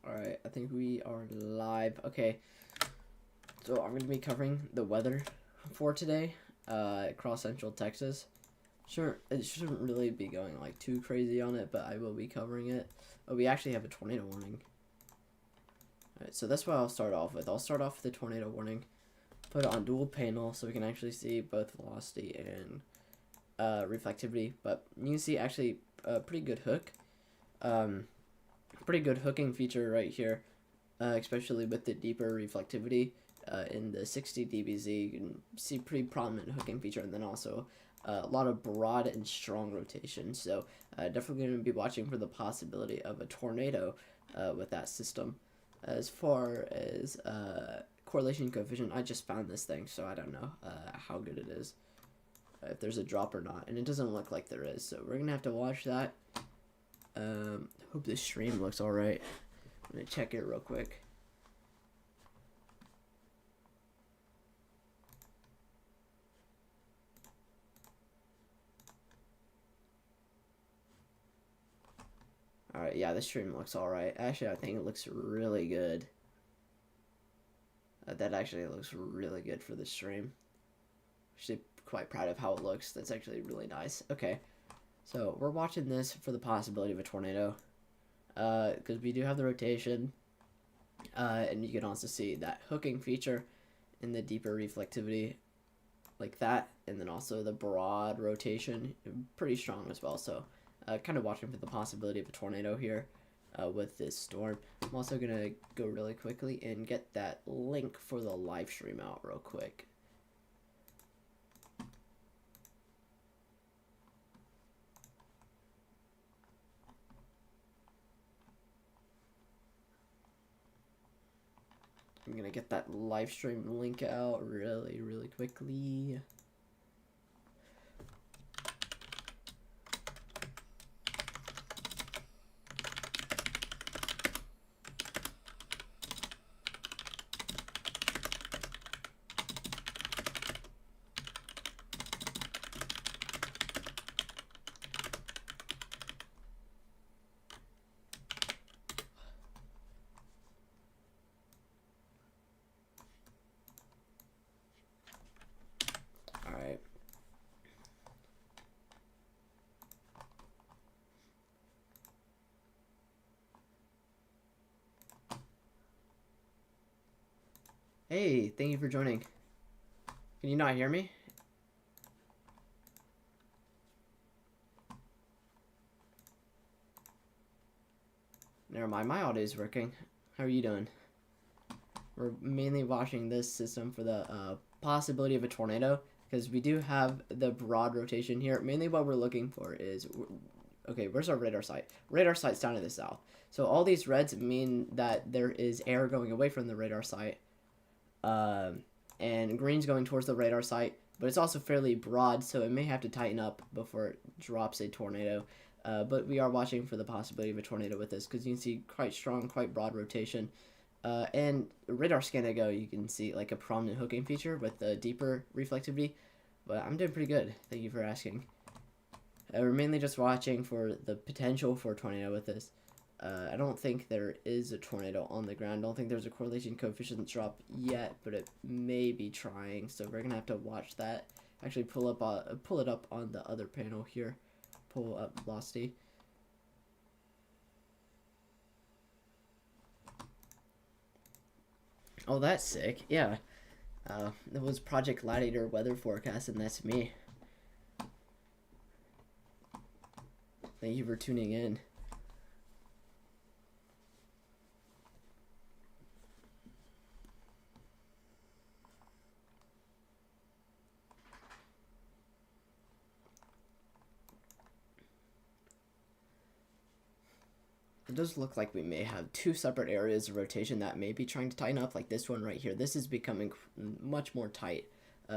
Alright, I think we are live. Okay, so I'm going to be covering the weather for today across central Texas. Sure, it shouldn't really be going like too crazy on it, but I will be covering it. Oh, we actually have a tornado warning. Alright, so that's what I'll start off with. I'll start off with the tornado warning, put it on dual panel so we can actually see both velocity and reflectivity. But you can see actually a pretty good hook. Pretty good hooking feature right here, especially with the deeper reflectivity in the 60 dBz. You can see pretty prominent hooking feature, and then also a lot of broad and strong rotation. So definitely going to be watching for the possibility of a tornado with that system. As far as correlation coefficient, I just found this thing, so I don't know how good it is, if there's a drop or not, and it doesn't look like there is, so we're gonna have to watch that. Hope this stream looks alright. I'm gonna check it real quick. Alright, yeah, this stream looks alright. Actually, I think it looks really good. That actually looks really good for the stream. Actually, quite proud of how it looks. That's actually really nice. Okay, so we're watching this for the possibility of a tornado. Because we do have the rotation, and you can also see that hooking feature in the deeper reflectivity like that, and then also the broad rotation, pretty strong as well. So kind of watching for the possibility of a tornado here with this storm. I'm also gonna go really quickly and get that link for the live stream out real quick. I'm gonna get that live stream link out really quickly. Alright. Hey, thank you for joining. Can you not hear me? Never mind, my audio is working. How are you doing? We're mainly watching this system for the possibility of a tornado, because we do have the broad rotation here. Mainly what we're looking for is, okay, where's our radar site? Radar site's down to the south. So all these reds mean that there is air going away from the radar site, and green's going towards the radar site, but it's also fairly broad, so it may have to tighten up before it drops a tornado. But we are watching for the possibility of a tornado with this, because you can see quite strong, quite broad rotation. And radar scan I go, you can see like a prominent hooking feature with the deeper reflectivity, but I'm doing pretty good. Thank you for asking. We're mainly just watching for the potential for a tornado with this. I don't think there is a tornado on the ground. I don't think there's a correlation coefficient drop yet, but it may be trying, so we're gonna have to watch that. Actually pull it up on the other panel here. Pull up velocity. Oh, that's sick. Yeah. It was Project Gladiator weather forecast, and that's me. Thank you for tuning in. It does look like we may have two separate areas of rotation that may be trying to tighten up, like this one right here. This is becoming much more tight,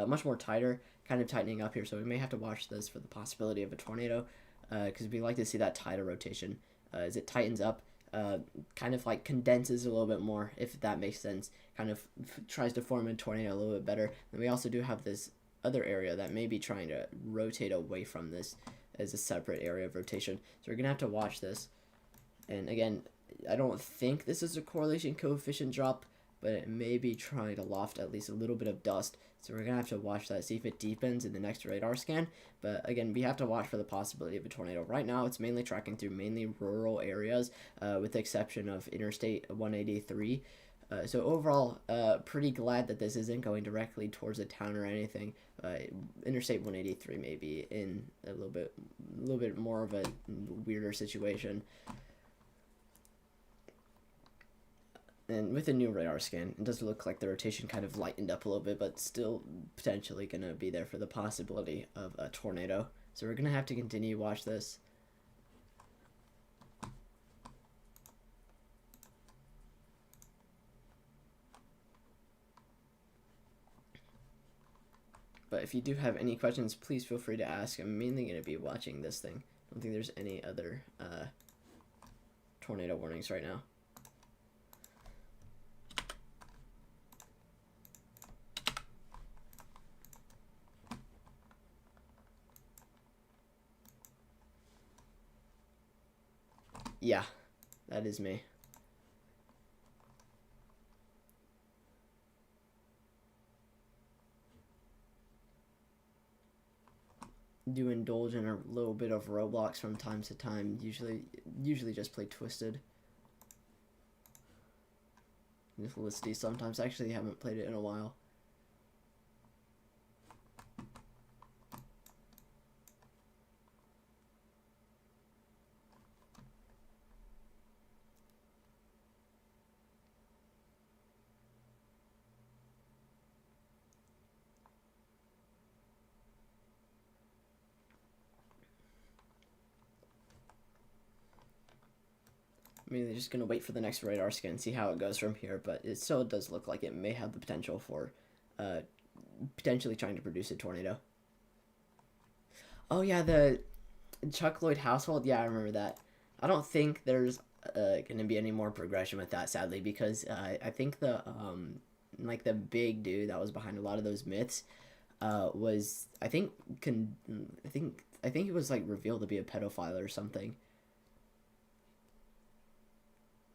much more tighter, kind of tightening up here. So we may have to watch this for the possibility of a tornado, because we like to see that tighter rotation. As it tightens up, kind of like condenses a little bit more, if that makes sense. Kind of tries to form a tornado a little bit better. And we also do have this other area that may be trying to rotate away from this as a separate area of rotation. So we're gonna have to watch this. And again, I don't think this is a correlation coefficient drop, but it may be trying to loft at least a little bit of dust. So we're going to have to watch that, see if it deepens in the next radar scan. But again, we have to watch for the possibility of a tornado. Right now, it's mainly tracking through mainly rural areas, with the exception of Interstate 183. So overall, pretty glad that this isn't going directly towards a town or anything. Interstate 183 may be in a little bit more of a weirder situation. And with a new radar scan, it does look like the rotation kind of lightened up a little bit, but still potentially going to be there for the possibility of a tornado. So we're going to have to continue to watch this. But if you do have any questions, please feel free to ask. I'm mainly going to be watching this thing. I don't think there's any other tornado warnings right now. Yeah, that is me. Do indulge in a little bit of Roblox from time to time. Usually just play Twisted. With Listy sometimes. Actually, haven't played it in a while. I mean, they're just gonna wait for the next radar scan and see how it goes from here, but it still does look like it may have the potential for potentially trying to produce a tornado. Oh yeah, the Chuck Lloyd household. Yeah, I remember that. I don't think there's gonna be any more progression with that, sadly, because I think the like the big dude that was behind a lot of those myths was I think he was like revealed to be a pedophile or something.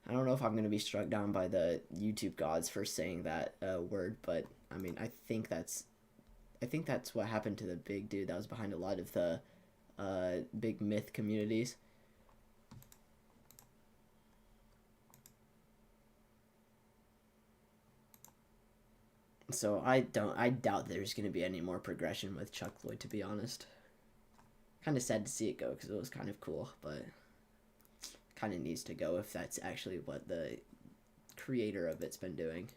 I don't know if I'm going to be struck down by the YouTube gods for saying that word, but I mean, I think that's what happened to the big dude that was behind a lot of the big myth communities. So I doubt there's going to be any more progression with Chuck Lloyd, to be honest. Kind of sad to see it go because it was kind of cool, but kind of needs to go if that's actually what the creator of it's been doing.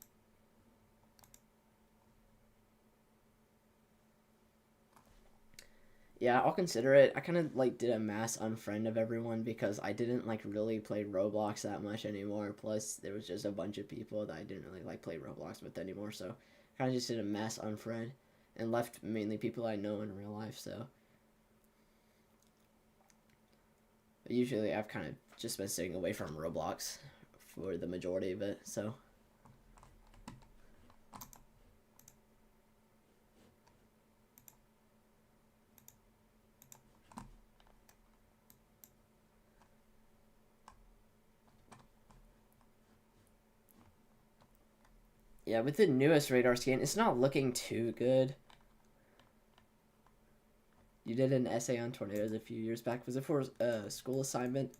Yeah, I'll consider it. I kind of like did a mass unfriend of everyone because I didn't like really play Roblox that much anymore. Plus, there was just a bunch of people that I didn't really like play Roblox with anymore. So, kind of just did a mass unfriend and left mainly people I know in real life. So, but usually I've kind of just been staying away from Roblox for the majority of it. So. Yeah, with the newest radar scan, it's not looking too good. You did an essay on tornadoes a few years back. Was it for a school assignment?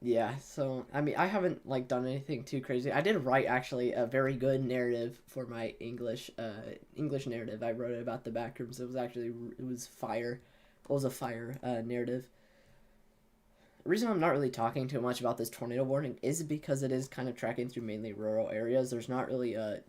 Yeah, so I mean, I haven't like done anything too crazy. I did write actually a very good narrative for my English narrative. I wrote it about the backrooms. It was fire. It was a fire narrative. The reason I'm not really talking too much about this tornado warning is because it is kind of tracking through mainly rural areas. There's not really a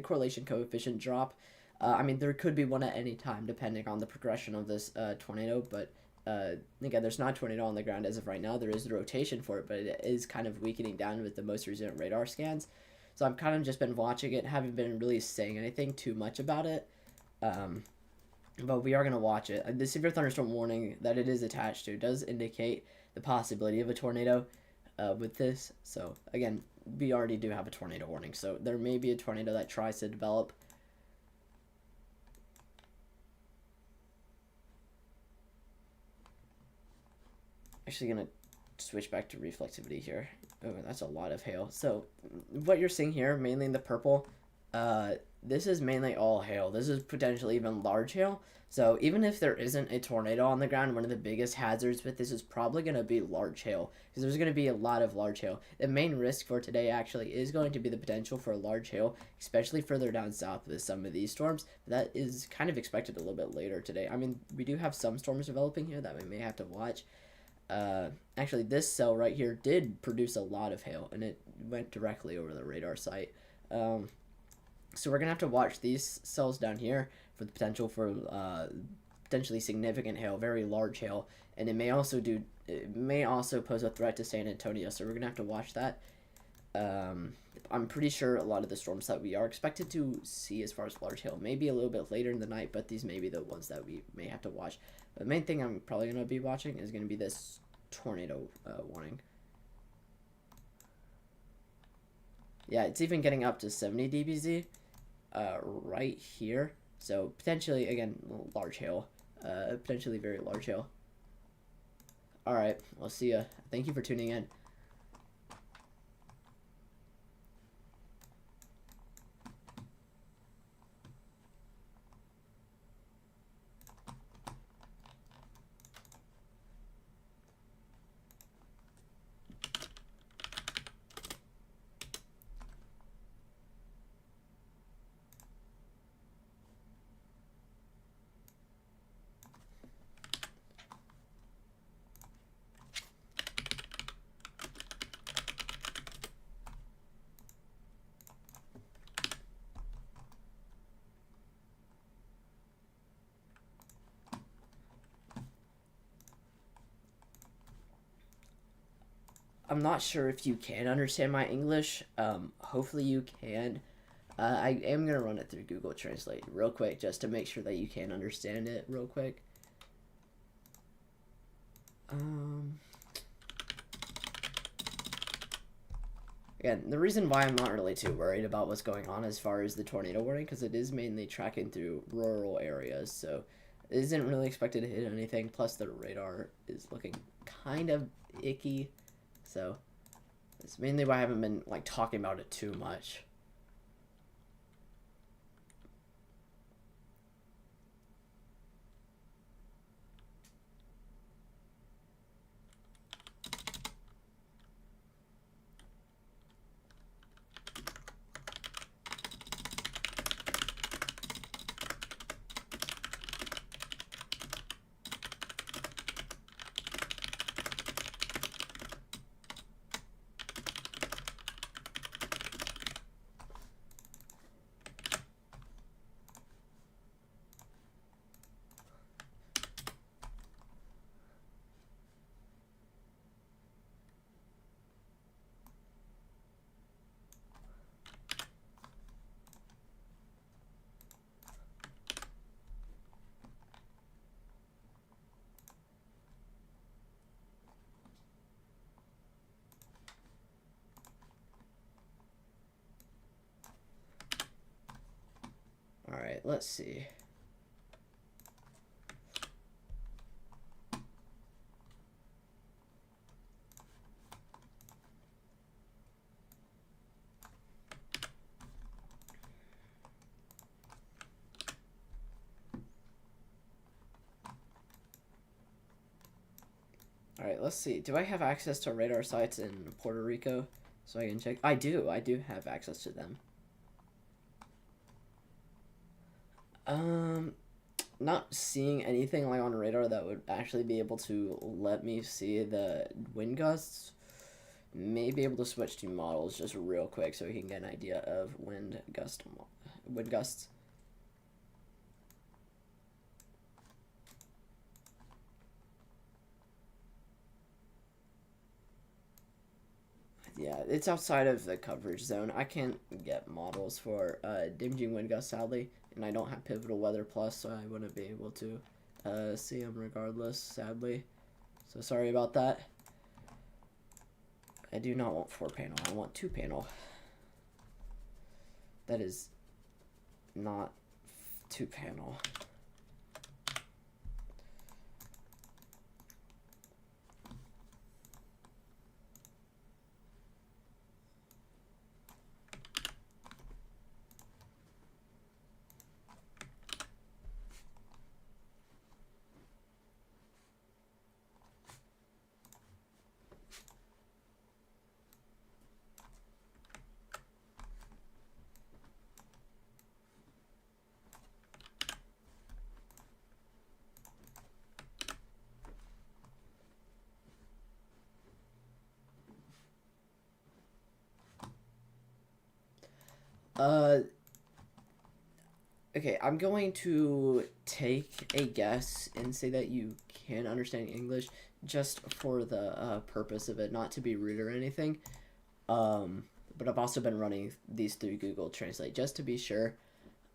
correlation coefficient drop. I mean, there could be one at any time depending on the progression of this tornado, but again, there's not a tornado on the ground as of right now. There is the rotation for it, but it is kind of weakening down with the most recent radar scans. So I've kind of just been watching it, haven't been really saying anything too much about it. But we are going to watch it. The severe thunderstorm warning that it is attached to does indicate the possibility of a tornado. with this. So again, we already do have a tornado warning, so there may be a tornado that tries to develop. Actually gonna switch back to reflectivity here. Oh, that's a lot of hail. So what you're seeing here, mainly in the purple, this is mainly all hail. This is potentially even large hail. So even if there isn't a tornado on the ground, one of the biggest hazards with this is probably going to be large hail, because there's going to be a lot of large hail. The main risk for today actually is going to be the potential for large hail, especially further down south with some of these storms. That is kind of expected a little bit later today. I mean, we do have some storms developing here that we may have to watch. Actually, this cell right here did produce a lot of hail, and it went directly over the radar site. So we're going to have to watch these cells down here for the potential for potentially significant hail, very large hail, and it may also pose a threat to San Antonio, so we're going to have to watch that. I'm pretty sure a lot of the storms that we are expected to see as far as large hail may be a little bit later in the night, but these may be the ones that we may have to watch. The main thing I'm probably going to be watching is going to be this tornado warning. Yeah, it's even getting up to 70 dBz right here. So potentially, again, large hail. Potentially very large hail. Alright, I'll see ya. Thank you for tuning in. I'm not sure if you can understand my English. Hopefully you can. I am going to run it through Google Translate real quick just to make sure that you can understand it real quick. Again, the reason why I'm not really too worried about what's going on as far as the tornado warning, because it is mainly tracking through rural areas, so it isn't really expected to hit anything, plus the radar is looking kind of icky. So that's mainly why I haven't been like talking about it too much. Alright, let's see. Alright, let's see. Do I have access to radar sites in Puerto Rico so I can check? I do have access to them. Not seeing anything like on radar that would actually be able to let me see the wind gusts. May be able to switch to models just real quick so we can get an idea of wind gusts. Yeah, it's outside of the coverage zone. I can't get models for damaging wind gusts, sadly, and I don't have Pivotal Weather Plus, so I wouldn't be able to see them regardless, sadly. So sorry about that. I do not want 4-panel. I want 2-panel. That is not 2-panel. Okay, I'm going to take a guess and say that you can understand English just for the purpose of it, not to be rude or anything. But I've also been running these through Google Translate just to be sure.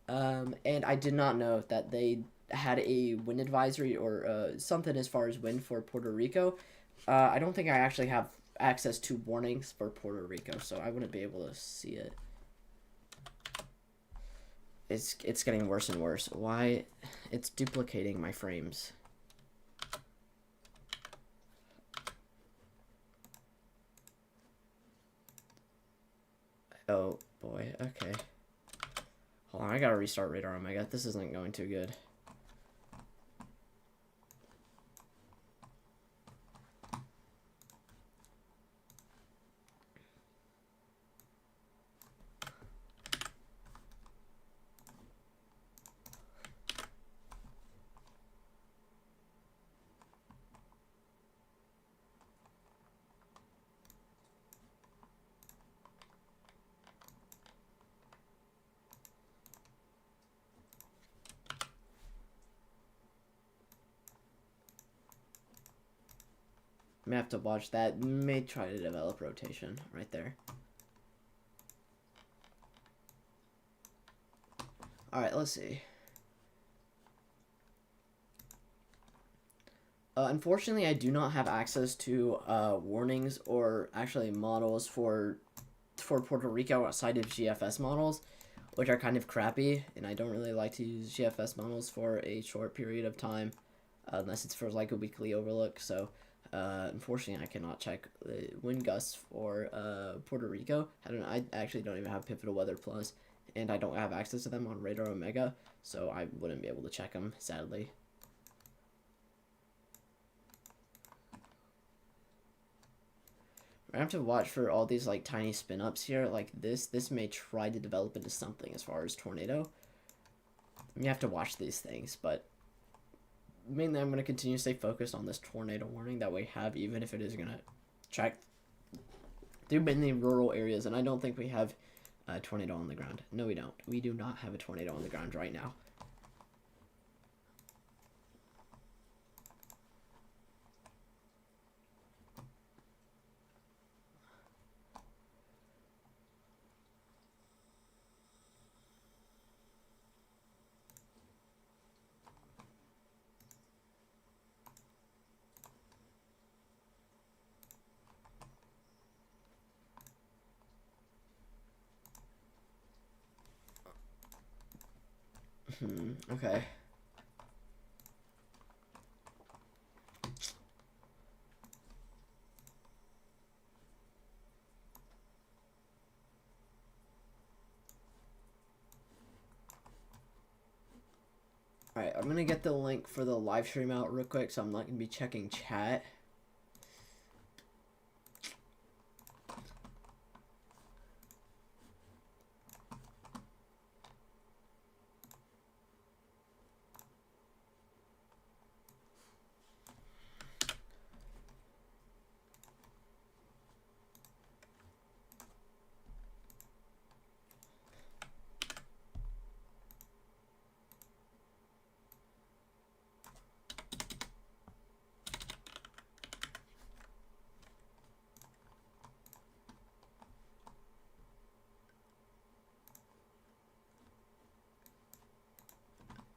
And I did not know that they had a wind advisory or something as far as wind for Puerto Rico. I don't think I actually have access to warnings for Puerto Rico, so I wouldn't be able to see it. It's getting worse and worse. Why? It's duplicating my frames. Oh boy, okay. Hold on, I gotta restart Radar Omega. This isn't going too good. I'm gonna have to watch that. May try to develop rotation right there. Alright, let's see. Unfortunately, I do not have access to warnings or actually models for Puerto Rico outside of GFS models, which are kind of crappy, and I don't really like to use GFS models for a short period of time, unless it's for like a weekly overlook. So unfortunately, I cannot check wind gusts for Puerto Rico. I actually don't even have Pivotal Weather Plus, and I don't have access to them on Radar Omega, so I wouldn't be able to check them, sadly. I have to watch for all these like tiny spin ups here. Like this may try to develop into something as far as tornado. You have to watch these things, but mainly I'm going to continue to stay focused on this tornado warning that we have, even if it is going to check through many rural areas. And I don't think we have a tornado on the ground. No, we don't. We do not have a tornado on the ground right now. Okay. Alright, I'm going to get the link for the live stream out real quick, so I'm not going to be checking chat.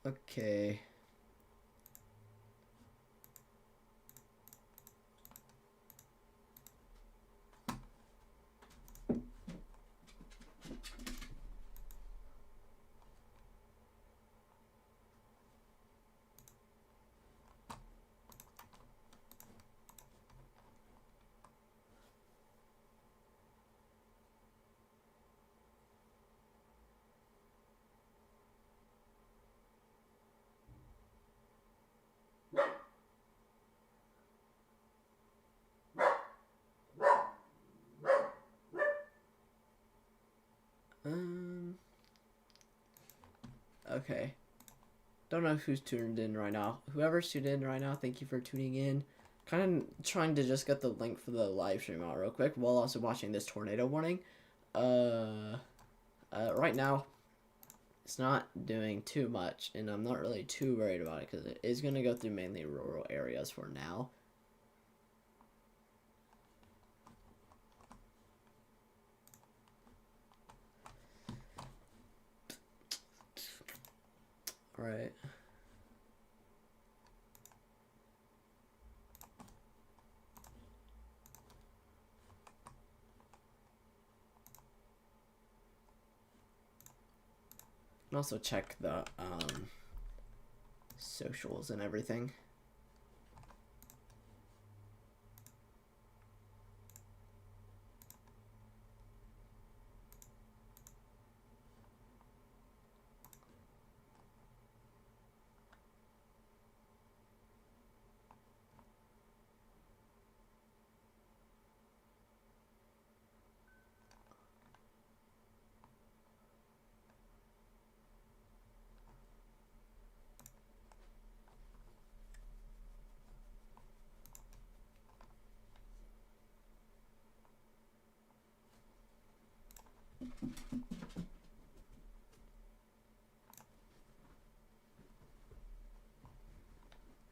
Okay. Okay. Don't know who's tuned in right now. Whoever's tuned in right now, thank you for tuning in. Kind of trying to just get the link for the live stream out real quick while also watching this tornado warning. Right now, it's not doing too much, and I'm not really too worried about it because it is going to go through mainly rural areas for now. All right. And also check the socials and everything.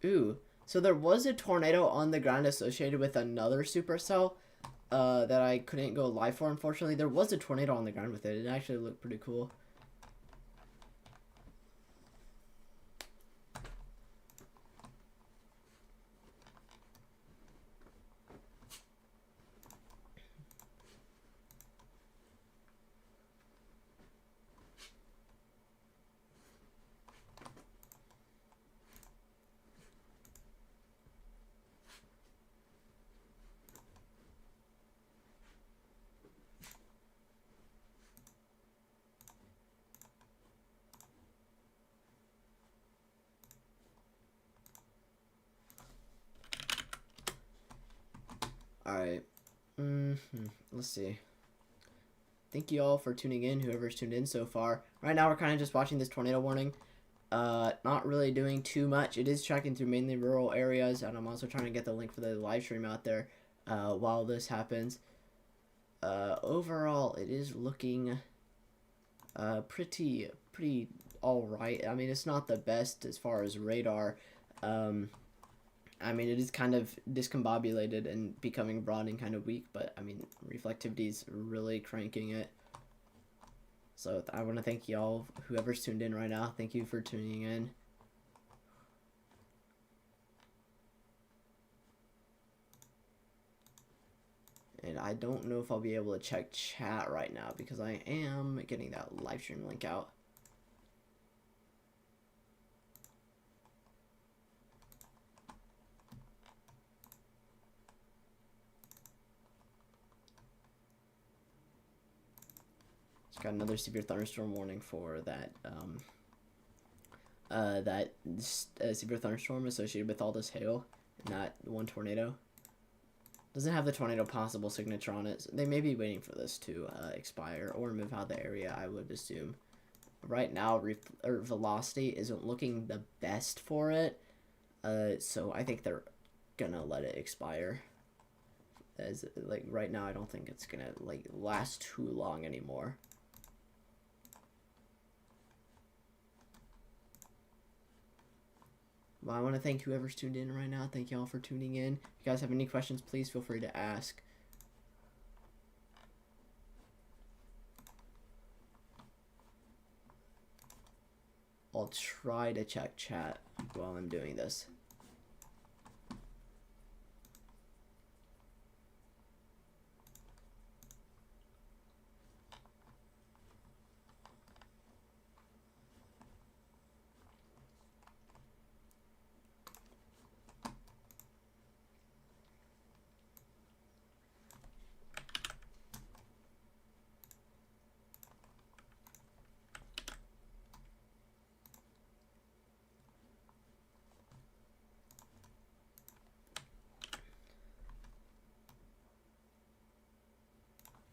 Ooh, so there was a tornado on the ground associated with another supercell that I couldn't go live for, unfortunately. There was a tornado on the ground with it. It actually looked pretty cool. Alright. Let's see. Thank you all for tuning in, whoever's tuned in so far. Right now we're kind of just watching this tornado warning. Not really doing too much. It is tracking through mainly rural areas, and I'm also trying to get the link for the live stream out there while this happens. Overall, it is looking pretty alright. I mean, it's not the best as far as radar. I mean, it is kind of discombobulated and becoming broad and kind of weak, but I mean, reflectivity is really cranking it. So I want to thank y'all, whoever's tuned in right now. Thank you for tuning in. And I don't know if I'll be able to check chat right now because I am getting that live stream link out. Got another severe thunderstorm warning for that severe thunderstorm associated with all this hail and that one tornado. Doesn't have the tornado possible signature on it. So they may be waiting for this to expire or move out of the area, I would assume. Right now, velocity isn't looking the best for it, so I think they're gonna let it expire. As like right now, I don't think it's gonna like last too long anymore. Well, I want to thank whoever's tuned in right now. Thank y'all for tuning in. If you guys have any questions, please feel free to ask. I'll try to check chat while I'm doing this.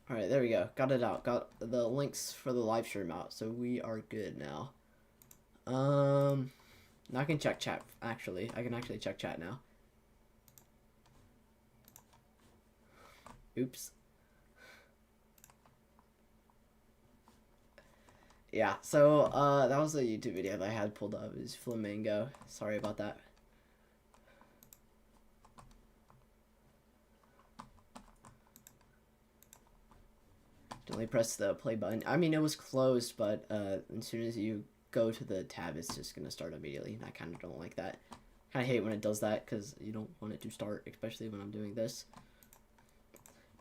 All right, there we go. Got it out. Got the links for the live stream out, so we are good now. Now I can check chat. Actually, I can actually check chat now. Oops. Yeah, so that was a YouTube video that I had pulled up. It was Flamingo. Sorry about that. Definitely press the play button. I mean, it was closed, but as soon as you go to the tab, it's just gonna start immediately, and I kind of don't like that. Kind of hate when it does that because you don't want it to start, especially when I'm doing this.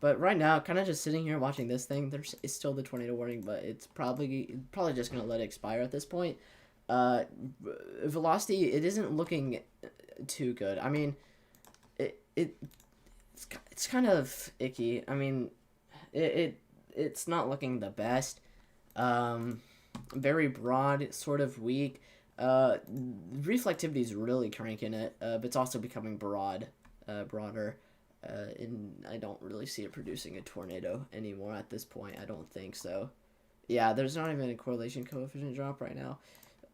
But right now, kind of just sitting here watching this thing, it's still the tornado warning, but it's probably just going to let it expire at this point. Velocity, it isn't looking too good. I mean, it's kind of icky. I mean, it's not looking the best. Very broad, sort of weak. Reflectivity is really cranking it, but it's also becoming broader. And I don't really see it producing a tornado anymore at this point. I don't think so. Yeah, there's not even a correlation coefficient drop right now.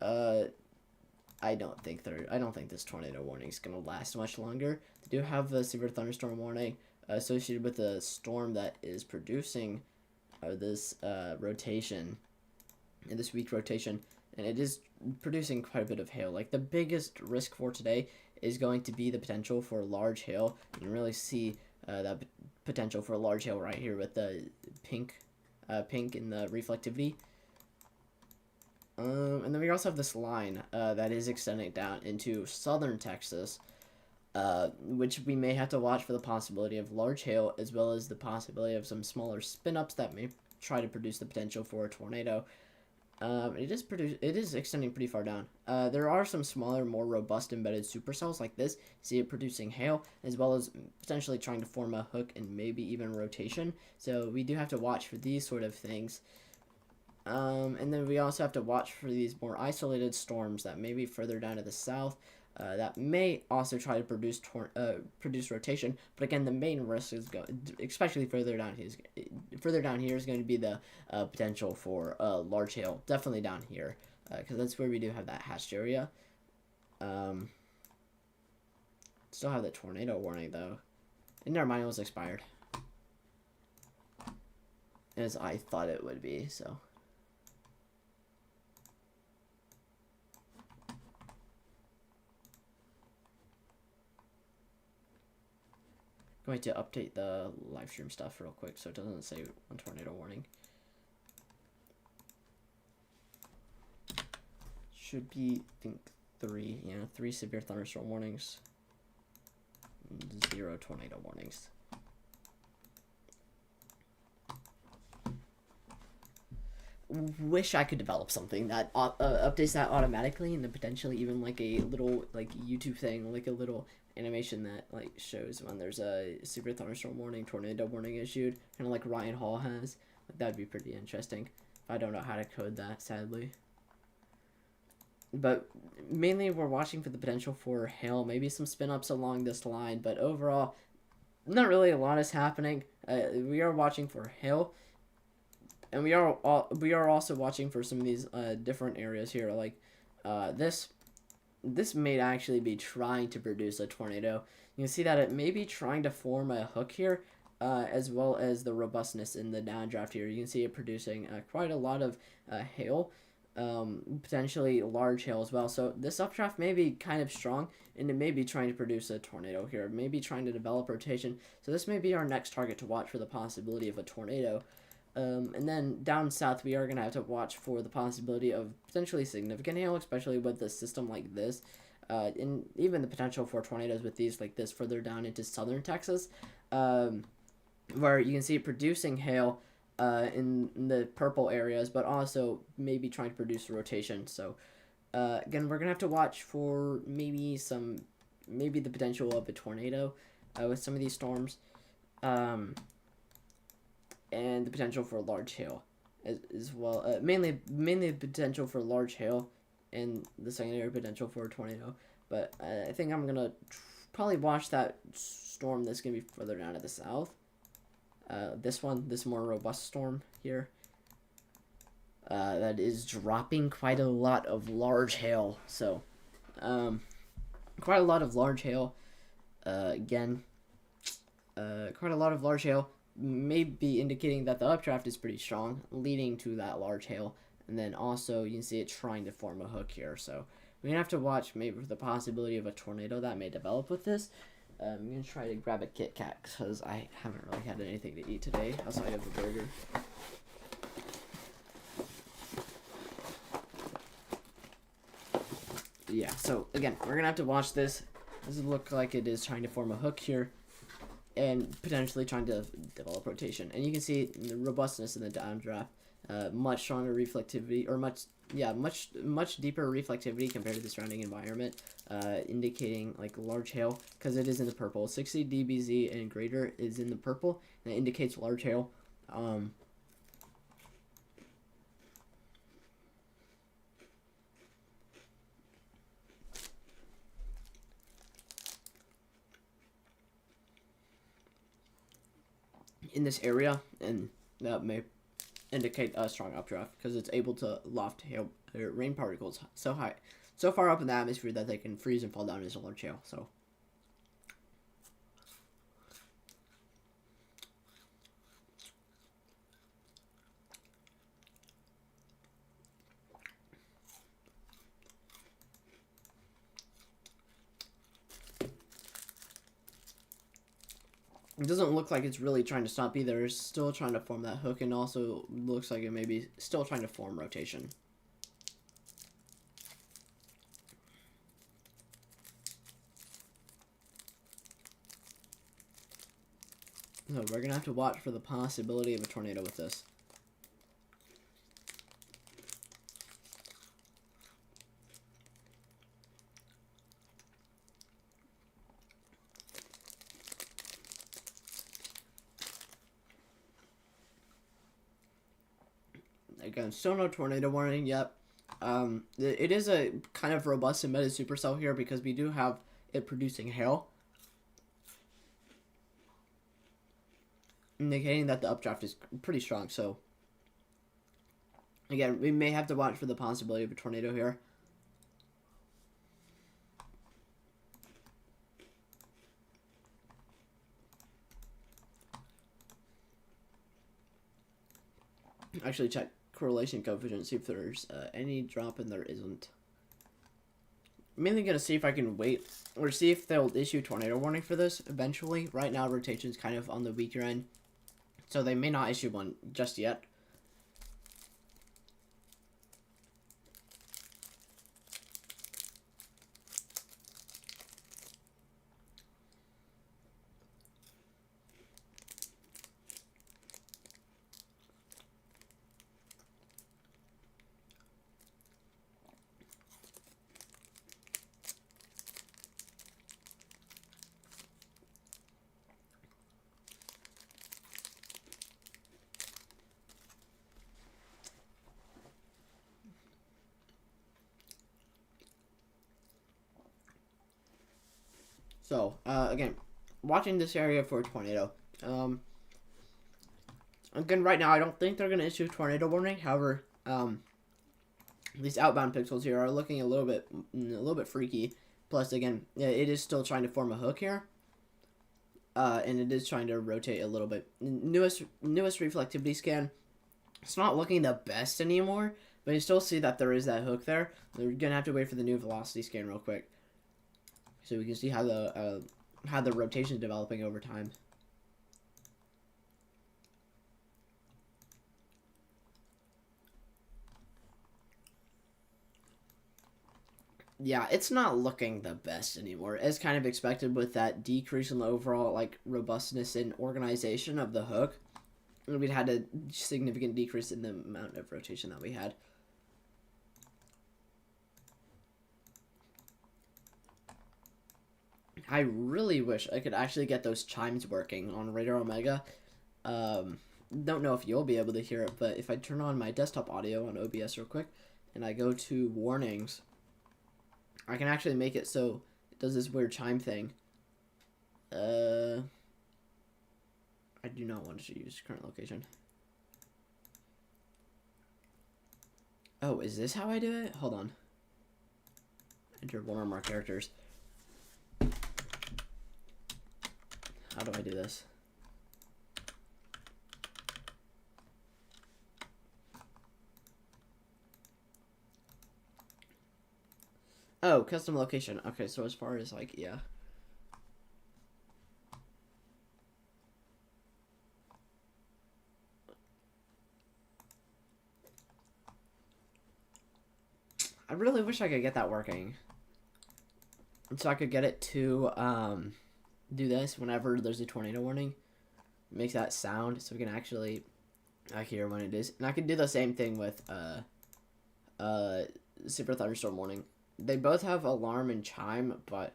I don't think this tornado warning is gonna last much longer. They do have a severe thunderstorm warning associated with a storm that is producing this rotation, this weak rotation, and it is producing quite a bit of hail. Like the biggest risk for today is going to be the potential for large hail. You can really see that potential for large hail right here with the pink in the reflectivity. And then we also have this line that is extending down into southern Texas, which we may have to watch for the possibility of large hail, as well as the possibility of some smaller spin-ups that may try to produce the potential for a tornado. It is extending pretty far down. There are some smaller, more robust embedded supercells like this. See it producing hail, as well as potentially trying to form a hook and maybe even rotation. So we do have to watch for these sort of things. And then we also have to watch for these more isolated storms that may be further down to the south. That may also try to produce rotation, but again, the main risk is especially further down here is going to be the potential for large hail. Definitely down here, because that's where we do have that hatched area. Still have the tornado warning though. And never mind, it was expired, as I thought it would be. So. Going to update the live stream stuff real quick so it doesn't say on tornado warning. Should be, I think, 3 severe thunderstorm warnings, 0 tornado warnings. Wish I could develop something that updates that automatically, and then potentially even like a little like YouTube thing, like a little animation that like shows when there's a severe thunderstorm warning, tornado warning issued, kind of like Ryan Hall has. Like, that'd be pretty interesting. I don't know how to code that, sadly. But mainly we're watching for the potential for hail, maybe some spin-ups along this line, but overall, not really a lot is happening. We are watching for hail, and we are also watching for some of these different areas here, like this may actually be trying to produce a tornado. You can see that it may be trying to form a hook here, as well as the robustness in the downdraft here. You can see it producing quite a lot of hail, potentially large hail as well. So this updraft may be kind of strong, and it may be trying to produce a tornado here. It may be trying to develop rotation. So this may be our next target to watch for the possibility of a tornado. And then down south, we are going to have to watch for the possibility of potentially significant hail, especially with a system like this. And even the potential for tornadoes with these like this further down into southern Texas, where you can see it producing hail in the purple areas, but also maybe trying to produce a rotation. So again, we're going to have to watch for maybe the potential of a tornado with some of these storms. And the potential for large hail as well. Mainly the potential for large hail and the secondary potential for a tornado. But I think I'm going to probably watch that storm that's going to be further down to the south. This more robust storm here, that is dropping quite a lot of large hail. So, quite a lot of large hail. Again, quite a lot of large hail may be indicating that the updraft is pretty strong, leading to that large hail. And then also, you can see it trying to form a hook here. So, we're going to have to watch maybe for the possibility of a tornado that may develop with this. I'm going to try to grab a Kit Kat because I haven't really had anything to eat today outside of a burger. Yeah, so again, we're going to have to watch this. This looks like it is trying to form a hook here and potentially trying to develop rotation. And you can see the robustness in the downdraft. Much stronger reflectivity, or much deeper reflectivity compared to the surrounding environment, indicating like large hail, because it is in the purple. 60 dBz and greater is in the purple, and it indicates large hail. In this area, and that may indicate a strong updraft because it's able to loft hail or rain particles so far up in the atmosphere that they can freeze and fall down as a large hail. So it doesn't look like it's really trying to stop either. It's still trying to form that hook, and also looks like it may be still trying to form rotation. So we're going to have to watch for the possibility of a tornado with this. Again, still no tornado warning yet. It is a kind of robust embedded supercell here because we do have it producing hail, indicating that the updraft is pretty strong. So again, we may have to watch for the possibility of a tornado here. Actually check correlation coefficient, see if there's any drop, and there isn't. I'm mainly going to see if I can wait or see if they'll issue tornado warning for this eventually. Right now, rotation's kind of on the weaker end, so they may not issue one just yet. So, again, watching this area for a tornado. Again, right now, I don't think they're going to issue a tornado warning. However, these outbound pixels here are looking a little bit freaky. Plus, again, it is still trying to form a hook here. And it is trying to rotate a little bit. Newest reflectivity scan, it's not looking the best anymore, but you still see that there is that hook there. We're going to have to wait for the new velocity scan real quick, so we can see how the rotation is developing over time. Yeah, it's not looking the best anymore, as kind of expected with that decrease in the overall like robustness and organization of the hook. We'd had a significant decrease in the amount of rotation that we had. I really wish I could actually get those chimes working on Radar Omega. Don't know if you'll be able to hear it, but if I turn on my desktop audio on OBS real quick, and I go to warnings, I can actually make it so it does this weird chime thing. I do not want to use current location. Oh, is this how I do it? Hold on. Enter one or more characters. How do I do this? Oh, custom location. Okay, so as far as like, yeah. I really wish I could get that working. And so I could get it to do this whenever there's a tornado warning. Make that sound so we can actually hear when it is. And I can do the same thing with super thunderstorm warning. They both have alarm and chime, but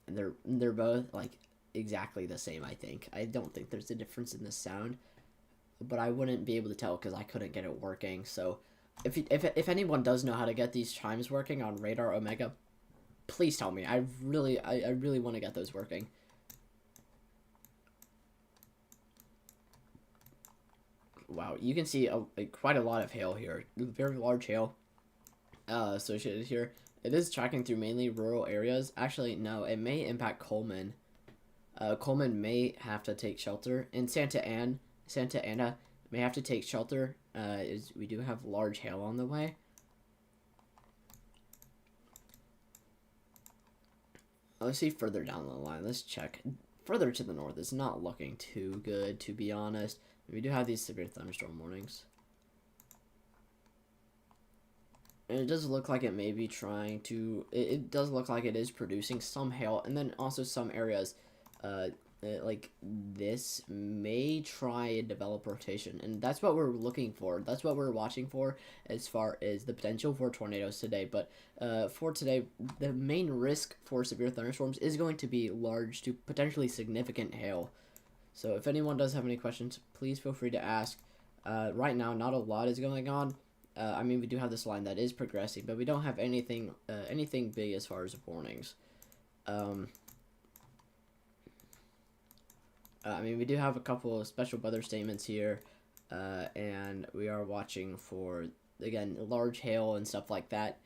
they're both like exactly the same, I think. I don't think there's a difference in the sound, but I wouldn't be able to tell because I couldn't get it working. So if anyone does know how to get these chimes working on Radar Omega, please tell me. I really want to get those working. Wow, you can see quite a lot of hail here. Very large hail associated here. It is tracking through mainly rural areas. Actually, no, it may impact Coleman. Coleman may have to take shelter. And Santa Ana may have to take shelter. We do have large hail on the way. Let's see further down the line. Let's check. Further to the north, it's not looking too good, to be honest. We do have these severe thunderstorm warnings. And it does look like it may be trying to... It does look like it is producing some hail. And then also some areas, like this, may try and develop rotation. And that's what we're looking for. That's what we're watching for as far as the potential for tornadoes today. But for today, the main risk for severe thunderstorms is going to be large to potentially significant hail. So if anyone does have any questions, please feel free to ask. Right now, not a lot is going on. I mean, we do have this line that is progressing, but we don't have anything big as far as warnings. I mean, we do have a couple of special weather statements here, and we are watching for, again, large hail and stuff like that.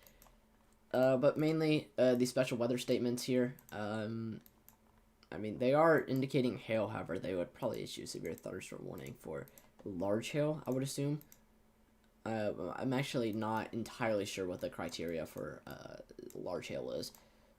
But mainly, these special weather statements here, I mean, they are indicating hail, however, they would probably issue a severe thunderstorm warning for large hail, I would assume. I'm actually not entirely sure what the criteria for large hail is.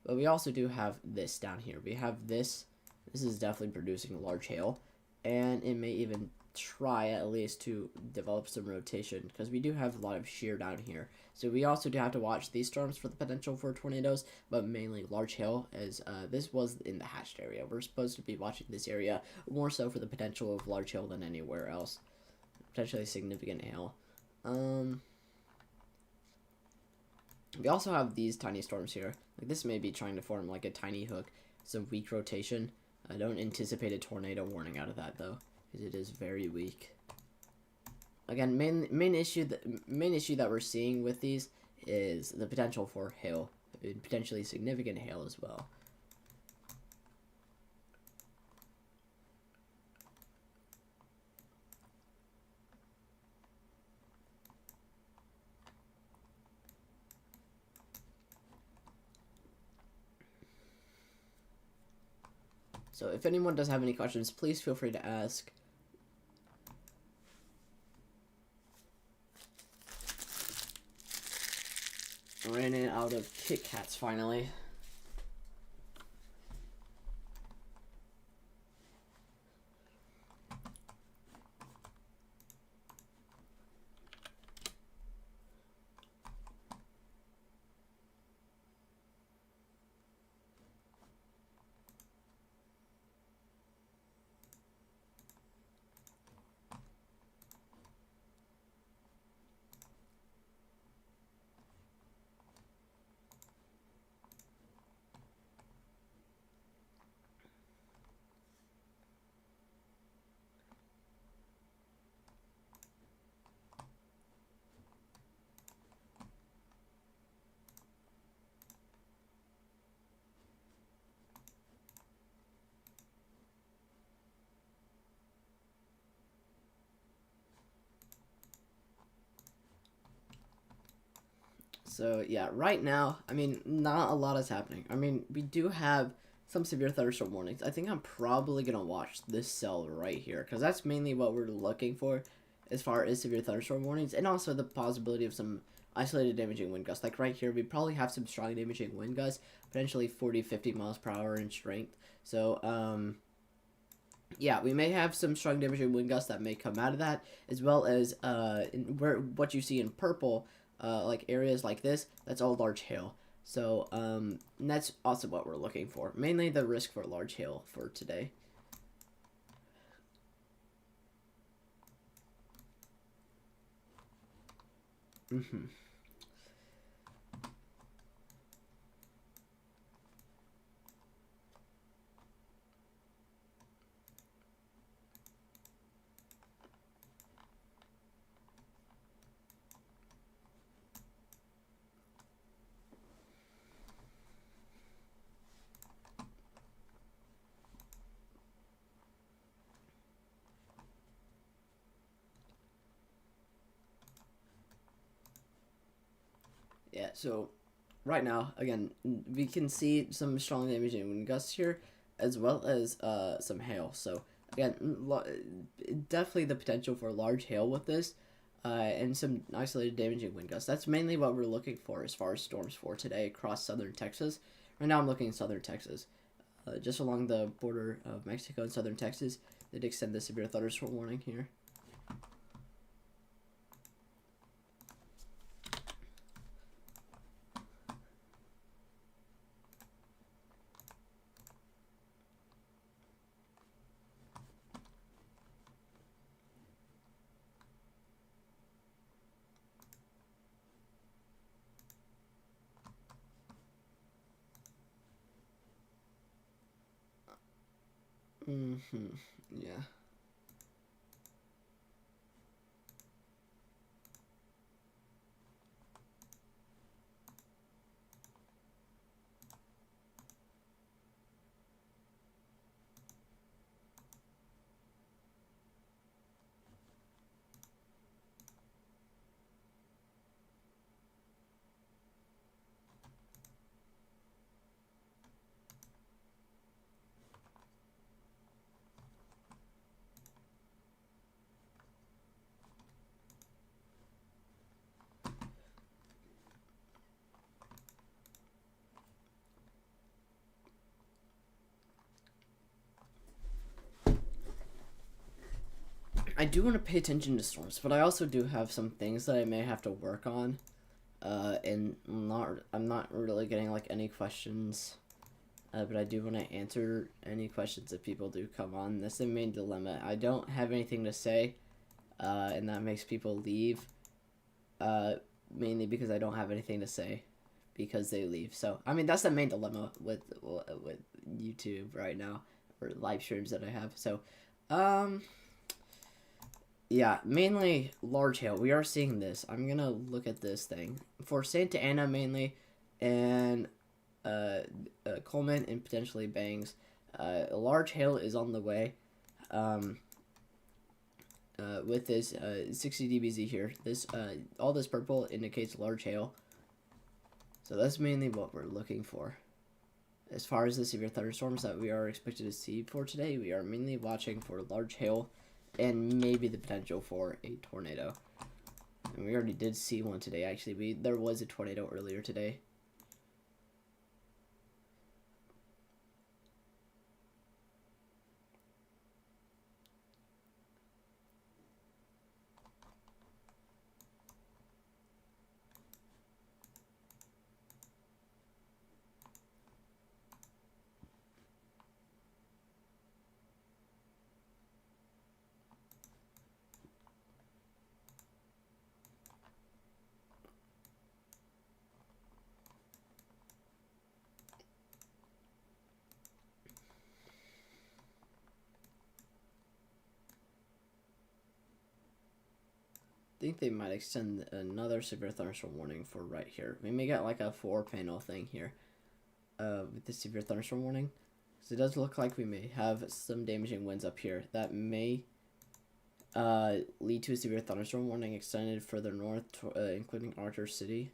But we also do have this down here. We have this. This is definitely producing large hail. And it may even try at least to develop some rotation because we do have a lot of shear down here. So we also do have to watch these storms for the potential for tornadoes, but mainly large hail, as this was in the hatched area. We're supposed to be watching this area more so for the potential of large hail than anywhere else. Potentially significant hail. We also have these tiny storms here. Like this may be trying to form like a tiny hook, some weak rotation. I don't anticipate a tornado warning out of that though, because it is very weak. Again, main issue that we're seeing with these is the potential for hail, potentially significant hail as well. So if anyone does have any questions, please feel free to ask. Ran out of Kit Kats finally. So yeah, right now, I mean, not a lot is happening. I mean, we do have some severe thunderstorm warnings. I think I'm probably gonna watch this cell right here because that's mainly what we're looking for as far as severe thunderstorm warnings, and also the possibility of some isolated damaging wind gusts. Like right here, we probably have some strong damaging wind gusts, potentially 40-50 miles per hour in strength. So yeah, we may have some strong damaging wind gusts that may come out of that, as well as what you see in purple, like areas like this, that's all large hail. So that's also what we're looking for. Mainly the risk for large hail for today. Yeah, so right now, again, we can see some strong damaging wind gusts here, as well as some hail. So again, definitely the potential for large hail with this, and some isolated damaging wind gusts. That's mainly what we're looking for as far as storms for today across southern Texas. Right now, I'm looking at southern Texas, just along the border of Mexico and southern Texas. They'd extend the severe thunderstorm warning here. Yeah. I do want to pay attention to storms, but I also do have some things that I may have to work on. And I'm not really getting like any questions, but I do want to answer any questions that people do come on. That's the main dilemma. I don't have anything to say, and that makes people leave. Mainly because I don't have anything to say, because they leave. So I mean that's the main dilemma with YouTube right now, or live streams that I have. So, yeah, mainly large hail. We are seeing this. I'm gonna look at this thing for Santa Ana mainly, and Coleman and potentially Bangs. Large hail is on the way. With this 60 dBz here, this all this purple indicates large hail. So that's mainly what we're looking for. As far as the severe thunderstorms that we are expected to see for today, we are mainly watching for large hail and maybe the potential for a tornado. And we already did see one today, actually. There was a tornado earlier today. Think they might extend another severe thunderstorm warning for right here. We may get like a 4-panel thing here with the severe thunderstorm warning. So it does look like we may have some damaging winds up here that may lead to a severe thunderstorm warning extended further north, including Archer City.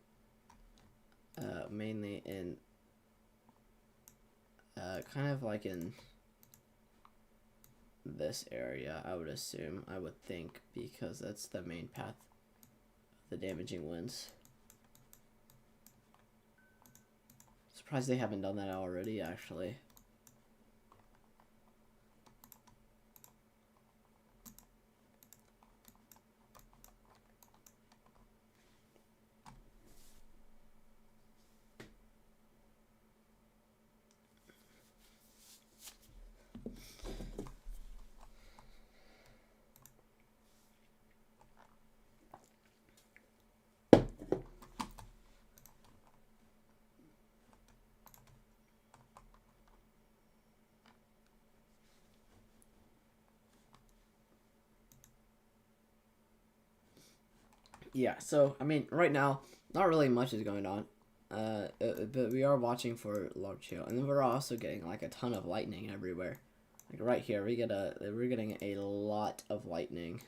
mainly in kind of like in this area, I would assume, I would think, because that's the main path of the damaging winds. Surprised they haven't done that already, actually. Yeah, so, I mean, right now, not really much is going on. But we are watching for large hail, and then we're also getting like a ton of lightning everywhere. Like right here, we're getting a lot of lightning.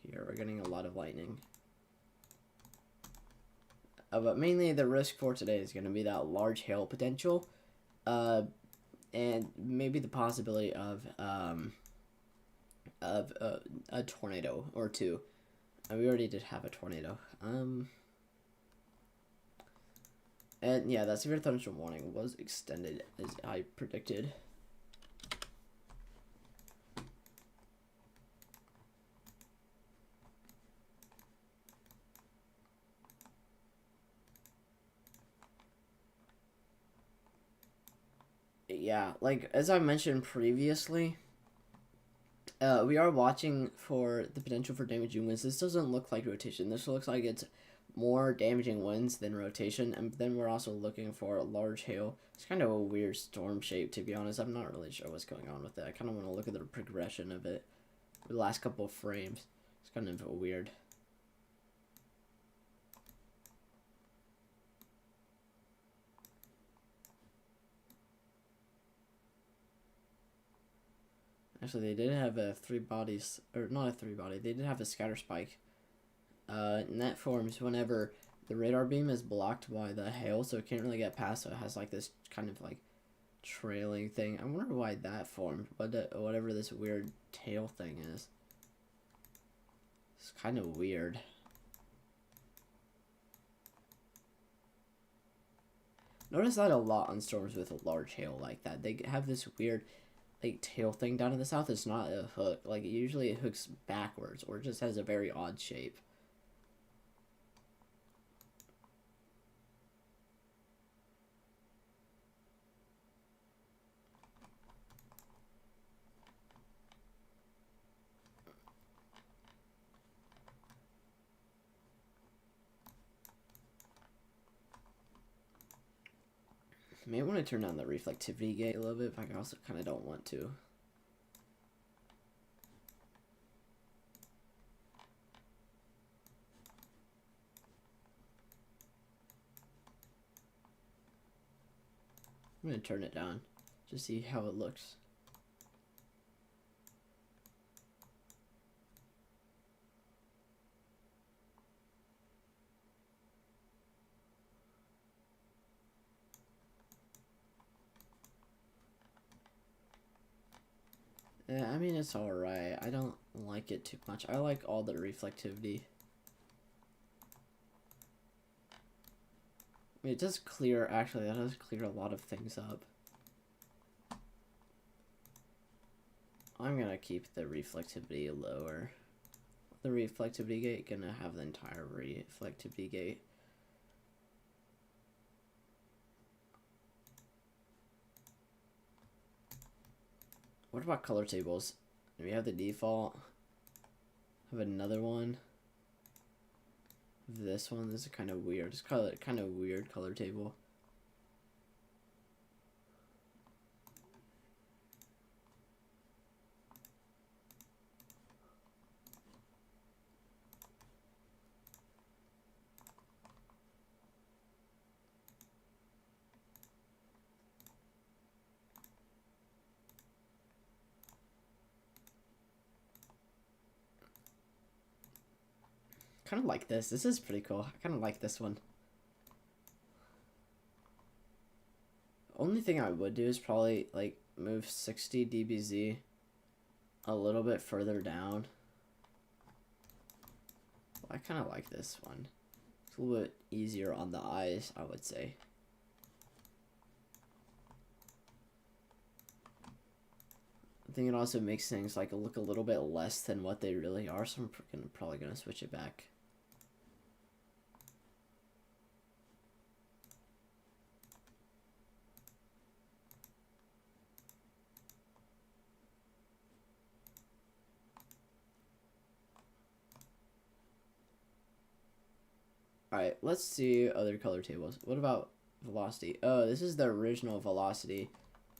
Here, we're getting a lot of lightning. But mainly the risk for today is going to be that large hail potential, and maybe the possibility of a tornado or two. And we already did have a tornado. And yeah, that severe thunderstorm warning was extended as I predicted. Yeah, like as I mentioned previously, we are watching for the potential for damaging winds. This doesn't look like rotation. This looks like it's more damaging winds than rotation. And then we're also looking for large hail. It's kind of a weird storm shape, to be honest. I'm not really sure what's going on with it. I kind of want to look at the progression of it. The last couple of frames. It's kind of weird. Actually, they did have a three bodies, or not a three body. They did have a scatter spike. And that forms whenever the radar beam is blocked by the hail, so it can't really get past. So it has like this kind of like trailing thing. I wonder why that formed. But whatever this weird tail thing is, it's kind of weird. Notice that a lot on storms with a large hail like that. They have this weird like tail thing down in the south. It's not a hook. Like usually it hooks backwards or it just has a very odd shape. Maybe want to turn down the reflectivity gate a little bit, but I also kind of don't want to. I'm going to turn it down to see how it looks. Yeah, I mean, it's alright. I don't like it too much. I like all the reflectivity. I mean, it does clear, actually, that does clear a lot of things up. I'm gonna keep the reflectivity lower. The reflectivity gate, gonna have the entire reflectivity gate. What about color tables? We have the default. Have another one. This one. This is kind of weird. It's kind of weird color table. Kind of like this. This is pretty cool. I kind of like this one. Only thing I would do is probably like move 60 dBz a little bit further down. I kind of like this one. It's a little bit easier on the eyes, I would say. I think it also makes things like look a little bit less than what they really are, so I'm probably gonna switch it back. Alright, let's see other color tables. What about velocity? Oh, this is the original velocity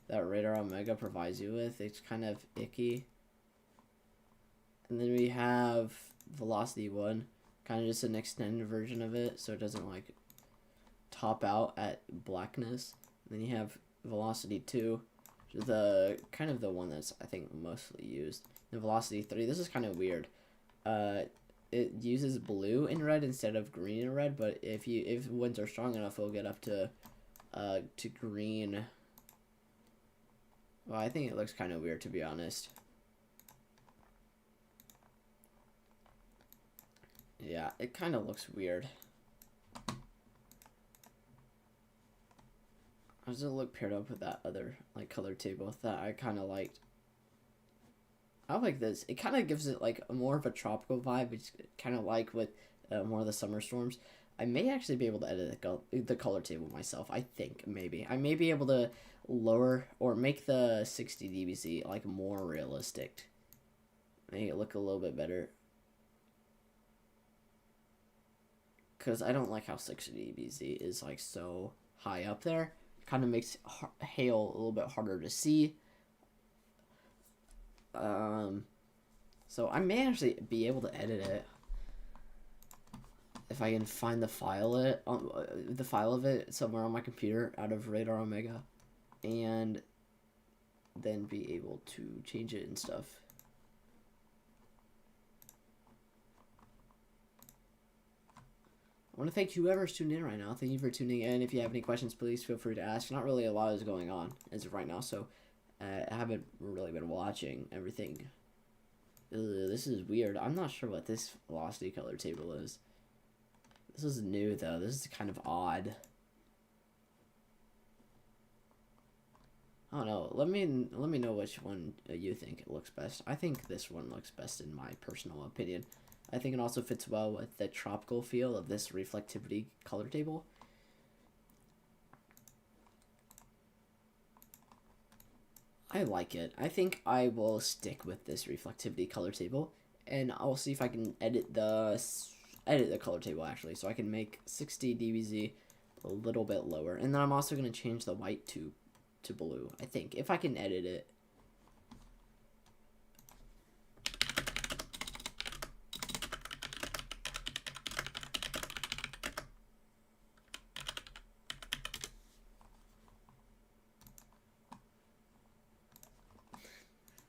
that Radar Omega provides you with. It's kind of icky. And then we have velocity 1, kind of just an extended version of it, so it doesn't like top out at blackness. And then you have velocity 2, which is the kind of the one that's I think mostly used. And velocity 3, this is kind of weird. It uses blue and red instead of green and red, but if winds are strong enough, it'll get up to green. Well, I think it looks kind of weird, to be honest. Yeah, it kind of looks weird. How does it look paired up with that other like color table that I kind of liked? I like this. It kind of gives it like more of a tropical vibe, which kind of like with more of the summer storms. I may actually be able to edit the color table myself. I think maybe I may be able to lower or make the 60 dBz like more realistic, make it look a little bit better. Because I don't like how 60 dBz is like so high up there. It kind of makes hail a little bit harder to see. So I may actually be able to edit it if I can find the file of it somewhere on my computer out of Radar Omega, and then be able to change it and stuff. I want to thank whoever's tuned in right now. Thank you for tuning in. If you have any questions, please feel free to ask. Not really a lot is going on as of right now, so I haven't really been watching everything. This is weird. I'm not sure what this velocity color table is. This is new though. This is kind of odd. I don't know. Let me know which one you think it looks best. I think this one looks best in my personal opinion. I think it also fits well with the tropical feel of this reflectivity color table. I like it. I think I will stick with this reflectivity color table, and I'll see if I can edit the color table actually, so I can make 60 dBz a little bit lower, and then I'm also going to change the white to blue. I think if I can edit it.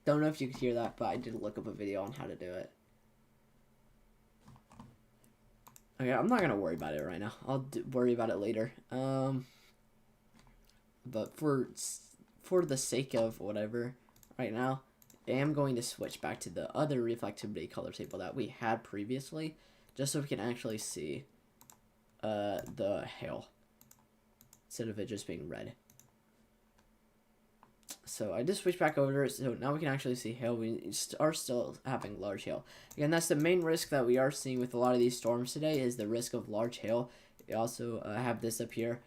Don't know if you could hear that, but I did look up a video on how to do it. Okay, I'm not going to worry about it right now. I'll worry about it later. But for the sake of whatever, right now, I am going to switch back to the other reflectivity color table that we had previously, just so we can actually see the hail, instead of it just being red. So I just switched back over, so now we can actually see hail. We are still having large hail. Again, that's the main risk that we are seeing with a lot of these storms today, is the risk of large hail. We also have this up here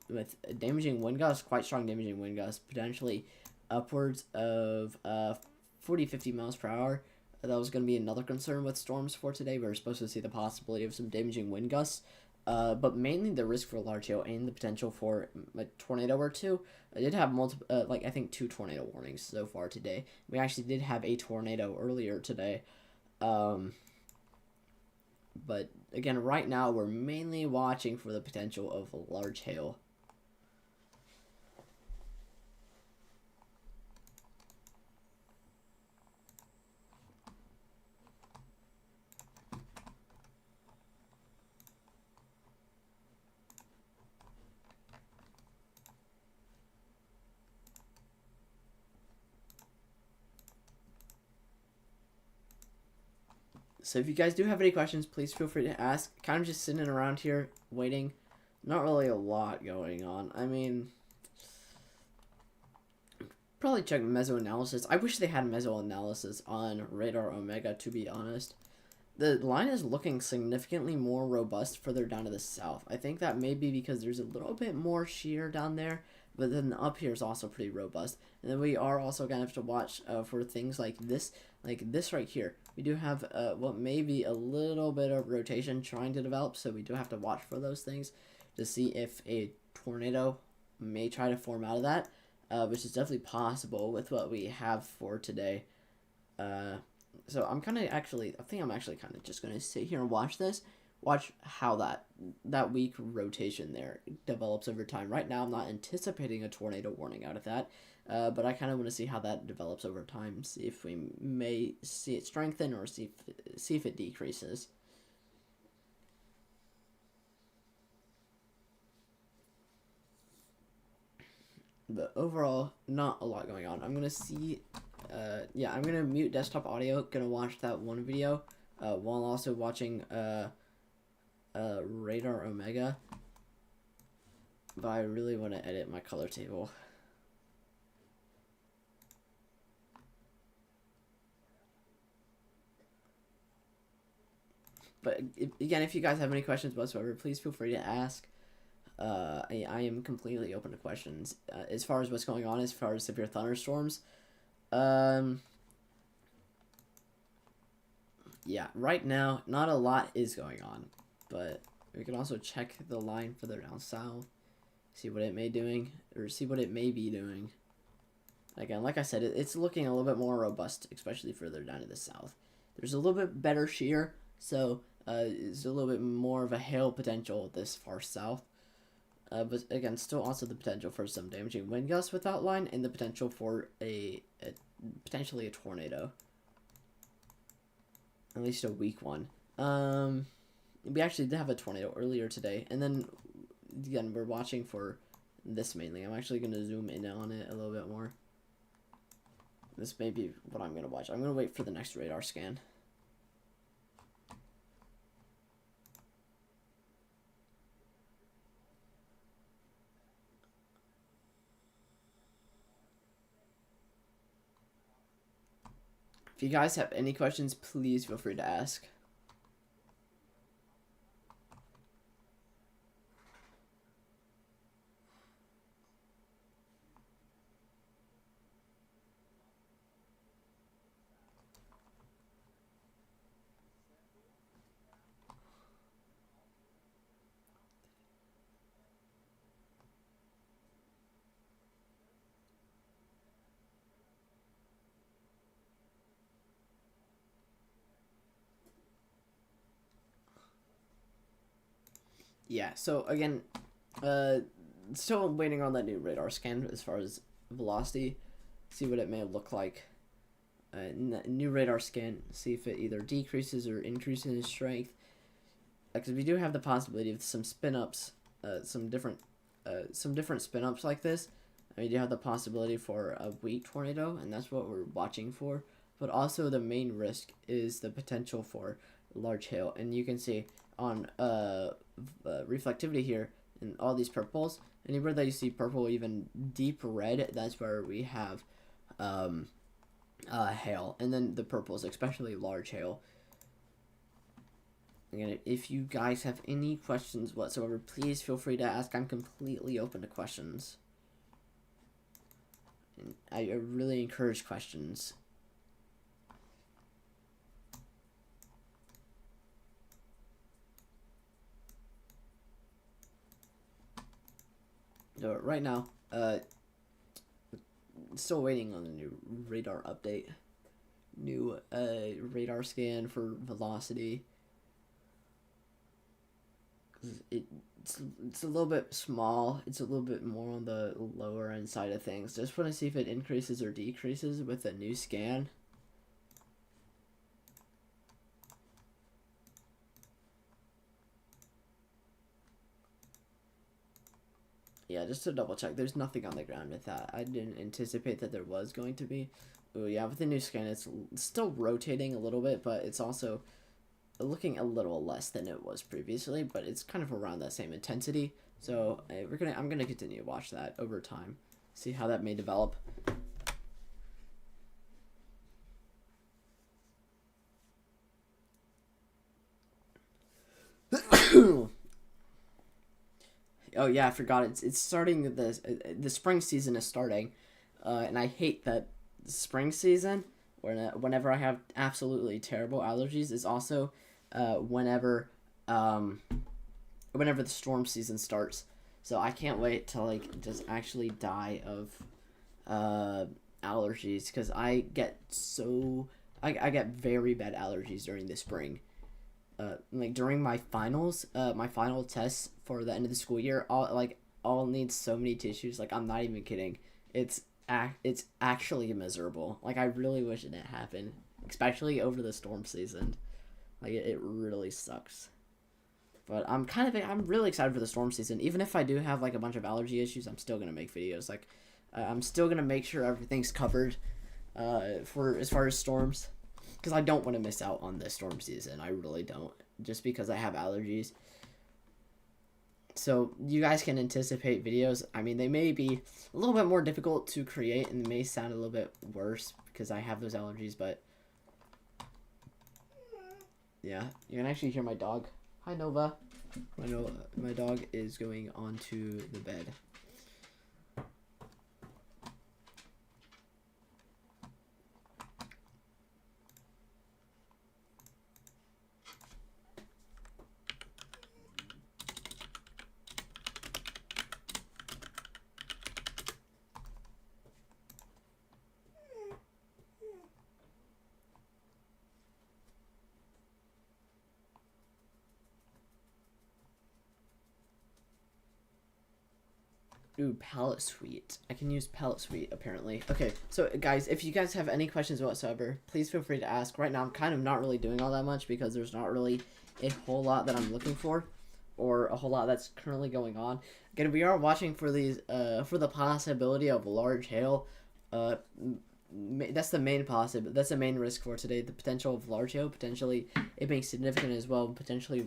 with damaging wind gusts, quite strong damaging wind gusts, potentially upwards of 40-50 miles per hour. That was going to be another concern with storms for today. We were supposed to see the possibility of some damaging wind gusts. But mainly the risk for large hail and the potential for a tornado or two. I did have multiple, I think 2 tornado warnings so far today. We actually did have a tornado earlier today. But again, right now we're mainly watching for the potential of large hail. So if you guys do have any questions, please feel free to ask. Kind of just sitting around here waiting. Not really a lot going on. I mean, probably check mesoanalysis. I wish they had mesoanalysis on Radar Omega, to be honest. The line is looking significantly more robust further down to the south. I think that may be because there's a little bit more shear down there, but then the up here is also pretty robust. And then we are also going to have to watch for things like this right here. We do have what may be a little bit of rotation trying to develop, so we do have to watch for those things to see if a tornado may try to form out of that, which is definitely possible with what we have for today. So I think I'm actually kind of just going to sit here and watch this. Watch how that weak rotation there develops over time. Right now, I'm not anticipating a tornado warning out of that. But I kind of want to see how that develops over time. See if we may see it strengthen or see if it decreases. But overall, not a lot going on. I'm going to see... yeah, I'm gonna mute desktop audio. Gonna watch that one video while also watching Radar Omega. But I really want to edit my color table. But again, if you guys have any questions whatsoever, please feel free to ask. I am completely open to questions as far as what's going on, as far as severe thunderstorms. Yeah, right now, not a lot is going on, but we can also check the line further down south, see what it may be doing. Again, like I said, it's looking a little bit more robust, especially further down to the south. There's a little bit better shear, so it's a little bit more of a hail potential this far south. But again, still also the potential for some damaging wind gusts with that line, and the potential for potentially a tornado. At least a weak one. We actually did have a tornado earlier today, and then again we're watching for this mainly. I'm actually going to zoom in on it a little bit more. This may be what I'm going to watch. I'm going to wait for the next radar scan. If you guys have any questions, please feel free to ask. Yeah, so again, still waiting on that new radar scan as far as velocity, see what it may look like. New radar scan, see if it either decreases or increases in strength. Because we do have the possibility of some spin-ups, some different spin-ups like this. And we do have the possibility for a weak tornado, and that's what we're watching for. But also the main risk is the potential for large hail, and you can see on reflectivity here in all these purples. Anywhere that you see purple, even deep red, that's where we have hail, and then the purples, especially large hail. Again, if you guys have any questions whatsoever, please feel free to ask. I'm completely open to questions. And I really encourage questions. So right now, still waiting on the new radar update. New radar scan for velocity. It's a little bit small. It's a little bit more on the lower end side of things. Just want to see if it increases or decreases with a new scan. Yeah, just to double check. There's nothing on the ground with that. I didn't anticipate that there was going to be. Oh yeah, with the new scan, it's still rotating a little bit, but it's also looking a little less than it was previously, but it's kind of around that same intensity. So I'm gonna continue to watch that over time, see how that may develop. Oh yeah, I forgot. It's starting. The spring season is starting, and I hate that spring season. Whenever I have absolutely terrible allergies is also whenever whenever the storm season starts. So I can't wait to like just actually die of allergies, because I get very bad allergies during the spring. Like during my finals, my final tests for the end of the school year, I'll need so many tissues. Like, I'm not even kidding. It's actually miserable. Like, I really wish it didn't happen, especially over the storm season. Like, it really sucks. But I'm really excited for the storm season. Even if I do have like a bunch of allergy issues, I'm still gonna make videos. Like, I'm still gonna make sure everything's covered for as far as storms. Because I don't want to miss out on the storm season. I really don't. Just because I have allergies. So you guys can anticipate videos. I mean, they may be a little bit more difficult to create, and they may sound a little bit worse because I have those allergies. But yeah, you can actually hear my dog. Hi, Nova. My dog is going onto the bed. Ooh, palette suite. I can use palette suite, apparently. Okay, so guys, if you guys have any questions whatsoever, please feel free to ask. Right now, I'm kind of not really doing all that much because there's not really a whole lot that I'm looking for, or a whole lot that's currently going on. Again, we are watching for these, for the possibility of large hail. That's the main risk for today. The potential of large hail, potentially it being significant as well, potentially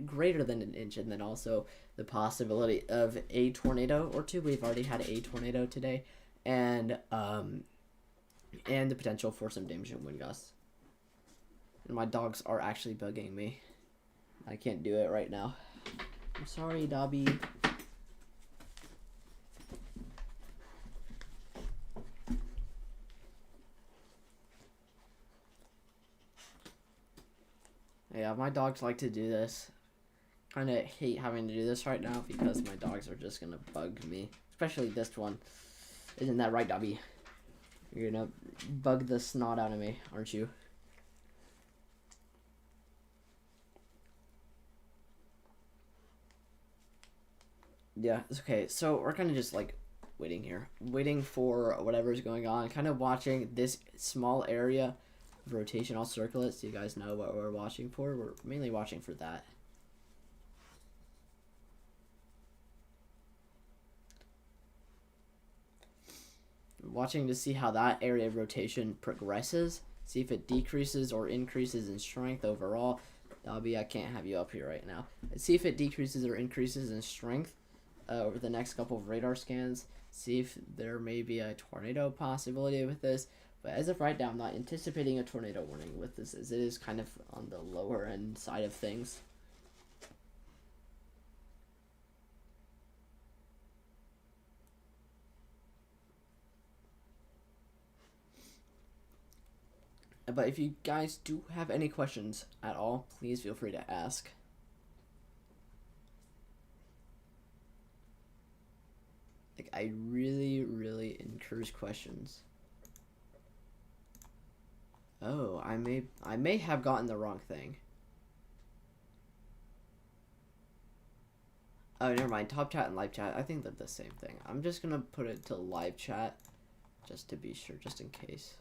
greater than an inch, and then also the possibility of a tornado or two. We've already had a tornado today, and the potential for some damaging wind gusts. And my dogs are actually bugging me. I can't do it right now. I'm sorry, Dobby. Yeah, my dogs like to do this. Kind of hate having to do this right now because my dogs are just gonna bug me. Especially this one. Isn't that right, Dobby? You're gonna bug the snot out of me, aren't you? Yeah, it's okay. So we're kind of just like waiting here. Waiting for whatever's going on. Kind of watching this small area of rotation. I'll circle it so you guys know what we're watching for. We're mainly watching for that. Watching to see how that area of rotation progresses. See if it decreases or increases in strength overall. Dobby, I can't have you up here right now. See if it decreases or increases in strength over the next couple of radar scans. See if there may be a tornado possibility with this. But as of right now, I'm not anticipating a tornado warning with this, as it is kind of on the lower end side of things. But if you guys do have any questions at all, please feel free to ask. Like, I really encourage questions. Oh, I may have gotten the wrong thing. Oh, never mind. Top chat and live chat, I think they're the same thing. I'm just gonna put it to live chat, just to be sure, just in case.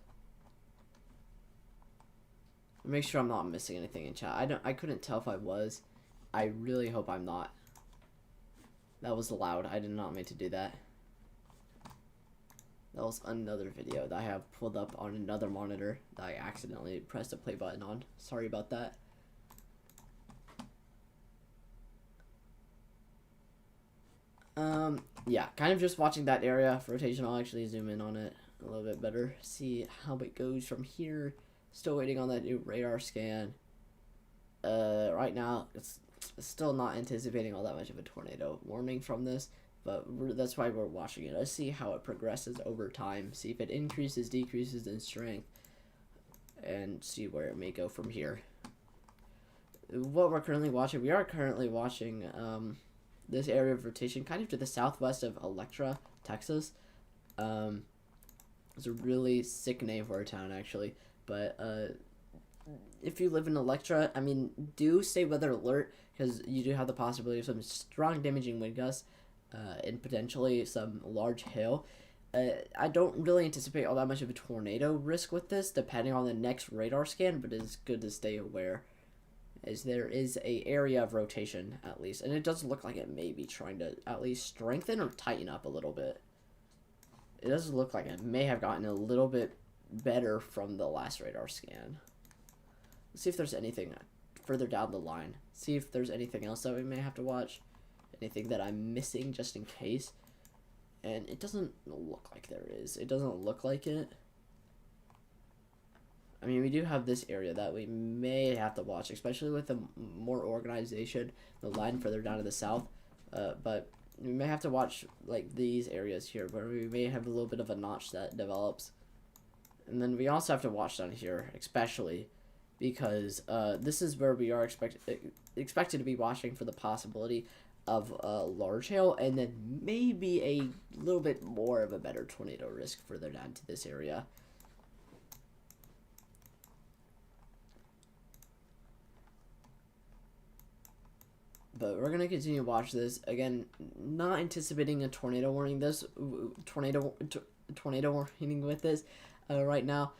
Make sure I'm not missing anything in chat. I couldn't tell if I was. I really hope I'm not. That was loud. I did not mean to do that. That was another video that I have pulled up on another monitor that I accidentally pressed the play button on. Sorry about that. Yeah, kind of just watching that area of rotation. I'll actually zoom in on it a little bit better, see how it goes from here. Still waiting on that new radar scan. Right now, it's still not anticipating all that much of a tornado warning from this, but that's why we're watching it. Let's see how it progresses over time, see if it increases, decreases in strength, and see where it may go from here. What we're currently watching, we are currently watching this area of rotation kind of to the southwest of Electra, Texas. It's a really sick name for a town, actually, but if you live in Electra, I mean, do stay weather alert, because you do have the possibility of some strong damaging wind gusts and potentially some large hail. I don't really anticipate all that much of a tornado risk with this, depending on the next radar scan, but it's good to stay aware, as there is a area of rotation, at least, and it does look like it may be trying to at least strengthen or tighten up a little bit. It does look like it may have gotten a little bit better from the last radar scan. Let's see if there's anything further down the line. See if there's anything else that we may have to watch. Anything that I'm missing just in case. And it doesn't look like there is. It doesn't look like it. I mean, we do have this area that we may have to watch, especially with the more organization, the line further down to the south. But we may have to watch like these areas here where we may have a little bit of a notch that develops. And then we also have to watch down here, especially because this is where we are expected to be watching for the possibility of large hail, and then maybe a little bit more of a better tornado risk further down to this area. But we're going to continue to watch this. Again, not anticipating a tornado warning tornado warning with this right now.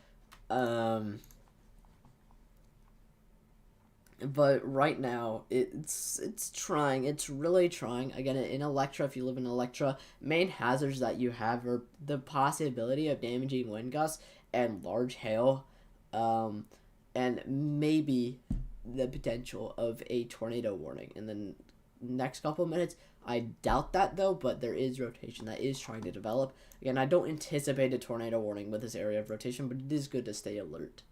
But right now, it's trying. It's really trying. Again, in Electra, if you live in Electra, main hazards that you have are the possibility of damaging wind gusts and large hail, and maybe the potential of a tornado warning in the next couple of minutes. I doubt that, though, but there is rotation that is trying to develop. Again, I don't anticipate a tornado warning with this area of rotation, but it is good to stay alert.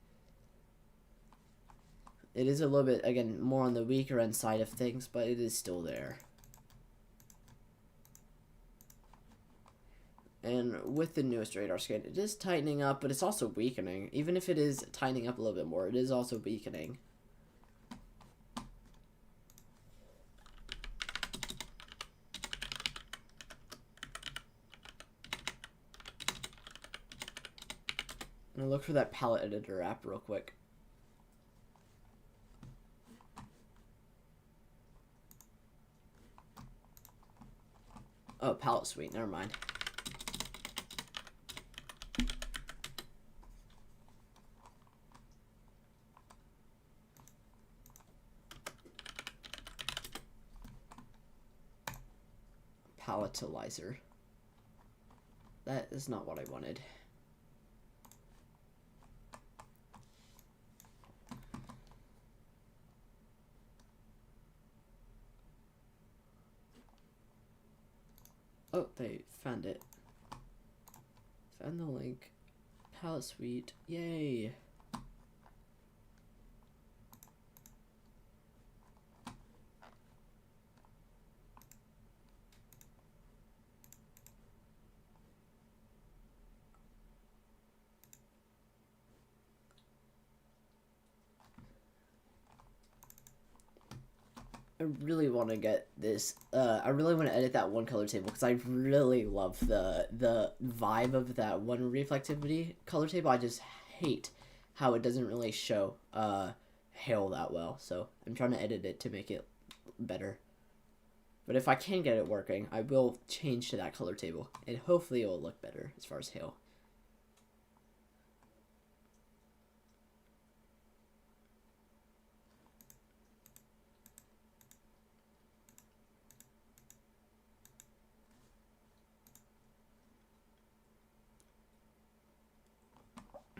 It is a little bit, again, more on the weaker end side of things, but it is still there. And with the newest radar scan, it is tightening up, but it's also weakening. Even if it is tightening up a little bit more, it is also weakening. I'm gonna look for that palette editor app real quick. Oh, palette suite, never mind. Palatalizer. That is not what I wanted. Oh, they found it. Found the link. Palette suite. Yay. I really want to get this. I really want to edit that one color table because I really love the vibe of that one reflectivity color table. I just hate how it doesn't really show hail that well. So I'm trying to edit it to make it better. But if I can get it working, I will change to that color table, and hopefully it will look better as far as hail.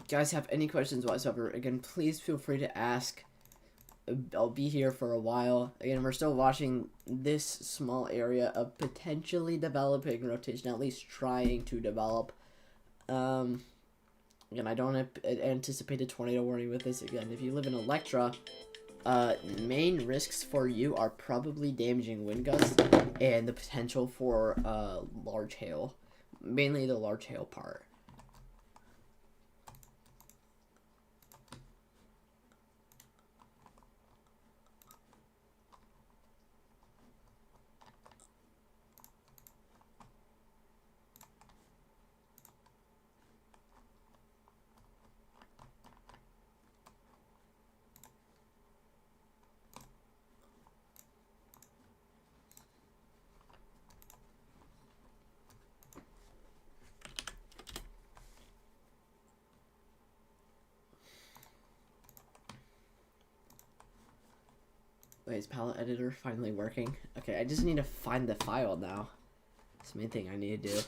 Guys, have any questions whatsoever, again, please feel free to ask. I'll be here for a while. Again, we're still watching this small area of potentially developing rotation, at least trying to develop. Again, I don't anticipate a tornado warning with this. Again, if you live in Electra, main risks for you are probably damaging wind gusts and the potential for large hail, mainly the large hail part. Wait, is palette editor finally working? Okay, I just need to find the file now. That's the main thing I need to do.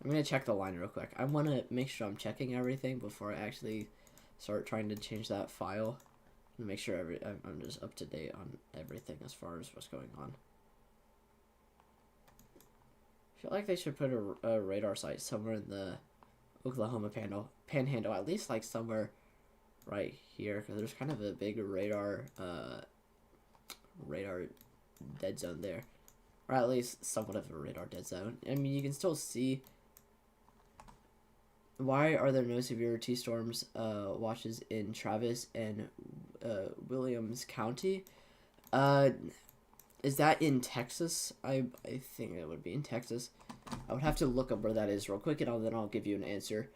I'm gonna check the line real quick. I want to make sure I'm checking everything before I actually start trying to change that file. And make sure I'm just up to date on everything as far as what's going on. I feel like they should put a radar site somewhere in the Oklahoma panhandle, at least like somewhere right here, because there's kind of a big radar dead zone there, or at least somewhat of a radar dead zone. I mean, you can still see. Why are there no severe T-storms watches in Travis and Williams County? Is that in Texas? I think it would be in Texas. I would have to look up where that is real quick, and then I'll give you an answer.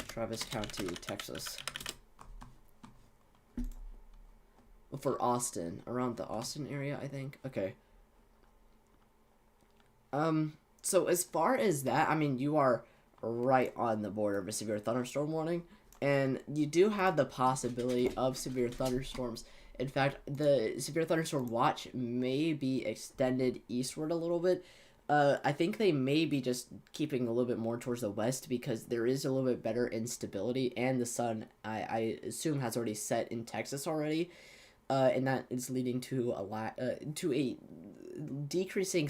Travis County, Texas. For Austin, around the Austin area, I think. Okay. So as far as that, I mean, you are right on the border of a severe thunderstorm warning, and you do have the possibility of severe thunderstorms. In fact, the severe thunderstorm watch may be extended eastward a little bit. I think they may be just keeping a little bit more towards the west because there is a little bit better instability, and the sun, I assume, has already set in Texas already. And that is leading to a decreasing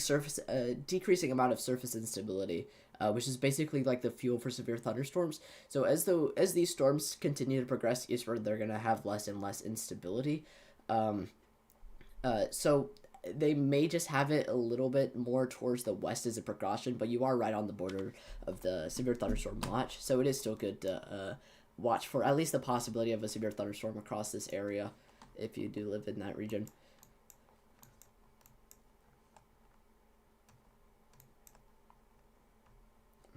amount of surface instability, which is basically like the fuel for severe thunderstorms. So as these storms continue to progress eastward, they're gonna have less and less instability. So they may just have it a little bit more towards the west as a precaution, but you are right on the border of the severe thunderstorm watch, so it is still good to watch for at least the possibility of a severe thunderstorm across this area if you do live in that region.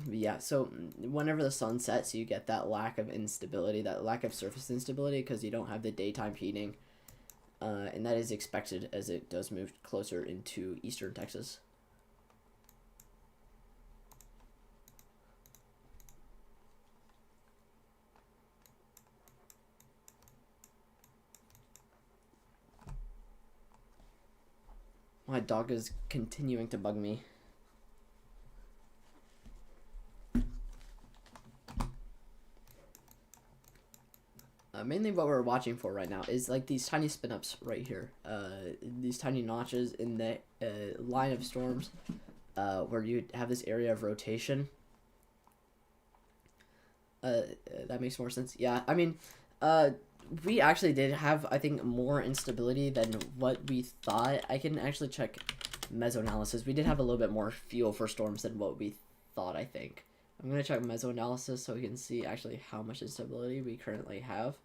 Yeah, so whenever the sun sets, you get that lack of instability, that lack of surface instability, because you don't have the daytime heating. And that is expected as it does move closer into eastern Texas. My dog is continuing to bug me. Mainly what we're watching for right now is like these tiny spin-ups right here. These tiny notches in the line of storms where you have this area of rotation. That makes more sense. Yeah, I mean, we actually did have, I think, more instability than what we thought. I can actually check mesoanalysis. We did have a little bit more fuel for storms than what we thought, I think. I'm going to check mesoanalysis so we can see actually how much instability we currently have.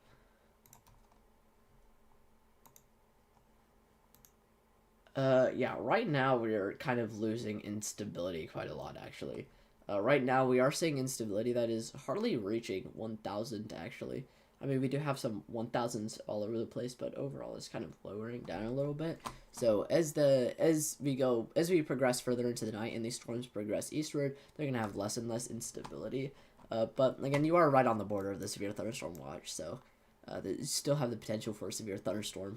Yeah, right now we're kind of losing instability quite a lot, actually. Right now we are seeing instability that is hardly reaching 1,000, actually. I mean, we do have some 1,000s all over the place, but overall it's kind of lowering down a little bit. So as we progress further into the night and these storms progress eastward, they're gonna have less and less instability. But again, you are right on the border of the severe thunderstorm watch, so they still have the potential for a severe thunderstorm.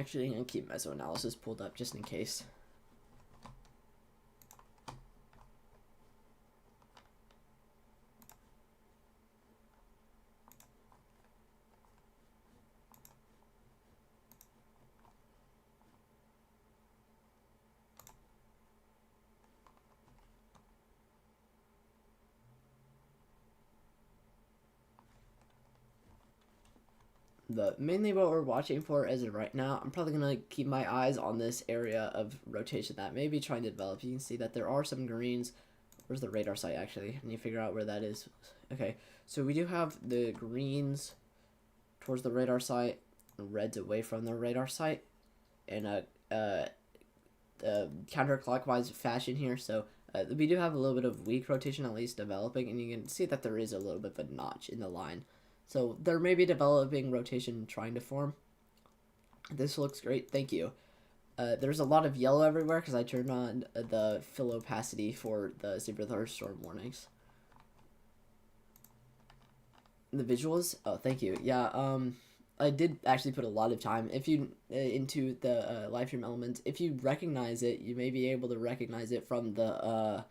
Actually, I'm going to keep mesoanalysis pulled up just in case. Mainly what we're watching for as of right now, I'm probably going to keep my eyes on this area of rotation that may be trying to develop. You can see that there are some greens. Where's the radar site, actually? I need to figure out where that is. Okay, so we do have the greens towards the radar site, reds away from the radar site, in a counterclockwise fashion here. So we do have a little bit of weak rotation at least developing, and you can see that there is a little bit of a notch in the line. So there may be developing rotation trying to form. This looks great. Thank you. There's a lot of yellow everywhere because I turned on the fill opacity for the severe thunderstorm warnings. The visuals? Oh, thank you. Yeah, I did actually put a lot of time if you into the live stream elements. If you recognize it, you may be able to recognize it from the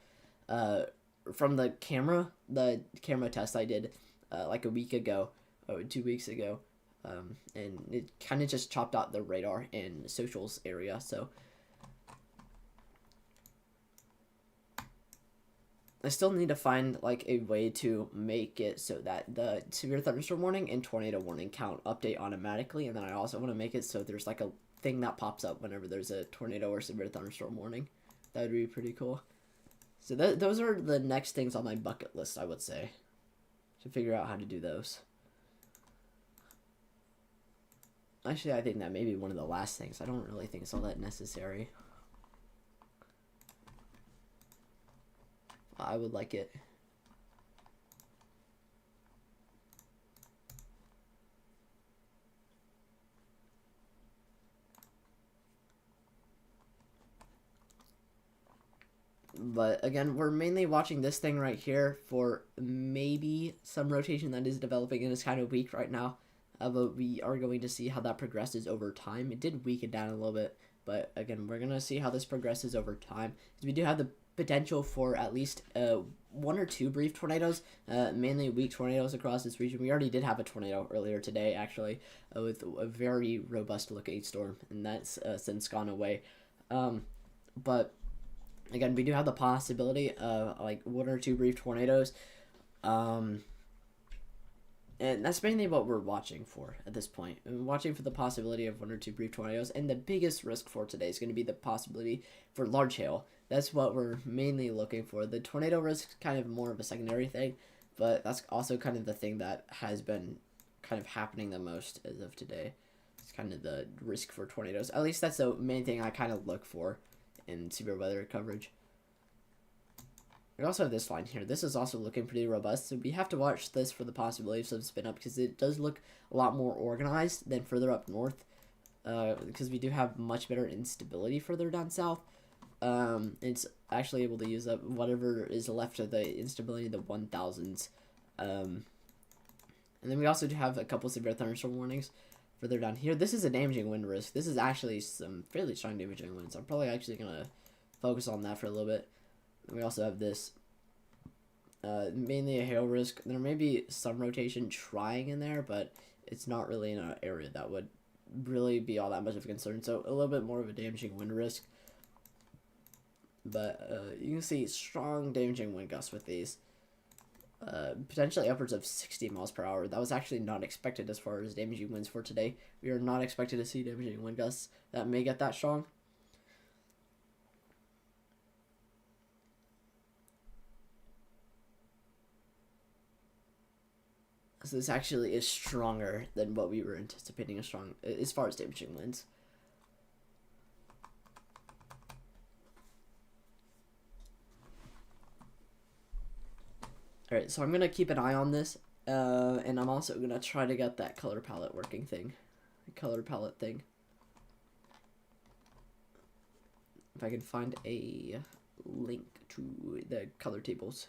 camera test I did like a week ago, or 2 weeks ago, and it kind of just chopped out the radar and socials area. So I still need to find like a way to make it so that the severe thunderstorm warning and tornado warning count update automatically, and then I also want to make it so there's like a thing that pops up whenever there's a tornado or severe thunderstorm warning. That would be pretty cool. So those are the next things on my bucket list, I would say, to figure out how to do those. Actually, I think that may be one of the last things. I don't really think it's all that necessary. I would like it. But again, we're mainly watching this thing right here for maybe some rotation that is developing and is kind of weak right now. But we are going to see how that progresses over time. It did weaken down a little bit, but again, we're going to see how this progresses over time. We do have the potential for at least 1 or 2 brief tornadoes, mainly weak tornadoes across this region. We already did have a tornado earlier today, actually, with a very robust looking storm, and that's since gone away. But again, we do have the possibility of like 1 or 2 brief tornadoes. And that's mainly what we're watching for at this point. We're watching for the possibility of 1 or 2 brief tornadoes. And the biggest risk for today is going to be the possibility for large hail. That's what we're mainly looking for. The tornado risk is kind of more of a secondary thing, but that's also kind of the thing that has been kind of happening the most as of today. It's kind of the risk for tornadoes. At least that's the main thing I kind of look for in severe weather coverage. We also have this line here. This is also looking pretty robust, so we have to watch this for the possibility of some spin up because it does look a lot more organized than further up north, because we do have much better instability further down south. It's actually able to use up whatever is left of the instability of the 1000s. And then we also do have a couple severe thunderstorm warnings further down here. This is a damaging wind risk. This is actually some fairly strong damaging winds. I'm probably actually going to focus on that for a little bit. We also have this, mainly a hail risk. There may be some rotation trying in there, but it's not really in an area that would really be all that much of a concern. So a little bit more of a damaging wind risk. But you can see strong damaging wind gusts with these. Potentially upwards of 60 miles per hour. That was actually not expected as far as damaging winds for today. We are not expected to see damaging wind gusts that may get that strong. So this actually is stronger than what we were anticipating as far as damaging winds. Alright, so I'm going to keep an eye on this, and I'm also going to try to get that color palette working thing. Color palette thing. If I can find a link to the color tables.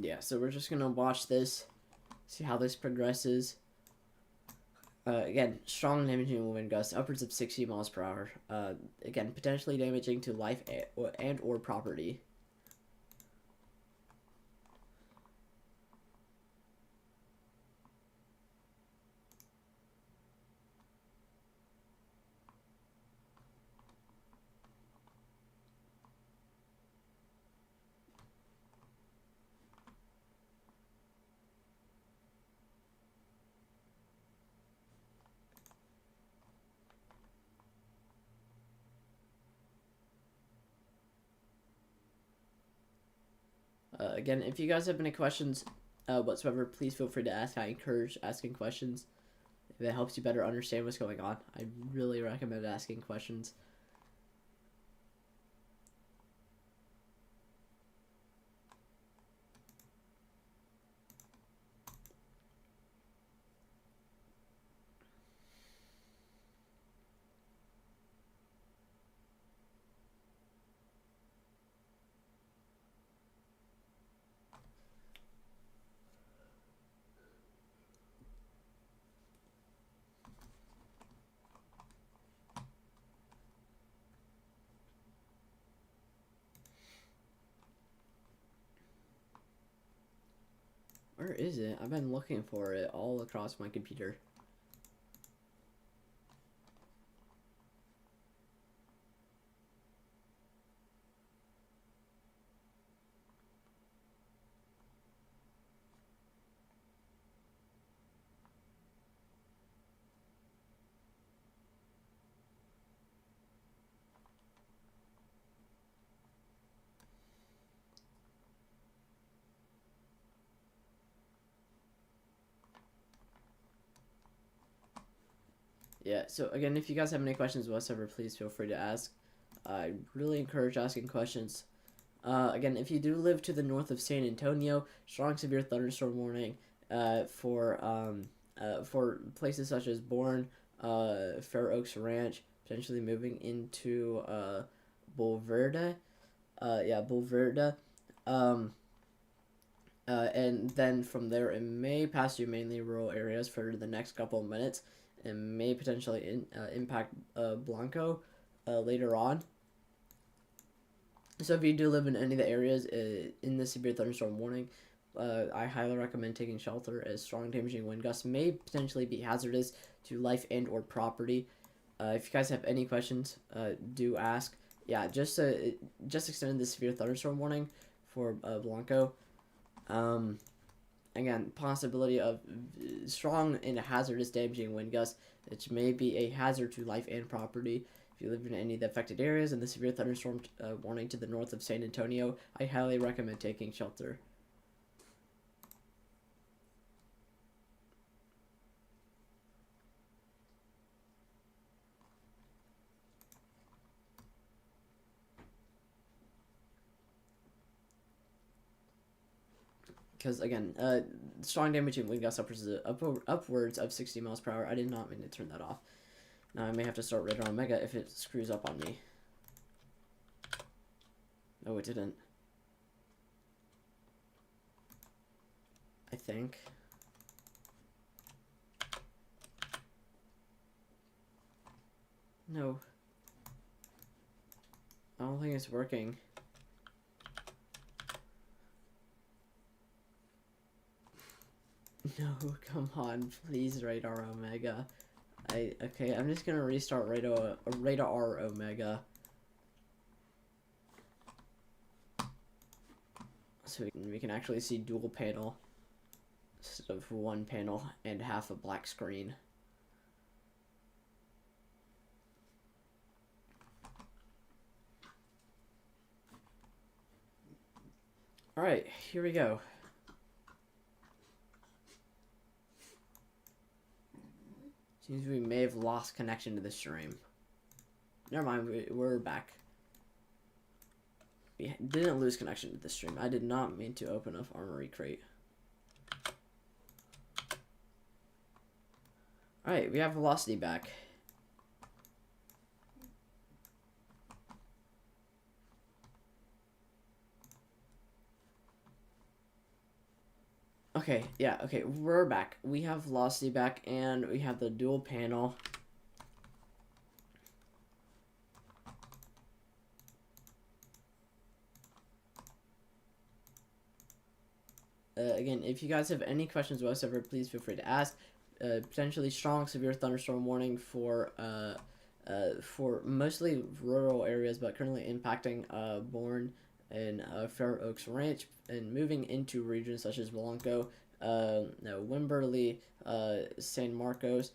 Yeah, so we're just gonna watch this, see how this progresses. Again, strong damaging wind gusts, upwards of 60 miles per hour. Again, potentially damaging to life and or property. Again, if you guys have any questions whatsoever, please feel free to ask. I encourage asking questions. If it helps you better understand what's going on, I really recommend asking questions. Where is it? I've been looking for it all across my computer. Yeah, so again, if you guys have any questions whatsoever, please feel free to ask. I really encourage asking questions. Again, if you do live to the north of San Antonio, strong severe thunderstorm warning for places such as Bourne, Fair Oaks Ranch, potentially moving into Bulverde. Bulverde. And then from there, it may pass through mainly rural areas for the next couple of minutes and may potentially impact Blanco later on. So if you do live in any of the areas in the severe thunderstorm warning, I highly recommend taking shelter, as strong damaging wind gusts may potentially be hazardous to life and or property. If you guys have any questions, do ask. Yeah, just extended the severe thunderstorm warning for Blanco. Again, possibility of strong and hazardous damaging wind gusts, which may be a hazard to life and property. If you live in any of the affected areas and the severe thunderstorm warning to the north of San Antonio, I highly recommend taking shelter. Because again, strong damaging wind gusts upwards of 60 miles per hour. I did not mean to turn that off. Now I may have to start Radar Omega if it screws up on me. No, it didn't. I think. No. I don't think it's working. No, come on, please, Radar Omega. Okay, I'm just gonna restart Radar Omega. So we can actually see dual panel instead of one panel and half a black screen. Alright, here we go. Seems we may have lost connection to the stream. Never mind, we're back. We didn't lose connection to the stream. I did not mean to open up Armory Crate. Alright, we have velocity back. Okay, yeah, okay, we're back. We have Velocity back, and we have the dual panel. Again, if you guys have any questions whatsoever, please feel free to ask. Potentially strong, severe thunderstorm warning for mostly rural areas, but currently impacting Bourne and Fair Oaks Ranch, and moving into regions such as Blanco, Wimberley, San Marcos,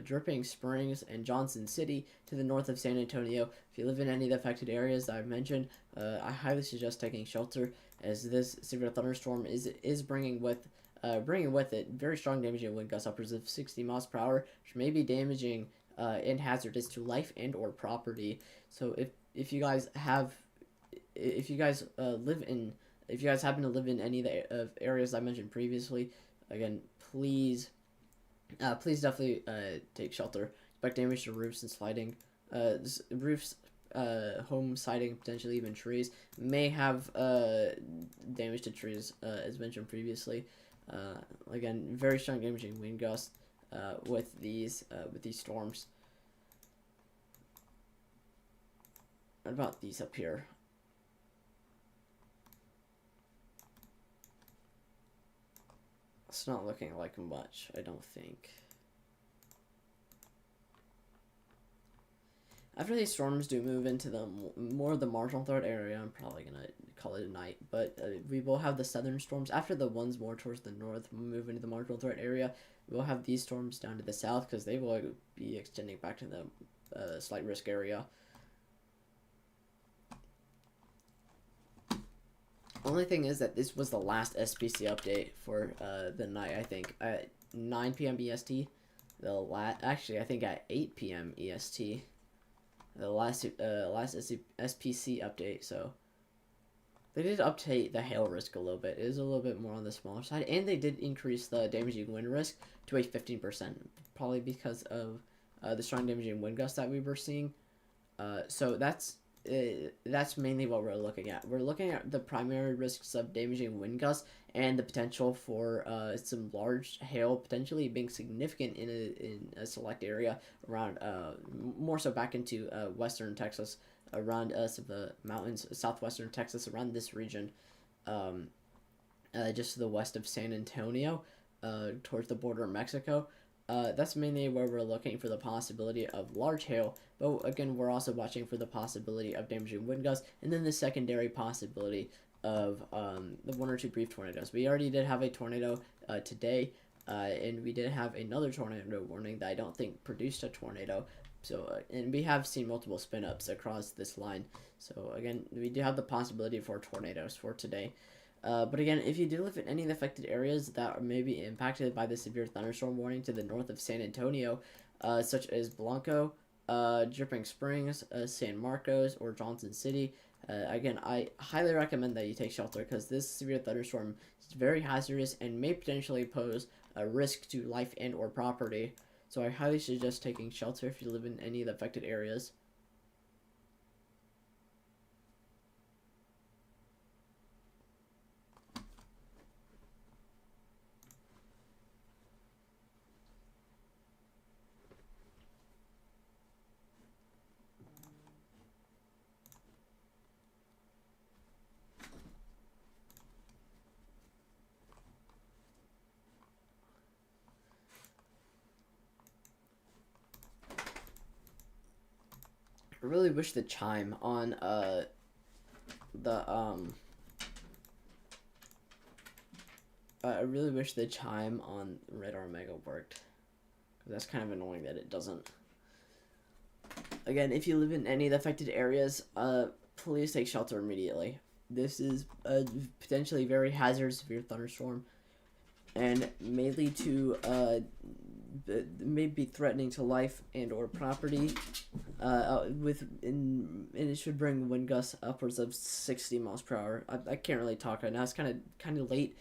Dripping Springs, and Johnson City to the north of San Antonio. If you live in any of the affected areas that I've mentioned, I highly suggest taking shelter, as this severe thunderstorm is bringing with it very strong damaging wind gusts upwards of 60 miles per hour, which may be damaging and hazardous to life and or property. So if you guys have if you guys if you guys happen to live in any of the areas I mentioned previously, again, please definitely take shelter. Expect damage to roofs and sliding roofs, home siding, potentially even trees. May have damage to trees, as mentioned previously. Again, very strong damaging wind gusts with these storms. What about these up here? It's not looking like much, I don't think. After these storms do move into the more of the marginal threat area, I'm probably gonna call it a night. But we will have the southern storms after the ones more towards the north move into the marginal threat area. We'll have these storms down to the south because they will be extending back to the slight risk area. Only thing is that this was the last SPC update for the night. I think at 9 p.m. EST. Actually, I think at 8 p.m. EST. The last SPC update. So they did update the hail risk a little bit. It is a little bit more on the smaller side, and they did increase the damaging wind risk to a 15%, probably because of the strong damaging wind gusts that we were seeing. So that's mainly what we're looking at. We're looking at the primary risks of damaging wind gusts and the potential for some large hail potentially being significant in a select area around, more so back into western Texas, around us of the mountains, southwestern Texas, around this region, just to the west of San Antonio, towards the border of Mexico. That's mainly where we're looking for the possibility of large hail, but again, we're also watching for the possibility of damaging wind gusts, and then the secondary possibility of the one or two brief tornadoes. We already did have a tornado today, and we did have another tornado warning that I don't think produced a tornado. So, and we have seen multiple spin-ups across this line. So again, we do have the possibility for tornadoes for today. But again, if you do live in any of the affected areas that may be impacted by the severe thunderstorm warning to the north of San Antonio, such as Blanco, Dripping Springs, San Marcos, or Johnson City, again, I highly recommend that you take shelter because this severe thunderstorm is very hazardous and may potentially pose a risk to life and or property. So I highly suggest taking shelter if you live in any of the affected areas. I really wish the chime on I really wish the chime on Radar Mega worked. That's kind of annoying that it doesn't. Again, if you live in any of the affected areas, please take shelter immediately. This is a potentially very hazardous severe thunderstorm, and may lead to may be threatening to life and or property. And it should bring wind gusts upwards of 60 miles per hour. I can't really talk right now. It's kind of late.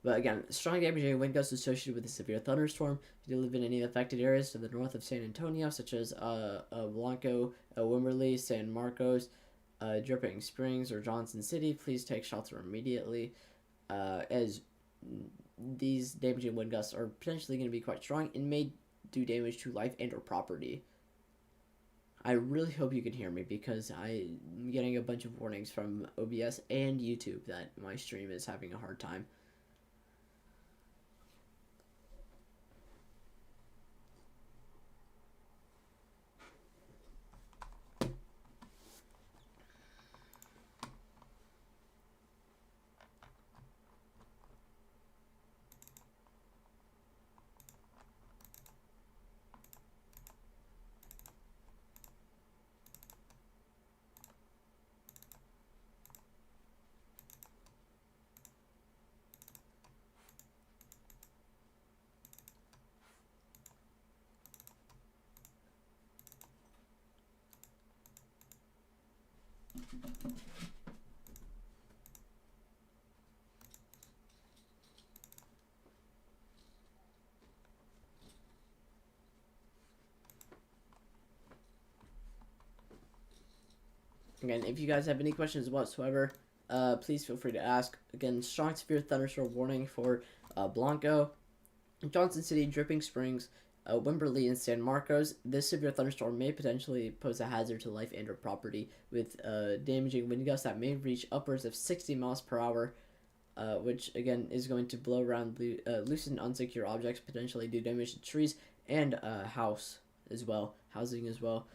But again, strong damaging wind gusts associated with a severe thunderstorm. If you live in any affected areas to the north of San Antonio, such as Blanco, Wimberley, San Marcos, Dripping Springs, or Johnson City, please take shelter immediately, as these damaging wind gusts are potentially going to be quite strong and may do damage to life and or property. I really hope you can hear me because I'm getting a bunch of warnings from OBS and YouTube that my stream is having a hard time. Again, if you guys have any questions whatsoever, please feel free to ask. Again, strong severe thunderstorm warning for Blanco, Johnson City, Dripping Springs, Wimberley, and San Marcos. This severe thunderstorm may potentially pose a hazard to life and or property with damaging wind gusts that may reach upwards of 60 miles per hour, which again is going to blow around loose and unsecure objects, potentially do damage to trees and housing as well.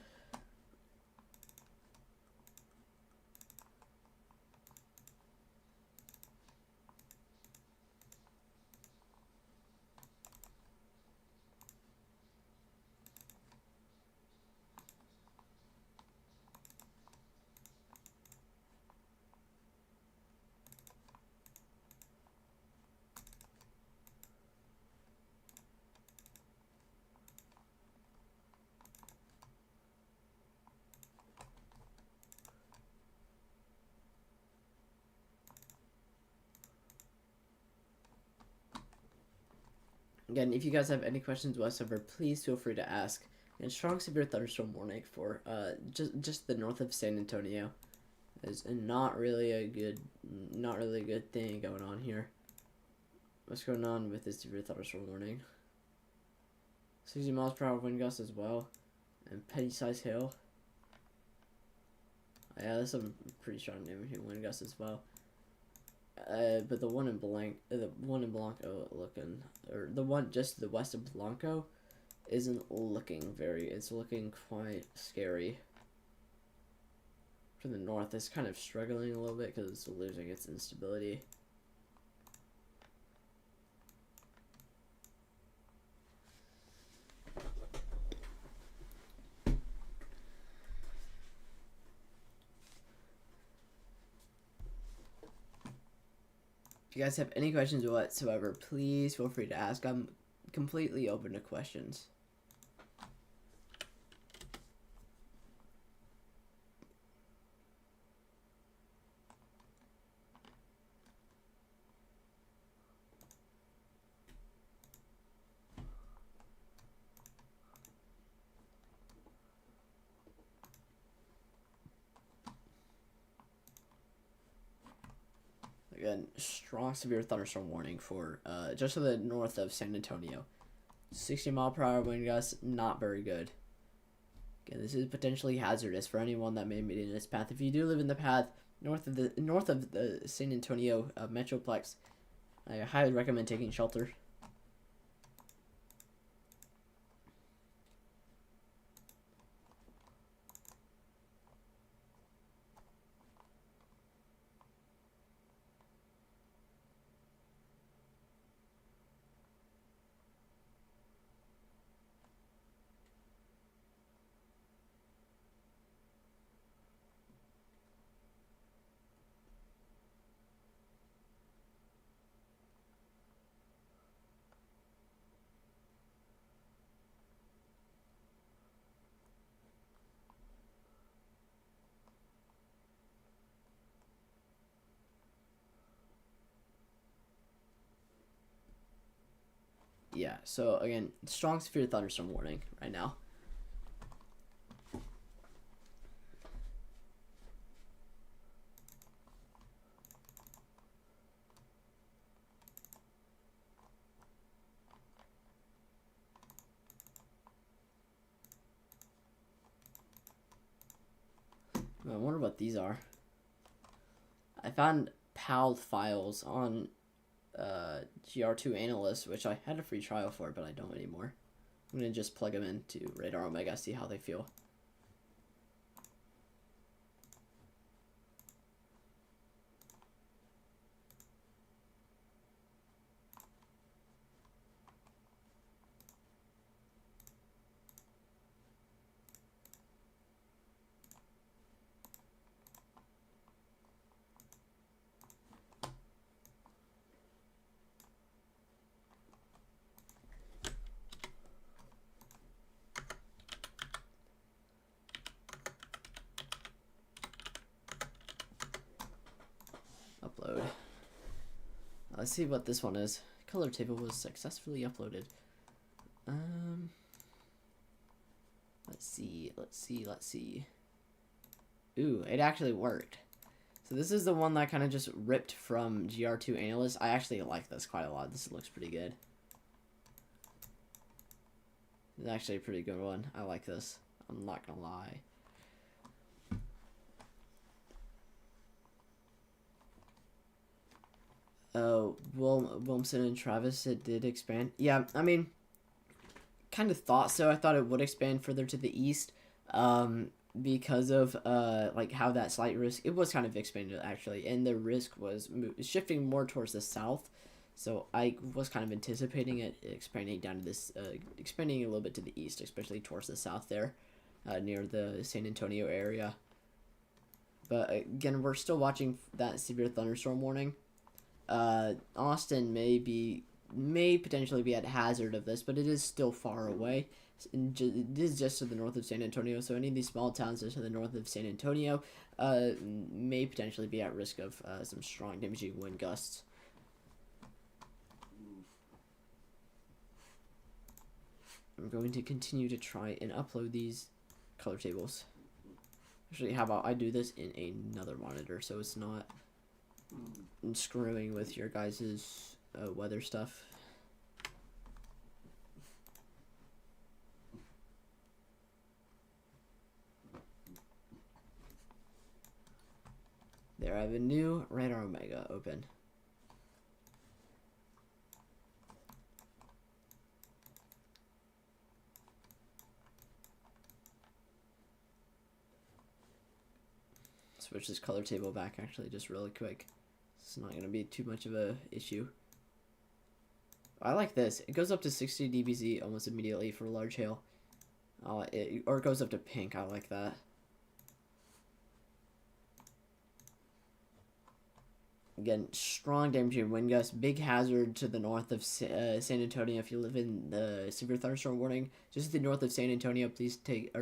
Again, if you guys have any questions whatsoever, please feel free to ask. And strong severe thunderstorm warning for just the north of San Antonio. Is not really a good thing going on here. What's going on with this severe thunderstorm warning? 60 miles per hour wind gusts as well, and petty size hail. Yeah, there's some pretty strong damaging wind gusts as well. But the one in Blanco looking, or the one just to the west of Blanco, isn't looking it's looking quite scary. For the north, it's kind of struggling a little bit because it's losing its instability. If you guys have any questions whatsoever, please feel free to ask. I'm completely open to questions. Again, strong severe thunderstorm warning for just to the north of San Antonio. 60 mile per hour wind gusts, not very good. Again, this is potentially hazardous for anyone that may be in this path. If you do live in the path north of the San Antonio metroplex, I highly recommend taking shelter. Yeah, so again, strong severe thunderstorm warning right now. I wonder what these are. I found PAL files on GR2 Analyst, which I had a free trial for, but I don't anymore. I'm going to just plug them into Radar Omega, see how they feel. Upload. Let's see what this one is. Color table was successfully uploaded. Let's see. Ooh, it actually worked. So this is the one that kind of just ripped from GR2 Analyst. I actually like this quite a lot. This looks pretty good. It's actually a pretty good one. I like this. I'm not gonna lie. Wilmson and Travis, it did expand. Yeah, I mean, kind of thought so. I thought it would expand further to the east, because of like how that slight risk, it was kind of expanded actually, and the risk was shifting more towards the south. So I was kind of anticipating it expanding down to this, expanding a little bit to the east, especially towards the south there, near the San Antonio area. But again, we're still watching that severe thunderstorm warning. Austin may potentially be at hazard of this, but it is still far away. It is just to the north of San Antonio, so any of these small towns to the north of San Antonio may potentially be at risk of some strong damaging wind gusts. I'm going to continue to try and upload these color tables. Actually, how about I do this in another monitor so it's not screwing with your guys' weather stuff. There, I have a new Radar Omega open. Switch this color table back actually just really quick. It's not going to be too much of a issue. I like this. It goes up to 60 dBz almost immediately for large hail. Or it goes up to pink. I like that. Again, strong damaging wind gusts, big hazard to the north of San Antonio. If you live in the severe thunderstorm warning, just to the north of San Antonio, please take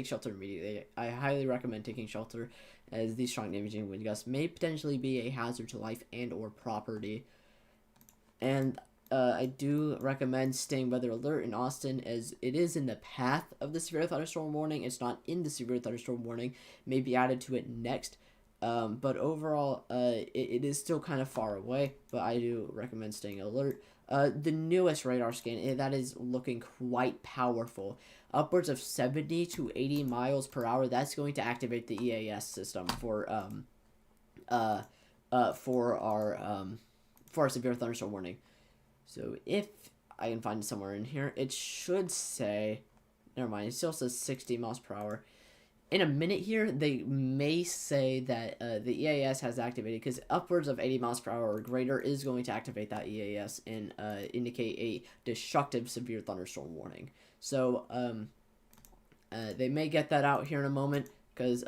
shelter immediately. I highly recommend taking shelter, as these strong damaging wind gusts may potentially be a hazard to life and or property. And I do recommend staying weather alert in Austin, as it is in the path of the severe thunderstorm warning. It's not in the severe thunderstorm warning. May be added to it next. But overall, it is still kind of far away, but I do recommend staying alert. The newest radar scan, that is looking quite powerful. Upwards of 70 to 80 miles per hour. That's going to activate the EAS system for our severe thunderstorm warning. So if I can find it somewhere in here, it should say, never mind, it still says 60 miles per hour. In a minute here, they may say that the EAS has activated, because upwards of 80 miles per hour or greater is going to activate that EAS and indicate a destructive severe thunderstorm warning. So they may get that out here in a moment, because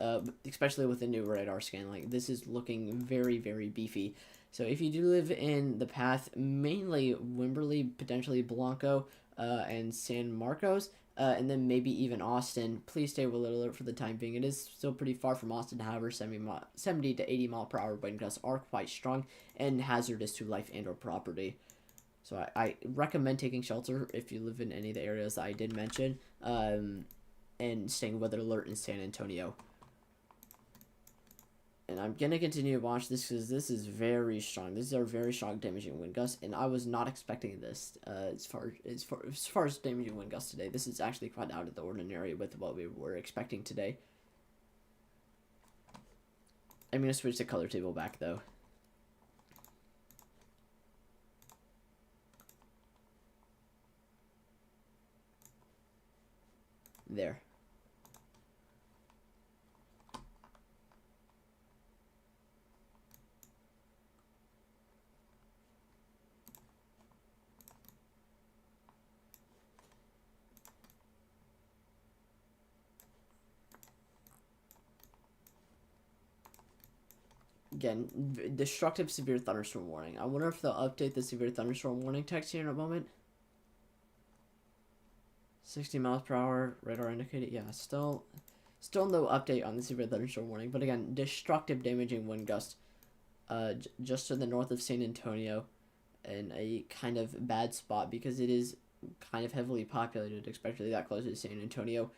especially with the new radar scan, like this is looking very, very beefy. So if you do live in the path, mainly Wimberley, potentially Blanco, and San Marcos, and then maybe even Austin, please stay alert for the time being. It is still pretty far from Austin, however, 70 to 80 mile per hour wind gusts are quite strong and hazardous to life and or property. So I recommend taking shelter if you live in any of the areas that I did mention, and staying weather alert in San Antonio. And I'm going to continue to watch this, because this is very strong. These are very strong damaging wind gusts, and I was not expecting this as far as damaging wind gusts today. This is actually quite out of the ordinary with what we were expecting today. I'm going to switch the color table back, though. There. Again, destructive severe thunderstorm warning. I wonder if they'll update the severe thunderstorm warning text here in a moment. 60 miles per hour, radar indicated. Yeah, still no update on the severe thunderstorm warning. But again, destructive, damaging wind gusts just to the north of San Antonio, in a kind of bad spot because it is kind of heavily populated, especially that close to San Antonio.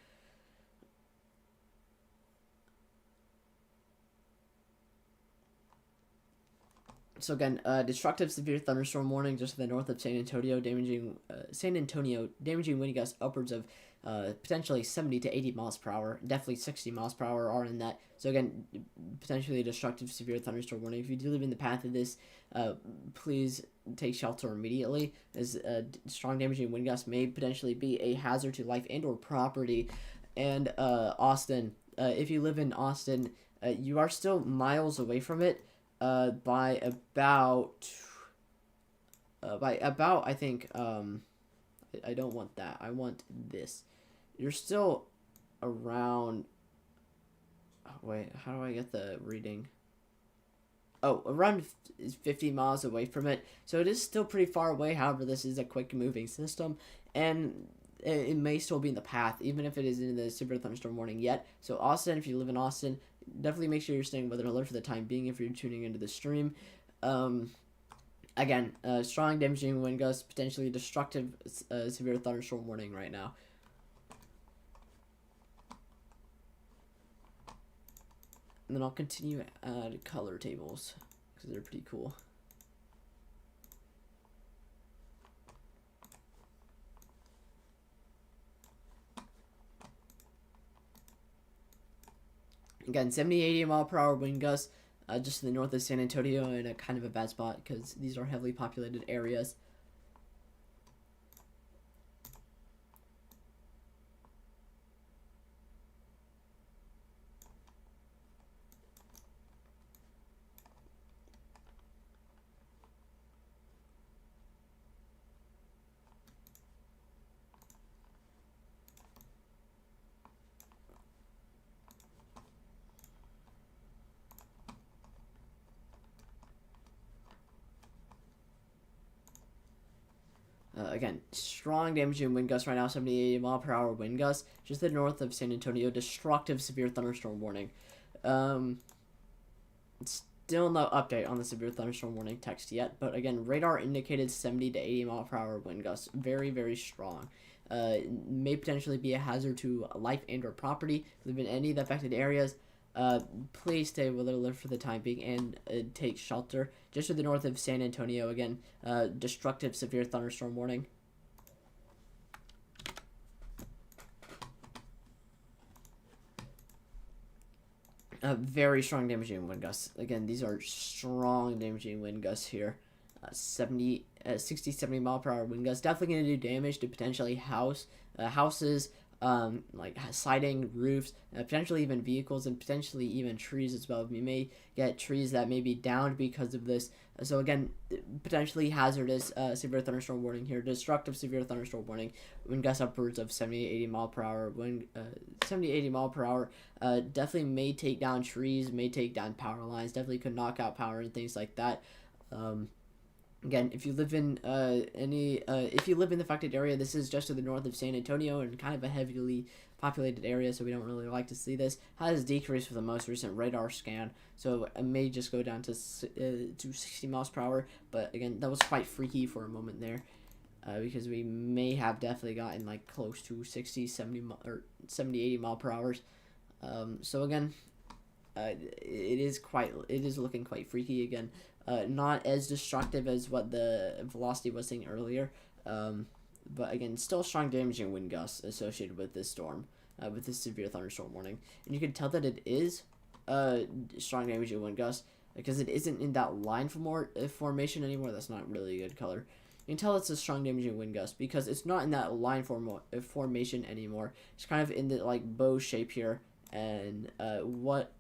So again, destructive severe thunderstorm warning just to the north of San Antonio, damaging wind gusts upwards of potentially 70 to 80 miles per hour. Definitely 60 miles per hour are in that. So again, potentially a destructive severe thunderstorm warning. If you do live in the path of this, please take shelter immediately, as strong damaging wind gusts may potentially be a hazard to life and or property. And Austin, if you live in Austin, you are still miles away from it. By about I think I don't want that. I want this. You're still around. Oh, wait, how do I get the reading? Oh, around 50 miles away from it. So it is still pretty far away. However, this is a quick moving system, and it may still be in the path, even if it isn't in the severe thunderstorm warning yet. So Austin, if you live in Austin, definitely make sure you're staying weather alert for the time being if you're tuning into the stream. Again, strong damaging wind gusts, potentially destructive severe thunderstorm warning right now. And then I'll continue to add color tables because they're pretty cool. Again, 70-80 mile per hour wind gusts just to the north of San Antonio, in a kind of a bad spot because these are heavily populated areas. Again, strong damaging wind gusts right now, 70-80 mile per hour wind gusts just to the north of San Antonio. Destructive severe thunderstorm warning. Still no update on the severe thunderstorm warning text yet, but again, radar indicated 70 to 80 mile per hour wind gusts. Very, very strong. May potentially be a hazard to life and or property. Live in any of the affected areas. Please stay weather alert for the time being and take shelter just to the north of San Antonio. Again, destructive severe thunderstorm warning. Very strong damaging wind gusts. Again, these are strong damaging wind gusts here. 60, 70 mile per hour wind gusts. Definitely going to do damage to potentially houses, like siding, roofs, potentially even vehicles, and potentially even trees as well. We may get trees that may be downed because of this. So again, potentially hazardous severe thunderstorm warning here. Destructive severe thunderstorm warning. Wind gusts upwards of 70-80 mile per hour. 70-80 mile per hour. Definitely may take down trees, may take down power lines. Definitely could knock out power and things like that. Again, if you live in if you live in the affected area, this is just to the north of San Antonio and kind of a heavily populated area, so we don't really like to see this. Has decreased with the most recent radar scan, so it may just go down to 60 miles per hour. But again, that was quite freaky for a moment there, because we may have definitely gotten like close to 60, 70, or 70, 80 mile per hours. So again, it is looking quite freaky again. Not as destructive as what the velocity was saying earlier, but again, still strong damaging wind gusts associated with this storm, with this severe thunderstorm warning. And you can tell that it is strong damage and wind gusts because it isn't in that line formation anymore. That's not really a good color. You can tell it's a strong damage and wind gust because it's not in that line formation anymore. It's kind of in the like bow shape here, and what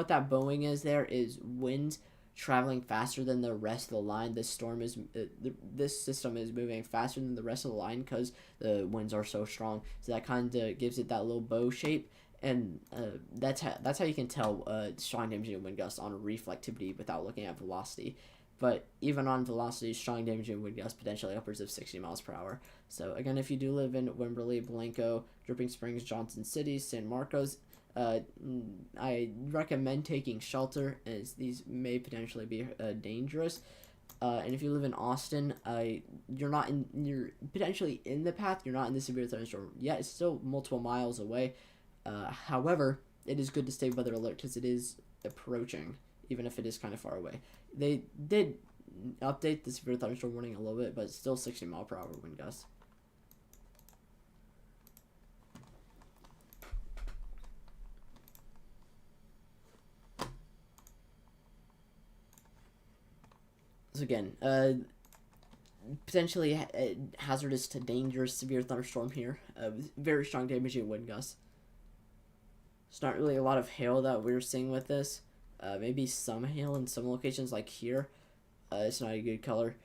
that bowing is there is winds traveling faster than the rest of the line. This system is moving faster than the rest of the line because the winds are so strong. So that kind of gives it that little bow shape, and that's how you can tell strong damage and wind gusts on reflectivity without looking at velocity. But even on velocity, strong damage and wind gusts potentially upwards of 60 miles per hour. So again, if you do live in Wimberley, Blanco, Dripping Springs, Johnson City, San Marcos, I recommend taking shelter, as these may potentially be dangerous. And if you live in Austin, you're potentially in the path. You're not in the severe thunderstorm yet. It's still multiple miles away. However, it is good to stay weather alert because it is approaching, even if it is kind of far away. They did update the severe thunderstorm warning a little bit, but it's still 60 mile per hour wind gusts. So again, potentially hazardous to dangerous severe thunderstorm here. Very strong damaging wind gusts. It's not really a lot of hail that we're seeing with this. Maybe some hail in some locations like here. It's not a good color.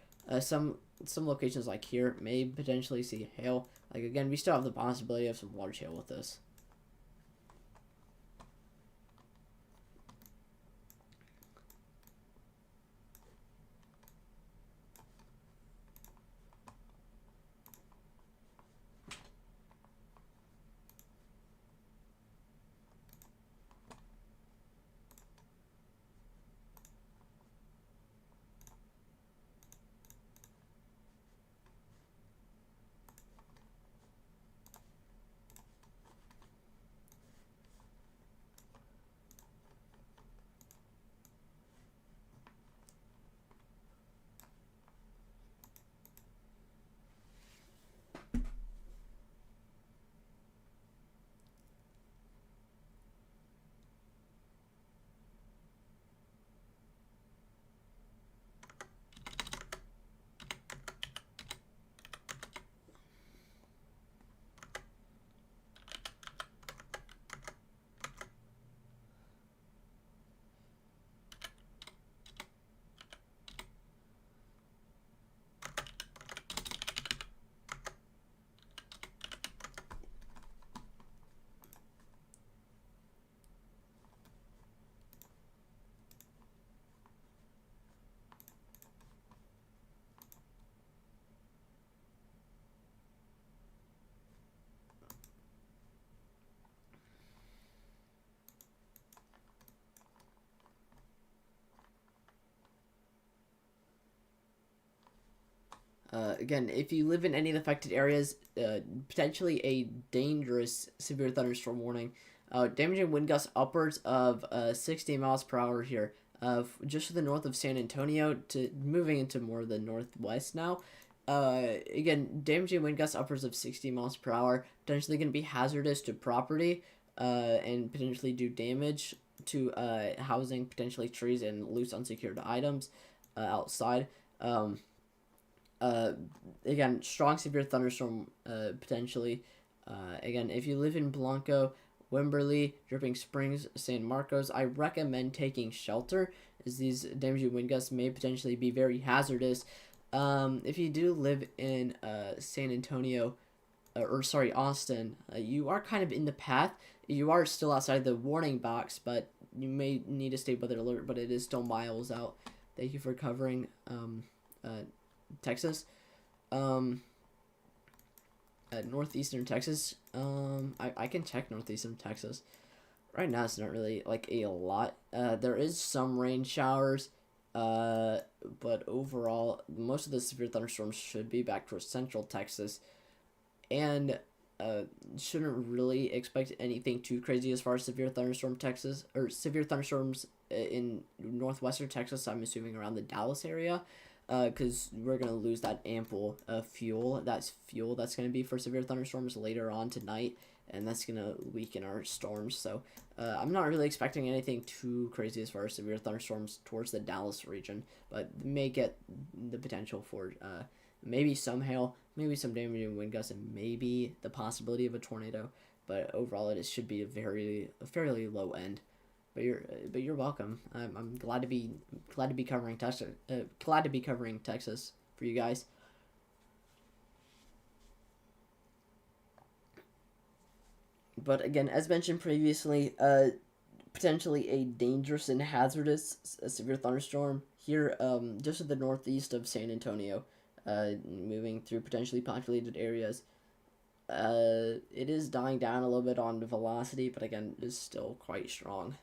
Some locations like here may potentially see hail. Like again, we still have the possibility of some large hail with this. Again, if you live in any of the affected areas, potentially a dangerous severe thunderstorm warning. Damaging wind gusts upwards of 60 miles per hour here. Just to the north of San Antonio, to moving into more of the northwest now. Again, damaging wind gusts upwards of 60 miles per hour, potentially going to be hazardous to property, and potentially do damage to housing, potentially trees and loose unsecured items outside. Again, strong severe thunderstorm potentially. Again, if you live in Blanco, Wimberley, Dripping Springs, San Marcos, I recommend taking shelter, as these damaging wind gusts may potentially be very hazardous. If you do live in San Antonio, Austin, you are kind of in the path. You are still outside the warning box, but you may need to stay weather alert, but it is still miles out. Thank you for covering Texas. Northeastern Texas. I can check northeastern Texas. Right now it's not really like a lot. There is some rain showers, but overall most of the severe thunderstorms should be back towards central Texas, and shouldn't really expect anything too crazy as far as severe thunderstorms in northwestern Texas. I'm assuming around the Dallas area, because we're gonna lose that ample fuel. That's fuel that's gonna be for severe thunderstorms later on tonight, and that's gonna weaken our storms. So I'm not really expecting anything too crazy as far as severe thunderstorms towards the Dallas region, but may get the potential for maybe some hail, maybe some damaging wind gusts, and maybe the possibility of a tornado. But overall, it should be a fairly low end. But you're welcome. I'm glad to be covering Texas. Glad to be covering Texas for you guys. But again, as mentioned previously, potentially a dangerous and hazardous severe thunderstorm here, just to the northeast of San Antonio, moving through potentially populated areas. It is dying down a little bit on velocity, but again, it is still quite strong.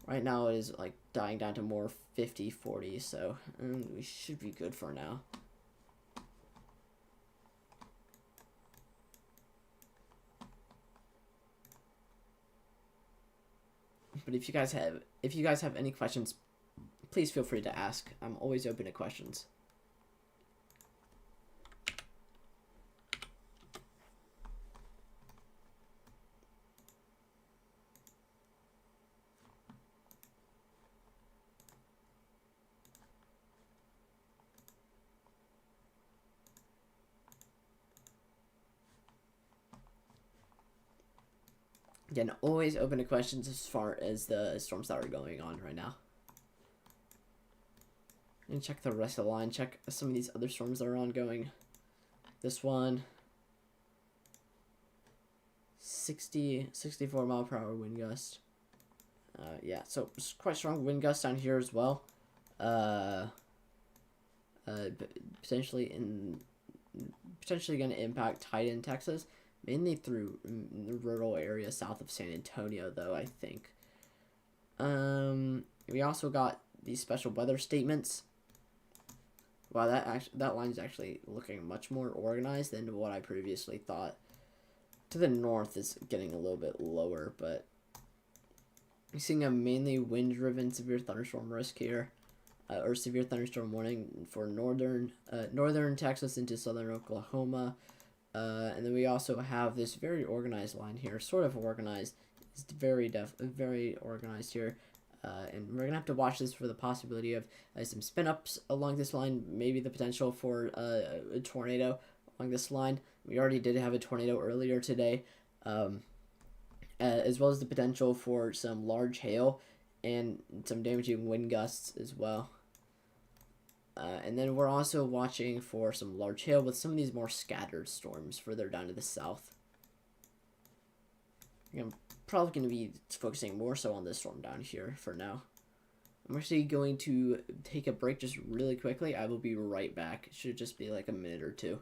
Right now, it is like dying down to more 50-40, so we should be good for now. But if you guys have any questions, please feel free to ask. I'm always open to questions. Again, always open to questions as far as the storms that are going on right now. And check the rest of the line. Check some of these other storms that are ongoing. This one, 64 mile per hour wind gust. Yeah, so it's quite strong wind gusts down here as well. Potentially going to impact Titan, Texas. Mainly through the rural area south of San Antonio, though, I think. We also got these special weather statements. Wow, that line is actually looking much more organized than what I previously thought. To the north is getting a little bit lower, but we're seeing a mainly wind-driven severe thunderstorm risk here, or severe thunderstorm warning for northern Texas into southern Oklahoma. And then we also have this very organized line here, sort of organized. It's very organized here. And we're going to have to watch this for the possibility of some spin-ups along this line, maybe the potential for a tornado along this line. We already did have a tornado earlier today, as well as the potential for some large hail and some damaging wind gusts as well. And then we're also watching for some large hail with some of these more scattered storms further down to the south. I'm probably going to be focusing more so on this storm down here for now. I'm actually going to take a break just really quickly. I will be right back. It should just be like a minute or two.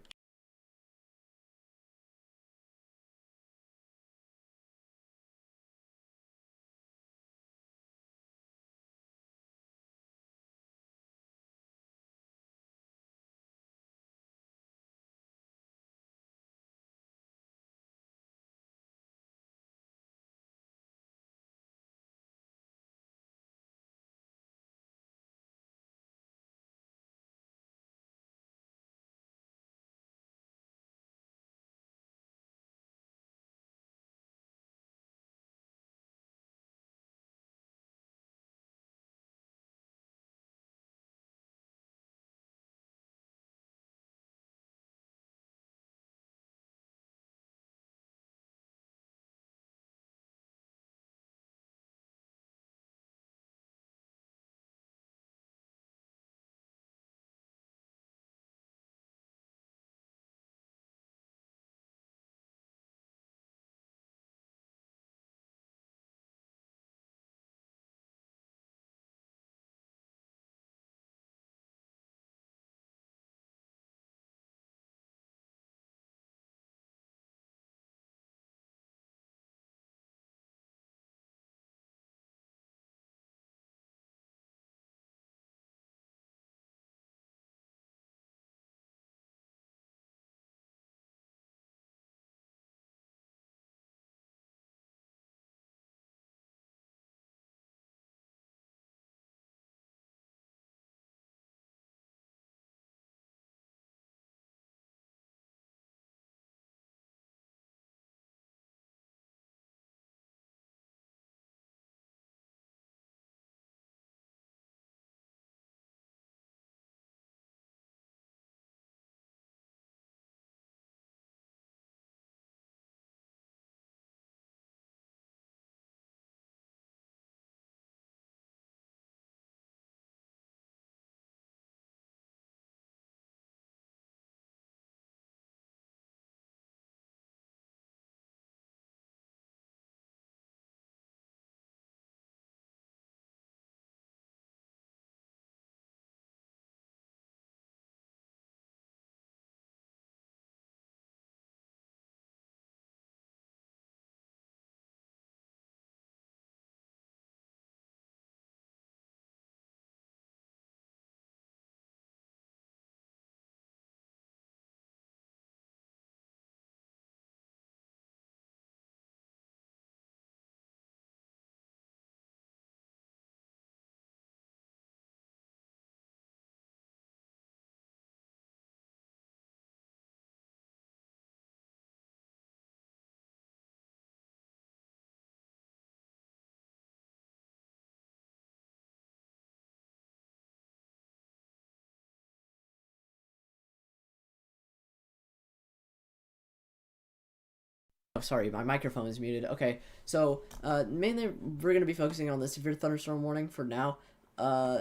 Oh, sorry, my microphone is muted. Okay, so mainly we're gonna be focusing on the severe thunderstorm warning for now.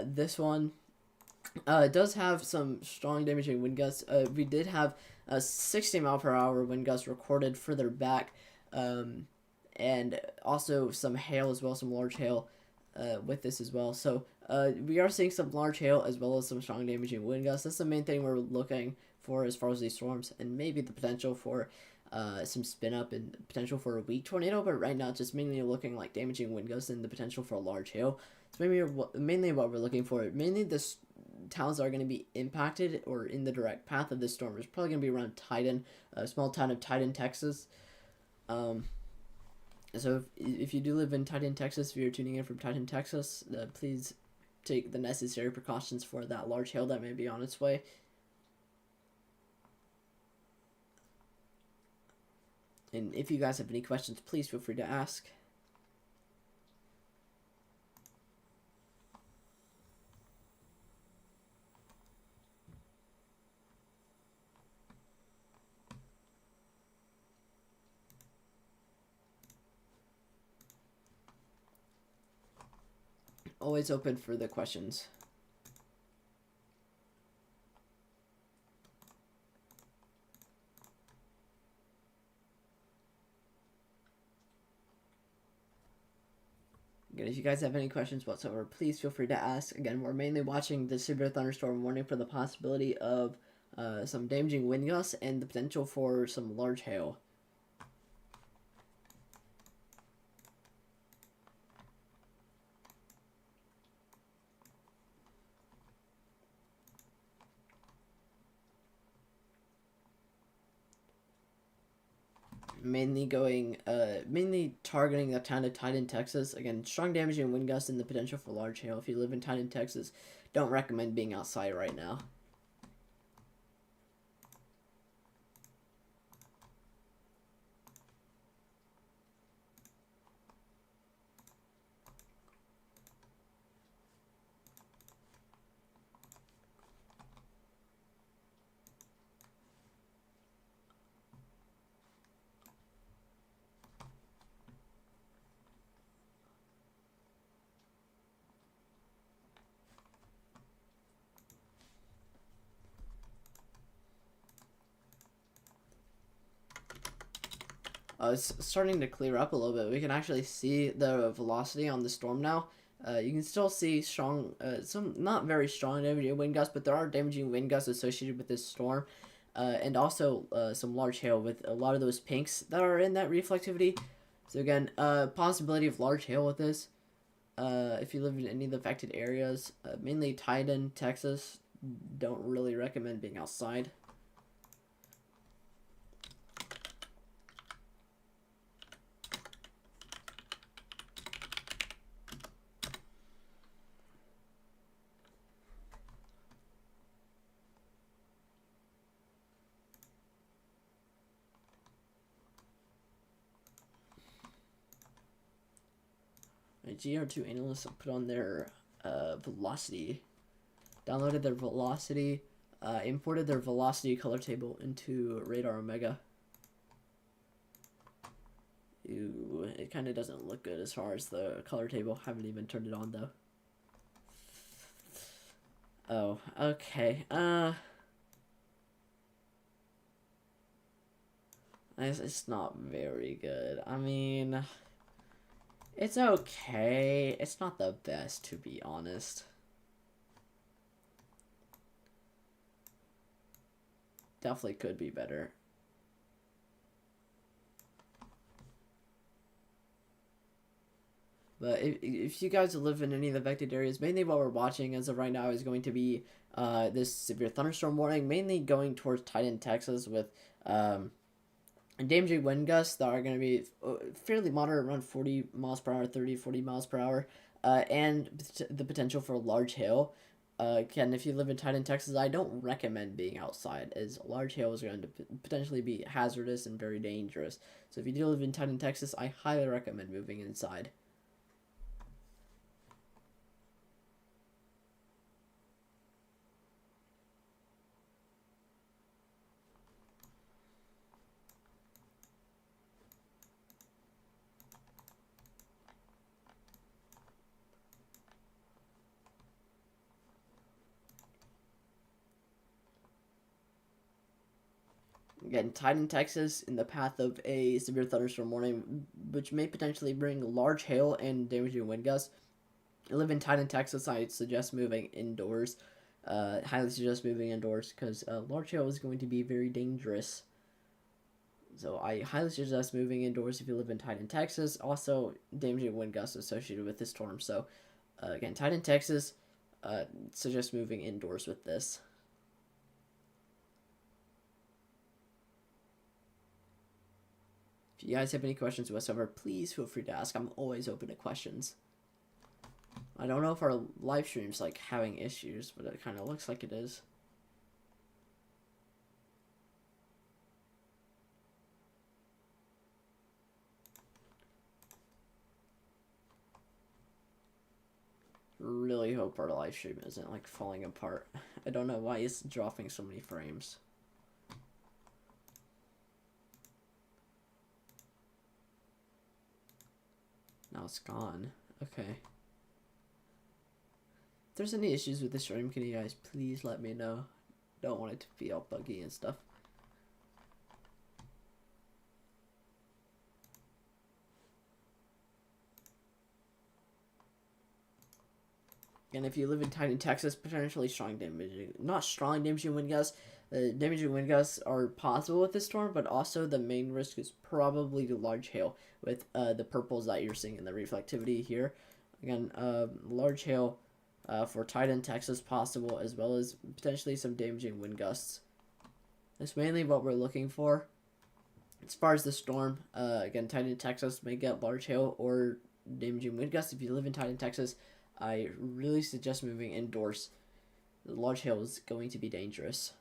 This one does have some strong damaging wind gusts. We did have a 60-mile-per-hour wind gust recorded further back, and also some hail as well, some large hail with this as well. So we are seeing some large hail as well as some strong damaging wind gusts. That's the main thing we're looking for as far as these storms, and maybe the potential for some spin up and potential for a weak tornado. But right now, it's just mainly looking like damaging wind gusts and the potential for a large hail. So mainly what we're looking for. Mainly this towns that are going to be impacted or in the direct path of this storm is probably going to be around Titan, a small town of Titan, Texas. So if you do live in Titan, Texas, if you're tuning in from Titan, Texas, please take the necessary precautions for that large hail that may be on its way. And if you guys have any questions, please feel free to ask. Always open for the questions. Again, if you guys have any questions whatsoever, please feel free to ask. Again, we're mainly watching the severe thunderstorm warning for the possibility of some damaging wind gusts and the potential for some large hail. Mainly targeting the town of Titan, Texas. Again, strong damaging wind gusts and the potential for large hail. If you live in Titan, Texas, don't recommend being outside right now. It's starting to clear up a little bit. We can actually see the velocity on the storm now. You can still see strong, some not very strong damaging wind gusts, but there are damaging wind gusts associated with this storm. And also some large hail with a lot of those pinks that are in that reflectivity. So again, possibility of large hail with this. If you live in any of the affected areas, mainly Titan, Texas, don't really recommend being outside. GR2 analysts put on their velocity, downloaded their velocity, imported their velocity color table into Radar Omega. Ew, it kind of doesn't look good as far as the color table. Haven't even turned it on though. Oh, okay. It's not very good. I mean, it's okay. It's not the best, to be honest. Definitely could be better. But if you guys live in any of the affected areas, mainly what we're watching as of right now is going to be this severe thunderstorm warning, mainly going towards Titan, Texas, with damaging wind gusts that are going to be fairly moderate, around 40 miles per hour, 30, 40 miles per hour, and the potential for large hail. Again, if you live in Titan, Texas, I don't recommend being outside, as large hail is going to potentially be hazardous and very dangerous. So if you do live in Titan, Texas, I highly recommend moving inside. Again, Titan, Texas, in the path of a severe thunderstorm warning, which may potentially bring large hail and damaging wind gusts. I live in Titan, Texas. I suggest moving indoors. Highly suggest moving indoors because large hail is going to be very dangerous. So I highly suggest moving indoors if you live in Titan, Texas. Also, damaging wind gusts associated with this storm. So, again, Titan, Texas, suggest moving indoors with this. If you guys have any questions whatsoever, please feel free to ask. I'm always open to questions. I don't know if our live stream's like having issues, but it kind of looks like it is. Really hope our live stream isn't like falling apart. I don't know why it's dropping so many frames. Now it's gone. Okay. If there's any issues with the stream, can you guys please let me know? Don't want it to be all buggy and stuff. And if you live in Titan, Texas, potentially strong damaging, not strong damaging wind gusts. Damaging wind gusts are possible with this storm, but also the main risk is probably the large hail with the purples that you're seeing in the reflectivity here. Again, large hail for Titan, Texas possible, as well as potentially some damaging wind gusts. That's mainly what we're looking for. As far as the storm, again, Titan, Texas may get large hail or damaging wind gusts. If you live in Titan, Texas, I really suggest moving indoors. The large hail is going to be dangerous.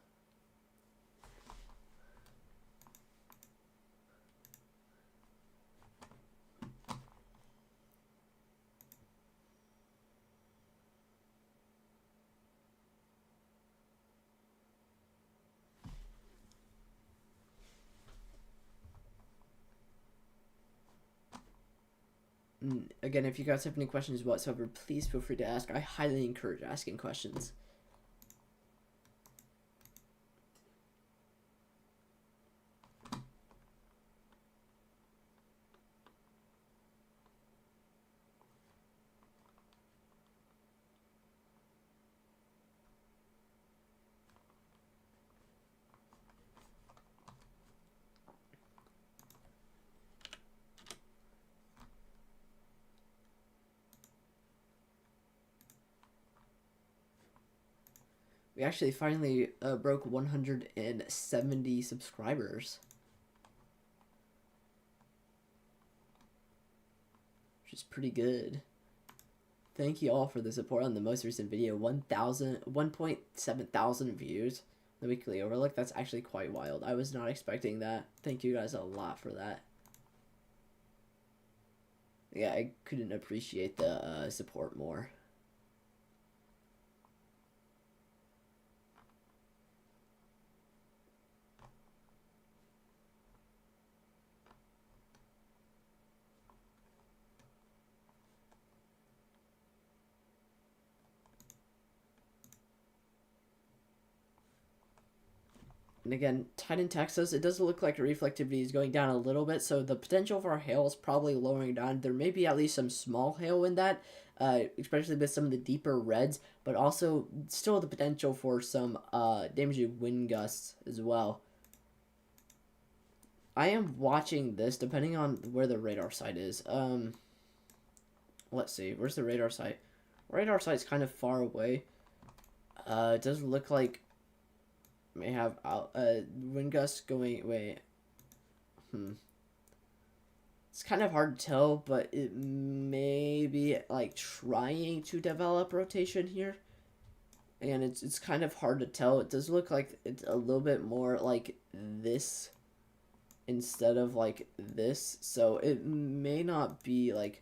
Again, if you guys have any questions whatsoever, please feel free to ask. I highly encourage asking questions. We actually finally broke 170 subscribers. Which is pretty good. Thank you all for the support on the most recent video. 1.7 thousand views. The weekly overlook. That's actually quite wild. I was not expecting that. Thank you guys a lot for that. Yeah, I couldn't appreciate the support more. And again, Titan, Texas, it does look like reflectivity is going down a little bit, so the potential for hail is probably lowering down. There may be at least some small hail in that, especially with some of the deeper reds, but also still the potential for some damaging wind gusts as well. I am watching this depending on where the radar site is. Let's see, where's the radar site? Radar site's kind of far away. It does look like may have wind gusts going away. It's kind of hard to tell, but it may be like trying to develop rotation here, and it's kind of hard to tell. It does look like it's a little bit more like this instead of like this, so it may not be like,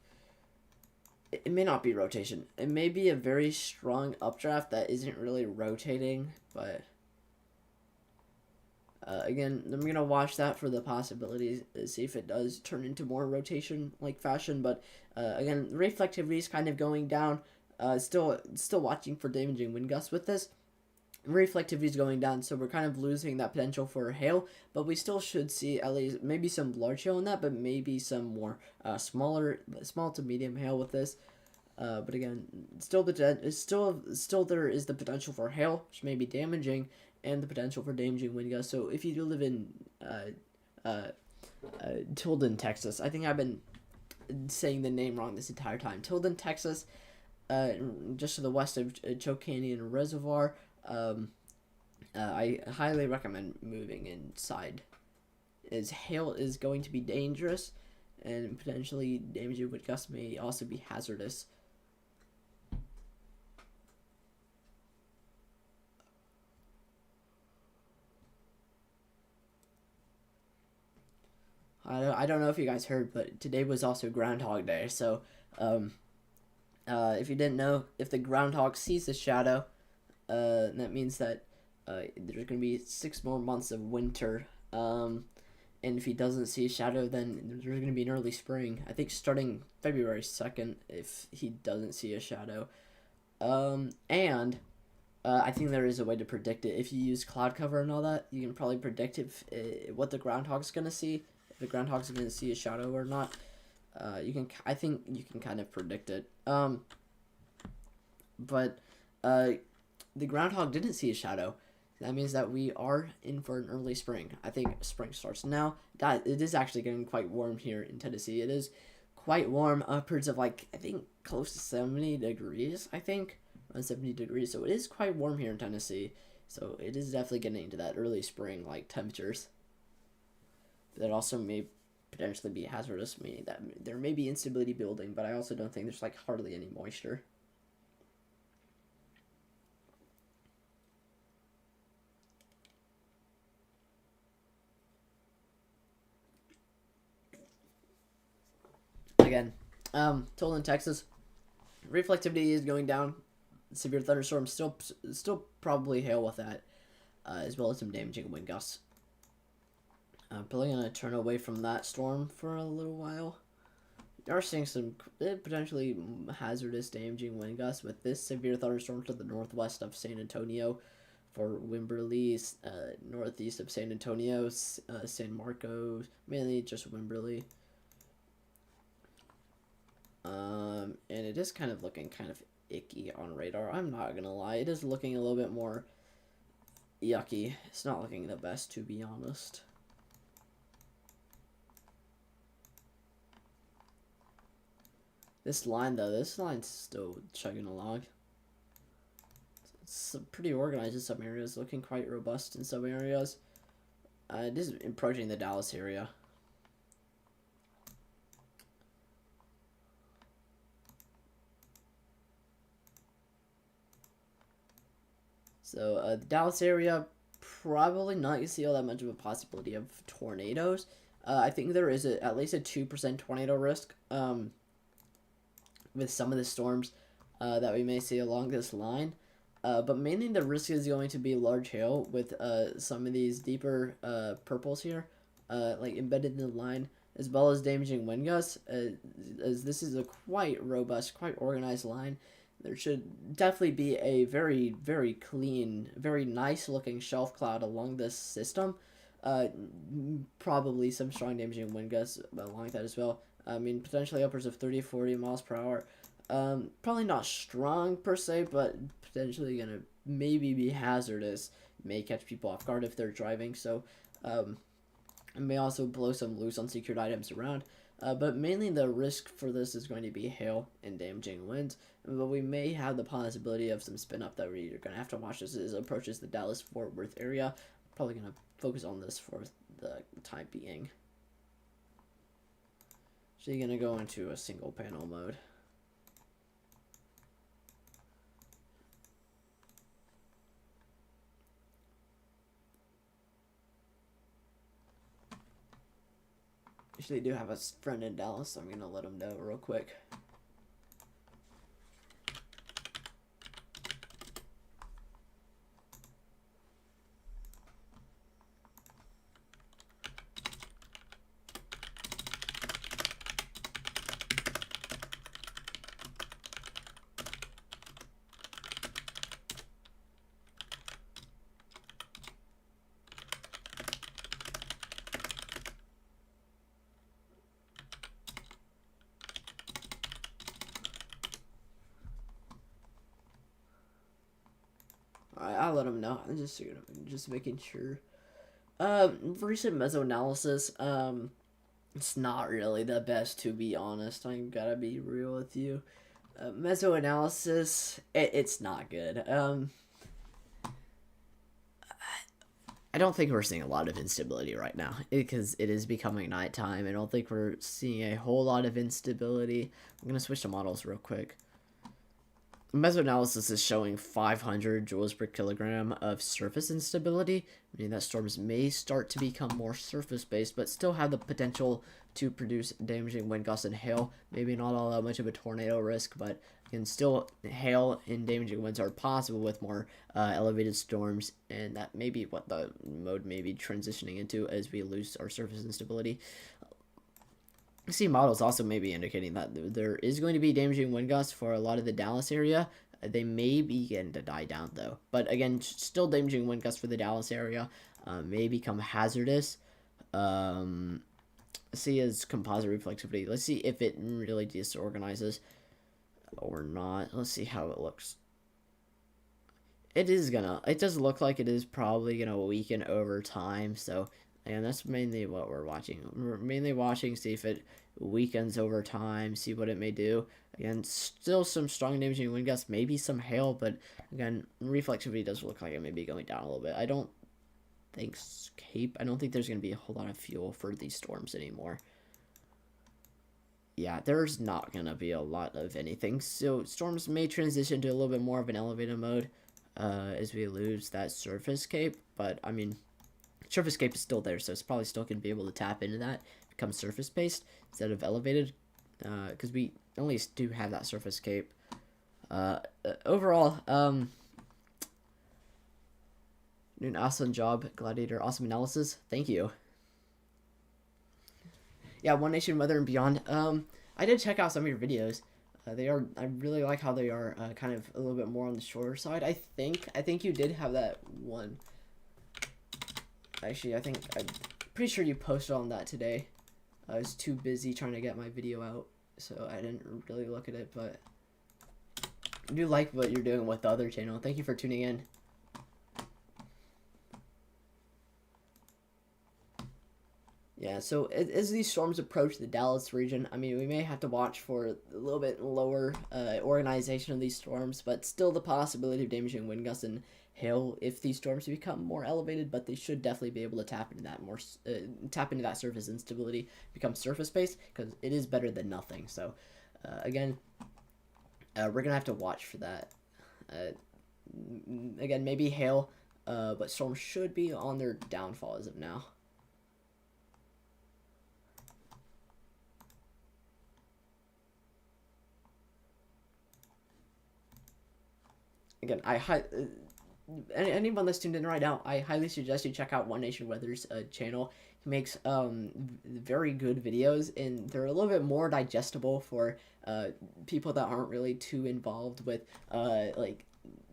it may not be rotation. It may be a very strong updraft that isn't really rotating, but again, I'm going to watch that for the possibilities, see if it does turn into more rotation-like fashion, but again, reflectivity is kind of going down. Still watching for damaging wind gusts with this. reflectivity is going down, so we're kind of losing that potential for hail, but we still should see at least maybe some large hail in that, but maybe some more small to medium hail with this. But again, still there is the potential for hail, which may be damaging, and the potential for damaging wind gusts. So if you do live in Tilden, Texas, I think I've been saying the name wrong this entire time. Tilden, Texas, just to the west of Choke Canyon Reservoir. I highly recommend moving inside, as hail is going to be dangerous, and potentially damaging wind gusts may also be hazardous. I don't know if you guys heard, but today was also Groundhog Day, so if you didn't know, if the groundhog sees the shadow, that means that there's going to be 6 more months of winter. And if he doesn't see a shadow, then there's going to be an early spring. I think starting February 2nd, if he doesn't see a shadow. And I think there is a way to predict it. If you use cloud cover and all that, you can probably predict what the groundhog's going to see. If the groundhog's going to see a shadow or not. I think you can kind of predict it. But the groundhog didn't see a shadow. That means that we are in for an early spring. I think spring starts now. It is actually getting quite warm here in Tennessee. It is quite warm, upwards of I think close to 70 degrees, I think. Around 70 degrees. So it is quite warm here in Tennessee. So it is definitely getting into that early spring temperatures. That also may potentially be hazardous, meaning that there may be instability building, but I also don't think there's hardly any moisture. Again, Tilden, Texas, reflectivity is going down. Severe thunderstorms still probably hail with that, as well as some damaging wind gusts. Probably gonna turn away from that storm for a little while. We are seeing some potentially hazardous, damaging wind gusts with this severe thunderstorm to the northwest of San Antonio, for Wimberley, northeast of San Antonio, San Marcos, mainly just Wimberley. And it is kind of looking kind of icky on radar. I'm not gonna lie, it is looking a little bit more yucky. It's not looking the best, to be honest. This line's still chugging along. It's pretty organized in some areas, looking quite robust in some areas. It is approaching the Dallas area. So the Dallas area, probably not going to see all that much of a possibility of tornadoes. I think there is at least a 2% tornado risk with some of the storms that we may see along this line. But mainly the risk is going to be large hail with some of these deeper purples here, embedded in the line, as well as damaging wind gusts. As this is a quite robust, quite organized line, there should definitely be a very, very clean, very nice looking shelf cloud along this system. Probably some strong damaging wind gusts along that as well. I mean, potentially upwards of 30, 40 miles per hour. Probably not strong per se, but potentially gonna maybe be hazardous. May catch people off guard if they're driving. So, it may also blow some loose unsecured items around. But mainly the risk for this is going to be hail and damaging winds. But we may have the possibility of some spin up that we're going to have to watch as it approaches the Dallas-Fort Worth area. Probably going to focus on this for the time being. So you're going to go into a single panel mode. Actually, I do have a friend in Dallas, so I'm going to let him know real quick. let them know. I'm just making sure. Recent meso-analysis, it's not really the best, to be honest. I gotta be real with you. Meso-analysis, it's not good. I don't think we're seeing a lot of instability right now because it is becoming nighttime. I don't think we're seeing a whole lot of instability. I'm going to switch to models real quick. Meso-analysis is showing 500 joules per kilogram of surface instability, meaning that storms may start to become more surface-based, but still have the potential to produce damaging wind gusts and hail. Maybe not all that much of a tornado risk, but again, still hail and damaging winds are possible with more elevated storms, and that may be what the mode may be transitioning into as we lose our surface instability. You see models also may be indicating that there is going to be damaging wind gusts for a lot of the Dallas area. They may begin to die down though, but again, still damaging wind gusts for the Dallas area may become hazardous. See as composite reflectivity. Let's see if it really disorganizes or not. Let's see how it looks. It does look like it is probably gonna weaken over time, so and that's mainly what we're watching. We're mainly watching, see if it weakens over time, see what it may do. Again, still some strong damaging wind gusts, maybe some hail, but again, reflectivity does look like it may be going down a little bit. I don't think there's going to be a whole lot of fuel for these storms anymore. Yeah, there's not going to be a lot of anything. So storms may transition to a little bit more of an elevated mode as we lose that surface cape, but I mean, surface cape is still there, so it's probably still going to be able to tap into that, become surface based instead of elevated, because we at least do have that surface cape. Overall, doing an awesome job, Gladiator. Awesome analysis. Thank you. Yeah, One Nation Weather and Beyond. I did check out some of your videos. I really like how they are kind of a little bit more on the shorter side. I think you did have that one. Actually, I'm pretty sure you posted on that today. I was too busy trying to get my video out, so I didn't really look at it, but I do like what you're doing with the other channel. Thank you for tuning in. Yeah, so as these storms approach the Dallas region, I mean, we may have to watch for a little bit lower organization of these storms, but still the possibility of damaging wind gusts and hail if these storms become more elevated, but they should definitely be able to tap into that surface instability, become surface based, because it is better than nothing. So again, we're gonna have to watch for that. Again, maybe hail, but storms should be on their downfall as of now. Again, anyone that's tuned in right now, I highly suggest you check out One Nation Weather's channel. He makes very good videos, and they're a little bit more digestible for people that aren't really too involved with like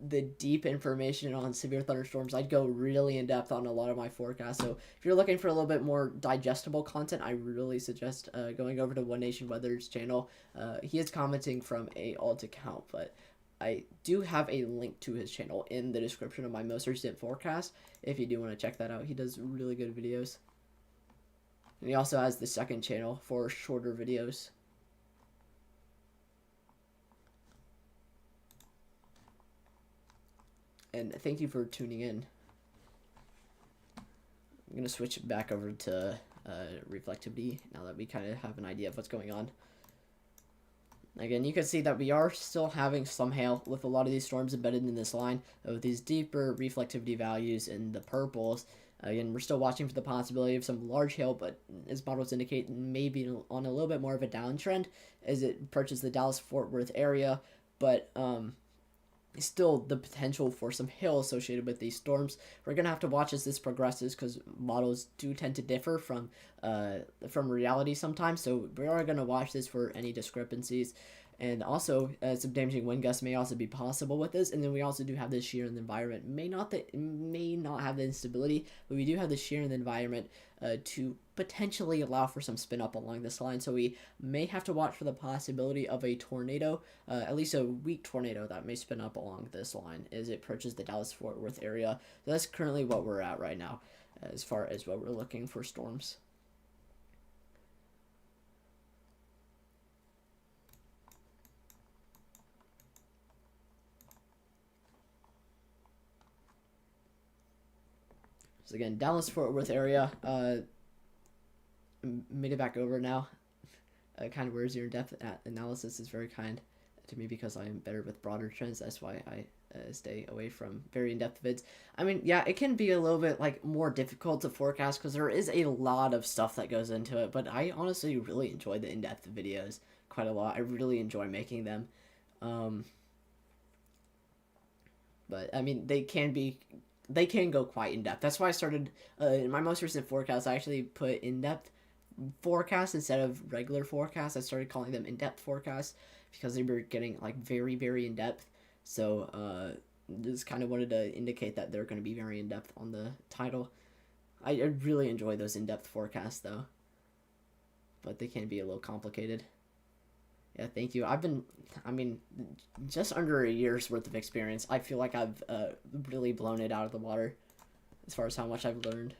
the deep information on severe thunderstorms. I'd go really in depth on a lot of my forecasts. So if you're looking for a little bit more digestible content, I really suggest going over to One Nation Weather's channel. He is commenting from a alt account, but I do have a link to his channel in the description of my most recent forecast if you do want to check that out. He does really good videos. And he also has the second channel for shorter videos. And thank you for tuning in. I'm going to switch back over to reflectivity now that we kind of have an idea of what's going on. Again, you can see that we are still having some hail with a lot of these storms embedded in this line of these deeper reflectivity values in the purples. Again, we're still watching for the possibility of some large hail, but as models indicate, maybe on a little bit more of a downtrend as it approaches the Dallas-Fort Worth area, but still the potential for some hail associated with these storms. We're going to have to watch as this progresses because models do tend to differ from reality sometimes, so we are going to watch this for any discrepancies. And also, some damaging wind gusts may also be possible with this. And then we also do have this shear in the environment. May not have the instability, but we do have the shear in the environment to potentially allow for some spin up along this line. So we may have to watch for the possibility of a tornado, at least a weak tornado that may spin up along this line as it approaches the Dallas-Fort Worth area. So that's currently what we're at right now as far as what we're looking for storms. So again, Dallas-Fort Worth area, made it back over now. Kind of where's your in-depth analysis is very kind to me because I am better with broader trends. That's why I stay away from very in-depth vids. I mean, yeah, it can be a little bit like more difficult to forecast because there is a lot of stuff that goes into it, but I honestly really enjoy the in-depth videos quite a lot. I really enjoy making them. But I mean, they can go quite in-depth. That's why I started, in my most recent forecast, I actually put in-depth forecasts instead of regular forecasts. I started calling them in-depth forecasts because they were getting like very, very in-depth. So just kind of wanted to indicate that they're going to be very in-depth on the title. I really enjoy those in-depth forecasts though, but they can be a little complicated. Yeah, thank you. Just under a year's worth of experience. I feel like I've really blown it out of the water as far as how much I've learned.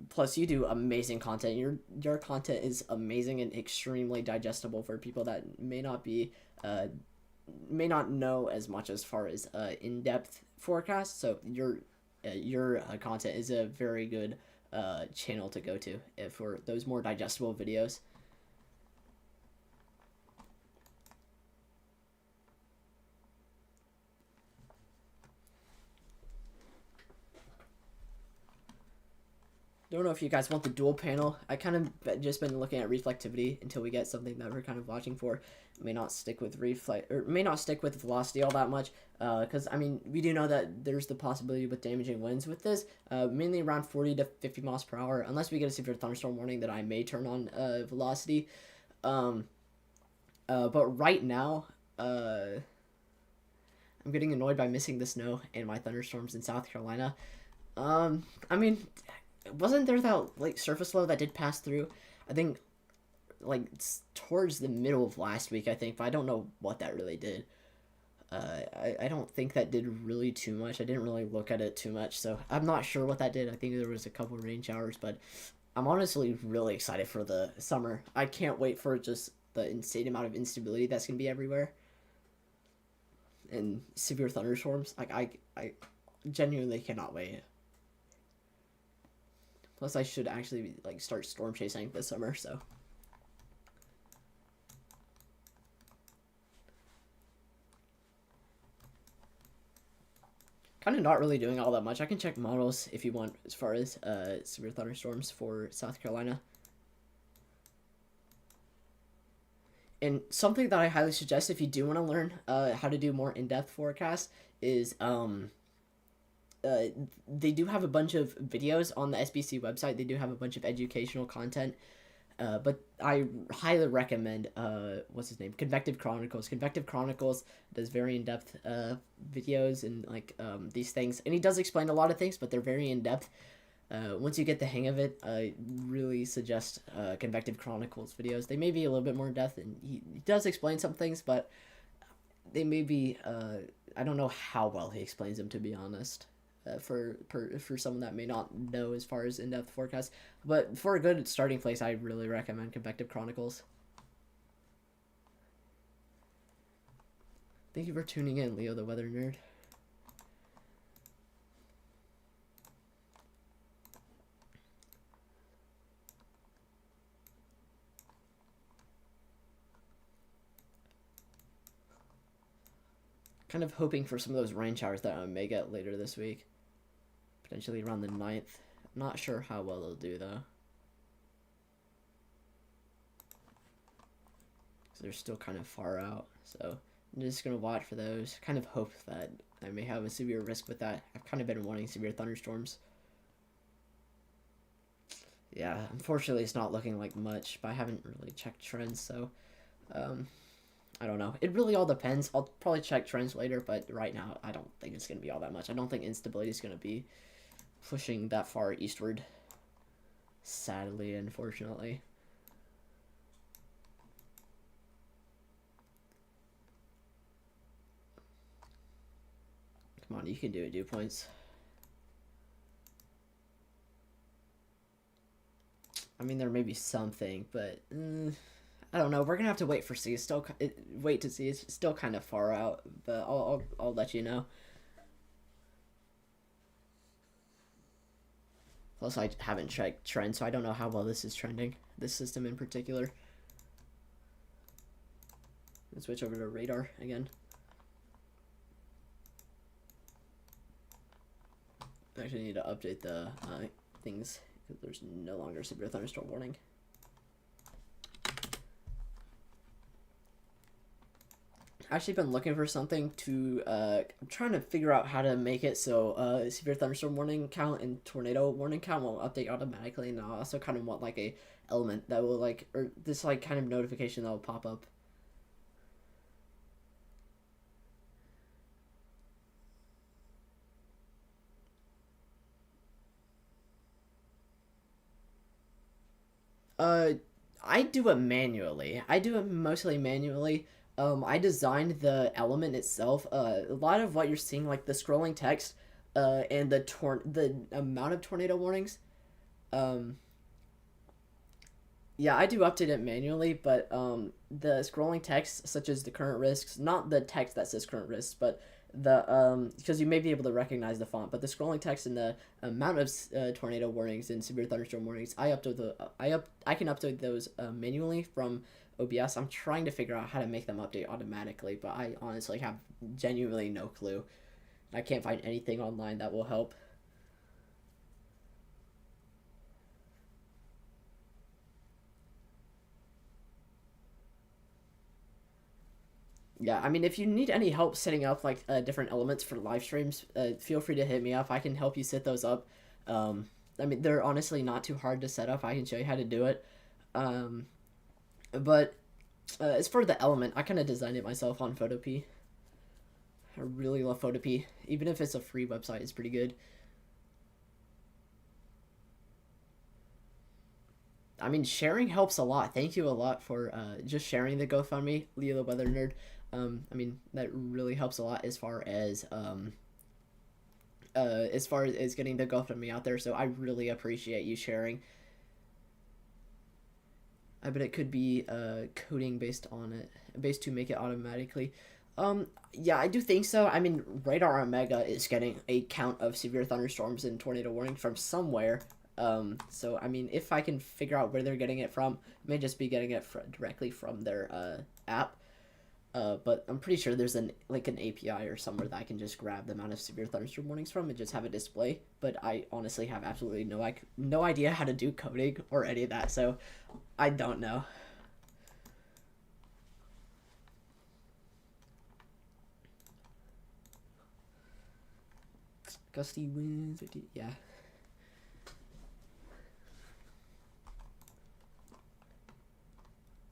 Plus, you do amazing content. Your content is amazing and extremely digestible for people that may not know as much as far as in-depth forecasts. So your content is a very good channel to go to for those more digestible videos. Don't know if you guys want the dual panel. I kind of just been looking at reflectivity until we get something that we're kind of watching for. May not stick with may not stick with velocity all that much, because I mean we do know that there's the possibility with damaging winds with this, mainly around 40 to 50 miles per hour, unless we get a severe thunderstorm warning that I may turn on velocity. But right now, I'm getting annoyed by missing the snow and my thunderstorms in South Carolina. I mean, wasn't there that like surface low that did pass through? I think like towards the middle of last week, I think, but I don't know what that really did. I don't think that did really too much. I didn't really look at it too much, so I'm not sure what that did. I think there was a couple rain showers, but I'm honestly really excited for the summer. I can't wait for just the insane amount of instability that's gonna be everywhere and severe thunderstorms. Like I genuinely cannot wait. Plus, I should actually like start storm chasing this summer, so. Kind of not really doing all that much. I can check models if you want as far as severe thunderstorms for South Carolina. And something that I highly suggest if you do want to learn how to do more in-depth forecasts is they do have a bunch of videos on the SBC website. They do have a bunch of educational content. But I highly recommend, what's his name? Convective Chronicles. Convective Chronicles does very in-depth videos and like these things. And he does explain a lot of things, but they're very in-depth. Once you get the hang of it, I really suggest Convective Chronicles videos. They may be a little bit more in-depth, and he does explain some things, but they may be, I don't know how well he explains them, to be honest. For someone that may not know as far as in-depth forecasts. But for a good starting place, I really recommend Convective Chronicles. Thank you for tuning in, Leo the Weather Nerd. Kind of hoping for some of those rain showers that I may get later this week. Potentially around the 9th. Not sure how well they'll do though. Because they're still kind of far out. So I'm just going to watch for those. Kind of hope that I may have a severe risk with that. I've kind of been wanting severe thunderstorms. Yeah, unfortunately, it's not looking like much, but I haven't really checked trends, so um, I don't know. It really all depends. I'll probably check trends later, but right now, I don't think it's going to be all that much. I don't think instability is going to be pushing that far eastward, sadly, unfortunately. Come on, you can do it, dew points. I mean, there may be something, but I don't know. We're gonna have to wait for see. Wait to see. It's still kind of far out, but I'll let you know. Plus, I haven't checked trends, so I don't know how well this is trending. This system in particular. Let's switch over to radar again. I actually need to update the things because there's no longer severe thunderstorm warning. I've actually been looking for something to I'm trying to figure out how to make it so severe thunderstorm warning count and tornado warning count will update automatically, and I also kind of want like a element that will like, or this like kind of notification that will pop up. I do it manually. I do it mostly manually. I designed the element itself. A lot of what you're seeing, like the scrolling text, and the amount of tornado warnings. Um, yeah, I do update it manually, but the scrolling text, such as the current risks, not the text that says current risks, but the because you may be able to recognize the font, but the scrolling text and the amount of tornado warnings and severe thunderstorm warnings, I can update those manually from OBS. I'm trying to figure out how to make them update automatically, but I honestly have genuinely no clue. I can't find anything online that will help. Yeah, I mean, if you need any help setting up like different elements for live streams, feel free to hit me up. I can help you set those up. I mean, they're honestly not too hard to set up. I can show you how to do it. Um, but as for the element, I kind of designed it myself on Photopea. I really love Photopea. Even if it's a free website, it's pretty good. I mean, sharing helps a lot. Thank you a lot for just sharing the GoFundMe, Leo the Weather Nerd. I mean, that really helps a lot as far as getting the GoFundMe out there. So I really appreciate you sharing. I bet it could be coding based on it, based to make it automatically. Yeah, I do think so. I mean, Radar Omega is getting a count of severe thunderstorms and tornado warning from somewhere. So I mean, if I can figure out where they're getting it from, it may just be getting it directly from their app. But I'm pretty sure there's an API or somewhere that I can just grab the amount of severe thunderstorm warnings from and just have it display. But I honestly have absolutely no idea how to do coding or any of that, so I don't know. Gusty winds, yeah.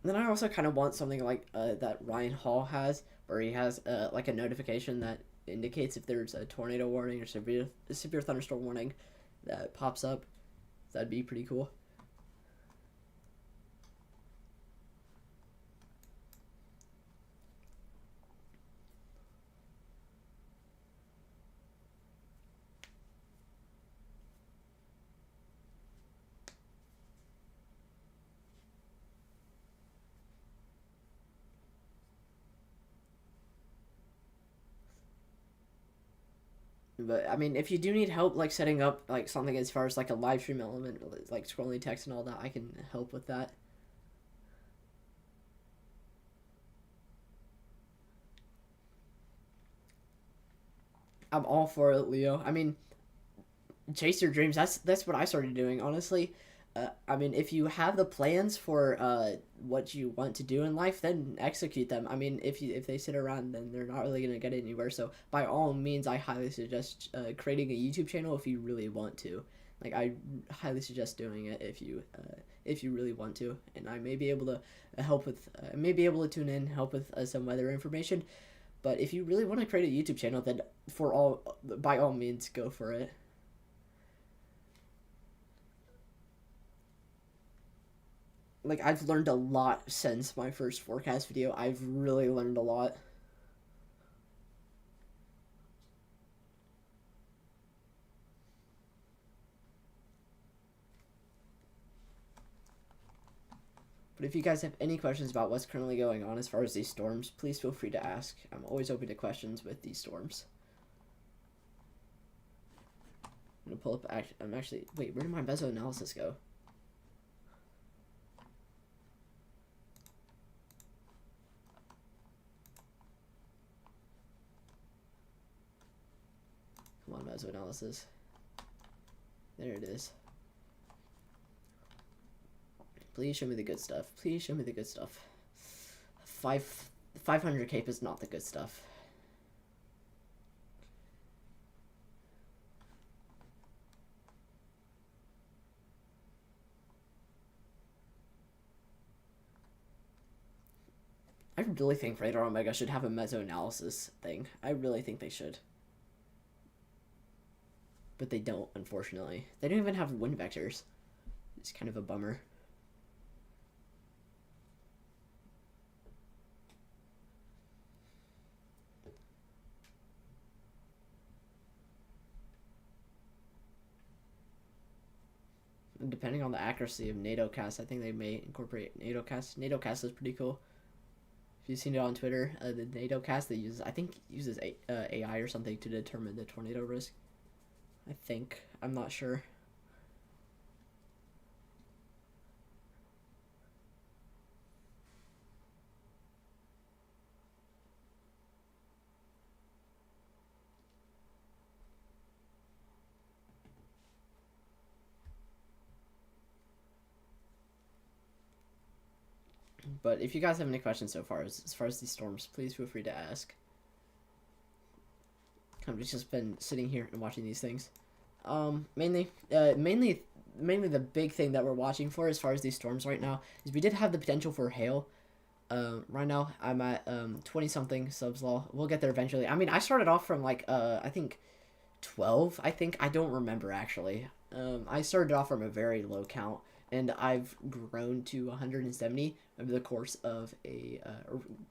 Then I also kind of want something like that Ryan Hall has, where he has like a notification that indicates if there's a tornado warning or severe thunderstorm warning that pops up. That'd be pretty cool. But I mean, if you do need help like setting up like something as far as like a live stream element, like scrolling text and all that, I can help with that. I'm all for it, Leo. I mean, chase your dreams. That's what I started doing, honestly. I mean, if you have the plans for what you want to do in life, then execute them. I mean, if they sit around, then they're not really gonna get anywhere. So by all means, I highly suggest creating a YouTube channel if you really want to. Like, I highly suggest doing it if you really want to. And I may be able to help with, tune in, help with some weather information. But if you really want to create a YouTube channel, then by all means, go for it. Like, I've learned a lot since my first forecast video. I've really learned a lot. But if you guys have any questions about what's currently going on as far as these storms, please feel free to ask. I'm always open to questions with these storms. I'm going to pull up... I'm actually... Wait, where did my meso analysis go? Come on, meso analysis. There it is. Please show me the good stuff. Please show me the good stuff. 500 cape is not the good stuff. I really think Radar Omega should have a meso analysis thing. I really think they should. But they don't, unfortunately. They don't even have wind vectors. It's kind of a bummer. Depending on the accuracy of NATOcast, I think they may incorporate NATOcast. NATOcast is pretty cool. If you've seen it on Twitter, the NATOcast they use, I think, uses AI or something to determine the tornado risk. I think. I'm not sure. But if you guys have any questions so far, as far as these storms, please feel free to ask. I've just been sitting here and watching these things. Mainly the big thing that we're watching for as far as these storms right now is we did have the potential for hail. Right now I'm at 20-something subs law. We'll get there eventually. I mean, I started off from like I think 12. I don't remember actually. I started off from a very low count, and I've grown to 170 over the course of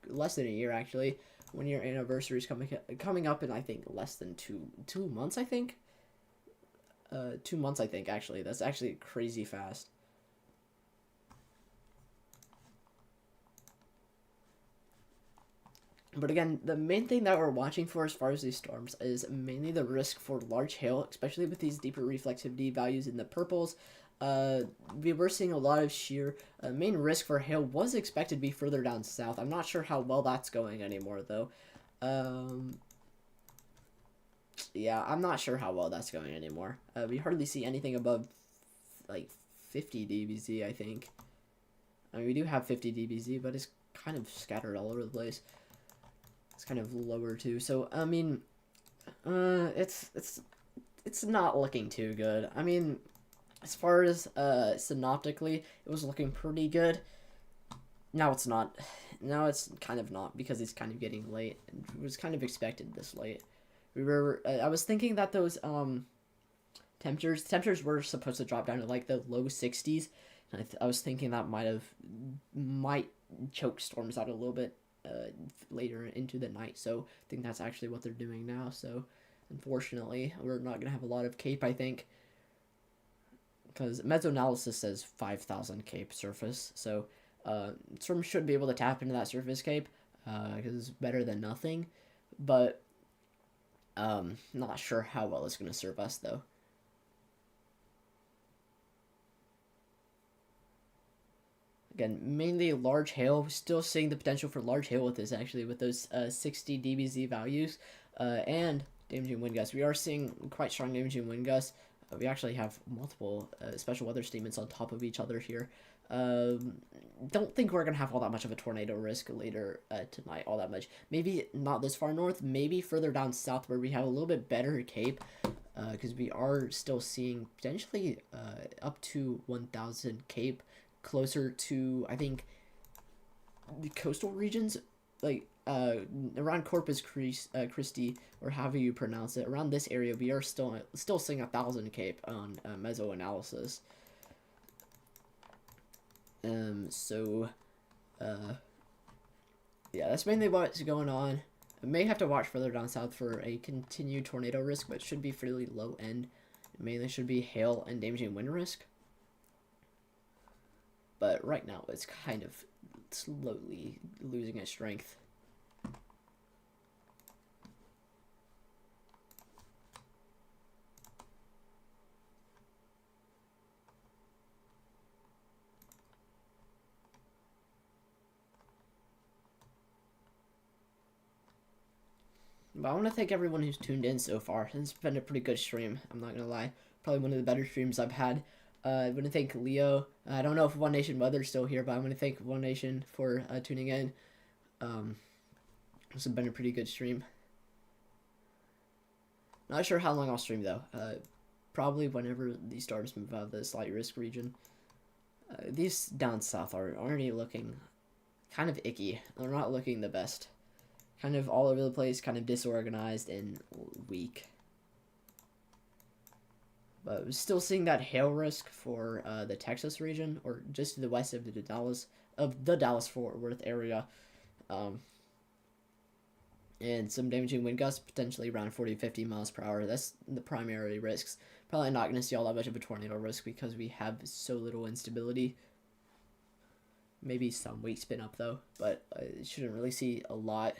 less than a year actually. 1 year anniversary is coming up in I think less than two months. I think 2 months. I think actually that's actually crazy fast. But again, the main thing that we're watching for as far as these storms is mainly the risk for large hail, especially with these deeper reflectivity values in the purples. We were seeing a lot of shear. Main risk for hail was expected to be further down south. I'm not sure how well that's going anymore, though. Yeah, I'm not sure how well that's going anymore. We hardly see anything above, like, 50 dBz, I think. I mean, we do have 50 dBz, but it's kind of scattered all over the place. It's kind of lower, too. So, I mean, it's not looking too good. I mean, as far as synoptically, it was looking pretty good. Now it's not. Now it's kind of not, because it's kind of getting late. It was kind of expected this late. I was thinking that those temperatures were supposed to drop down to like the low 60s, and I was thinking that might choke storms out a little bit later into the night. So I think that's actually what they're doing now. So unfortunately, we're not gonna have a lot of cape, I think, because mesoanalysis says 5,000 cape surface. So storm should be able to tap into that surface cape because it's better than nothing. But not sure how well it's gonna serve us though. Again, mainly large hail. Still seeing the potential for large hail with this, actually, with those 60 dBz values and damaging wind gusts. We are seeing quite strong damaging wind gusts. We actually have multiple special weather statements on top of each other here. Don't think we're going to have all that much of a tornado risk later tonight, all that much. Maybe not this far north, maybe further down south where we have a little bit better cape. because we are still seeing potentially up to 1,000 cape, closer to, I think, the coastal regions, like around Corpus Christi, or however you pronounce it. Around this area, we are still seeing 1,000 cape on mesoanalysis. So, yeah, that's mainly what's going on. I may have to watch further down south for a continued tornado risk, but it should be fairly low end. It mainly should be hail and damaging wind risk. But right now, it's kind of slowly losing its strength. But I want to thank everyone who's tuned in so far. It's been a pretty good stream, I'm not going to lie. Probably one of the better streams I've had. I want to thank Leo. I don't know if One Nation Weather's still here, but I want to thank One Nation for tuning in. This has been a pretty good stream. Not sure how long I'll stream, though. Probably whenever these stars move out of the slight risk region. These down south are already looking kind of icky. They're not looking the best. Kind of all over the place, kind of disorganized and weak. But we're still seeing that hail risk for the Texas region, or just to the west of the Dallas-Fort Worth area. And some damaging wind gusts, potentially around 40-50 miles per hour. That's the primary risks. Probably not going to see all that much of a tornado risk because we have so little instability. Maybe some weak spin up though, but I shouldn't really see a lot.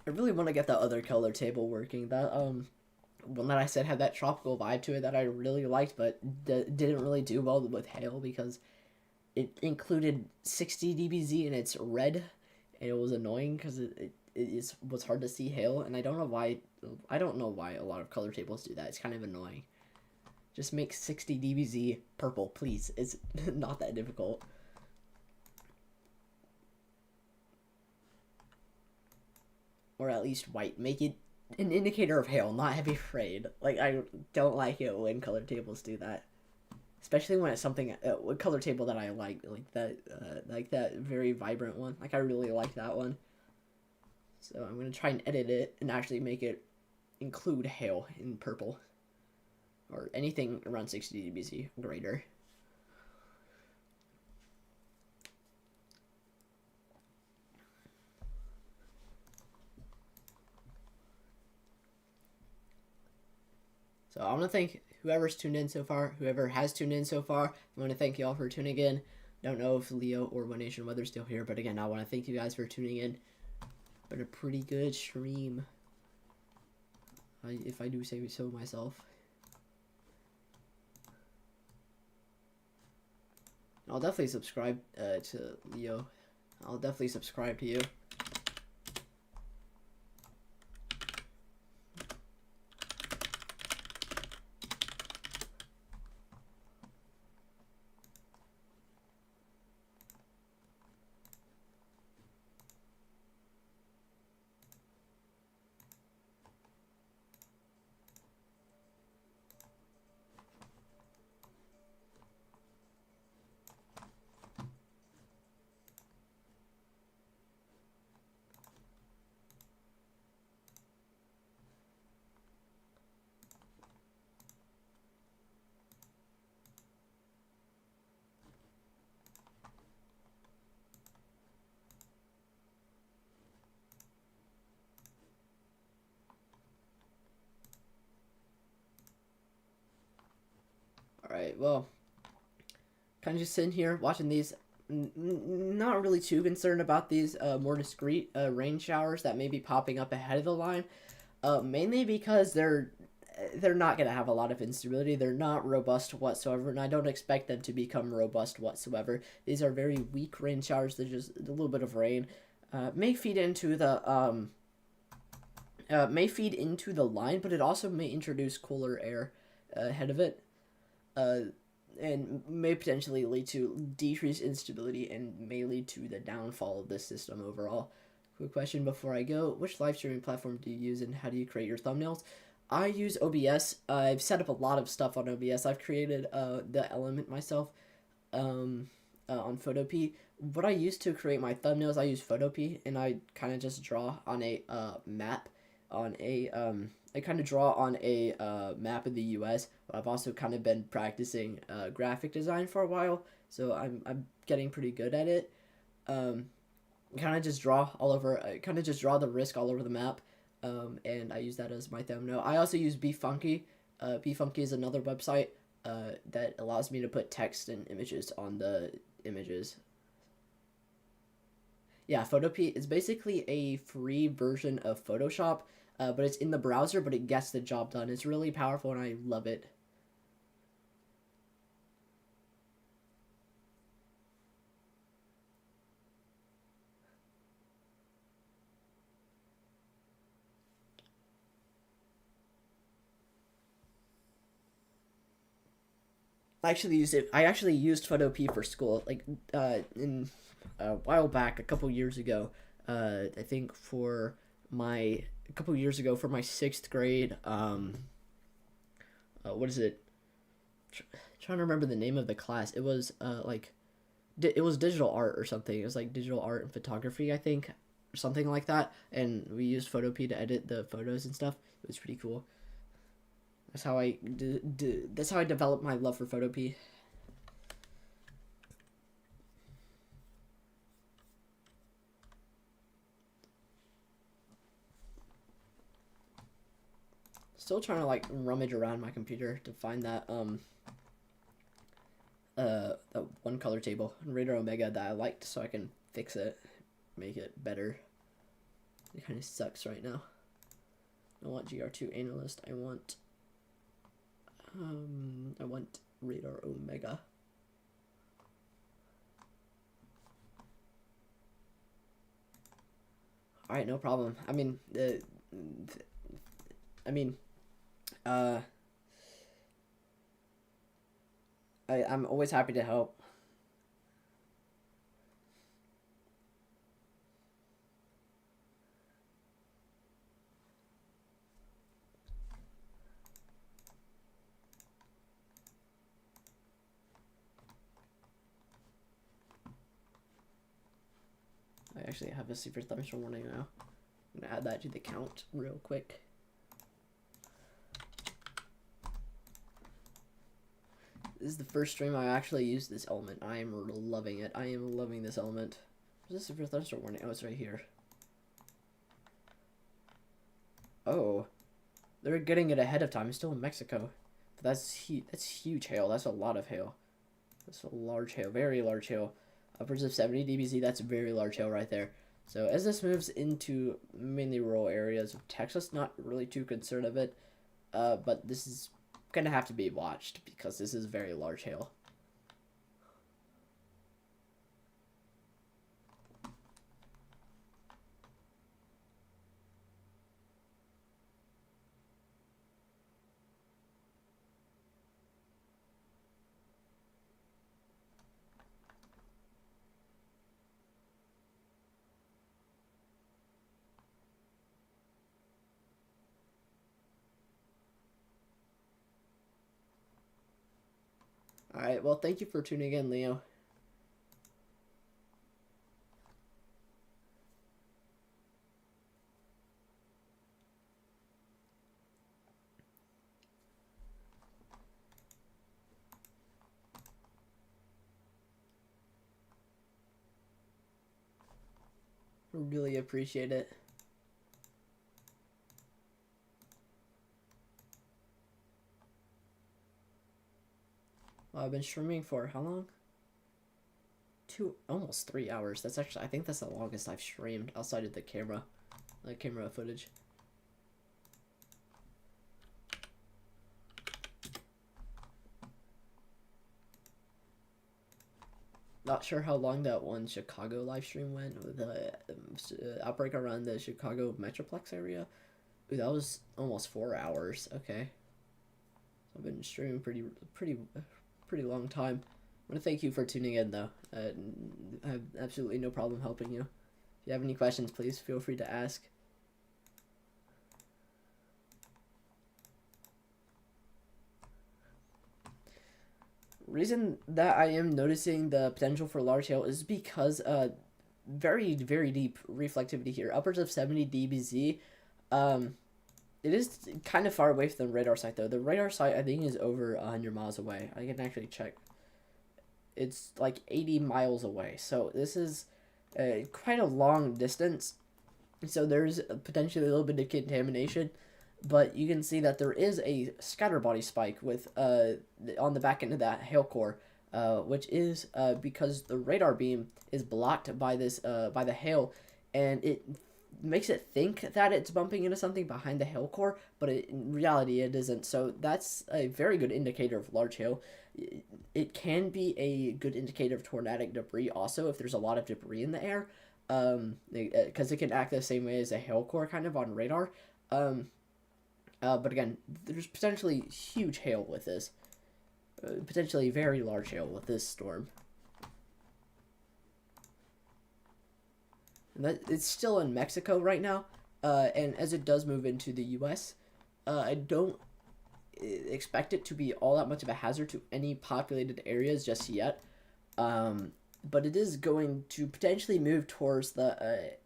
I really want to get that other color table working. That one that I said had that tropical vibe to it that I really liked, but didn't really do well with hail because it included 60 dBz and it's red, and it was annoying because it was hard to see hail, and I don't know why a lot of color tables do that. It's kind of annoying. Just make 60 dBz purple, please. It's not that difficult. Or at least white. Make it an indicator of hail, not heavy rain. Like, I don't like it when color tables do that. Especially when it's something, a color table that I like that very vibrant one. Like, I really like that one. So I'm going to try and edit it and actually make it include hail in purple. Or anything around 60 dBz greater. So I want to thank whoever's tuned in so far, whoever has tuned in so far. I want to thank you all for tuning in. Don't know if Leo or One Nation Weather's still here, but again, I want to thank you guys for tuning in. Been a pretty good stream, if I do say so myself. I'll definitely subscribe to Leo. I'll definitely subscribe to you. Alright, well, kind of just sitting here watching these. Not really too concerned about these more discrete rain showers that may be popping up ahead of the line. Mainly because they're not going to have a lot of instability. They're not robust whatsoever, and I don't expect them to become robust whatsoever. These are very weak rain showers. They're just a little bit of rain. May feed into the may feed into the line, but it also may introduce cooler air ahead of it, and may potentially lead to decreased instability and may lead to the downfall of this system overall. Quick question before I go: which live streaming platform do you use, and how do you create your thumbnails? I use OBS. I've set up a lot of stuff on OBS. I've created the element myself on Photopea. What I use to create my thumbnails, I use Photopea, and I kind of just draw on a map on a I kind of draw on a map of the U.S. But I've also kind of been practicing graphic design for a while, so I'm getting pretty good at it. Kind of just draw all over. I kind of just draw the risk all over the map, and I use that as my thumbnail. I also use BeFunky. BeFunky is another website that allows me to put text and images on the images. Yeah, Photopea is basically a free version of Photoshop, but it's in the browser, but it gets the job done. It's really powerful, and I love it. I actually used Photopea for school, like in a while back, a couple years ago. I think for my a couple years ago for my 6th grade. What is it? Trying to remember the name of the class. It was it was digital art or something. It was like digital art and photography, I think, or something like that. And we used Photopea to edit the photos and stuff. It was pretty cool. That's how that's how I developed my love for Photopea. Still trying to like rummage around my computer to find that that one color table in Radar Omega that I liked, so I can fix it, make it better. It kind of sucks right now. I want GR2 analyst. I want Radar Omega. All right, no problem. I'm always happy to help. I actually have a secret thunderstorm warning now. I'm gonna add that to the count real quick. This is the first stream I actually used this element. I am loving it. I am loving this element. Where's the secret thunderstorm warning? Oh, it's right here. Oh, they're getting it ahead of time. It's still in Mexico. But that's huge hail. That's a lot of hail. That's a large hail. Very large hail. Upwards of 70 dBz. That's very large hail right there. So as this moves into mainly rural areas of Texas, not really too concerned of it. But this is going to have to be watched because this is very large hail. Alright, well, thank you for tuning in, Leo. Really appreciate it. Well, I've been streaming for how long? Almost 3 hours. That's actually, I think that's the longest I've streamed outside of the camera footage. Not sure how long that one Chicago live stream went with the outbreak around the Chicago Metroplex area. It Ooh, that was almost 4 hours. Okay. I've been streaming pretty long time. I want to thank you for tuning in, though. I have absolutely no problem helping you. If you have any questions, please feel free to ask. Reason that I am noticing the potential for large hail is because very deep reflectivity here, upwards of 70 dBz. It is kind of far away from the radar site, though. The radar site, I think, is over 100 miles away. I can actually check. It's like 80 miles away. So this is quite a long distance. So there's potentially a little bit of contamination. But you can see that there is a scatter body spike with on the back end of that hail core, which is because the radar beam is blocked by this by the hail, and it makes it think that it's bumping into something behind the hail core, but in reality it isn't. So that's a very good indicator of large hail. It can be a good indicator of tornadic debris also if there's a lot of debris in the air, because it can act the same way as a hail core kind of on radar. But again, there's potentially huge hail with this. Potentially very large hail with this storm. And it's still in Mexico right now. And as it does move into the U.S., I don't expect it to be all that much of a hazard to any populated areas just yet. But it is going to potentially move towards the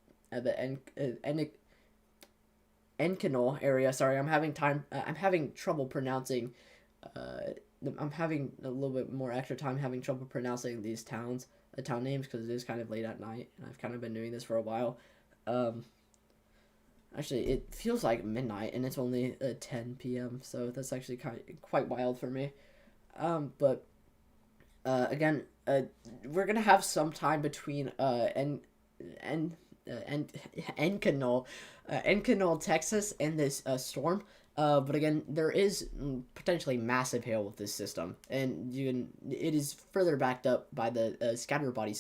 Encinal area. Sorry, I'm having trouble pronouncing. I'm having a little bit more extra time having trouble pronouncing these town names because it is kind of late at night, and I've kind of been doing this for a while. Actually, it feels like midnight, and it's only 10 p.m., so that's actually quite wild for me. But again, we're gonna have some time between Encinal, Texas, and this storm. But again, there is potentially massive hail with this system, and it is further backed up by the scatter body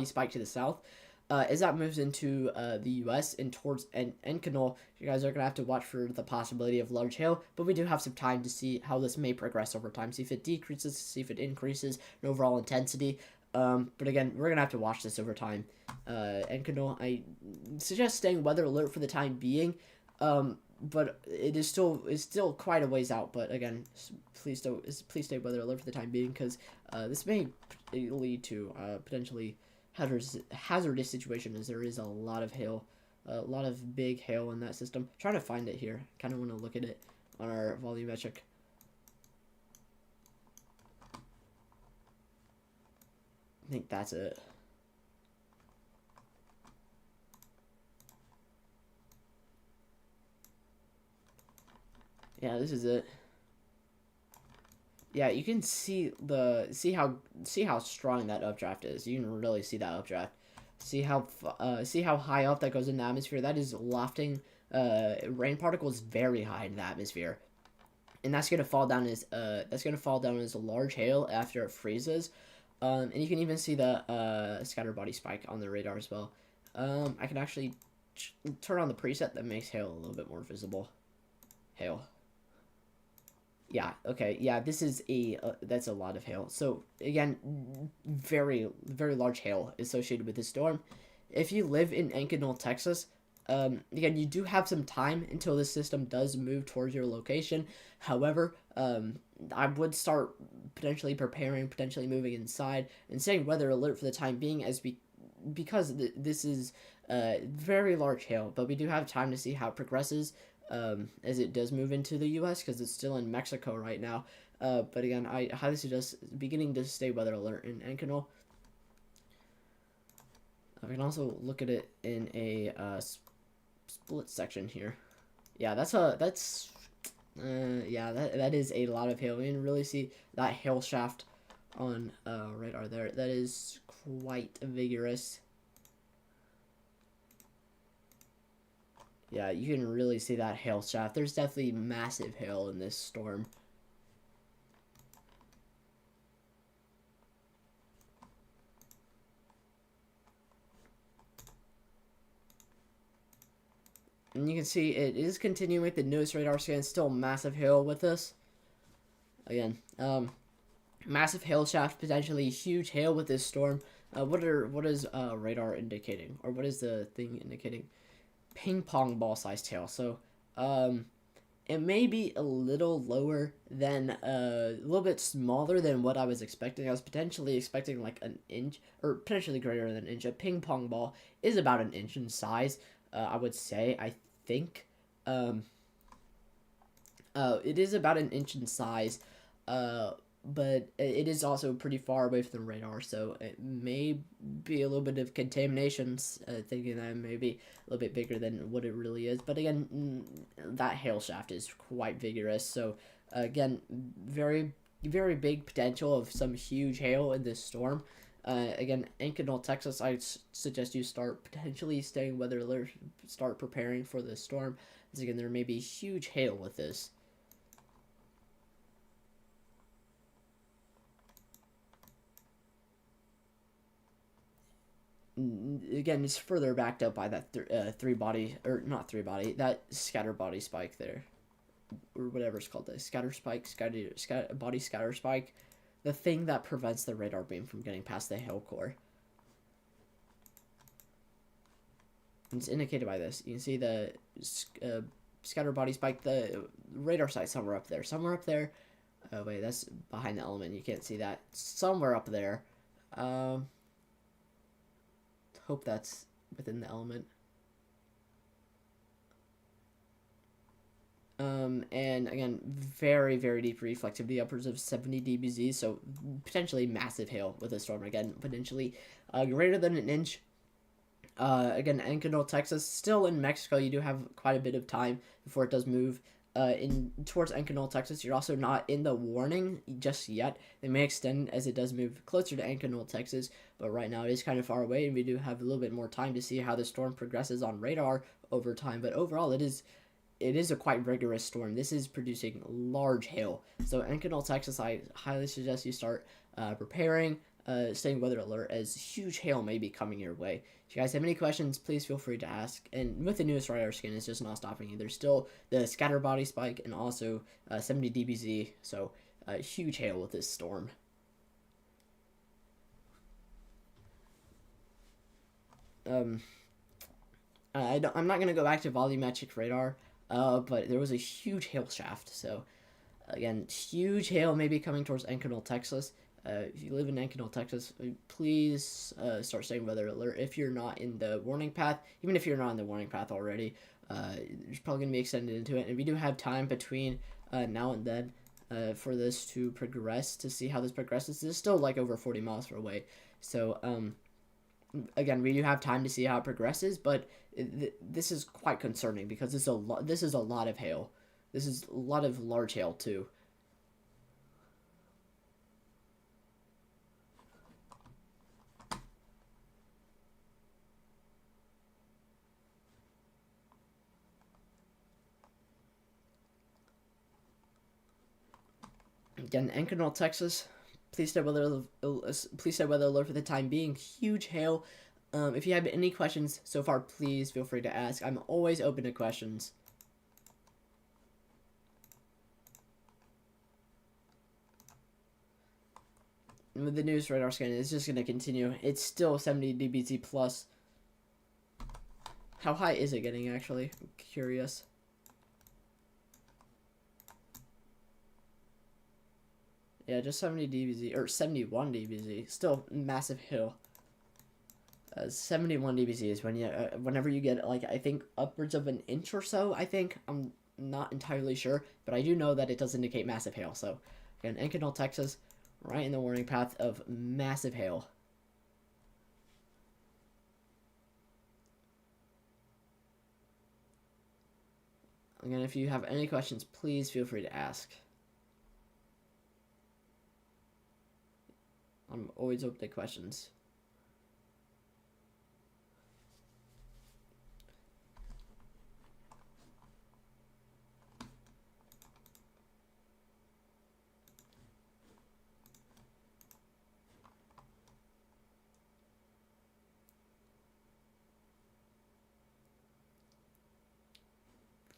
spike to the south. As that moves into the U.S. and towards Encinal, you guys are gonna have to watch for the possibility of large hail. But we do have some time to see how this may progress over time. See if it decreases, see if it increases in overall intensity. But again, we're gonna have to watch this over time. Encinal, I suggest staying weather alert for the time being. But it's still quite a ways out. But again, please stay weather alert for the time being, because this may lead to potentially hazardous situation, as there is a lot of hail, a lot of big hail in that system. I'm trying to find it here. Kind of want to look at it on our volumetric. I think that's it. Yeah, this is it. Yeah, you can see how strong that updraft is. You can really see that updraft. See how high up that goes in the atmosphere. That is lofting rain particles very high in the atmosphere, and that's gonna fall down as a large hail after it freezes. And you can even see the scatter body spike on the radar as well. I can actually turn on the preset that makes hail a little bit more visible. Hail. Yeah, okay, yeah, this is that's a lot of hail. So, again, very large hail associated with this storm. If you live in Encinal, Texas, again, you do have some time until this system does move towards your location. However, I would start potentially preparing, potentially moving inside, and staying weather alert for the time being, because this is very large hail, but we do have time to see how it progresses. As it does move into the U.S., because it's still in Mexico right now. But again, I highly suggest beginning to stay weather alert in Encinal. I can also look at it in a split section here. Yeah, that is a lot of hail. You can really see that hail shaft on radar there. That is quite vigorous. Yeah, you can really see that hail shaft. There's definitely massive hail in this storm. And you can see it is continuing with the newest radar scan. Still massive hail with this. Again, massive hail shaft, potentially huge hail with this storm. What is radar indicating, or what is the thing indicating? Ping pong ball sized hail. So it may be a little lower than a little bit smaller than what I was expecting. I was potentially expecting like an inch, or potentially greater than an inch. A ping pong ball is about an inch in size. I would say. I think it is about an inch in size. But it is also pretty far away from the radar, so it may be a little bit of contamination, thinking that it may be a little bit bigger than what it really is. But again, that hail shaft is quite vigorous, so again, very, very big potential of some huge hail in this storm. Again, Ankeny, Texas, I suggest you start potentially staying weather alert, start preparing for this storm. Because again, there may be huge hail with this. Again, it's further backed up by that that scatter body spike there, or whatever it's called, the scatter body scatter spike, the thing that prevents the radar beam from getting past the hail core. And it's indicated by this. You can see the scatter body spike, the radar site somewhere up there. Oh wait, that's behind the element. You can't see that. Somewhere up there. Hope that's within the element. And again, very, very deep reflectivity, upwards of 70 dBz, so potentially massive hail with a storm. Again, potentially greater than an inch. Again, Ankeny, Texas, still in Mexico. You do have quite a bit of time before it does move towards Ankeny, Texas. You're also not in the warning just yet. They may extend as it does move closer to Ankeny, Texas, but right now it is kind of far away, and we do have a little bit more time to see how the storm progresses on radar over time. But overall, it is a quite rigorous storm. This is producing large hail. So Ankeny, Texas, I highly suggest you start preparing, staying weather alert, as huge hail may be coming your way. If you guys have any questions, please feel free to ask. And with the newest radar scan, it's just not stopping you. There's still the scatter body spike and also 70 dBz. So huge hail with this storm. I'm not going to go back to volumetric radar, but there was a huge hail shaft. So again, huge hail may be coming towards Ankeny, Texas. If you live in Ankeny, Texas, please start staying weather alert. If you're not in the warning path, even if you're not in the warning path already, it's probably going to be extended into it. And we do have time between now and then for this to progress, to see how this progresses. This is still like over 40 miles away. So, again, we do have time to see how it progresses, but this is quite concerning because this is a lot of hail. This is a lot of large hail, too. Again, Ankeny, Texas, please stay weather alert for the time being. Huge hail. If you have any questions so far, please feel free to ask. I'm always open to questions. And with the newest radar scan, it's just going to continue. It's still 70 dBz plus. How high is it getting, actually? I'm curious. Yeah, just 70 dBz, or 71 dBz. Still massive hill. 71 dBz is when whenever you get, like, I think upwards of an inch or so, I think. I'm not entirely sure, but I do know that it does indicate massive hail. So, again, Ankeny, Texas, right in the warning path of massive hail. Again, if you have any questions, please feel free to ask. I'm always open to questions.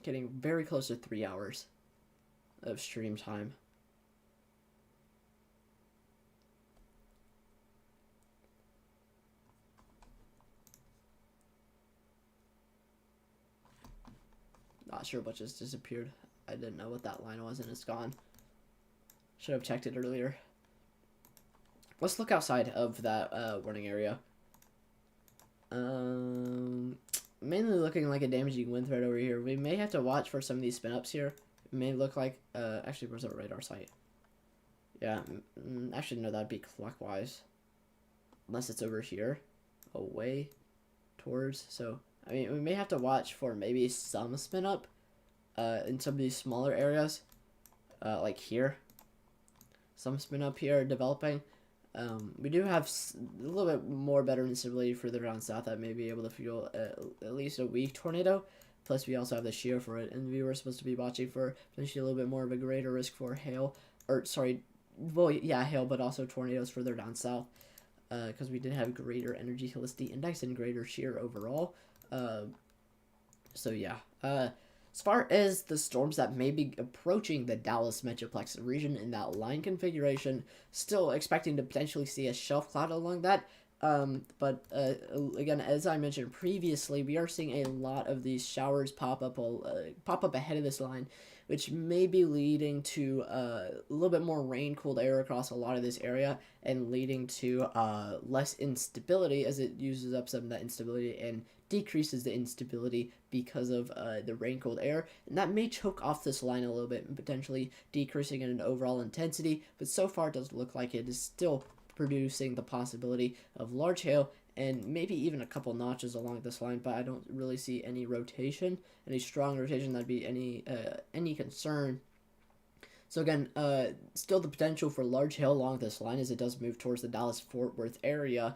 Getting very close to 3 hours of stream time. Not sure what just disappeared. I didn't know what that line was and it's gone. Should have checked it earlier. Let's look outside of that warning area. Mainly looking like a damaging wind threat over here. We may have to watch for some of these spin ups here. It may look like, actually, where's our radar site? Yeah, actually, no, that'd be clockwise. Unless it's over here, away towards, so, I mean, we may have to watch for maybe some spin up, in some of these smaller areas, like here. Some spin up here developing. We do have a little bit more better instability further down south that may be able to fuel at least a weak tornado. Plus, we also have the shear for it, and we were supposed to be watching for potentially a little bit more of a greater risk for hail, or sorry, well, yeah, hail, but also tornadoes further down south, because we did have greater energy helicity index and greater shear overall. So yeah. As far as the storms that may be approaching the Dallas Metroplex region in that line configuration, still expecting to potentially see a shelf cloud along that. But again, as I mentioned previously, we are seeing a lot of these showers pop up ahead of this line, which may be leading to a little bit more rain-cooled air across a lot of this area and leading to less instability as it uses up some of that instability and decreases the instability because of the rain-cooled air, and that may choke off this line a little bit and potentially decreasing in overall intensity, but so far it doesn't look like it is still producing the possibility of large hail and maybe even a couple notches along this line, but I don't really see any rotation, any strong rotation that'd be any concern. So again, still the potential for large hail along this line as it does move towards the Dallas-Fort Worth area.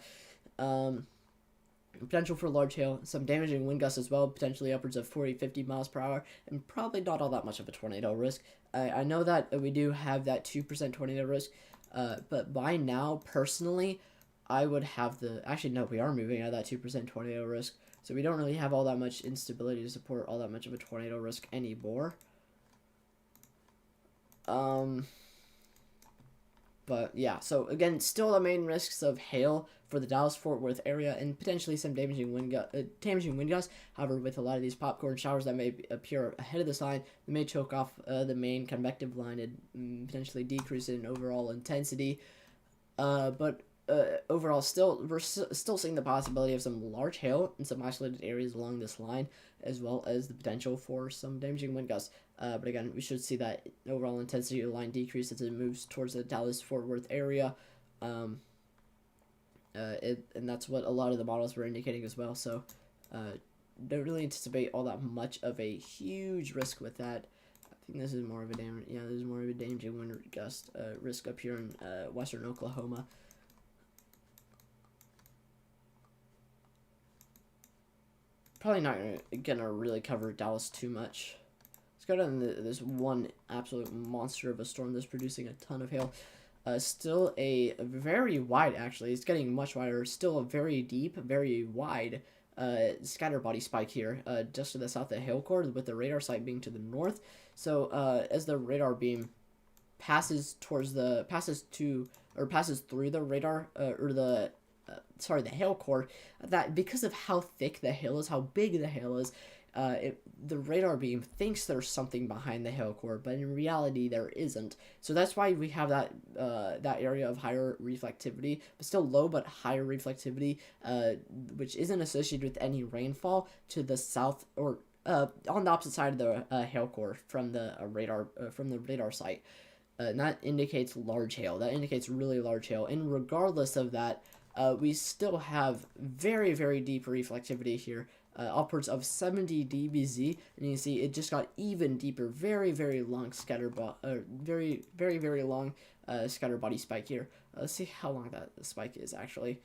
Potential for large hail, some damaging wind gusts as well, potentially upwards of 40-50 miles per hour, and probably not all that much of a tornado risk. I know that we do have that 2% tornado risk, but by now, personally, I would have actually, no, we are moving out of that 2% tornado risk, so we don't really have all that much instability to support all that much of a tornado risk anymore. But yeah, so again, still the main risks of hail for the Dallas-Fort Worth area and potentially some damaging wind gusts. However, with a lot of these popcorn showers that may appear ahead of this line, they may choke off the main convective line and potentially decrease it in overall intensity. But overall, we're still seeing the possibility of some large hail in some isolated areas along this line, as well as the potential for some damaging wind gusts. But again, we should see that overall intensity of the line decrease as it moves towards the Dallas-Fort Worth area. And that's what a lot of the models were indicating as well. So don't really anticipate all that much of a huge risk with that. I think this is more of a damaging wind gust risk up here in western Oklahoma. Probably not gonna really cover Dallas too much. Let's go down to this one absolute monster of a storm that's producing a ton of hail. Still a very wide, actually. It's getting much wider. Still a very deep, very wide scatter body spike here, just to the south of the hail core, with the radar site being to the north. So as the radar beam passes through the radar the hail core, that because of how thick the hail is, how big the hail is, the radar beam thinks there's something behind the hail core, but in reality there isn't. So that's why we have that area of higher reflectivity, but still low but higher reflectivity, which isn't associated with any rainfall to the south or on the opposite side of the hail core from the radar site. And that indicates large hail. That indicates really large hail. And regardless of that, we still have very, very deep reflectivity here, upwards of 70 dBz, and you can see it just got even deeper. Very, very long scatter body spike here. Let's see how long that spike is actually.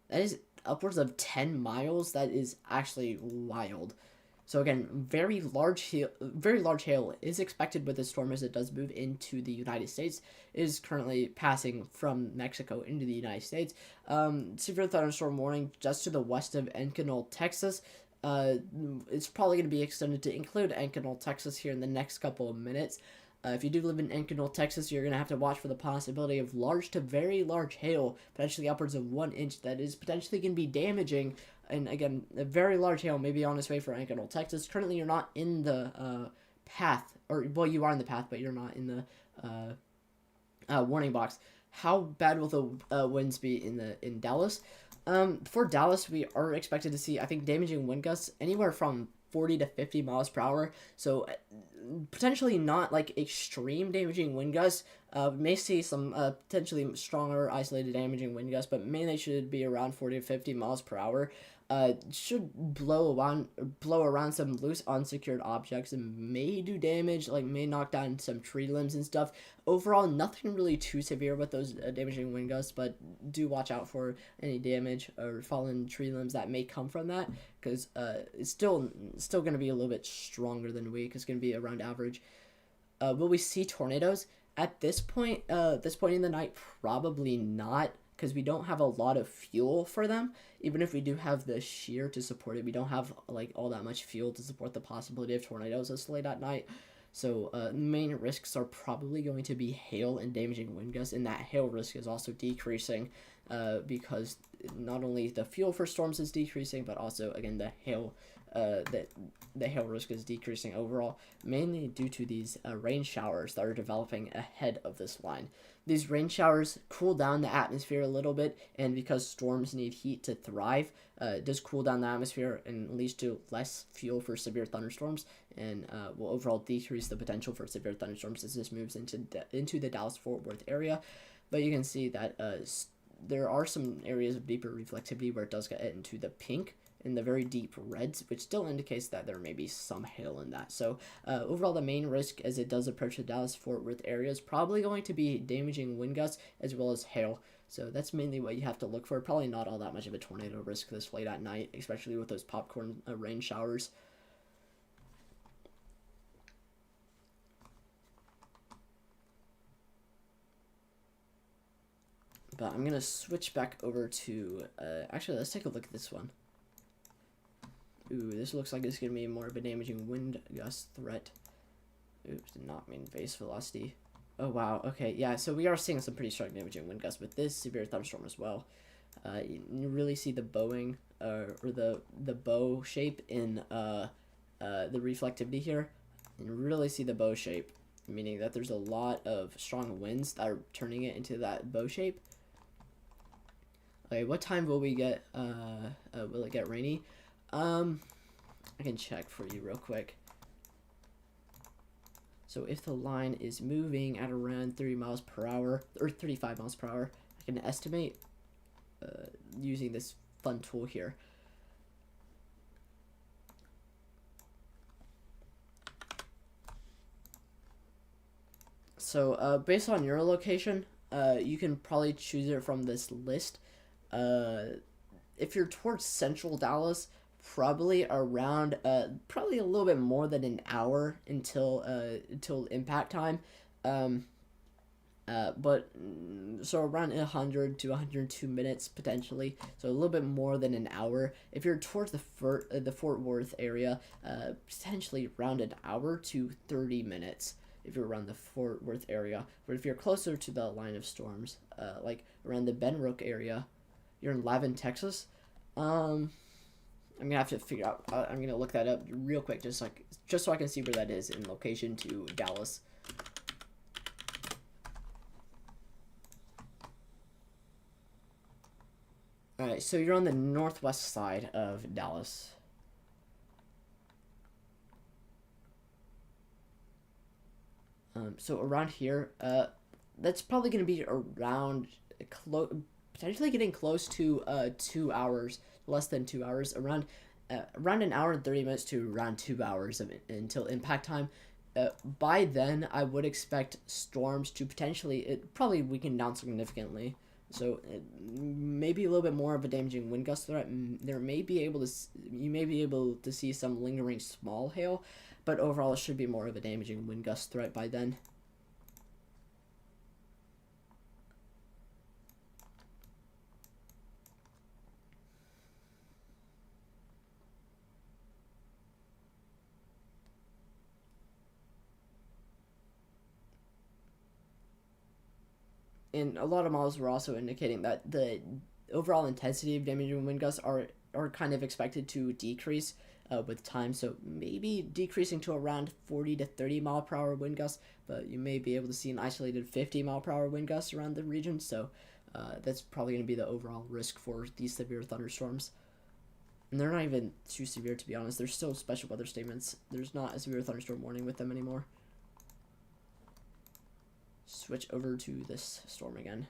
That is upwards of 10 miles. That is actually wild. So again, very large hail is expected with this storm as it does move into the United States. It is currently passing from Mexico into the United States. Severe thunderstorm warning just to the west of Encinal, Texas. It's probably going to be extended to include Ankernal, Texas here in the next couple of minutes. If you do live in Ankernal, Texas, you're going to have to watch for the possibility of large to very large hail, potentially upwards of 1 inch, that is potentially going to be damaging. And again, a very large hail may be on its way for Ankernal, Texas. Currently, you're not in the path, or, well, you are in the path, but you're not in the warning box. How bad will the winds be in Dallas? For Dallas, we are expected to see, I think, damaging wind gusts anywhere from 40 to 50 miles per hour. So potentially not like extreme damaging wind gusts. We may see some potentially stronger isolated damaging wind gusts, but mainly should be around 40 to 50 miles per hour. Should blow around some loose unsecured objects and may do damage, like may knock down some tree limbs and stuff. Overall, nothing really too severe with those damaging wind gusts, but do watch out for any damage or fallen tree limbs that may come from that, because it's still going to be a little bit stronger than weak. It's going to be around average. Will we see tornadoes at this point? This point in the night, probably not, because we don't have a lot of fuel for them. Even if we do have the shear to support it, we don't have like all that much fuel to support the possibility of tornadoes this late at night. So main risks are probably going to be hail and damaging wind gusts, and that hail risk is also decreasing because not only the fuel for storms is decreasing, but also again the hail the hail risk is decreasing overall, mainly due to these rain showers that are developing ahead of this line. These rain showers cool down the atmosphere a little bit, and because storms need heat to thrive, it does cool down the atmosphere and leads to less fuel for severe thunderstorms, and will overall decrease the potential for severe thunderstorms as this moves into the Dallas-Fort Worth area. But you can see that there are some areas of deeper reflectivity where it does get into the pink and the very deep reds, which still indicates that there may be some hail in that. So overall, the main risk as it does approach the Dallas-Fort Worth area is probably going to be damaging wind gusts as well as hail. So that's mainly what you have to look for. Probably not all that much of a tornado risk this late at night, especially with those popcorn rain showers. But I'm going to switch back over to, actually, let's take a look at this one. Ooh, this looks like it's going to be more of a damaging wind gust threat. Oops, did not mean base velocity. Oh, wow. Okay, yeah, so we are seeing some pretty strong damaging wind gusts with this severe thunderstorm as well. You really see the bowing, or the bow shape in the reflectivity here. You really see the bow shape, meaning that there's a lot of strong winds that are turning it into that bow shape. Okay, what time will we get, will it get rainy? I can check for you real quick. So if the line is moving at around 30 miles per hour, or 35 miles per hour, I can estimate using this fun tool here. So based on your location, you can probably choose it from this list. If you're towards central Dallas, probably around probably a little bit more than an hour until impact time, but so around 100 to 102 minutes potentially, so a little bit more than an hour. If you're towards the Fort Worth area, potentially around an hour to 30 minutes if you're around the Fort Worth area. But if you're closer to the line of storms, like around the Benrook area, you're in Lavin, Texas. I'm gonna have to figure out. I'm gonna look that up real quick, just so I can see where that is in location to Dallas. All right, so you're on the northwest side of Dallas. So around here, that's probably gonna be around potentially getting close to 2 hours, less than 2 hours, around an hour and 30 minutes to around 2 hours until impact time. By then, I would expect storms to probably weaken down significantly. So maybe a little bit more of a damaging wind gust threat. You may be able to see some lingering small hail, but overall it should be more of a damaging wind gust threat by then. and a lot of models were also indicating that the overall intensity of damaging wind gusts are kind of expected to decrease with time, so maybe decreasing to around 40 to 30 mile per hour wind gusts, but you may be able to see an isolated 50 mile per hour wind gusts around the region, so that's probably going to be the overall risk for these severe thunderstorms. And they're not even too severe, to be honest. They're still special weather statements. There's not a severe thunderstorm warning with them anymore. Switch over to this storm again.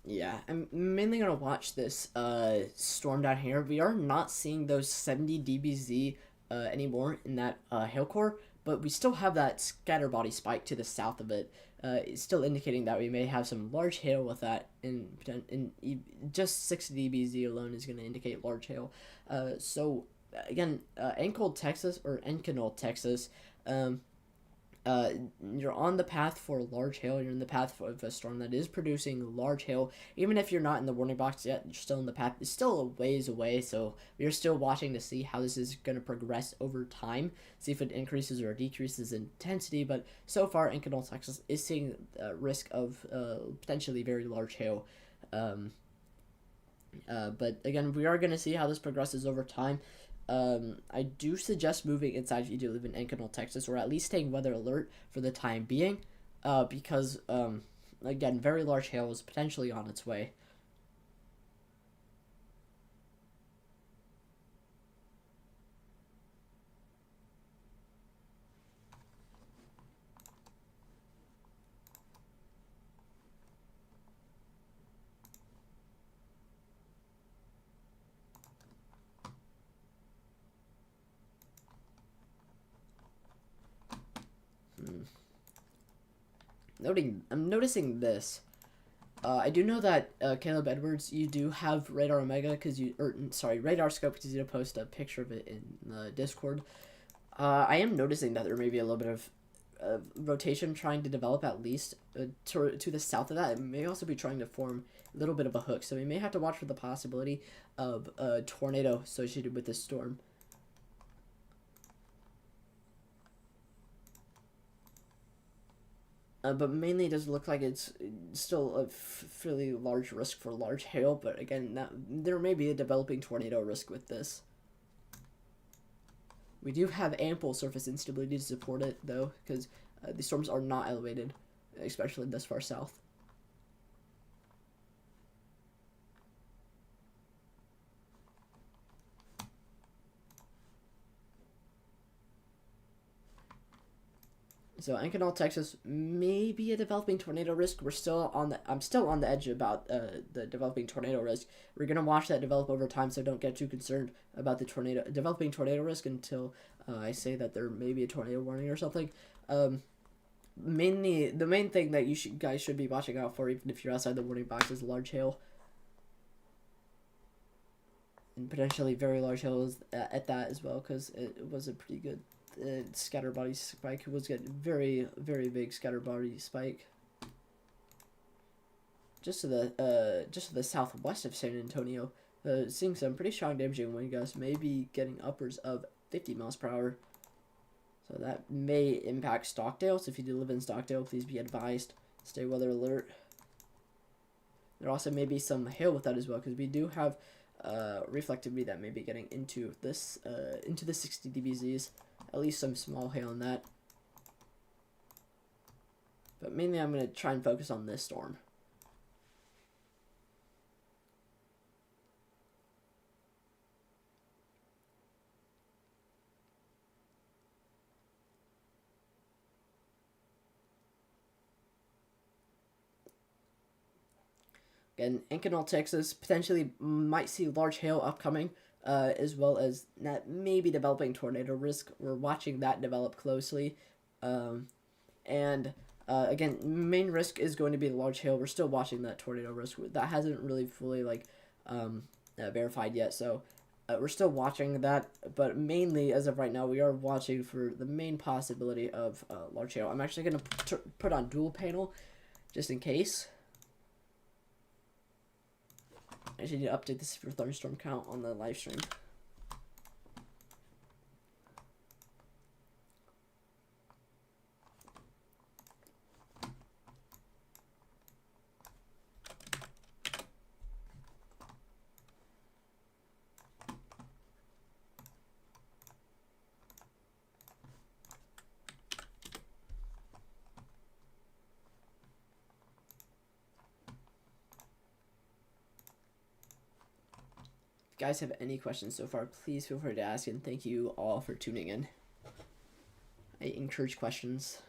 Yeah, I'm mainly gonna watch this storm down here. We are not seeing those 70 dBz anymore in that hail core, but we still have that scatter body spike to the south of it. It's still indicating that we may have some large hail with that, in just 60 dBz alone is going to indicate large hail. So again, Ankle, Texas, or Encinal, Texas. You're on the path for large hail. You're in the path of a storm that is producing large hail. Even if you're not in the warning box yet, you're still in the path. It's still a ways away, so we're still watching to see how this is going to progress over time. See if it increases or decreases in intensity. But so far, Encinal, Texas is seeing risk of potentially very large hail. But again, we are going to see how this progresses over time. I do suggest moving inside if you do live in Encinal, Texas, or at least staying weather alert for the time being, because, again, very large hail is potentially on its way. I'm noticing this. I do know that Caleb Edwards, you do have Radar Omega Radar Scope, because you post a picture of it in the Discord. I am noticing that there may be a little bit of rotation trying to develop, at least to the south of that. It may also be trying to form a little bit of a hook, so we may have to watch for the possibility of a tornado associated with this storm. But mainly it does look like it's still a fairly large risk for large hail, but again, there may be a developing tornado risk with this. We do have ample surface instability to support it, though, because the storms are not elevated, especially this far south. So Encinal, Texas, may be a developing tornado risk. I'm still on the edge about the developing tornado risk. We're gonna watch that develop over time, so don't get too concerned about the developing tornado risk until I say that there may be a tornado warning or something. Mainly, the main thing that guys should be watching out for, even if you're outside the warning box, is large hail. And potentially very large hail at that as well, because it was a pretty good scatter body spike. It was getting very, very big scatter body spike. Just to the southwest of San Antonio, seeing some pretty strong damaging wind gusts, maybe getting upwards of 50 miles per hour. So that may impact Stockdale. So if you do live in Stockdale, please be advised. Stay weather alert. There also may be some hail with that as well, because we do have reflectivity that may be getting into this into the 60 dBz's. At least some small hail in that. But mainly I'm going to try and focus on this storm. Again, Ankeny, Texas potentially might see large hail upcoming, as well as that maybe developing tornado risk. We're watching that develop closely. And again, main risk is going to be the large hail. We're still watching that tornado risk. That hasn't really fully verified yet, so we're still watching that. But mainly, as of right now, we are watching for the main possibility of large hail. I'm actually going to put on dual panel just in case. I should need to update this for thunderstorm count on the live stream. If you guys have any questions so far, please feel free to ask, and thank you all for tuning in. I encourage questions.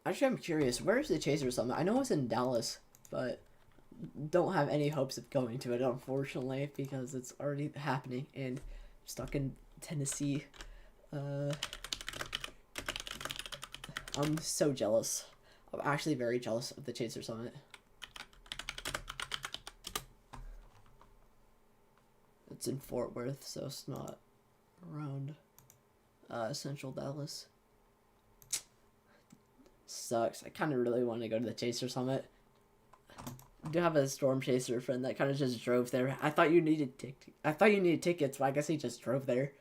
Actually, I'm curious, where is the Chaser Summit? I know it's in Dallas, but don't have any hopes of going to it, unfortunately, because it's already happening and stuck in Tennessee. I'm so jealous. I'm actually very jealous of the Chaser Summit. It's in Fort Worth, so it's not around central Dallas. Sucks. I kind of really want to go to the Chaser Summit. I do have a storm chaser friend that kind of just drove there. I thought you needed tickets, but I guess he just drove there.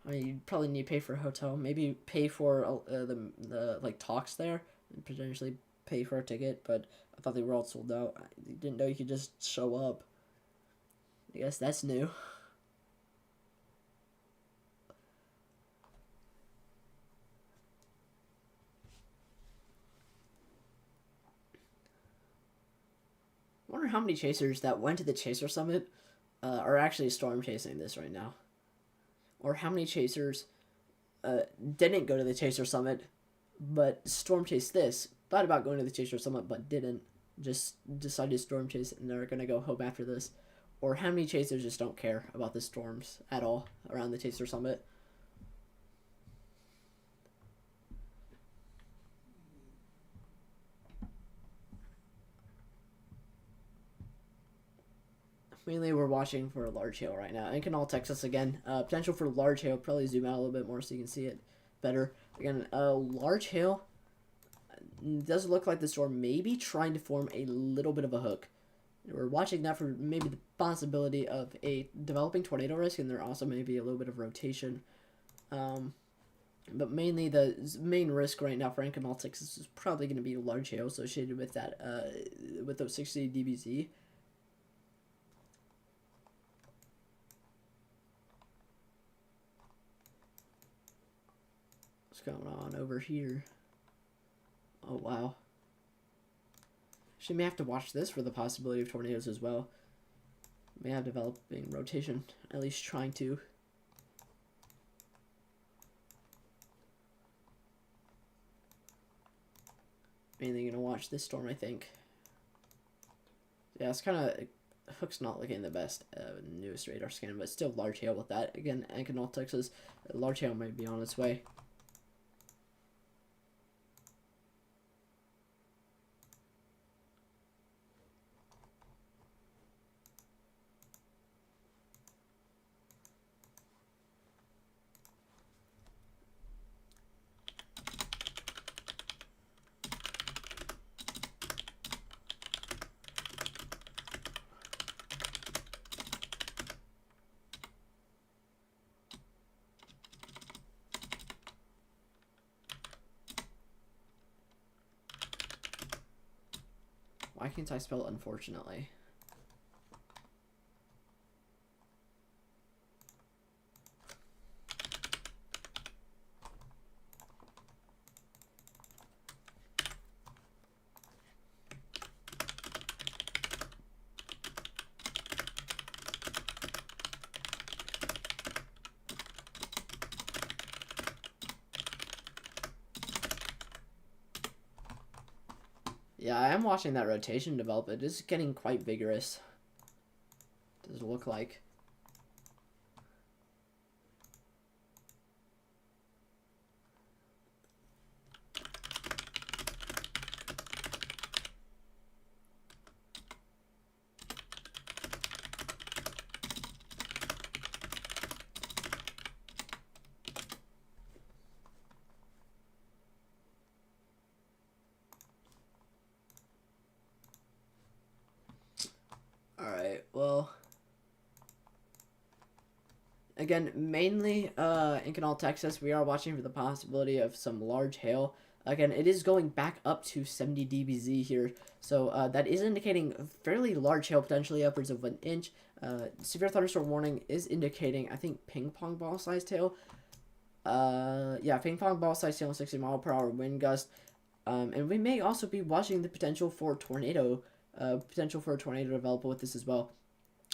I mean, you probably need to pay for a hotel. Maybe pay for the like talks there, and potentially pay for a ticket. But I thought they were all sold out. I didn't know you could just show up. I guess that's new. I wonder how many chasers that went to the Chaser Summit are actually storm chasing this right now. Or how many chasers didn't go to the Chaser Summit, but storm chased this. Thought about going to the Chaser Summit, but didn't. Just decided to storm chase and they're going to go home after this. Or how many chasers just don't care about the storms at all around the Chaser Summit. Mainly we're watching for a large hail right now. Ankeny, Texas again. Potential for large hail. Probably zoom out a little bit more so you can see it better. Again, large hail does look like the storm may be trying to form a little bit of a hook. We're watching that for maybe the possibility of a developing tornado risk, and there also may be a little bit of rotation. But mainly the main risk right now for Ankeny, Texas is probably going to be large hail associated with that, with those 60 dBz. Going on over here. Oh wow. Actually may have to watch this for the possibility of tornadoes as well. May have developing rotation, at least trying to. Mainly gonna watch this storm, I think. Yeah, it's kind of hook's not looking the best newest radar scan, but still large hail with that. Again, Ankeny, Texas, large hail might be on its way. Why can't I spell unfortunately? Yeah, I am watching that rotation develop. It is getting quite vigorous. Does it look like? Alright, well, again, mainly in Canal, Texas, we are watching for the possibility of some large hail. Again, it is going back up to 70 dBz here, so that is indicating fairly large hail, potentially upwards of 1 inch. Severe thunderstorm warning is indicating, I think, ping pong ball sized hail. Yeah, ping pong ball sized hail, 60-mile-per-hour wind gust. And we may also be watching the potential for a tornado develop with this as well,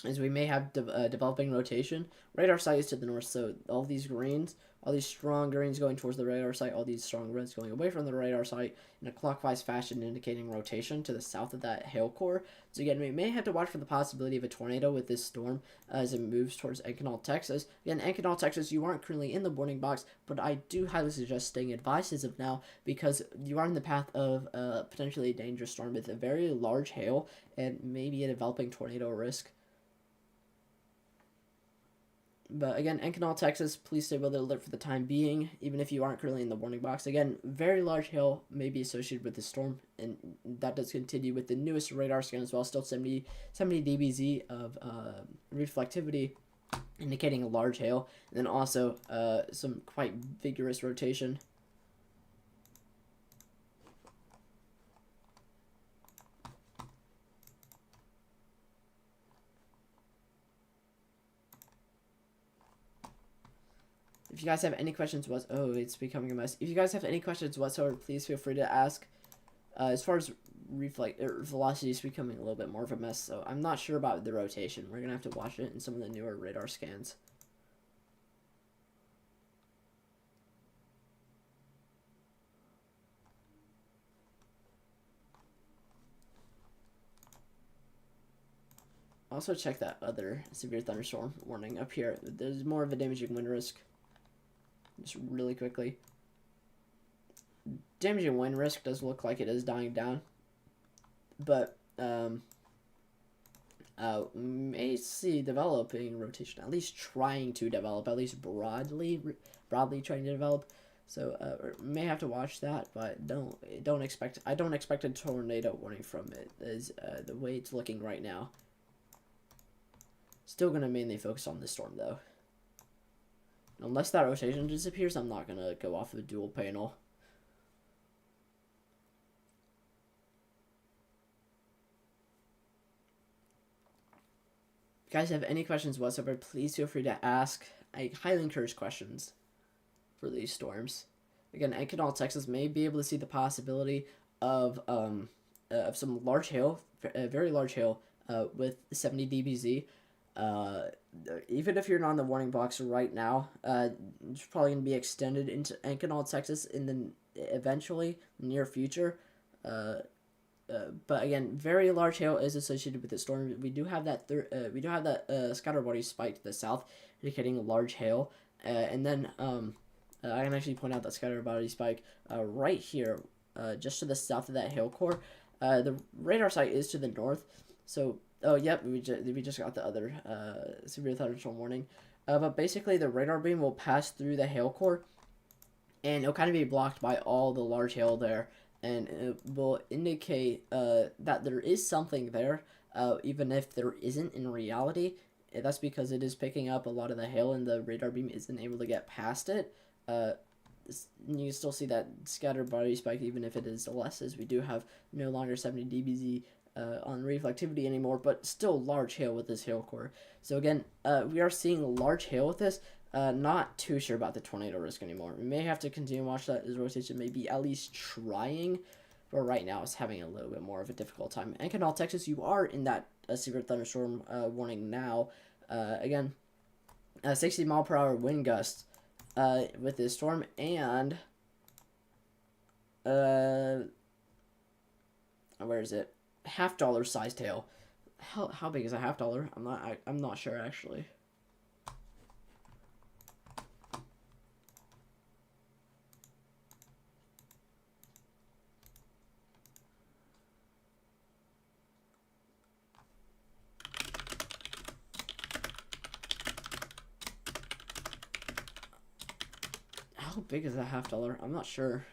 as we may have developing rotation. Radar site is to the north, so all these greens, all these strong greens going towards the radar site, all these strong reds going away from the radar site in a clockwise fashion, indicating rotation to the south of that hail core. So again, we may have to watch for the possibility of a tornado with this storm as it moves towards Encinal, Texas. Again, Encinal, Texas, you aren't currently in the warning box, but I do highly suggest staying advised as of now, because you are in the path of a potentially dangerous storm with a very large hail and maybe a developing tornado risk. But again, Encinal, Texas, please stay weather alert for the time being, even if you aren't currently in the warning box. Again, very large hail may be associated with the storm, and that does continue with the newest radar scan as well. Still 70 dBz of reflectivity, indicating a large hail, and then also some quite vigorous rotation. If you guys have any questions, it's becoming a mess. If you guys have any questions whatsoever, please feel free to ask. As far as velocity is becoming a little bit more of a mess, so I'm not sure about the rotation. We're gonna have to watch it in some of the newer radar scans. Also check that other severe thunderstorm warning up here. There's more of a damaging wind risk. Just really quickly. Damaging wind risk does look like it is dying down. But, may see developing rotation, at least trying to develop, at least broadly trying to develop. So, may have to watch that, but I don't expect a tornado warning from it, as the way it's looking right now. Still gonna mainly focus on this storm, though. Unless that rotation disappears, I'm not gonna go off of the dual panel. If you guys have any questions whatsoever, please feel free to ask. I highly encourage questions for these storms. Again, Encinal, Texas may be able to see the possibility of some large hail, very large hail, with 70 dBz. Even if you're not in the warning box right now, it's probably going to be extended into Encinal, Texas in the eventually near future. But again, very large hail is associated with the storm. We do have that scatter body spike to the south, indicating a large hail, and then I can actually point out that scatter body spike right here, just to the south of that hail core. The radar site is to the north, so. Oh, yep, we just got the other severe thunderstorm warning. But basically, the radar beam will pass through the hail core, and it'll kind of be blocked by all the large hail there, and it will indicate that there is something there, even if there isn't in reality. That's because it is picking up a lot of the hail, and the radar beam isn't able to get past it. You still see that scattered body spike, even if it is less, as we do have no longer 70 dBz on reflectivity anymore, but still large hail with this hail core. So again, we are seeing large hail with this. Not too sure about the tornado risk anymore. We may have to continue to watch that as rotation may be at least trying, but right now it's having a little bit more of a difficult time. Encinal, Texas, you are in that severe thunderstorm warning now. Again, 60-mile-per-hour wind gusts with this storm, and where is it? $half sized hail. How big is a $half? I'm not sure actually. How big is a $half? I'm not sure.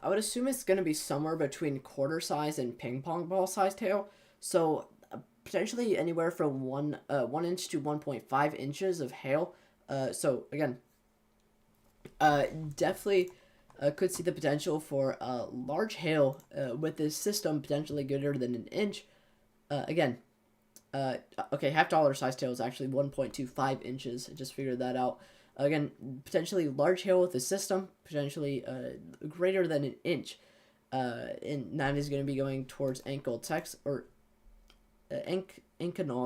I would assume it's going to be somewhere between quarter size and ping pong ball sized hail. So potentially anywhere from 1 inch to 1.5 inches of hail. So again, definitely could see the potential for large hail with this system potentially greater than an inch. Again, okay, $half sized hail is actually 1.25 inches. I just figured that out. Again, potentially large hail with the system, potentially greater than an inch. And that is going to be going towards Ankanaw,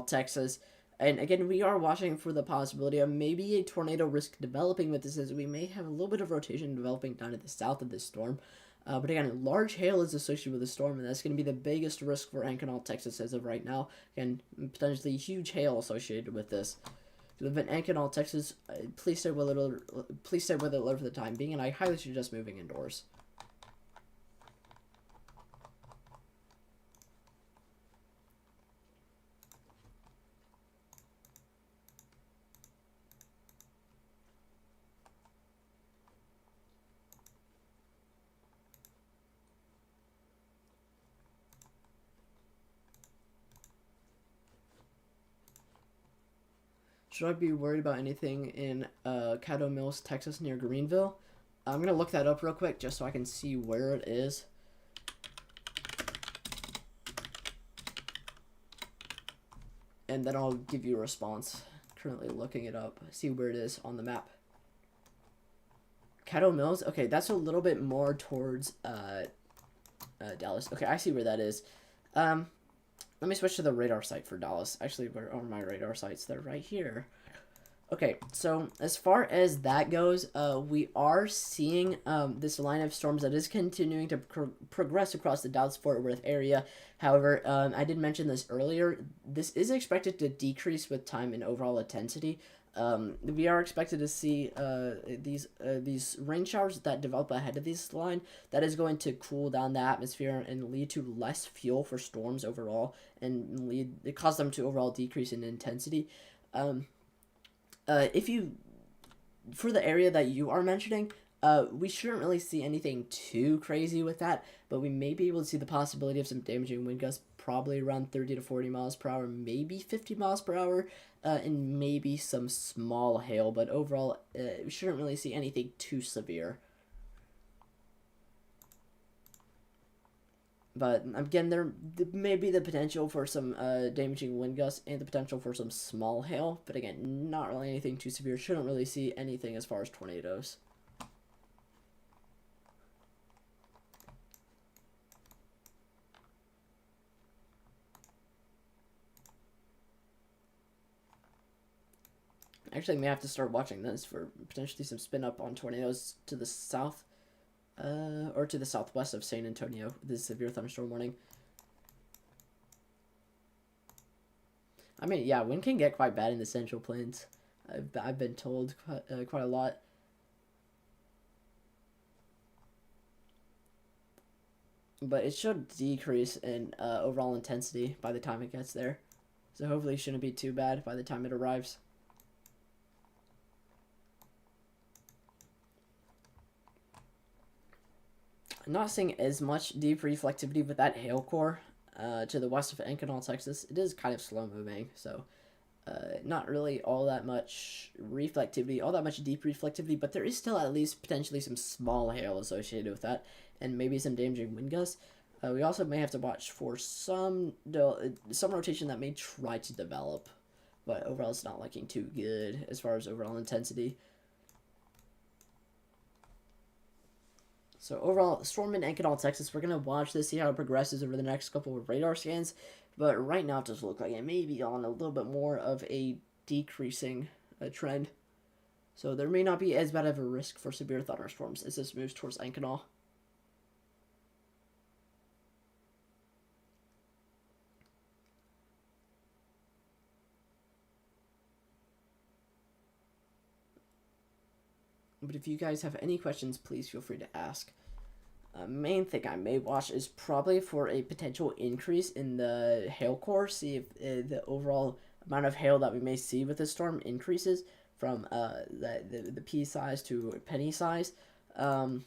Texas. And again, we are watching for the possibility of maybe a tornado risk developing with this, as we may have a little bit of rotation developing down to the south of this storm. But again, large hail is associated with the storm, and that's going to be the biggest risk for Ankanaw, Texas as of right now. Again, potentially huge hail associated with this. If you live in Ankanaw, Texas, please stay with it alert for the time being, and I highly suggest moving indoors. Should I be worried about anything in Caddo Mills, Texas, near Greenville? I'm going to look that up real quick just so I can see where it is. And then I'll give you a response. Currently looking it up. See where it is on the map. Caddo Mills? Okay, that's a little bit more towards Dallas. Okay, I see where that is. Let me switch to the radar site for Dallas. Actually, where are my radar sites? They're right here. Okay, so as far as that goes, we are seeing this line of storms that is continuing to progress across the Dallas-Fort Worth area. However, I did mention this earlier. This is expected to decrease with time and overall intensity. We are expected to see these rain showers that develop ahead of this line. That is going to cool down the atmosphere and lead to less fuel for storms overall, and cause them to overall decrease in intensity. For the area that you are mentioning, we shouldn't really see anything too crazy with that, but we may be able to see the possibility of some damaging wind gusts, probably around 30 to 40 miles per hour, maybe 50 miles per hour, and maybe some small hail, but overall, we shouldn't really see anything too severe. But again, there may be the potential for some damaging wind gusts and the potential for some small hail. But again, not really anything too severe. Shouldn't really see anything as far as tornadoes. Actually, I may have to start watching this for potentially some spin up on tornadoes to the south. Or to the southwest of San Antonio. This is severe thunderstorm warning. I mean, yeah, wind can get quite bad in the Central Plains. I've been told quite a lot. But it should decrease in overall intensity by the time it gets there. So hopefully it shouldn't be too bad by the time it arrives. I'm not seeing as much deep reflectivity with that hail core to the west of Ankanaw, Texas. It is kind of slow moving, so not really all that much reflectivity, all that much deep reflectivity, but there is still at least potentially some small hail associated with that, and maybe some damaging wind gusts. We also may have to watch for some rotation that may try to develop but overall it's not looking too good as far as overall intensity. So overall, storm in Encinal, Texas, we're going to watch this, see how it progresses over the next couple of radar scans. But right now it does look like it may be on a little bit more of a decreasing trend. So there may not be as bad of a risk for severe thunderstorms as this moves towards Encinal. But if you guys have any questions, please feel free to ask. Main thing I may watch is probably for a potential increase in the hail core. See if the overall amount of hail that we may see with this storm increases from the pea size to penny size, and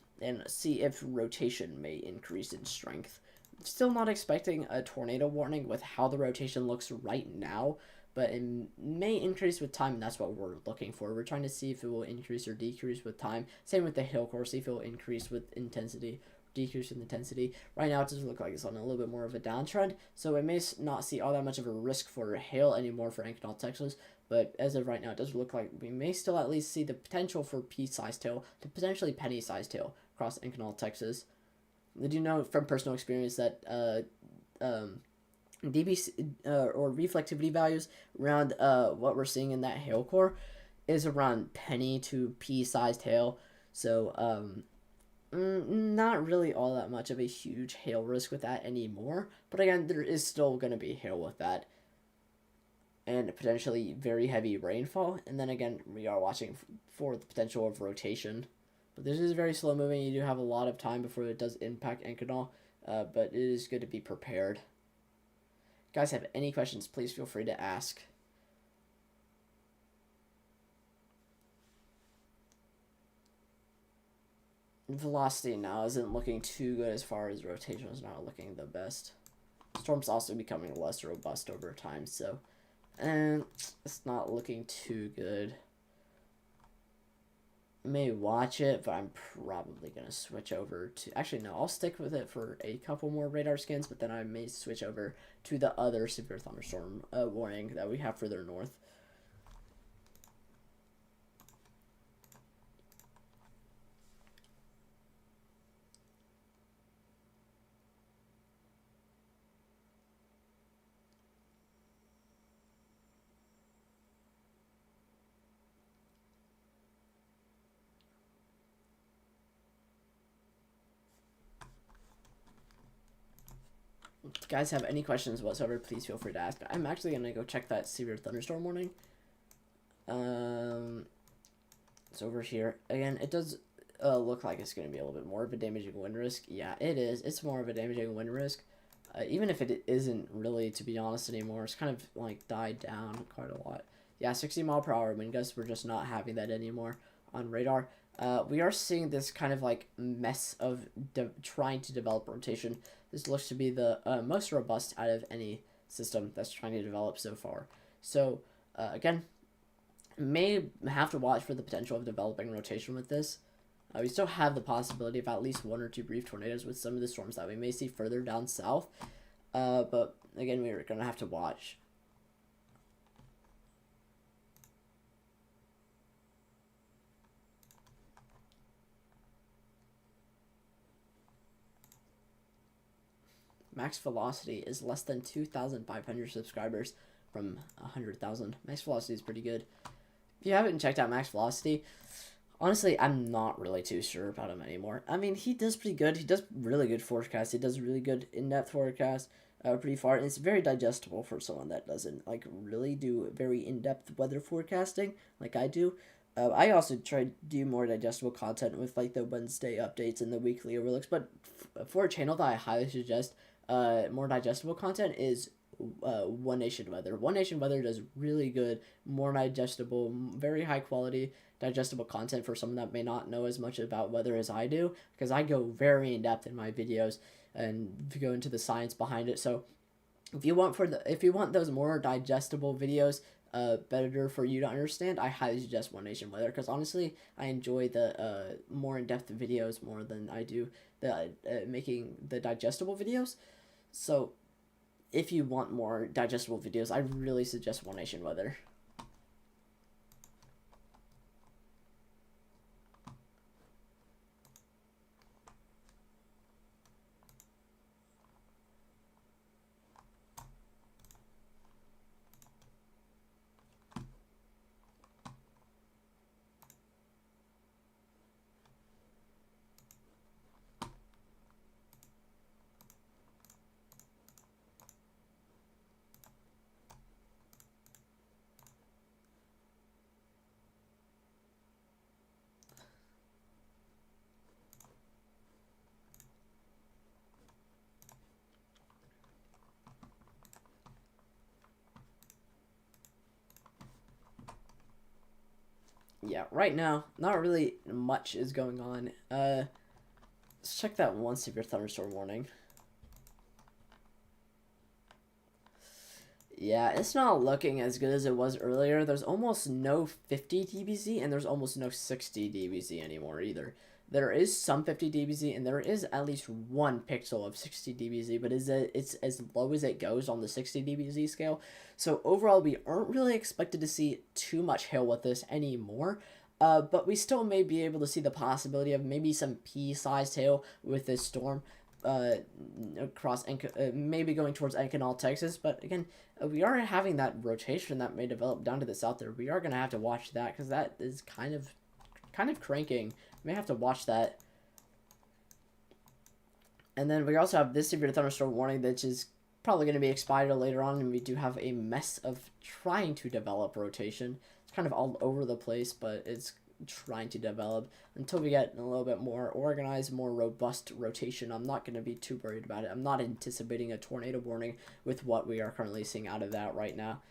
see if rotation may increase in strength. Still not expecting a tornado warning with how the rotation looks right now, but it may increase with time, and that's what we're looking for. We're trying to see if it will increase or decrease with time. Same with the hail core, see if it will increase with intensity, decrease in intensity. Right now it doesn't look like it's on a little bit more of a downtrend, so it may not see all that much of a risk for hail anymore for Encinal, Texas, but as of right now it does look like we may still at least see the potential for pea-sized hail to potentially penny-sized hail across Encinal, Texas. Did you know from personal experience that dB or reflectivity values around what we're seeing in that hail core is around penny to pea-sized hail, so not really all that much of a huge hail risk with that anymore, but again, there is still going to be hail with that, and potentially very heavy rainfall, and then again, we are watching for the potential of rotation, but this is very slow moving. You do have a lot of time before it does impact Encinal, but it is good to be prepared. If you guys have any questions, please feel free to ask. Velocity now isn't looking too good as far as rotation is not looking the best. Storm's also becoming less robust over time, so it's not looking too good. I may watch it, but I'm probably going to switch over to... Actually, no, I'll stick with it for a couple more radar scans, but then I may switch over to the other severe thunderstorm warning that we have further north. If you guys have any questions whatsoever, please feel free to ask. I'm actually going to go check that severe thunderstorm warning. It's over here. Again, it does look like it's going to be a little bit more of a damaging wind risk. Yeah, it is. It's more of a damaging wind risk. Even if it isn't really, to be honest, anymore. It's kind of like died down quite a lot. Yeah, 60-mile-per-hour wind gusts. We're just not having that anymore on radar. We are seeing this kind of like mess of trying to develop rotation. This looks to be the most robust out of any system that's trying to develop so far. So, again, may have to watch for the potential of developing rotation with this. We still have the possibility of at least one or two brief tornadoes with some of the storms that we may see further down south. But, again, we're going to have to watch. Max velocity is less than 2,500 subscribers from 100,000. Max velocity is pretty good. If you haven't checked out Max velocity, honestly, I'm not really too sure about him anymore. I mean, he does pretty good. He does really good forecasts. He does really good in-depth forecasts pretty far. And it's very digestible for someone that doesn't like really do very in-depth weather forecasting like I do. I also try to do more digestible content with like the Wednesday updates and the weekly overlooks. But for a channel that I highly suggest more digestible content is One Nation Weather. One Nation Weather does really good, more digestible, very high quality digestible content for someone that may not know as much about weather as I do, because I go very in depth in my videos and go into the science behind it. So if you want those more digestible videos, better for you to understand, I highly suggest One Nation Weather, because honestly, I enjoy the more in-depth videos more than I do the making the digestible videos. So if you want more digestible videos, I really suggest One Nation Weather. Yeah, right now, not really much is going on. Let's check that one severe thunderstorm warning. Yeah, it's not looking as good as it was earlier. There's almost no 50 dBz, and there's almost no 60 dBz anymore either. There is some 50 dBz, and there is at least one pixel of 60 dBz, but it's as low as it goes on the 60 dBz scale. So overall, we aren't really expected to see too much hail with this anymore. But we still may be able to see the possibility of maybe some pea-sized hail with this storm across maybe going towards Encinal, Texas. But again, we are having that rotation that may develop down to the south there. We are going to have to watch that because that is kind of cranking. We may have to watch that. And then we also have this severe thunderstorm warning, which is probably going to be expired later on, and we do have a mess of trying to develop rotation. It's kind of all over the place, but it's trying to develop until we get a little bit more organized, more robust rotation. I'm not going to be too worried about it. I'm not anticipating a tornado warning with what we are currently seeing out of that right now.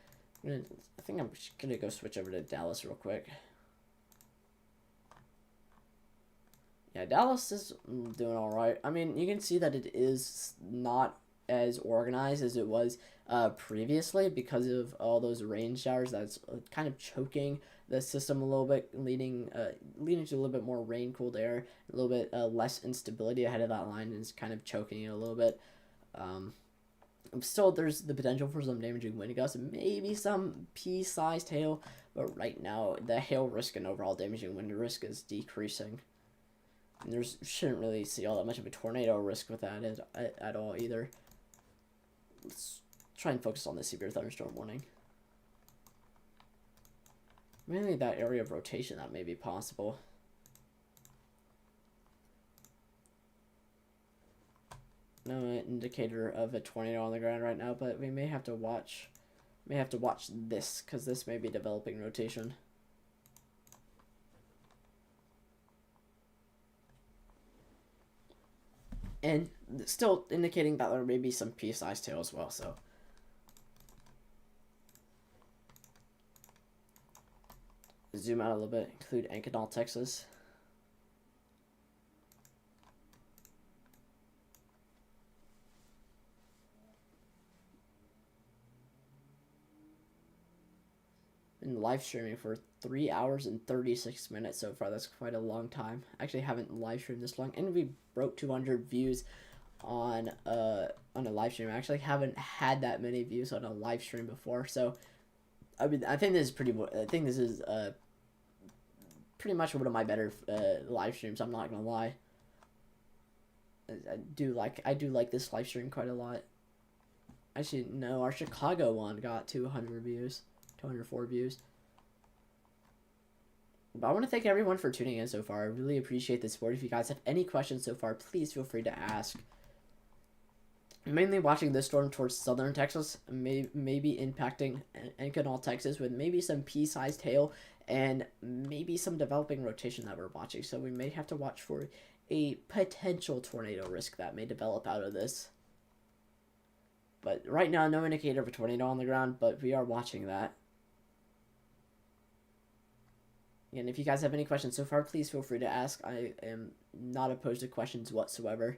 I think I'm just going to go switch over to Dallas real quick. Yeah, Dallas is doing all right. I mean, you can see that it is not as organized as it was previously because of all those rain showers. That's kind of choking the system a little bit, leading to a little bit more rain-cooled air, a little bit less instability ahead of that line, and it's kind of choking it a little bit. Still, there's the potential for some damaging wind gusts, maybe some pea-sized hail, but right now the hail risk and overall damaging wind risk is decreasing. And there's shouldn't really see all that much of a tornado risk with that at all either. Let's try and focus on the severe thunderstorm warning. Mainly that area of rotation that may be possible. No indicator of a tornado on the ground right now, but we may have to watch this because this may be developing rotation. And still indicating that there may be some pea-sized hail as well, so. Zoom out a little bit, include Encinal, Texas. Been live streaming for 3 hours and 36 minutes so far. That's quite a long time. Actually, haven't live streamed this long, and we broke 200 views on a live stream. I actually haven't had that many views on a live stream before, so I mean, I think this is pretty much one of my better live streams. I'm not gonna lie. I do like this live stream quite a lot. Actually, no, our Chicago one got 200 views. 204 views. But I want to thank everyone for tuning in so far. I really appreciate the support. If you guys have any questions so far, please feel free to ask. I'm mainly watching this storm towards southern Texas, maybe impacting Encinal, Texas, with maybe some pea-sized hail and maybe some developing rotation that we're watching. So we may have to watch for a potential tornado risk that may develop out of this. But right now, no indicator of a tornado on the ground, but we are watching that. And if you guys have any questions so far, please feel free to ask. I am not opposed to questions whatsoever.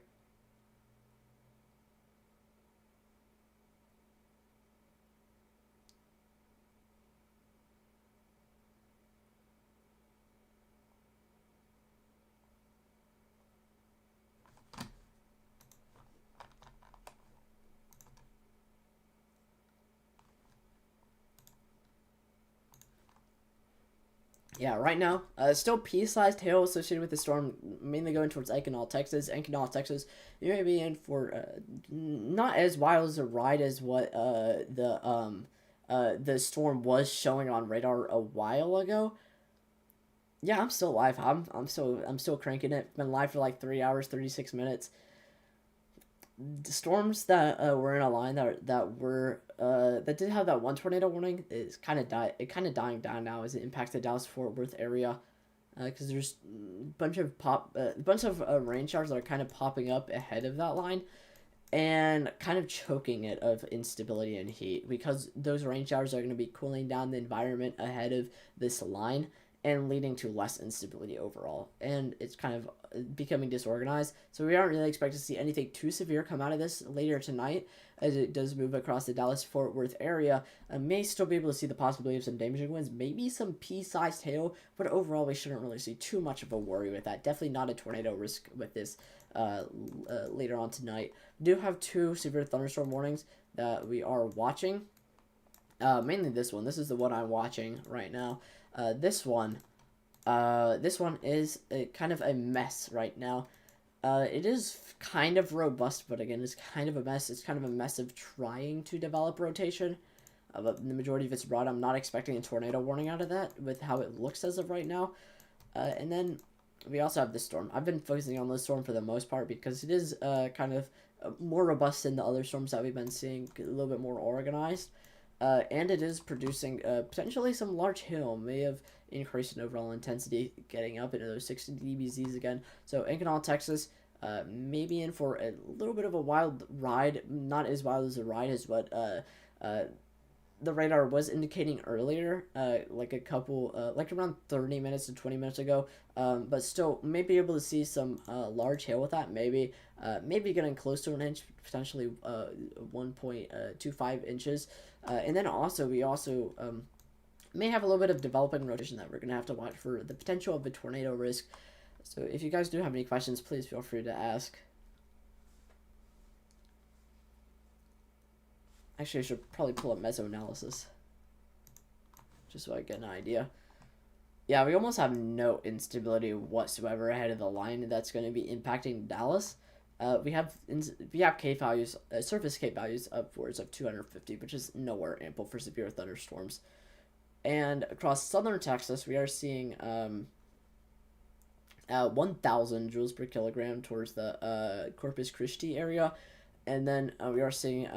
Yeah, right now, still pea-sized hail associated with the storm, mainly going towards Encinal, Texas. Encinal, Texas, you may be in for not as wild as a ride as what the storm was showing on radar a while ago. Yeah, I'm still live. I'm still cranking it. Been live for like 3 hours, 36 minutes. The storms that were in a line that did have that one tornado warning is kind of dying down now as it impacts the Dallas Fort Worth area, because there's a bunch of rain showers that are kind of popping up ahead of that line and kind of choking it of instability and heat, because those rain showers are going to be cooling down the environment ahead of this line and leading to less instability overall, and it's kind of becoming disorganized. So we aren't really expecting to see anything too severe come out of this later tonight, as it does move across the Dallas Fort Worth area. May still be able to see the possibility of some damaging winds, maybe some pea-sized hail, but overall we shouldn't really see too much of a worry with that. Definitely not a tornado risk with this later on tonight. We do have 2 severe thunderstorm warnings that we are watching. Mainly this one. This is the one I'm watching right now. This one is kind of a mess right now. It is kind of robust, but again, it's kind of a mess. It's kind of a mess of trying to develop rotation. But the majority of it's broad. I'm not expecting a tornado warning out of that with how it looks as of right now. And then we also have this storm. I've been focusing on this storm for the most part because it is kind of more robust than the other storms that we've been seeing, a little bit more organized. And it is producing potentially some large hail, may have increased in overall intensity, getting up into those 60 dBZs again. So Encinal, Texas, maybe in for a little bit of a wild ride, not as wild as a ride as what the radar was indicating earlier, like around 30 minutes to 20 minutes ago, but still may be able to see some large hail with that, maybe getting close to an inch, potentially 1.25 inches, and then we also may have a little bit of developing rotation that we're going to have to watch for the potential of a tornado risk. So if you guys do have any questions, please feel free to ask. Actually, I should probably pull up meso-analysis, just so I get an idea. Yeah, we almost have no instability whatsoever ahead of the line that's going to be impacting Dallas. We have K values, surface K values upwards of 250, which is nowhere ample for severe thunderstorms. And across southern Texas, we are seeing 1,000 joules per kilogram towards the Corpus Christi area. And then we are seeing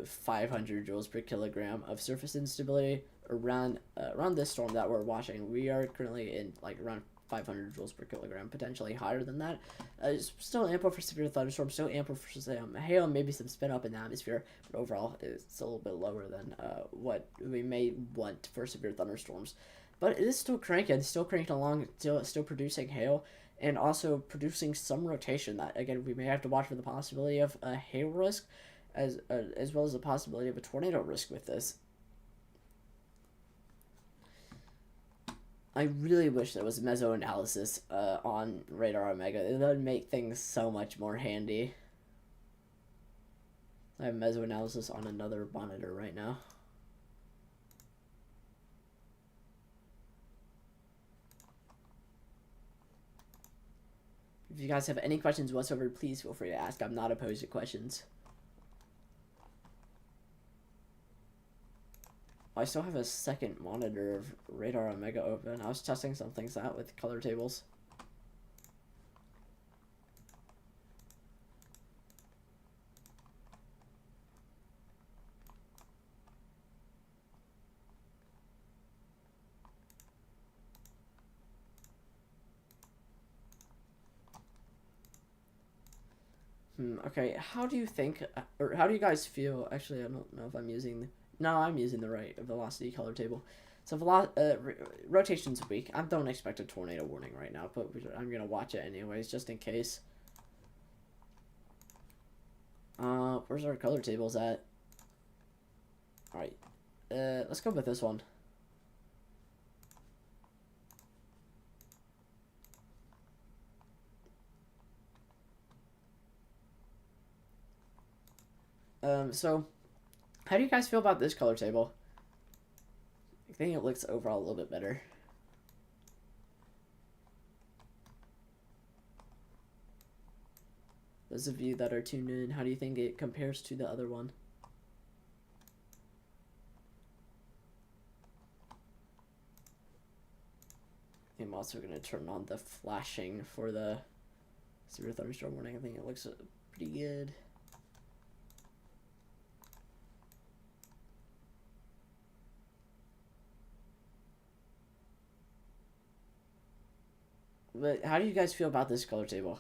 500 joules per kilogram of surface instability around this storm that we're watching. We are currently in like around 500 joules per kilogram, potentially higher than that. It's still ample for severe thunderstorms, still ample for some hail, maybe some spin up in the atmosphere, but overall it's a little bit lower than what we may want for severe thunderstorms. But it is still cranking along, still producing hail, and also producing some rotation that, again, we may have to watch for the possibility of a hail risk, as well as the possibility of a tornado risk with this. I really wish there was meso-analysis on Radar Omega. It would make things so much more handy. I have meso-analysis on another monitor right now. If you guys have any questions whatsoever, please feel free to ask. I'm not opposed to questions. I still have a second monitor of Radar Omega open. I was testing some things out with color tables. Okay, how do you think, or how do you guys feel? Actually, I don't know if I'm using, no, I'm using the right velocity color table. So rotation's weak. I don't expect a tornado warning right now, but I'm going to watch it anyways, just in case. Where's our color tables at? Alright, let's go with this one. So, how do you guys feel about this color table? I think it looks overall a little bit better. Those of you that are tuned in, how do you think it compares to the other one? I'm also going to turn on the flashing for the severe thunderstorm warning. I think it looks pretty good. But how do you guys feel about this color table?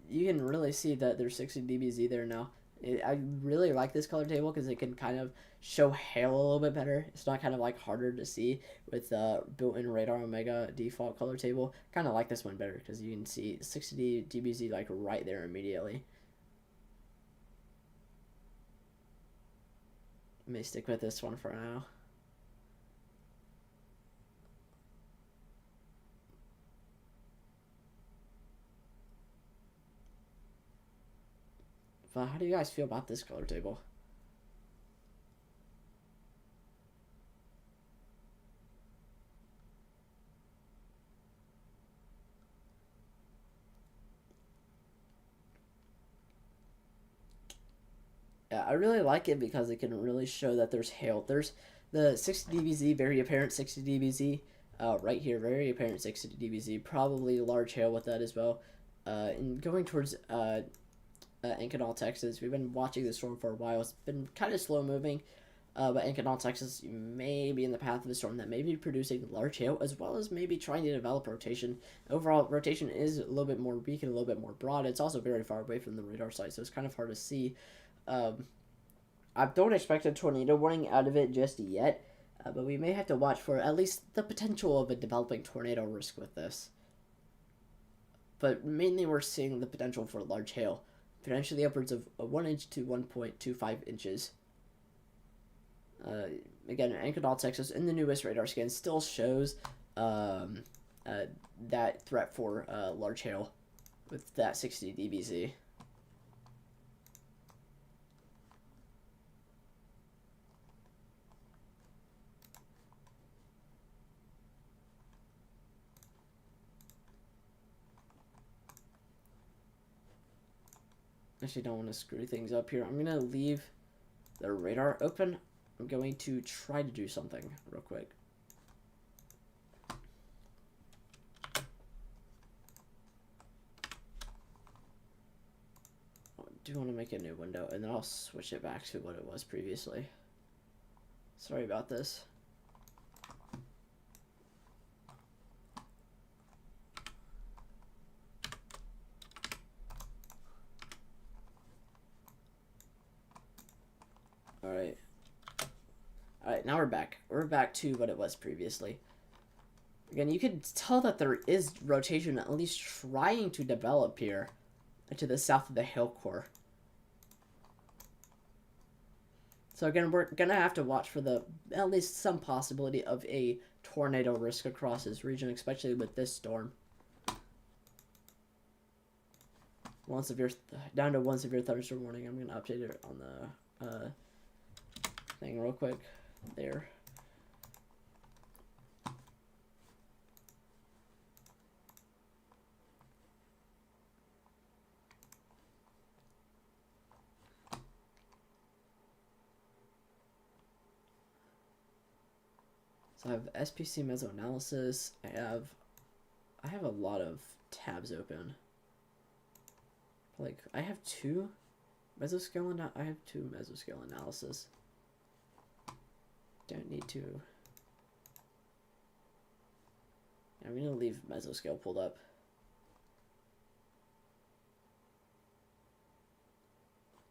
You can really see that there's 60 dBz there now. I really like this color table because it can kind of show hail a little bit better. It's not kind of like harder to see with the built-in Radar Omega default color table. Kind of like this one better because you can see 60 dBz like right there immediately. I may stick with this one for now. But how do you guys feel about this color table? Yeah, I really like it because it can really show that there's hail. There's the 60 dBz, very apparent 60 dBz, right here, very apparent 60 dBz, probably large hail with that as well. And going towards Encinal, Texas, we've been watching the storm for a while. It's been kind of slow moving, but Encinal, Texas may be in the path of the storm that may be producing large hail, as well as maybe trying to develop rotation. Overall, rotation is a little bit more weak and a little bit more broad. It's also very far away from the radar site, so it's kind of hard to see. I don't expect a tornado warning out of it just yet, but we may have to watch for at least the potential of a developing tornado risk with this. But mainly we're seeing the potential for large hail, potentially upwards of 1 inch to 1.25 inches. Again, Encinal, Texas, in the newest radar scan still shows that threat for large hail with that 60 dBz. Actually, don't want to screw things up here. I'm going to leave the radar open. I'm going to try to do something real quick. I do want to make a new window, and then I'll switch it back to what it was previously. Sorry about this. Alright, now we're back. We're back to what it was previously. Again, you can tell that there is rotation at least trying to develop here to the south of the hail core. So again, we're going to have to watch for at least some possibility of a tornado risk across this region, especially with this storm. Down to 1 severe thunderstorm warning. I'm going to update it on the thing real quick. There. So I have SPC mesoanalysis. I have a lot of tabs open. Like I have two mesoscale analysis. Don't need to. I'm gonna leave mesoscale pulled up.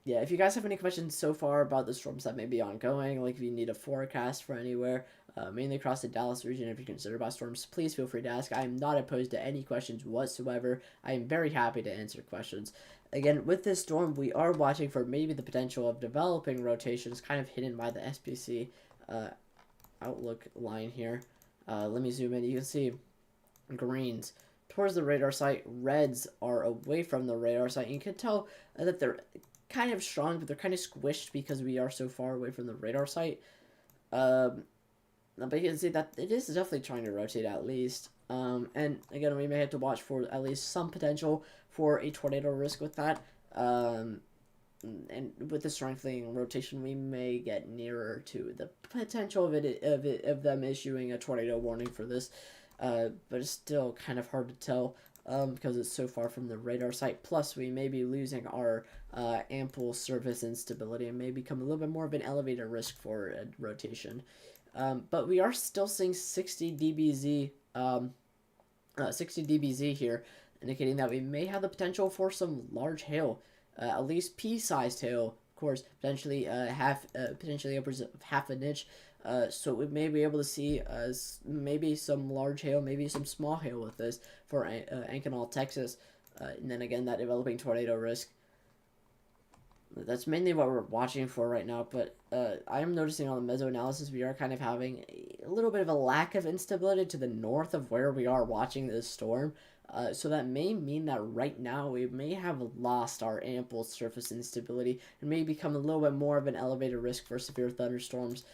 Yeah, if you guys have any questions so far about the storms that may be ongoing, like if you need a forecast for anywhere, mainly across the Dallas region, if you're concerned about storms, please feel free to ask. I am not opposed to any questions whatsoever. I am very happy to answer questions. Again, with this storm, we are watching for maybe the potential of developing rotations kind of hidden by the SPC outlook line here. Let me zoom in. You can see greens towards the radar site. Reds are away from the radar site. You can tell that they're kind of strong, but they're kind of squished because we are so far away from the radar site. But you can see that it is definitely trying to rotate at least. And again, we may have to watch for at least some potential for a tornado risk with that. And with the strengthening rotation, we may get nearer to the potential of them issuing a tornado warning for this. But it's still kind of hard to tell because it's so far from the radar site. Plus, we may be losing our ample surface instability and may become a little bit more of an elevated risk for rotation. But we are still seeing 60 dBz, 60 dBz here, indicating that we may have the potential for some large hail. At least pea-sized hail, of course, potentially potentially upwards of half an inch. So we may be able to see maybe some large hail, maybe some small hail with this for Ankanaw, Texas. And then again, that developing tornado risk. That's mainly what we're watching for right now, but I am noticing on the meso-analysis we are kind of having a little bit of a lack of instability to the north of where we are watching this storm. So that may mean that right now we may have lost our ample surface instability and may become a little bit more of an elevated risk for severe thunderstorms,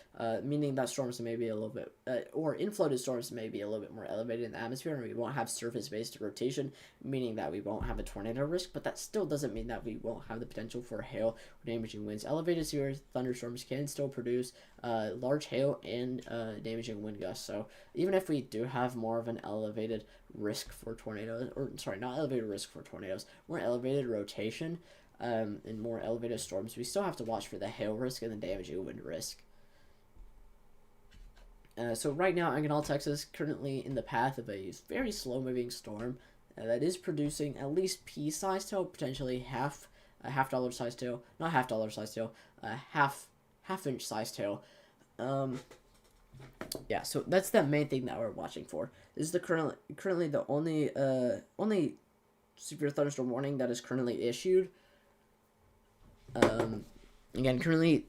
meaning that storms may be a little bit, or infloated storms may be a little bit more elevated in the atmosphere, and we won't have surface-based rotation, meaning that we won't have a tornado risk, but that still doesn't mean that we won't have the potential for hail or damaging winds. Elevated severe thunderstorms can still produce large hail and damaging wind gusts, so even if we do have more of an elevated risk for tornadoes, or sorry, not elevated risk for tornadoes, more elevated rotation and more elevated storms, we still have to watch for the hail risk and the damaging wind risk. So right now, Ankanaw, Texas, currently in the path of a very slow-moving storm that is producing at least pea-sized hail, potentially half-dollar sized hail, not half-dollar sized hail, half-inch sized hail. Yeah, so that's the main thing that we're watching for. This is the currently the only severe thunderstorm warning that is currently issued. Again, currently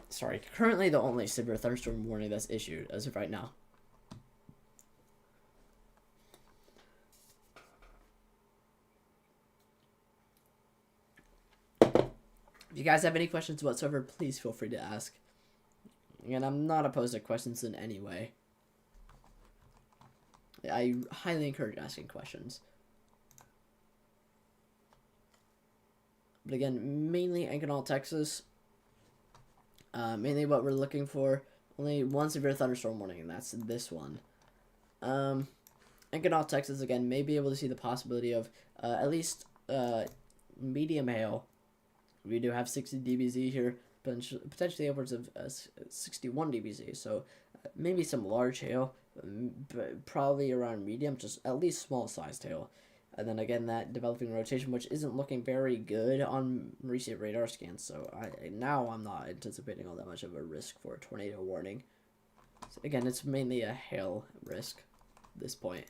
the only severe thunderstorm warning that's issued as of right now. If you guys have any questions whatsoever, please feel free to ask. And I'm not opposed to questions in any way. I highly encourage asking questions. But again, mainly Ankanaw, Texas. Mainly what we're looking for, only one severe thunderstorm warning, and that's this one. Ankanaw, Texas, again, may be able to see the possibility of at least medium hail. We do have 60 dBz here, potentially upwards of 61 dBz, so maybe some large hail, but probably around medium, just at least small-sized hail. And then again, that developing rotation, which isn't looking very good on recent radar scans, so now I'm not anticipating all that much of a risk for a tornado warning. So again, it's mainly a hail risk at this point.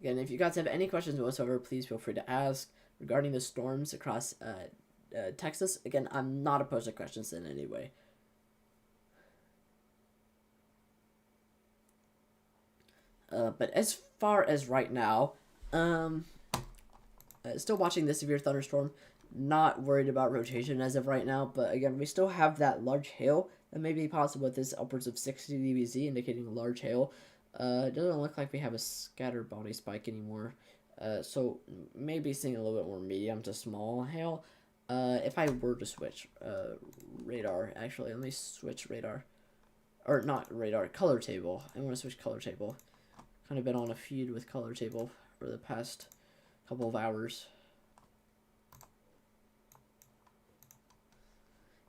Again, if you guys have any questions whatsoever, please feel free to ask regarding the storms across Texas. Again, I'm not opposed to questions in any way. But as far as right now, still watching the severe thunderstorm. Not worried about rotation as of right now, but again, we still have that large hail that may be possible with this upwards of 60 dBz, indicating large hail. It doesn't look like we have a scattered body spike anymore, so maybe seeing a little bit more medium to small hail. If I were to switch radar, actually, let me switch radar, or not radar, color table. I want to switch color table. Kind of been on a feud with color table for the past couple of hours.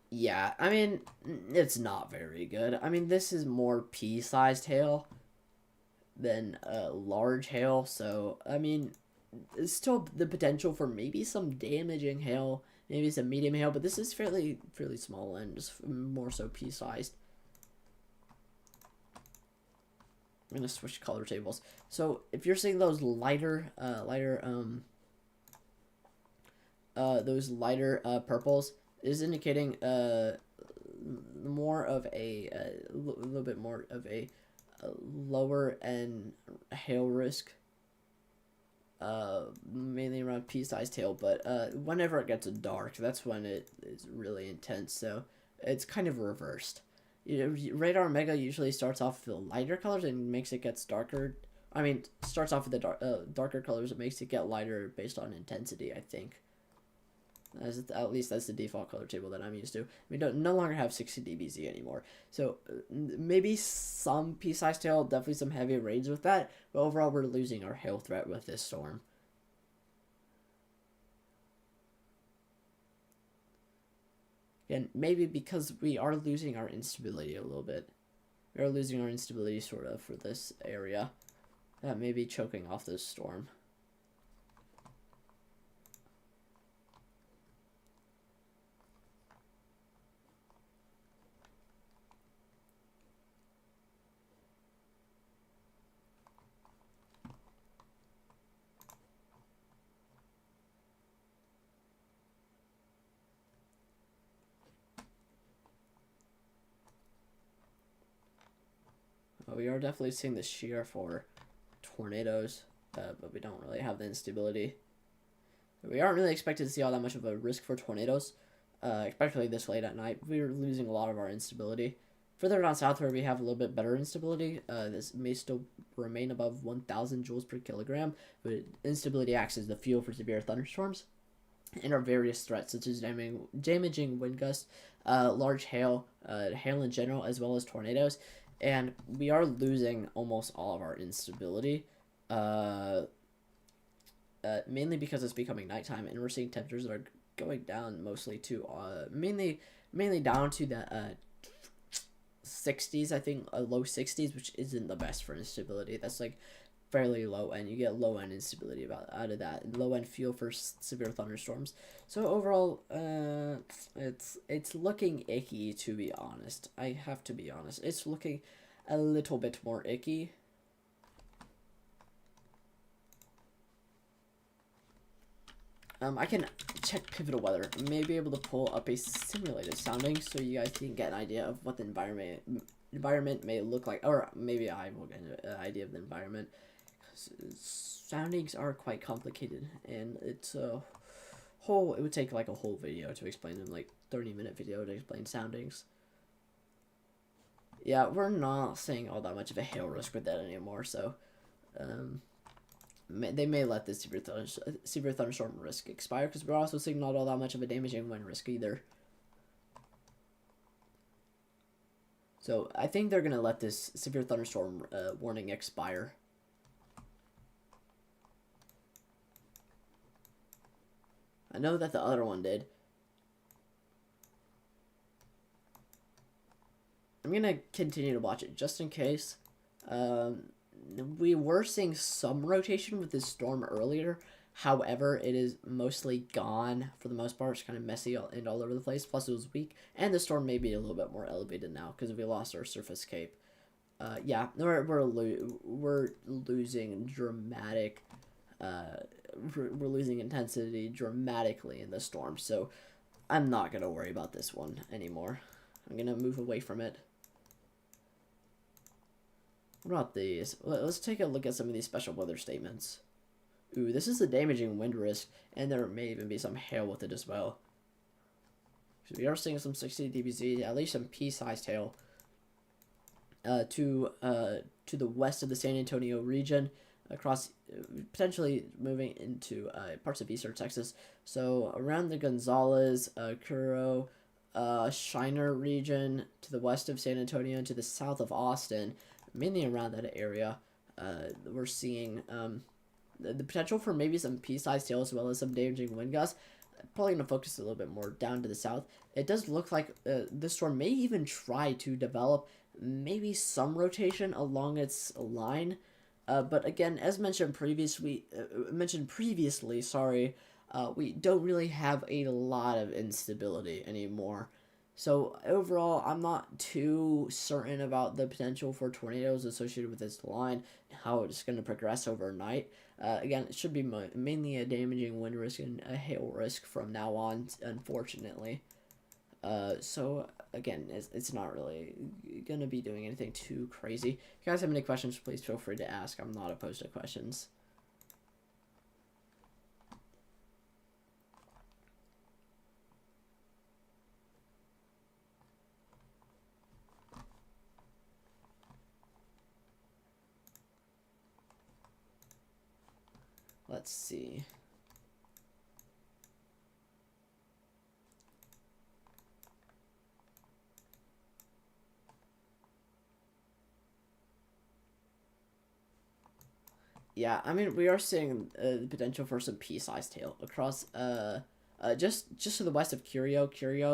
Yeah, I mean, it's not very good. I mean, this is more pea-sized hail than large hail, so, I mean, there's still the potential for maybe some damaging hail maybe some medium hail, but this is fairly small and just more so pea-sized. I'm gonna switch color tables. So if you're seeing those lighter purples, it is indicating more of a little bit more of a lower end hail risk. Mainly around pea-sized hail, but whenever it gets dark, that's when it is really intense. So it's kind of reversed. Radar Mega usually starts off with the lighter colors and makes it gets darker. I mean, starts off with the darker colors, it makes it get lighter based on intensity, I think. At least that's the default color table that I'm used to. We don't no longer have 60 dBz anymore. So maybe some pea-sized hail, definitely some heavy rains with that, but overall we're losing our hail threat with this storm. And maybe because we are losing our instability a little bit. We are losing our instability sort of for this area. That may be choking off this storm. We are definitely seeing the shear for tornadoes, but we don't really have the instability. We aren't really expected to see all that much of a risk for tornadoes, especially this late at night. We're losing a lot of our instability. Further down south where we have a little bit better instability, this may still remain above 1,000 joules per kilogram, but instability acts as the fuel for severe thunderstorms and our various threats such as damaging wind gusts, large hail, hail in general, as well as tornadoes. And we are losing almost all of our instability, mainly because it's becoming nighttime, and we're seeing temperatures that are going down mostly to mainly down to the 60s, I think, low 60s, which isn't the best for instability. That's like fairly low end. You get low end instability out of that, and low end fuel for severe thunderstorms. So overall, it's looking icky, to be honest. I have to be honest. It's looking a little bit more icky. I can check pivotal weather. I may be able to pull up a simulated sounding so you guys can get an idea of what the environment may look like, or maybe I will get an idea of the environment. Soundings are quite complicated, and it's it would take like a whole video to explain them, like 30-minute video to explain soundings. Yeah, we're not seeing all that much of a hail risk with that anymore, so they may let this severe thunderstorm risk expire, because we're also seeing not all that much of a damaging wind risk either. So I think they're going to let this severe thunderstorm warning expire. I know that the other one did. I'm going to continue to watch it just in case. We were seeing some rotation with this storm earlier. However, it is mostly gone for the most part. It's kind of messy and all over the place. Plus, it was weak. And the storm may be a little bit more elevated now because we lost our surface cape. Yeah, we're losing dramatic... we're losing intensity dramatically in the storm, so I'm not going to worry about this one anymore. I'm going to move away from it. What about these? Let's take a look at some of these special weather statements. Ooh, this is the damaging wind risk, and there may even be some hail with it as well. So we are seeing some 60 dBz, at least some pea-sized hail, to the west of the San Antonio region, across potentially moving into parts of eastern Texas. So around the Gonzales, Curo, Shiner region, to the west of San Antonio, and to the south of Austin, mainly around that area, we're seeing the potential for maybe some pea-sized hail as well as some damaging wind gusts. Probably going to focus a little bit more down to the south. It does look like this storm may even try to develop maybe some rotation along its line. But again, as mentioned previously, we don't really have a lot of instability anymore. So overall, I'm not too certain about the potential for tornadoes associated with this line and how it's going to progress overnight. Again, it should be mainly a damaging wind risk and a hail risk from now on, unfortunately. So again, it's not really going to be doing anything too crazy. If you guys have any questions, please feel free to ask. I'm not opposed to questions. Let's see. Yeah, I mean, we are seeing the potential for some pea-sized hail across just to the west of Curio.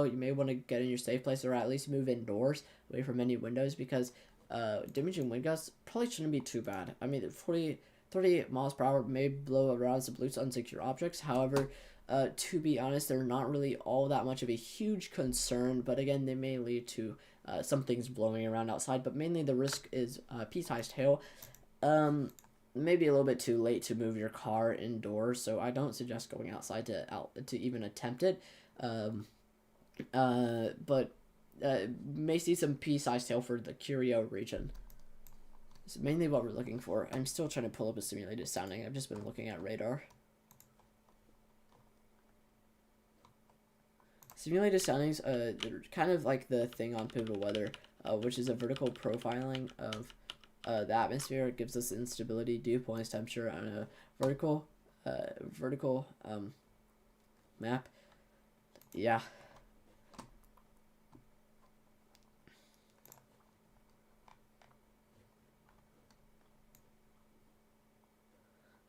You may want to get in your safe place or at least move indoors away from any windows because damaging wind gusts probably shouldn't be too bad. I mean, 30 miles per hour may blow around some loose unsecure objects. However, to be honest, they're not really all that much of a huge concern, but again, they may lead to some things blowing around outside, but mainly the risk is pea-sized hail. Maybe a little bit too late to move your car indoors, so I don't suggest going outside to even attempt it. But may see some pea-sized hail for the Curio region. It's mainly what we're looking for. I'm still trying to pull up a simulated sounding. I've just been looking at radar. Simulated soundings, they're kind of like the thing on Pivotal Weather, which is a vertical profiling of the atmosphere. It gives us instability, dew points, temperature on a vertical map. Yeah.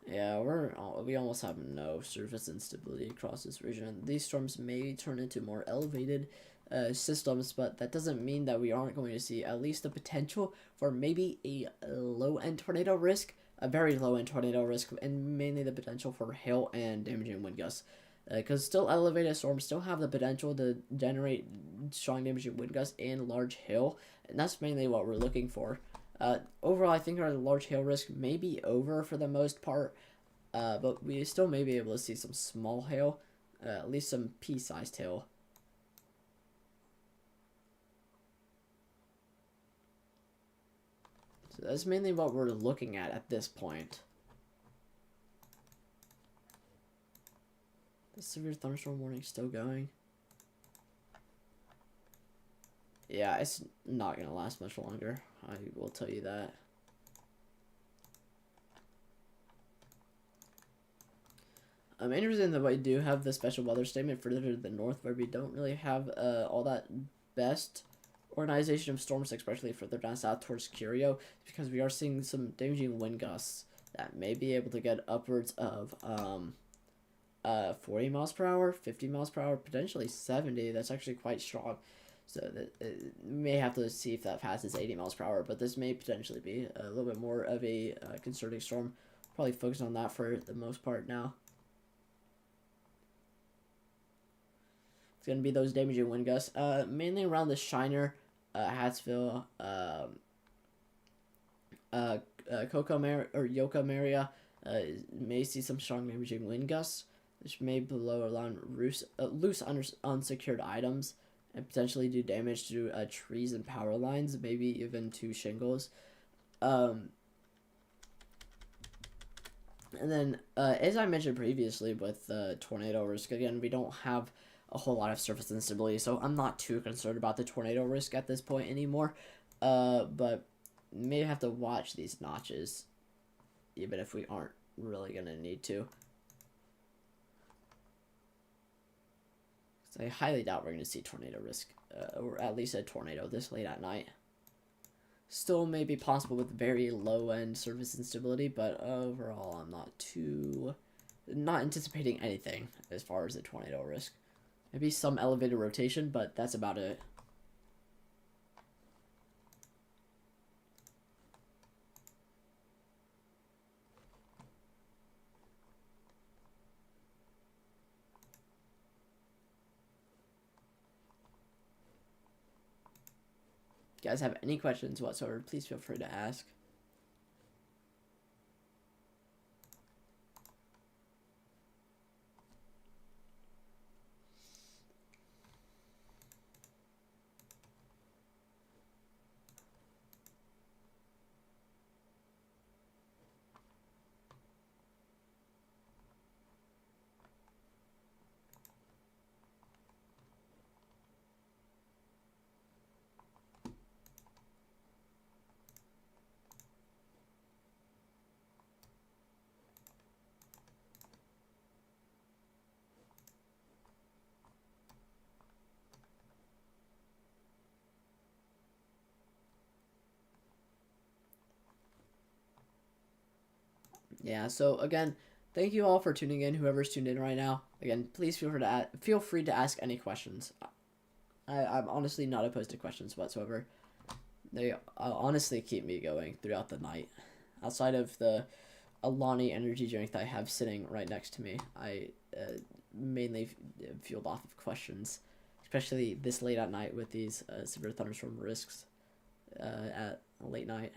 Yeah, we almost have no surface instability across this region. These storms may turn into more elevated systems, but that doesn't mean that we aren't going to see at least the potential for maybe a low-end tornado risk, a very low-end tornado risk, and mainly the potential for hail and damaging wind gusts. Because still elevated storms still have the potential to generate strong damaging wind gusts and large hail, and that's mainly what we're looking for. Overall, I think our large hail risk may be over for the most part, but we still may be able to see some small hail, at least some pea-sized hail. So that's mainly what we're looking at this point. The severe thunderstorm warning still going. Yeah, it's not going to last much longer. I will tell you that. Main reason that we do have the special weather statement further to the north, where we don't really have all that best organization of storms, especially further down south towards Curio, because we are seeing some damaging wind gusts that may be able to get upwards of 40 miles per hour, 50 miles per hour, potentially 70. That's actually quite strong. So that may have to see if that passes 80 miles per hour, but this may potentially be a little bit more of a concerning storm. Probably focus on that for the most part now. It's going to be those damaging wind gusts, mainly around the Shiner, Hattsville, Yoakum area. May see some strong damaging wind gusts, which may blow around loose unsecured items and potentially do damage to trees and power lines, maybe even to shingles. And then, as I mentioned previously with tornado risk, again, we don't have a whole lot of surface instability, so I'm not too concerned about the tornado risk at this point anymore. But may have to watch these notches, even if we aren't really going to need to. I highly doubt we're going to see tornado risk, or at least a tornado this late at night. Still may be possible with very low-end surface instability, but overall I'm not anticipating anything as far as the tornado risk. Maybe some elevated rotation, but that's about it. you guys have any questions whatsoever, please feel free to ask. Yeah, so again, thank you all for tuning in, whoever's tuned in right now. Again, please feel free to ask any questions. I'm honestly not opposed to questions whatsoever. They honestly keep me going throughout the night. Outside of the Alani energy drink that I have sitting right next to me, I mainly fueled off of questions, especially this late at night with these severe thunderstorm risks at late night.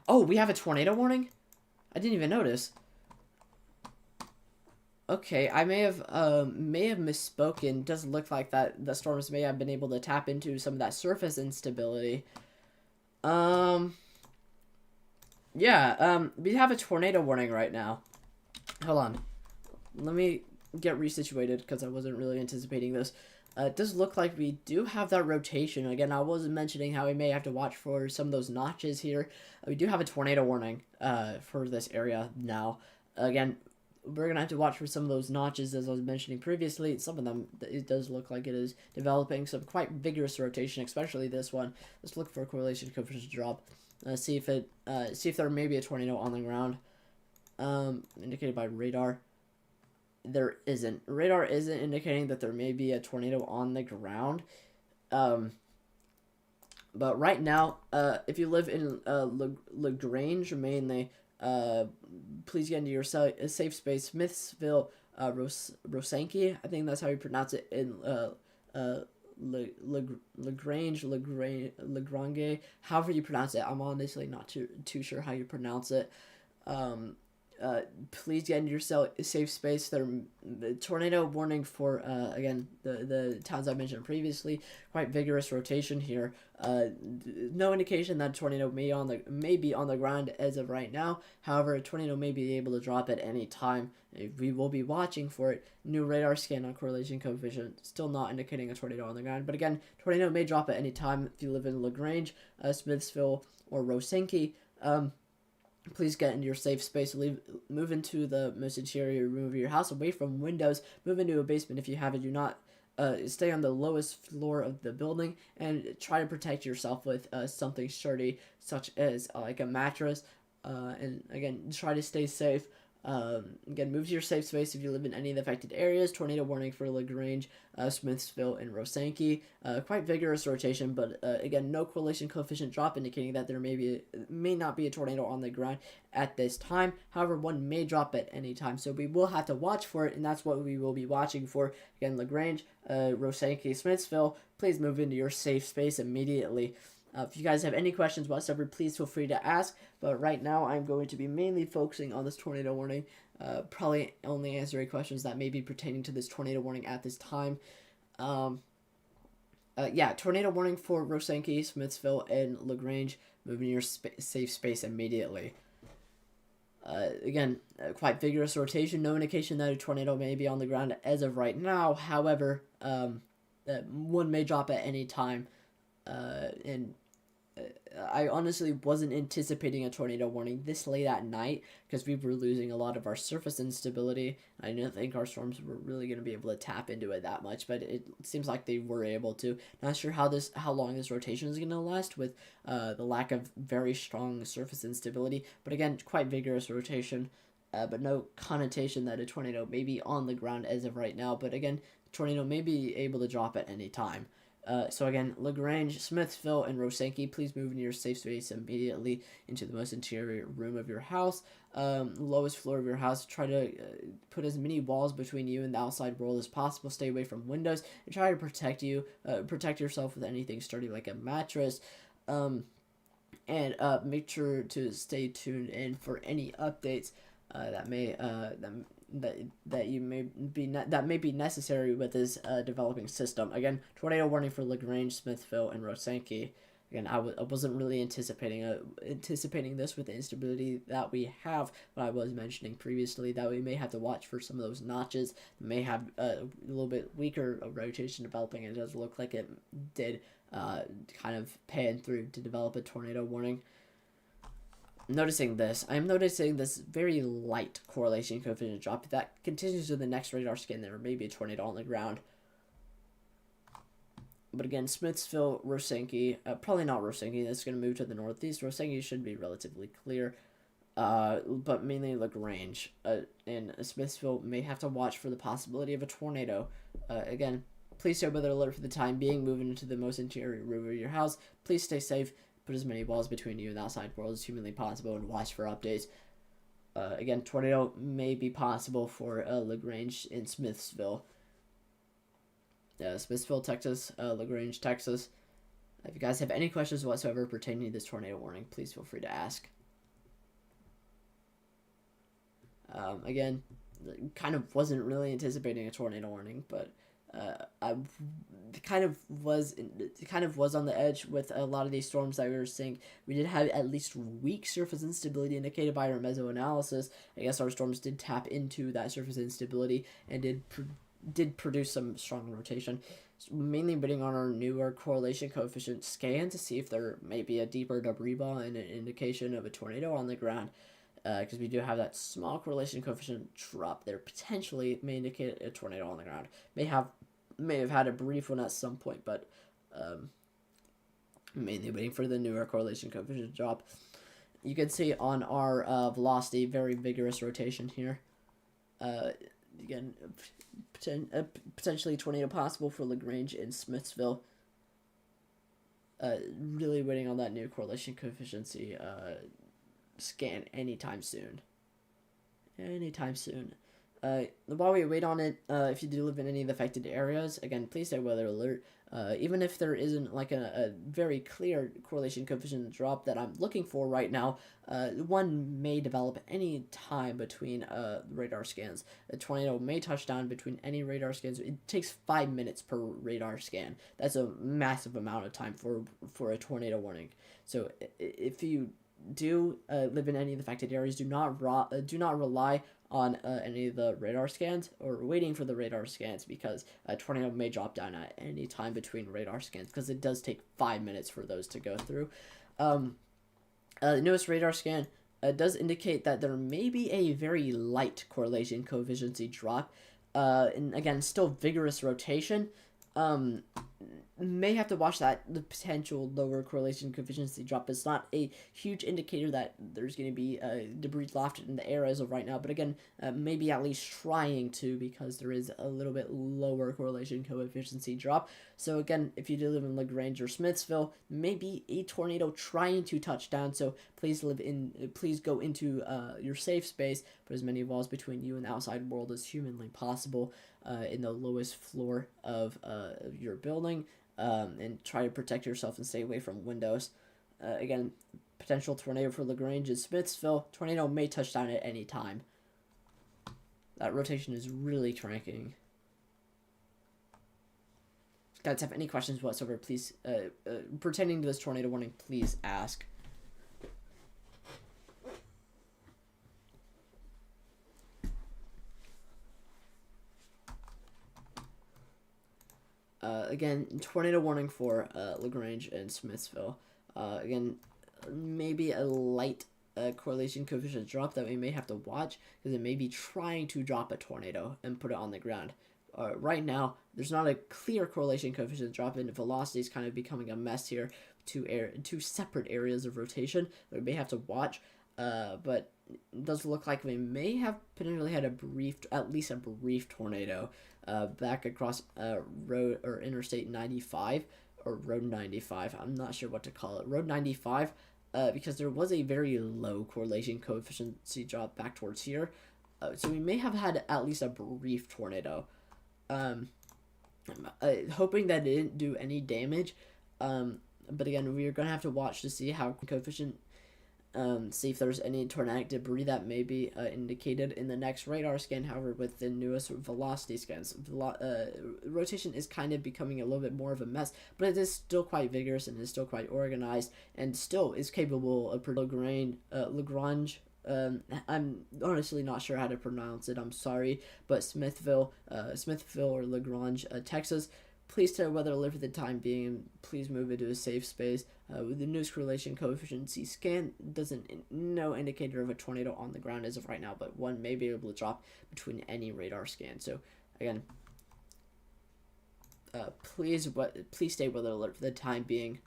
Oh, we have a tornado warning? I didn't even notice. Okay, I may have misspoken. Doesn't look like that the storms may have been able to tap into some of that surface instability. Yeah, we have a tornado warning right now. Hold on. Let me get resituated because I wasn't really anticipating this. It does look like we do have that rotation. Again, I wasn't mentioning how we may have to watch for some of those notches here. We do have a tornado warning for this area now. Again, we're going to have to watch for some of those notches, as I was mentioning previously. Some of them, it does look like it is developing some quite vigorous rotation, especially this one. Let's look for a correlation coefficient drop. See if there may be a tornado on the ground, indicated by radar. There isn't. Radar isn't indicating that there may be a tornado on the ground. But right now, if you live in LaGrange mainly, please get into your safe space. Smithsville, Rosanki, I think that's how you pronounce it, in LaGrange, however you pronounce it. I'm honestly not too sure how you pronounce it. Please get into your safe space. The tornado warning for again the towns I mentioned previously. Quite vigorous rotation here. No indication that a tornado may be on the ground as of right now. However, a tornado may be able to drop at any time. We will be watching for it. New radar scan on correlation coefficient still not indicating a tornado on the ground. But again, tornado may drop at any time if you live in LaGrange, Smithsville, or Rosanki. Please get into your safe space. Move into the most interior room of your house, away from windows. Move into a basement if you have it. Do not stay on the lowest floor of the building, and try to protect yourself with something sturdy, such as like a mattress. And again, try to stay safe. Again, move to your safe space if you live in any of the affected areas. Tornado warning for LaGrange, Smithsville, and Rosanki. Quite vigorous rotation, but again, no correlation coefficient drop, indicating that there may not be a tornado on the ground at this time. However, one may drop at any time, so we will have to watch for it, and that's what we will be watching for. Again, LaGrange, Rosanki, Smithsville, please move into your safe space immediately. If you guys have any questions whatsoever, please feel free to ask. But right now, I'm going to be mainly focusing on this tornado warning. Probably only answering questions that may be pertaining to this tornado warning at this time. Yeah, tornado warning for Rosanki, Smithsville, and LaGrange. Move in your safe space immediately. Again, quite vigorous rotation. No indication that a tornado may be on the ground as of right now. However, one may drop at any time. And I honestly wasn't anticipating a tornado warning this late at night because we were losing a lot of our surface instability. I didn't think our storms were really going to be able to tap into it that much, but it seems like they were able to. Not sure how long this rotation is going to last with the lack of very strong surface instability, but again, quite vigorous rotation, but no connotation that a tornado may be on the ground as of right now. But again, tornado may be able to drop at any time. So again, LaGrange, Smithville, and Rosenke, please move into your safe space immediately into the most interior room of your house. Lowest floor of your house. Try to put as many walls between you and the outside world as possible. Stay away from windows and try to protect yourself with anything sturdy like a mattress. And make sure to stay tuned in for any updates that may be necessary with this developing system. Again, tornado warning for LaGrange, Smithville, and Rosenke. Again, I wasn't really anticipating this with the instability that we have, but I was mentioning previously that we may have to watch for some of those notches. May have a little bit weaker rotation developing. It does look like it did kind of pan through to develop a tornado warning. I'm noticing this very light correlation coefficient drop. If that continues to the next radar scan, there may be a tornado on the ground. But again, Smithville, Rosenke, probably not Rosenke, that's going to move to the northeast. Rosenke should be relatively clear, but mainly LaGrange. And Smithville may have to watch for the possibility of a tornado. Again, please stay weather alert for the time being, moving into the most interior room of your house. Please stay safe. Put as many walls between you and the outside world as humanly possible and watch for updates. Again, tornado may be possible for LaGrange in Smithville. Smithville, Texas, LaGrange, Texas. If you guys have any questions whatsoever pertaining to this tornado warning, please feel free to ask. Again, kind of wasn't really anticipating a tornado warning, but I kind of was on the edge with a lot of these storms that we were seeing. We did have at least weak surface instability indicated by our mesoanalysis. I guess our storms did tap into that surface instability and did produce some strong rotation. Mainly bidding on our newer correlation coefficient scan to see if there may be a deeper debris ball and an indication of a tornado on the ground. Because we do have that small correlation coefficient drop there, potentially may indicate a tornado on the ground. May have had a brief one at some point, but mainly waiting for the newer correlation coefficient drop. You can see on our velocity, very vigorous rotation here. Again, potentially tornado possible for LaGrange in Smithville. Really waiting on that new correlation coefficient scan anytime soon. While we wait on it, if you do live in any of the affected areas, again, please stay weather alert. Even if there isn't like a very clear correlation coefficient drop that I'm looking for right now, one may develop any time between radar scans. A tornado may touch down between any radar scans. It takes 5 minutes per radar scan. That's a massive amount of time for a tornado warning. So if you do live in any of the affected areas, do not rely on any of the radar scans or waiting for the radar scans, because a tornado may drop down at any time between radar scans, because it does take 5 minutes for those to go through. The newest radar scan does indicate that there may be a very light correlation coefficient drop, and again, still vigorous rotation. May have to watch the potential lower correlation coefficient drop. It's not a huge indicator that there's going to be debris lofted in the air as of right now, but again, maybe at least trying to, because there is a little bit lower correlation coefficient drop. So again, if you do live in LaGrange or Smithville, maybe a tornado trying to touch down. So please go into your safe space, put as many walls between you and the outside world as humanly possible in the lowest floor of your building. And try to protect yourself and stay away from windows. Again, potential tornado for LaGrange is Smithville. Tornado may touch down at any time. That rotation is really cranking. If you guys have any questions whatsoever, please, pertaining to this tornado warning, please ask. Again, tornado warning for LaGrange and Smithville. Again, maybe a light correlation coefficient drop that we may have to watch, because it may be trying to drop a tornado and put it on the ground. Right now, there's not a clear correlation coefficient drop, and velocity is kind of becoming a mess here. Two separate areas of rotation that we may have to watch. but it does look like we may have potentially had at least a brief tornado back across road or Interstate 95 or Road 95. I'm not sure what to call it. Road 95, because there was a very low correlation coefficient drop back towards here. So we may have had at least a brief tornado. Hoping that it didn't do any damage. But again, we're going to have to watch to see how coefficient, see if there's any tornadic debris that may be indicated in the next radar scan. However, with the newest velocity scans, rotation is kind of becoming a little bit more of a mess, but it is still quite vigorous and is still quite organized and still is capable of Lagrange. I'm honestly not sure how to pronounce it. I'm sorry, but Smithville or Lagrange, Texas. Please tell weather alert for the time being, and please move into a safe space. With the newest correlation coefficient scan doesn't no indicator of a tornado on the ground as of right now, but one may be able to drop between any radar scan. So again, please stay weather alert for the time being.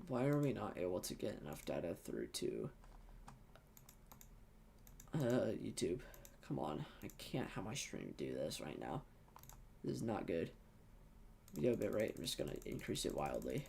Why are we not able to get enough data through to YouTube? Come on, I can't have my stream do this right now. This is not good. Video bitrate, I'm just gonna increase it wildly.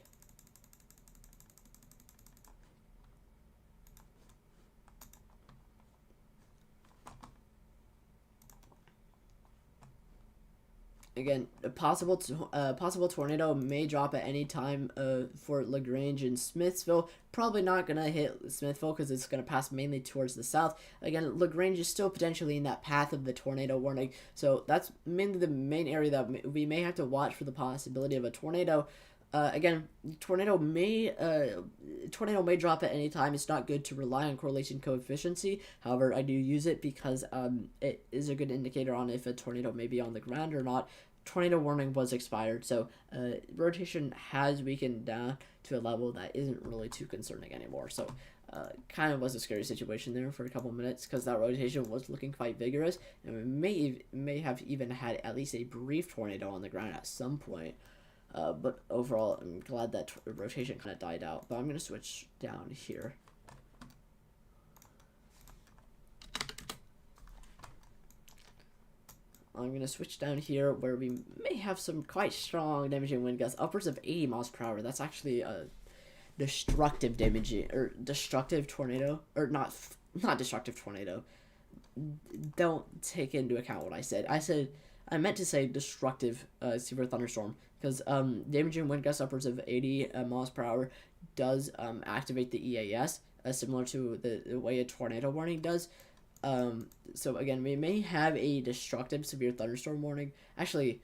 Again, a possible tornado may drop at any time for Lagrange and Smithville. Probably not going to hit Smithville because it's going to pass mainly towards the south. Again, Lagrange is still potentially in that path of the tornado warning. So that's mainly the main area that we may have to watch for the possibility of a tornado. Again, tornado may drop at any time. It's not good to rely on correlation coefficient. However, I do use it because it is a good indicator on if a tornado may be on the ground or not. Tornado warning was expired, so rotation has weakened down to a level that isn't really too concerning anymore. So kind of was a scary situation there for a couple minutes because that rotation was looking quite vigorous, and we may have even had at least a brief tornado on the ground at some point. But overall, I'm glad that rotation kind of died out. But I'm going to switch down here. I'm going to switch down here where we may have some quite strong damaging wind gusts, upwards of 80 miles per hour. That's actually a destructive tornado, or not destructive tornado. Don't take into account what I said. I meant to say destructive severe thunderstorm, because damaging wind gusts upwards of 80 miles per hour does activate the EAS, similar to the way a tornado warning does. So again, we may have a destructive severe thunderstorm warning. Actually,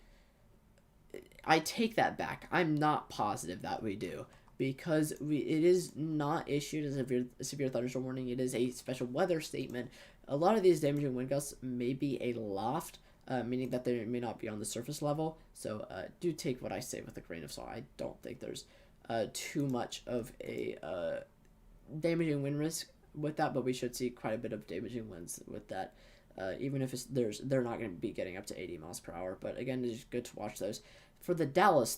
I take that back. I'm not positive that we do, because it is not issued as a severe thunderstorm warning. It is a special weather statement. A lot of these damaging wind gusts may be aloft, meaning that they may not be on the surface level. So do take what I say with a grain of salt. I don't think there's too much of a damaging wind risk with that, but we should see quite a bit of damaging winds with that. Even if they're not going to be getting up to 80 miles per hour. But again, it's good to watch those. For the Dallas,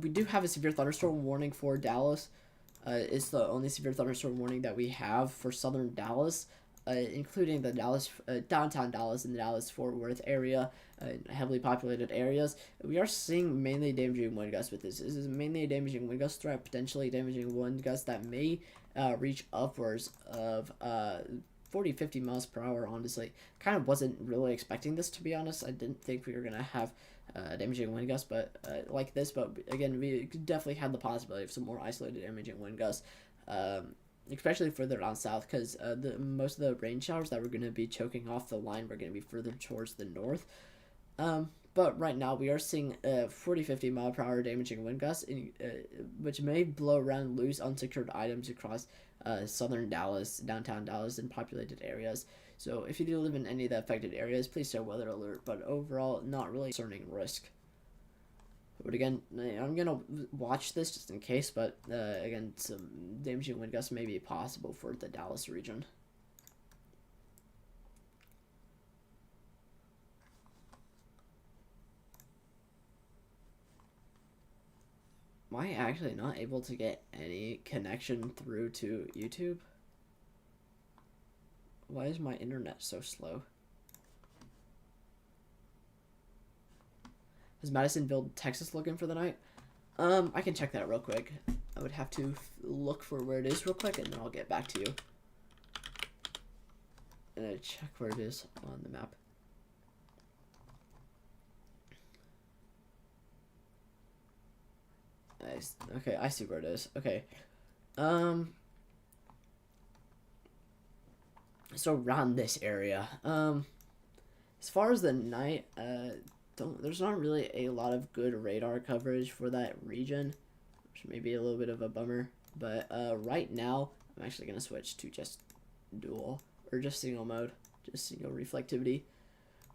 we do have a severe thunderstorm warning for Dallas. It's the only severe thunderstorm warning that we have for southern Dallas, including the downtown Dallas and the Dallas-Fort Worth area, heavily populated areas. We are seeing mainly damaging wind gusts with this. This is mainly a damaging wind gust threat, potentially damaging wind gusts that may reach upwards of 40-50 miles per hour. Honestly, kind of wasn't really expecting this, to be honest. I didn't think we were gonna have damaging wind gusts, but like this. But again, we definitely had the possibility of some more isolated damaging wind gusts. Especially further down south, because most of the rain showers that were going to be choking off the line were going to be further towards the north. But right now we are seeing 40-50 mile per hour damaging wind gusts, which may blow around loose unsecured items across southern Dallas, downtown Dallas, and populated areas. So if you do live in any of the affected areas, please stay weather alert. But overall, not really concerning risk. But again, I'm gonna watch this just in case. But again, some damaging wind gusts may be possible for the Dallas region. Am I actually not able to get any connection through to YouTube? Why is my internet so slow? Is Madisonville, Texas looking for the night? I can check that real quick. I would have to look for where it is real quick, and then I'll get back to you. And I check where it is on the map. Nice. Okay, I see where it is. Okay. So around this area. As far as the night, there's not really a lot of good radar coverage for that region, which may be a little bit of a bummer. But right now, I'm actually gonna switch to just dual or just single mode, just single reflectivity.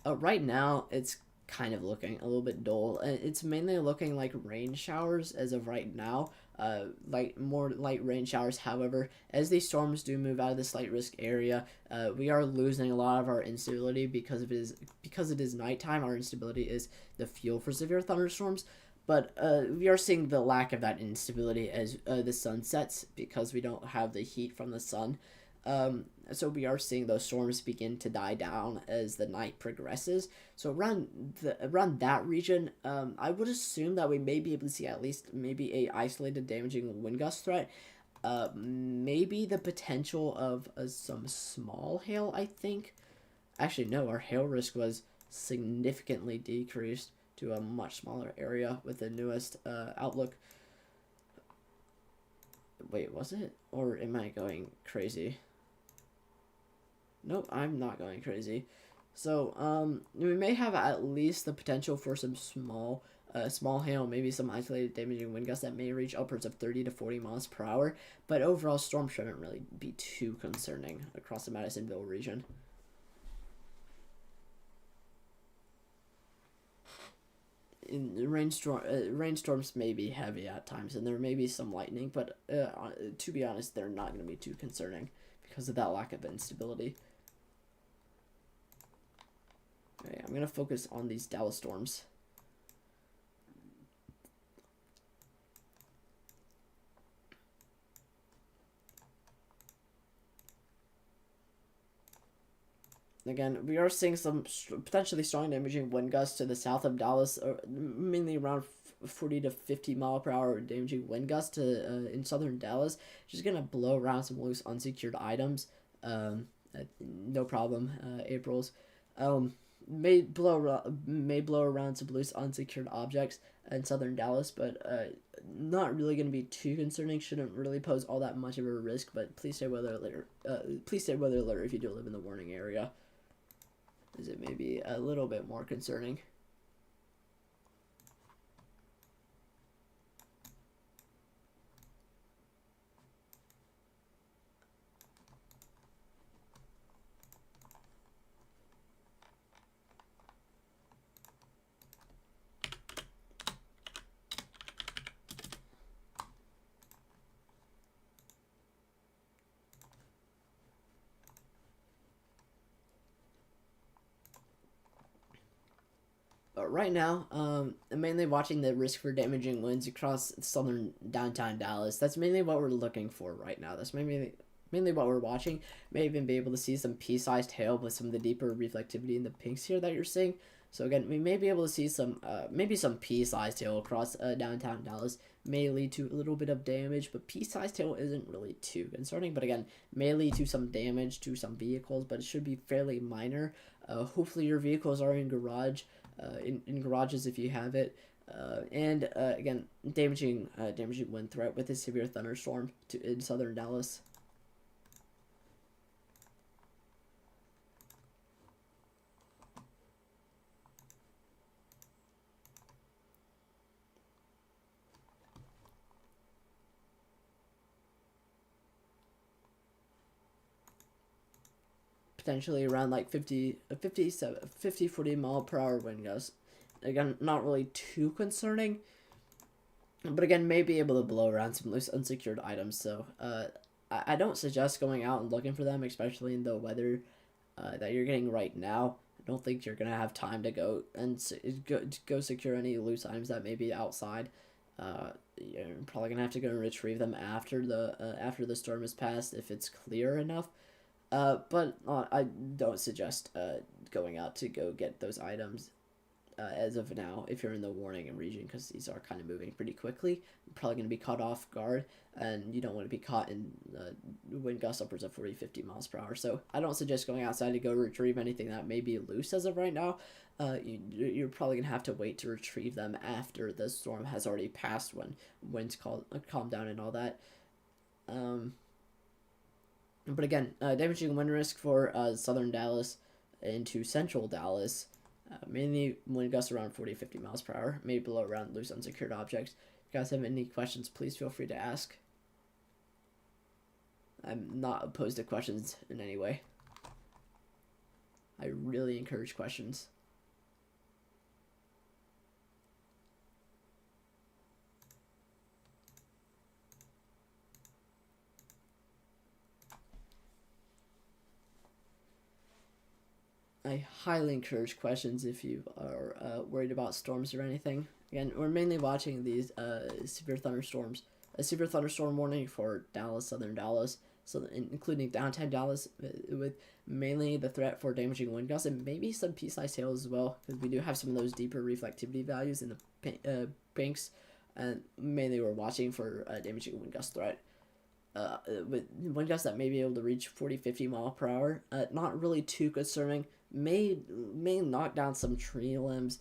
Right now, it's kind of looking a little bit dull. It's mainly looking like rain showers as of right now. Like more light rain showers. However, as these storms do move out of this light risk area, we are losing a lot of our instability because it is nighttime. Our instability is the fuel for severe thunderstorms. But we are seeing the lack of that instability as the sun sets because we don't have the heat from the sun. So we are seeing those storms begin to die down as the night progresses. So around that region, I would assume that we may be able to see at least maybe a isolated damaging wind gust threat. Maybe the potential of some small hail, I think. Actually, no, our hail risk was significantly decreased to a much smaller area with the newest outlook. Wait, was it? Or am I going crazy? Nope, I'm not going crazy. So, we may have at least the potential for some small hail, maybe some isolated damaging wind gusts that may reach upwards of 30 to 40 miles per hour. But overall, storm shouldn't really be too concerning across the Madisonville region. Rainstorms may be heavy at times, and there may be some lightning, but to be honest, they're not going to be too concerning because of that lack of instability. Okay, I'm going to focus on these Dallas storms. Again, we are seeing some potentially strong damaging wind gusts to the south of Dallas, mainly around 40 to 50 mile per hour damaging wind gusts to in southern Dallas. Just gonna blow around some loose unsecured items. No problem. April's may blow around some loose unsecured objects in southern Dallas, but not really going to be too concerning. Shouldn't really pose all that much of a risk. But please stay weather alert. Please stay weather alert if you do live in the warning area, as it may be a little bit more concerning. But right now, I'm mainly watching the risk for damaging winds across southern downtown Dallas. That's mainly what we're looking for right now. That's mainly what we're watching. May even be able to see some pea-sized hail with some of the deeper reflectivity in the pinks here that you're seeing. So again, we may be able to see some, maybe some pea-sized hail across downtown Dallas. May lead to a little bit of damage, but pea-sized hail isn't really too concerning. But again, may lead to some damage to some vehicles, but it should be fairly minor. Hopefully your vehicles are in in garages if you have it. And again, damaging wind threat with a severe thunderstorm in southern Dallas. Potentially around like 50, 40 mile per hour wind gusts. Again, not really too concerning. but again, may be able to blow around some loose unsecured items. So I don't suggest going out and looking for them, especially in the weather that you're getting right now. I don't think you're gonna have time to go and go secure any loose items that may be outside. You're probably gonna have to go and retrieve them after the storm has passed if it's clear enough. But I don't suggest going out to go get those items as of now if you're in the warning region, because these are kind of moving pretty quickly. You're probably going to be caught off guard, and you don't want to be caught in wind gusts upwards of 40-50 miles per hour. So I don't suggest going outside to go retrieve anything that may be loose as of right now. You're probably going to have to wait to retrieve them after the storm has already passed, when winds calm down and all that. But again, damaging wind risk for southern Dallas into central Dallas. Mainly wind gusts around 40-50 miles per hour, maybe below around loose unsecured objects. If you guys have any questions, please feel free to ask. I'm not opposed to questions in any way. I really encourage questions. I highly encourage questions if you are worried about storms or anything. Again, we're mainly watching these severe thunderstorms. A severe thunderstorm warning for Dallas, southern Dallas, so including downtown Dallas, with mainly the threat for damaging wind gusts and maybe some pea-sized hail as well, because we do have some of those deeper reflectivity values in the pinks, and mainly we're watching for damaging wind gust threat. With wind gusts that may be able to reach 40-50 mile per hour, not really too concerning. May knock down some tree limbs,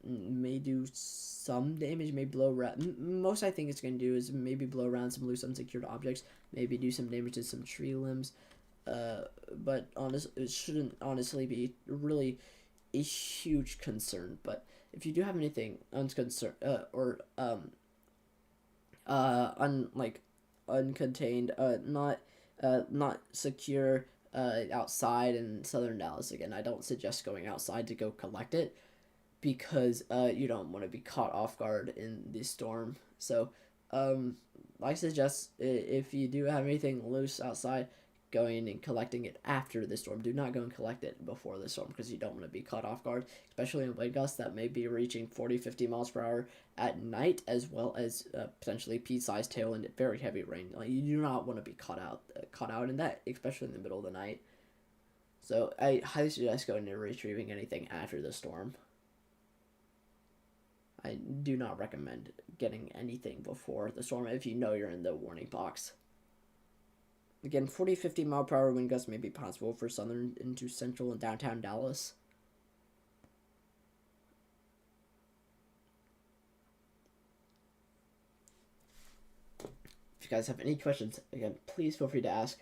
may do some damage, may blow around. Most I think it's going to do is maybe blow around some loose unsecured objects, maybe do some damage to some tree limbs, but it shouldn't honestly be really a huge concern. But if you do have anything or uncontained, not secure outside in southern Dallas, again, I don't suggest going outside to go collect it, because you don't want to be caught off guard in the storm. So I suggest, if you do have anything loose outside, going and collecting it after the storm. Do not go and collect it before the storm, because you don't want to be caught off guard, especially in wind gusts that may be reaching 40-50 miles per hour at night, as well as potentially pea-sized hail and very heavy rain. Like, you do not want to be caught out in that, especially in the middle of the night. So I highly suggest going and retrieving anything after the storm. I do not recommend getting anything before the storm if you know you're in the warning box. Again, 40-50 mile per hour wind gusts may be possible for southern into central and downtown Dallas. If you guys have any questions, again, please feel free to ask.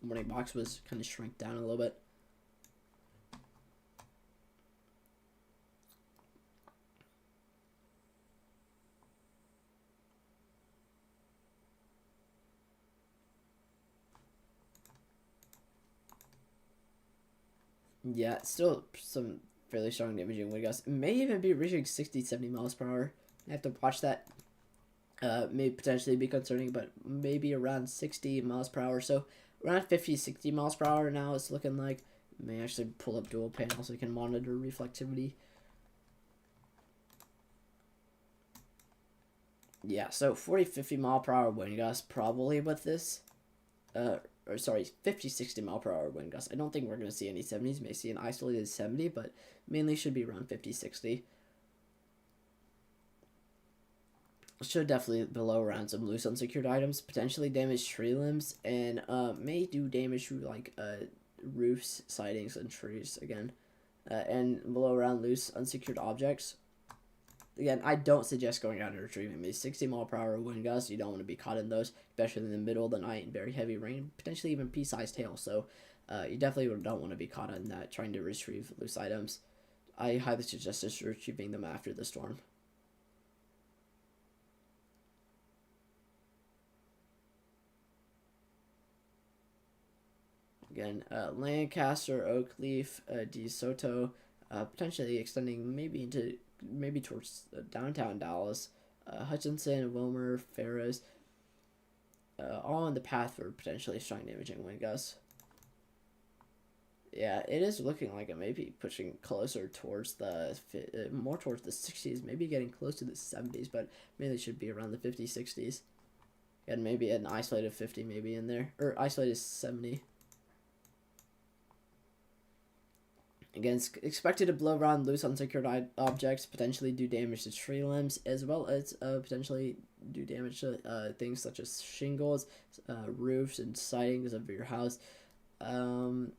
Warning box was kind of shrink down a little bit. Yeah, still some fairly strong damaging wind gusts. It may even be reaching 60-70 miles per hour. I have to watch that. May potentially be concerning, but maybe around 60 miles per hour. So around 50-60 miles per hour now it's looking like. May actually pull up dual panel so we can monitor reflectivity. Yeah, so 40-50 mile per hour wind gusts probably with this. 50-60 mile per hour wind gusts. I don't think we're going to see any 70s. May see an isolated 70, but mainly should be around 50-60. Should definitely blow around some loose unsecured items, potentially damage tree limbs, and may do damage to like roofs, sidings, and trees again, and blow around loose unsecured objects. Again, I don't suggest going out and retrieving these 60 mile per hour wind gusts. You don't want to be caught in those, especially in the middle of the night and very heavy rain, potentially even pea-sized hail. So you definitely don't want to be caught in that, trying to retrieve loose items. I highly suggest just retrieving them after the storm. Again, Lancaster, Oakleaf, DeSoto, potentially extending maybe towards downtown Dallas. Hutchinson, Wilmer, Ferris, all in the path for potentially strong damaging wind gusts. Yeah, it is looking like it may be pushing closer towards more towards the 60s, maybe getting close to the 70s, but mainly should be around the 50s, 60s. And maybe an isolated 50 maybe in there, or isolated 70. Again, it's expected to blow around loose unsecured objects, potentially do damage to tree limbs, as well as potentially do damage to things such as shingles, roofs, and sidings of your house. But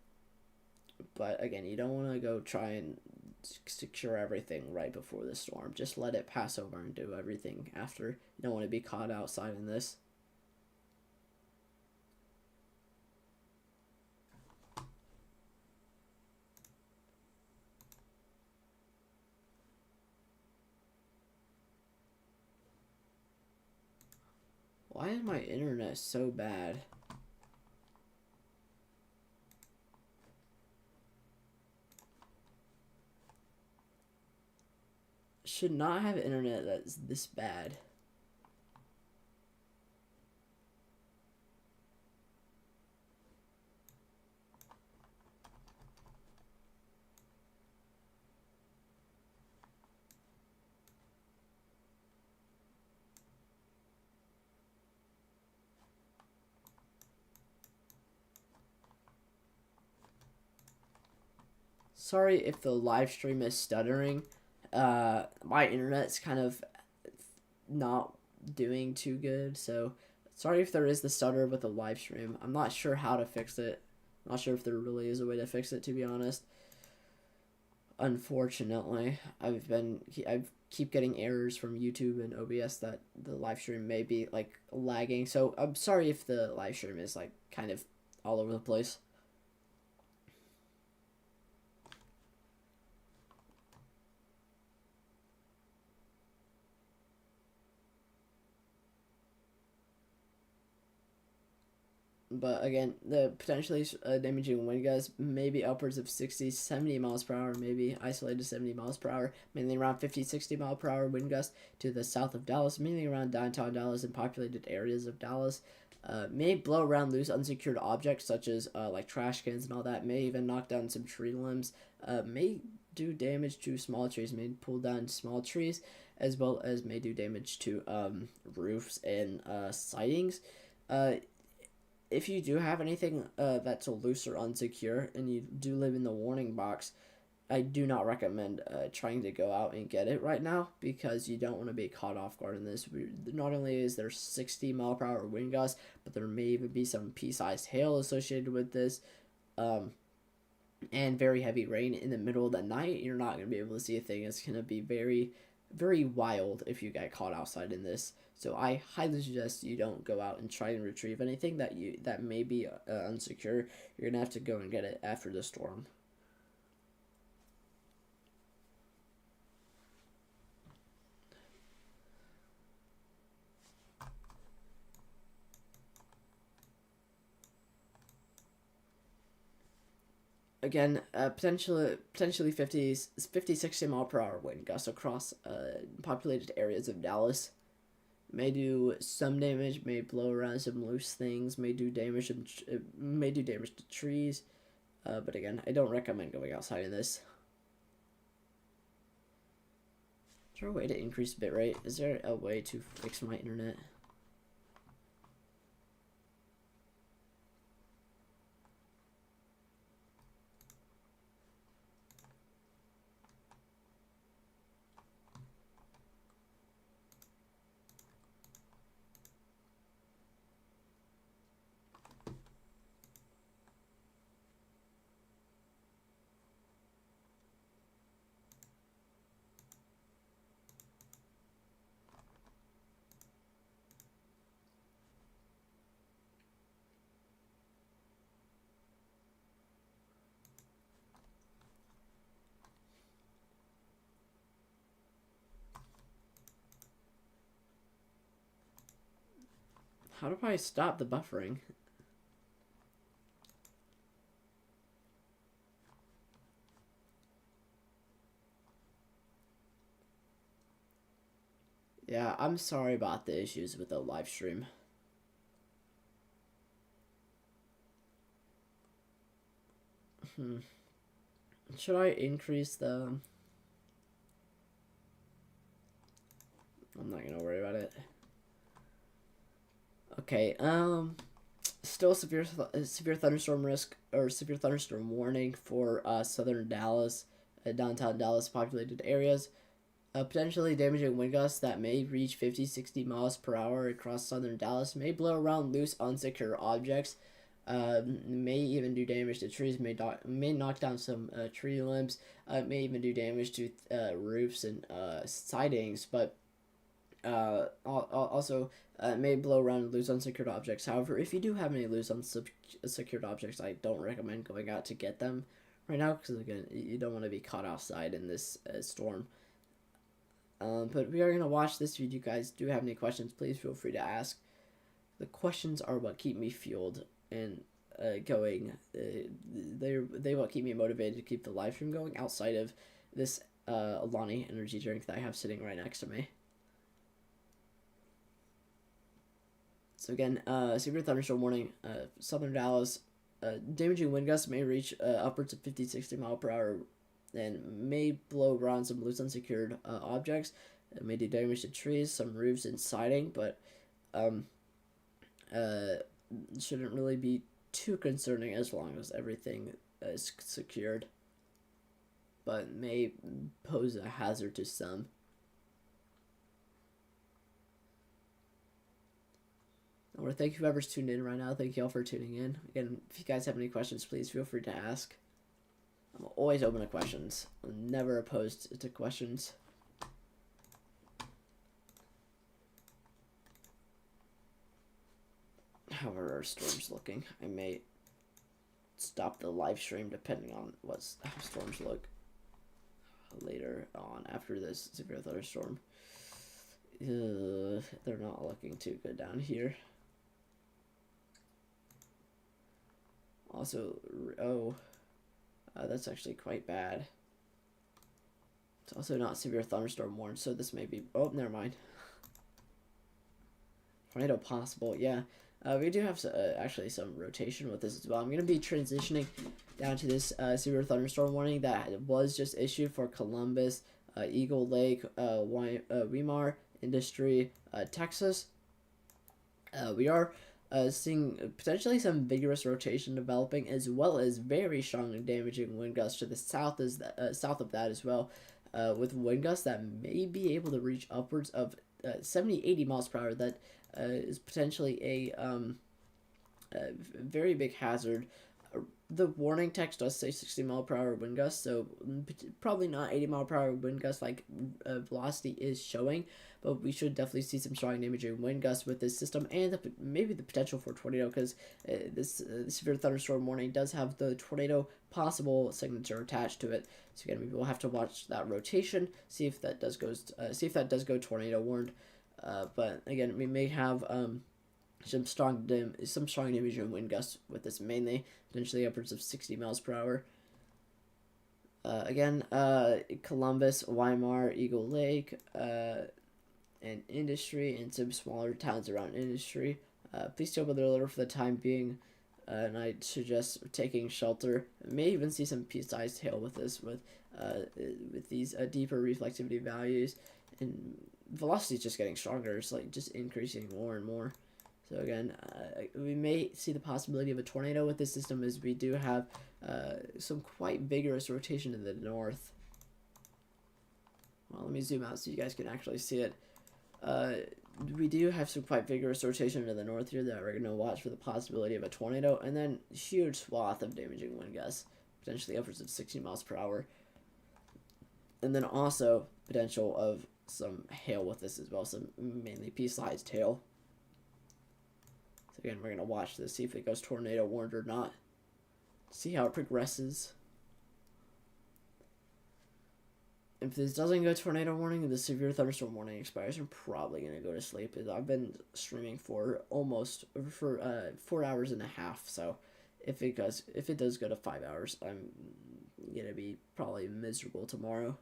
again, you don't want to go try and secure everything right before the storm. Just let it pass over and do everything after. You don't want to be caught outside in this. Why is my internet so bad? Should not have internet that's this bad. Sorry if the live stream is stuttering. My internet's kind of not doing too good, so sorry if there is the stutter with the live stream. I'm not sure how to fix it. I'm not sure if there really is a way to fix it, to be honest. Unfortunately, I keep getting errors from YouTube and OBS that the live stream may be like lagging. So I'm sorry if the live stream is like kind of all over the place. But again, the potentially damaging wind gusts may be upwards of 60, 70 miles per hour, maybe isolated 70 miles per hour, mainly around 50, 60 mile per hour wind gusts to the south of Dallas, mainly around downtown Dallas and populated areas of Dallas. May blow around loose unsecured objects such as like trash cans and all that, may even knock down some tree limbs, may do damage to small trees, may pull down small trees, as well as may do damage to roofs and sidings. If you do have anything that's loose or unsecure and you do live in the warning box, I do not recommend trying to go out and get it right now because you don't want to be caught off guard in this. Not only is there 60 mile per hour wind gusts, but there may even be some pea-sized hail associated with this, and very heavy rain in the middle of the night. You're not going to be able to see a thing. It's going to be very, very wild if you get caught outside in this. So I highly suggest you don't go out and try and retrieve anything that may be unsecure. You're gonna have to go and get it after the storm. Again, potentially 50, 60 mile per hour wind gusts across populated areas of Dallas. May do some damage, may blow around some loose things, may do damage to trees. But again, I don't recommend going outside in this. Is there a way to increase bitrate? Is there a way to fix my internet? How do I stop the buffering? Yeah, I'm sorry about the issues with the live stream. Should I increase the... I'm not gonna worry about it. Okay, still severe thunderstorm risk, or severe thunderstorm warning for southern Dallas, downtown Dallas populated areas. Potentially damaging wind gusts that may reach 50-60 miles per hour across southern Dallas may blow around loose, unsecure objects. May even do damage to trees. May knock down some tree limbs. May even do damage to roofs and sidings. But also may blow around loose, unsecured objects. However, if you do have any loose, unsecured objects, I don't recommend going out to get them right now because again, you don't want to be caught outside in this storm. But we are going to watch this. If you guys do have any questions, please feel free to ask. The questions are what keep me fueled and going. They what keep me motivated to keep the live stream going outside of this Alani energy drink that I have sitting right next to me. So again, severe thunderstorm warning, southern Dallas. Damaging wind gusts may reach upwards of 50-60 mile per hour and may blow around some loose unsecured objects. It may do damage to trees, some roofs, and siding, but shouldn't really be too concerning as long as everything is secured, but may pose a hazard to some. I want to thank whoever's tuned in right now. Thank you all for tuning in. Again, if you guys have any questions, please feel free to ask. I'm always open to questions. I'm never opposed to questions. How are our storms looking? I may stop the live stream depending on how storms look later on after this severe thunderstorm. They're not looking too good down here. Also, that's actually quite bad. It's also not severe thunderstorm warned, so this may be... Oh, never mind. Tornado possible, yeah. We do have actually some rotation with this as well. I'm going to be transitioning down to this severe thunderstorm warning that was just issued for Columbus, Eagle Lake, Weimar, Industry, Texas. We are seeing potentially some vigorous rotation developing, as well as very strong and damaging wind gusts to the south south of that as well, with wind gusts that may be able to reach upwards of 70-80 miles per hour. That is potentially a very big hazard. The warning text does say 60 mile per hour wind gusts, so probably not 80 mile per hour wind gusts like velocity is showing, but we should definitely see some strong damaging wind gusts with this system, and maybe the potential for tornado, because this severe thunderstorm warning does have the tornado possible signature attached to it. So again, we will have to watch that rotation, see if that does go tornado warned. But again, we may have some strong damaging wind gusts with this, mainly potentially upwards of 60 miles per hour. Again, Columbus, Weimar, Eagle Lake, and Industry, and some smaller towns around Industry. Please stay with the alert for the time being, and I suggest taking shelter. May even see some pea-sized hail with this, with these deeper reflectivity values, and velocity is just getting stronger. It's like just increasing more and more. So again, we may see the possibility of a tornado with this system, as we do have some quite vigorous rotation in the north. Well, let me zoom out so you guys can actually see it. We do have some quite vigorous rotation to the north here that we're going to watch for the possibility of a tornado, and then huge swath of damaging wind gusts, potentially upwards of 60 miles per hour. And then also potential of some hail with this as well, some mainly pea-sized hail. So again, we're going to watch this, see if it goes tornado warned or not. See how it progresses. If this doesn't go tornado warning, the severe thunderstorm warning expires, I'm probably going to go to sleep. I've been streaming for 4 hours and a half, so if it does go to 5 hours, I'm going to be probably miserable tomorrow.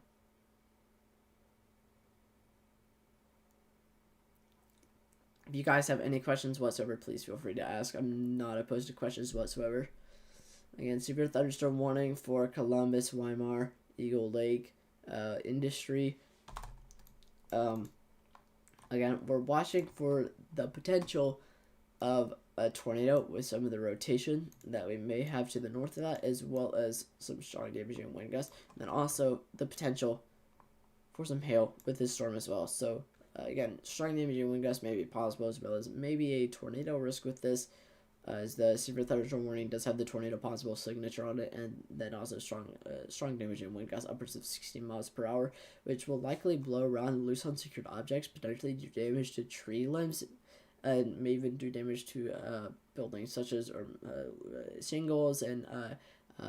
If you guys have any questions whatsoever, please feel free to ask. I'm not opposed to questions whatsoever. Again, severe thunderstorm warning for Columbus, Weimar, Eagle Lake, Industry. Again, we're watching for the potential of a tornado with some of the rotation that we may have to the north of that, as well as some strong damaging wind gusts, and then also the potential for some hail with this storm as well. So again, strong damaging wind gusts may be possible, as well as maybe a tornado risk with this, as the severe thunderstorm warning does have the tornado possible signature on it, and then also strong damaging wind gusts upwards of 60 miles per hour, which will likely blow around loose unsecured objects, potentially do damage to tree limbs, and may even do damage to buildings such as shingles and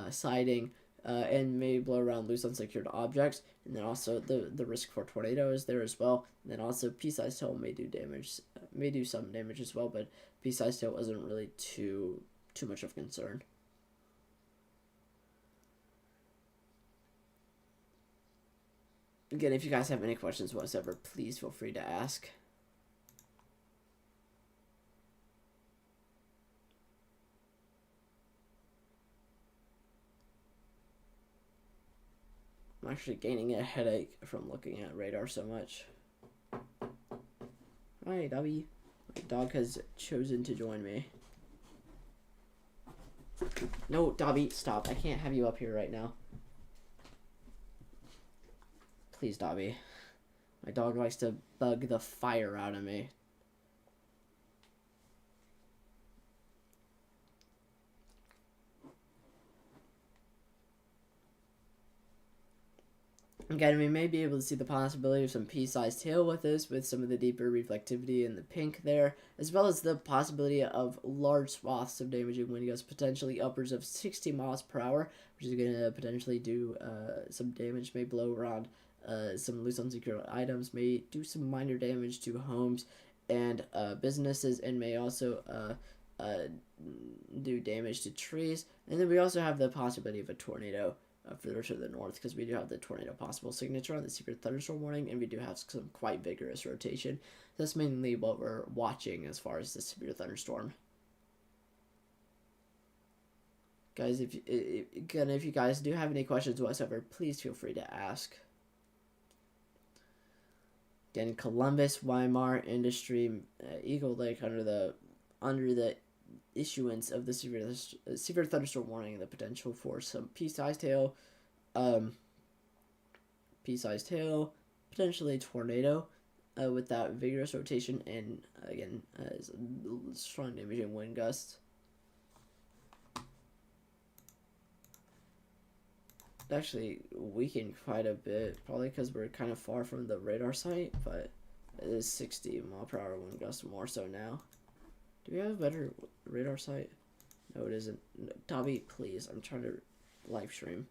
siding, and may blow around loose unsecured objects. And then also the risk for tornado is there as well. And then also pea-sized hail may do damage, may do some damage as well, but pea-sized hail isn't really too much of concern. Again, if you guys have any questions whatsoever, please feel free to ask. I'm actually gaining a headache from looking at radar so much. Hi, Dobby. My dog has chosen to join me. No, Dobby, stop. I can't have you up here right now. Please, Dobby. My dog likes to bug the fire out of me. Again, we may be able to see the possibility of some pea-sized hail with this, with some of the deeper reflectivity in the pink there, as well as the possibility of large swaths of damaging wind gusts, potentially upwards of 60 miles per hour, which is going to potentially do some damage, may blow around some loose unsecured items, may do some minor damage to homes and businesses, and may also do damage to trees. And then we also have the possibility of a tornado further to the north, because we do have the tornado possible signature on the severe thunderstorm warning, and we do have some quite vigorous rotation. That's mainly what we're watching as far as the severe thunderstorm. Guys, if you guys do have any questions whatsoever, please feel free to ask. Again, Columbus, Weimar, Industry, Eagle Lake under the issuance of the severe thunderstorm warning, and the potential for some pea-sized hail, potentially tornado, with that vigorous rotation, and again, strong damaging wind gusts. It actually weakened quite a bit, probably because we're kind of far from the radar site, but it is 60 mile per hour wind gusts more so now. Do we have a better radar site? No, it isn't. No, Dobby, please. I'm trying to live stream.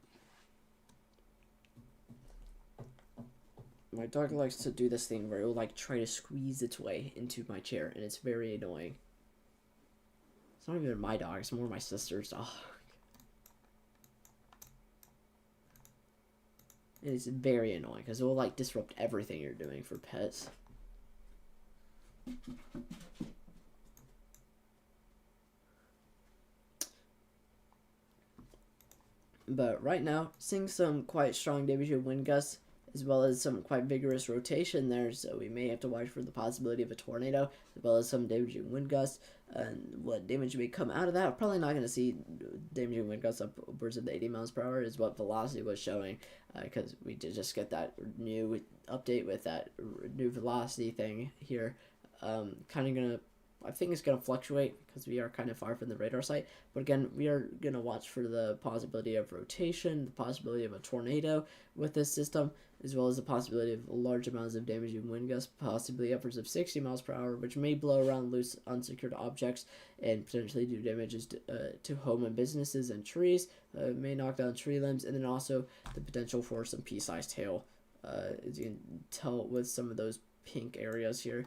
My dog likes to do this thing where it will like try to squeeze its way into my chair, and it's very annoying. It's not even my dog, it's more my sister's dog. It is very annoying because it will like disrupt everything you're doing for pets. But right now, seeing some quite strong damaging wind gusts, as well as some quite vigorous rotation there, so we may have to watch for the possibility of a tornado, as well as some damaging wind gusts, and what damage may come out of that. We're probably not going to see damaging wind gusts upwards of 80 miles per hour, is what velocity was showing, because we did just get that new update with that new velocity thing here. Kind of going to, I think it's going to fluctuate because we are kind of far from the radar site. But again, we are going to watch for the possibility of rotation, the possibility of a tornado with this system, as well as the possibility of large amounts of damaging wind gusts, possibly upwards of 60 miles per hour, which may blow around loose, unsecured objects and potentially do damages to home and businesses and trees, may knock down tree limbs, and then also the potential for some pea-sized hail, as you can tell with some of those pink areas here.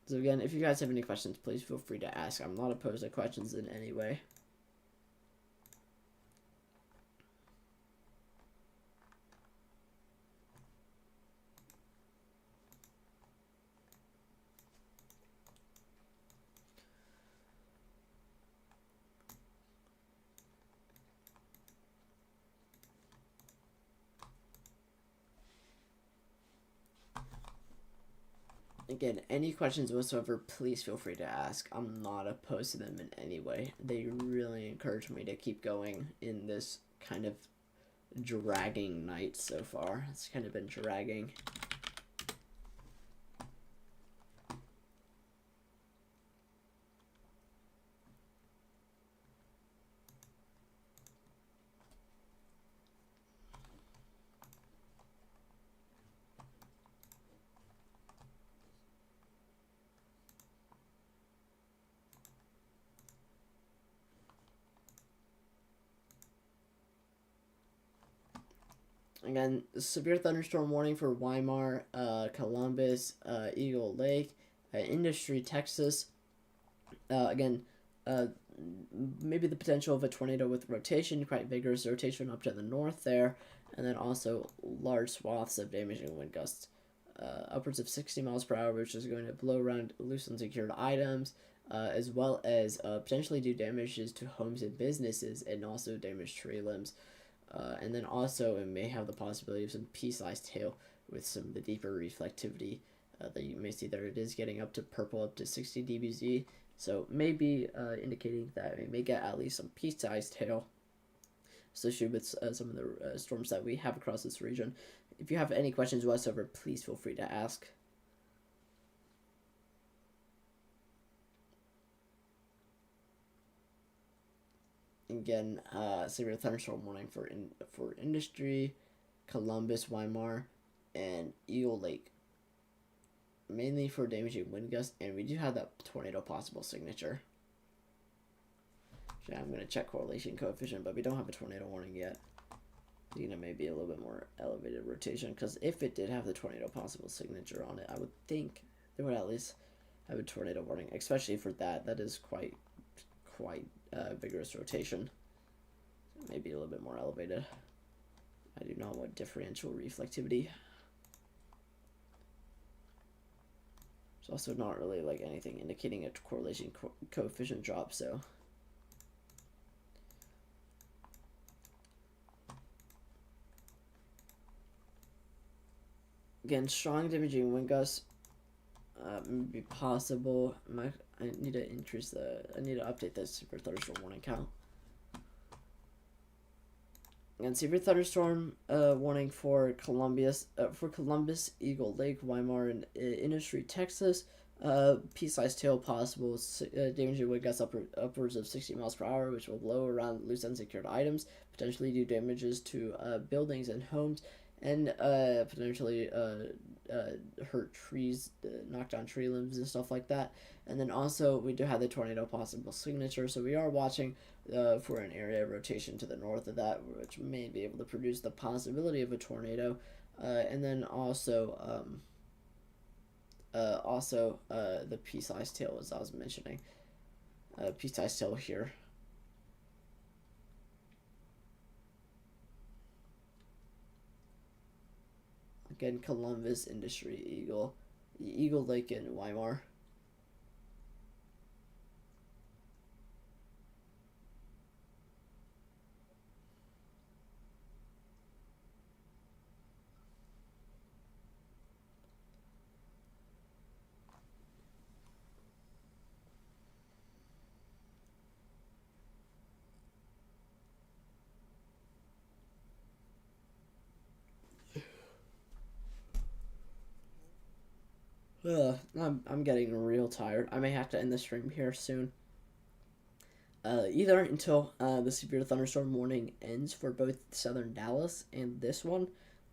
So again, if you guys have any questions, please feel free to ask. I'm not opposed to questions in any way. Again, any questions whatsoever, please feel free to ask. I'm not opposed to them in any way. They really encourage me to keep going in this kind of dragging night so far. It's kind of been dragging. Again, severe thunderstorm warning for Weimar, Columbus, Eagle Lake, Industry, Texas. Again, maybe the potential of a tornado with rotation, quite vigorous rotation up to the north there, and then also large swaths of damaging wind gusts. Upwards of 60 miles per hour, which is going to blow around loose and secured items, as well as potentially do damages to homes and businesses, and also damage tree limbs. And then also it may have the possibility of some pea-sized hail with some of the deeper reflectivity that you may see there. It is getting up to purple, up to 60 dBz, so maybe indicating that we may get at least some pea-sized hail associated with some of the storms that we have across this region. If you have any questions whatsoever, please feel free to ask. Again, severe thunderstorm warning for Industry, Columbus, Weimar, and Eagle Lake. Mainly for damaging wind gusts, and we do have that tornado possible signature. So I'm going to check correlation coefficient, but we don't have a tornado warning yet. You know, maybe a little bit more elevated rotation, because if it did have the tornado possible signature on it, I would think they would at least have a tornado warning, especially for that. That is quite vigorous rotation. Maybe a little bit more elevated. I do not want differential reflectivity. It's also not really like anything indicating a correlation coefficient drop, so. Again, strong damaging wind gusts may be possible. I need to update this super thunderstorm warning count. And severe thunderstorm warning for Columbus, Eagle Lake, Weimar, and Industry, Texas. Pea-sized hail possible, damaging wind gusts upwards of 60 miles per hour, which will blow around loose unsecured items, potentially do damages to buildings and homes, and potentially hurt trees, knock down tree limbs and stuff like that. And then also we do have the tornado possible signature, so we are watching for an area of rotation to the north of that, which may be able to produce the possibility of a tornado. And then also the pea-sized hail, as I was mentioning, pea-sized hail here. Again, Columbus, Industry, Eagle Lake, and Weimar. I'm getting real tired. I may have to end the stream here soon. Either until the severe thunderstorm warning ends for both southern Dallas and this one,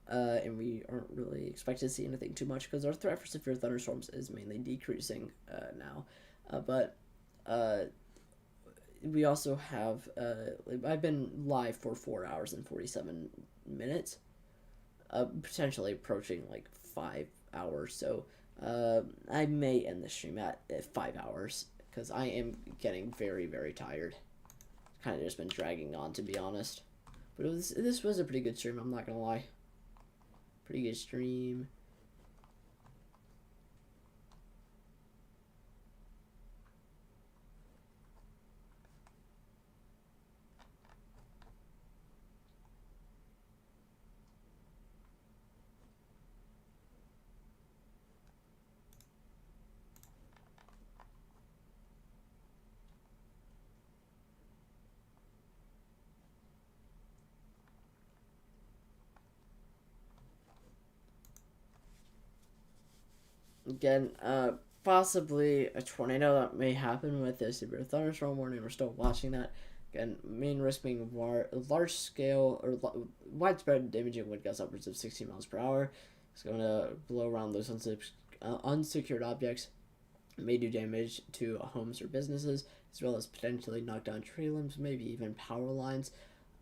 and we aren't really expected to see anything too much because our threat for severe thunderstorms is mainly decreasing now. But we also have, I've been live for 4 hours and 47 minutes, potentially approaching like 5 hours, so I may end the stream at 5 hours because I am getting very, very tired. It's kind of just been dragging on, to be honest. But this was a pretty good stream, I'm not gonna lie. Pretty good stream. Again, possibly a tornado that may happen with this severe thunderstorm warning. We're still watching that. Again, main risk being large scale or widespread damaging wind gusts upwards of 60 miles per hour. It's going to blow around those unsecured objects. It may do damage to homes or businesses, as well as potentially knock down tree limbs, maybe even power lines.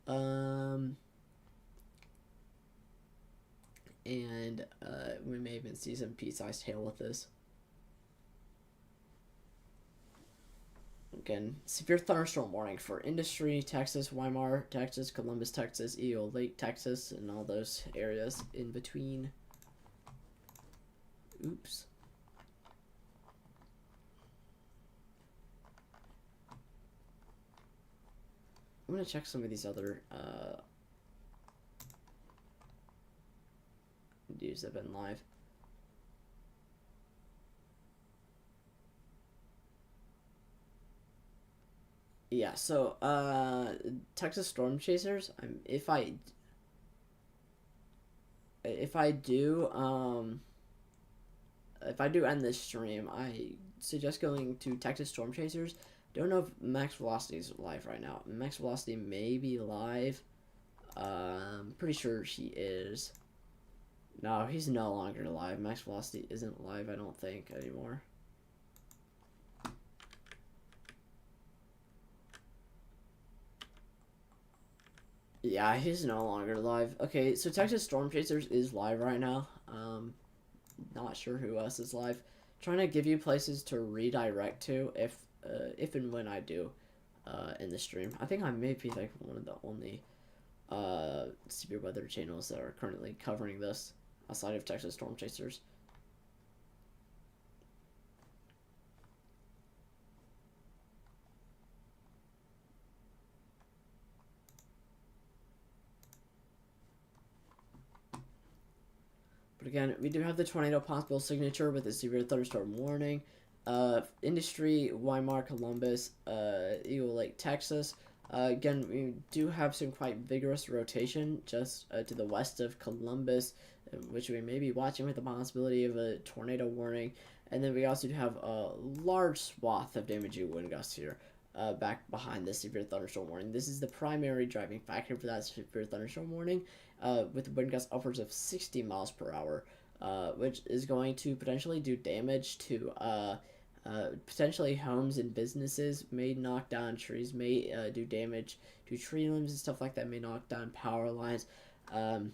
And we may even see some pea-sized hail with this. Again, severe thunderstorm warning for Industry, Texas, Weimar, Texas, Columbus, Texas, Eel Lake, Texas, and all those areas in between. Oops. I'm going to check some of these other news that have been live. Yeah, so Texas Storm Chasers. If I do end this stream, I suggest going to Texas Storm Chasers. Don't know if Max Velocity is live right now. Max Velocity may be live. Pretty sure he is. No, he's no longer live. Max Velocity isn't live, I don't think, anymore. Yeah, he's no longer live. Okay, so Texas Storm Chasers is live right now. Not sure who else is live. Trying to give you places to redirect to if and when I do in the stream. I think I may be like one of the only severe weather channels that are currently covering this outside of Texas Storm Chasers. But again, we do have the tornado possible signature with a severe thunderstorm warning. Industry, Weimar, Columbus, Eagle Lake, Texas. Again, we do have some quite vigorous rotation just to the west of Columbus, which we may be watching with the possibility of a tornado warning. And then we also do have a large swath of damaging wind gusts here back behind the severe thunderstorm warning. This is the primary driving factor for that severe thunderstorm warning, with wind gusts upwards of 60 miles per hour, which is going to potentially do damage to potentially homes and businesses, may knock down trees, may do damage to tree limbs and stuff like that, may knock down power lines, and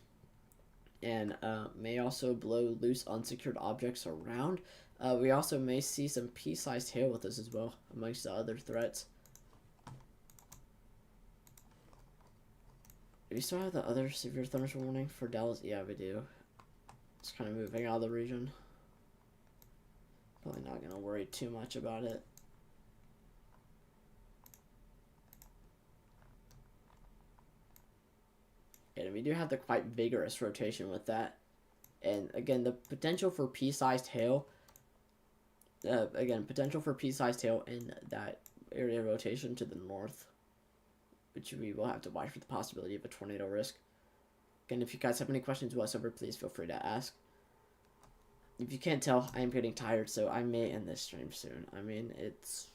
may also blow loose unsecured objects around. We also may see some pea-sized hail with this as well, amongst the other threats. Do we still have the other severe thunderstorm warning for Dallas? Yeah, we do. It's kind of moving out of the region. Probably not going to worry too much about it. And we do have the quite vigorous rotation with that. And again, the potential for pea-sized hail. Potential for pea-sized hail in that area rotation to the north, which we will have to watch for the possibility of a tornado risk. Again, if you guys have any questions whatsoever, please feel free to ask. If you can't tell, I am getting tired, so I may end this stream soon. I mean, it's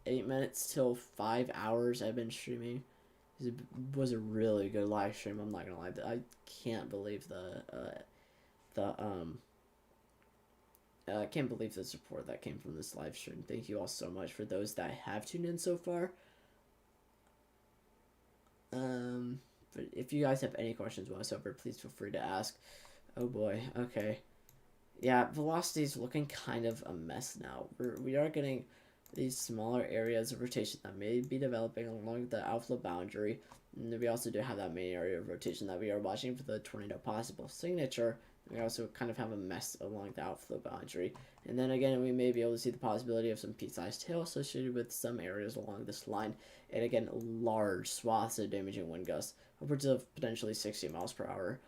8 minutes till 5 hours I've been streaming. It was a really good live stream, I'm not gonna lie. I can't believe I can't believe the support that came from this live stream. Thank you all so much for those that have tuned in so far. But if you guys have any questions whatsoever, please feel free to ask. Oh boy, okay. Yeah, velocity is looking kind of a mess now. We are getting these smaller areas of rotation that may be developing along the outflow boundary. And we also do have that main area of rotation that we are watching for the tornado possible signature. We also kind of have a mess along the outflow boundary. And then again, we may be able to see the possibility of some pea-sized hail associated with some areas along this line. And again, large swaths of damaging wind gusts, upwards of potentially 60 miles per hour,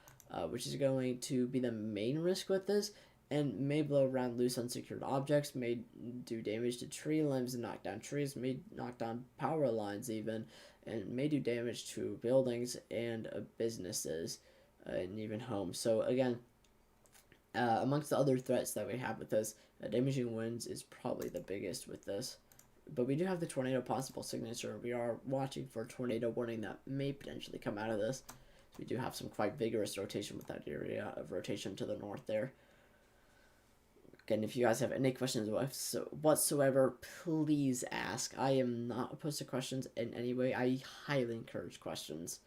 which is going to be the main risk with this, and may blow around loose unsecured objects, may do damage to tree limbs and knock down trees, may knock down power lines even, and may do damage to buildings and businesses and even homes. So again, Amongst the other threats that we have with this, damaging winds is probably the biggest with this. But we do have the tornado possible signature. We are watching for a tornado warning that may potentially come out of this. So we do have some quite vigorous rotation with that area of rotation to the north there. Again, if you guys have any questions whatsoever, please ask. I am not opposed to questions in any way. I highly encourage questions.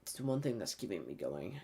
It's the one thing that's keeping me going.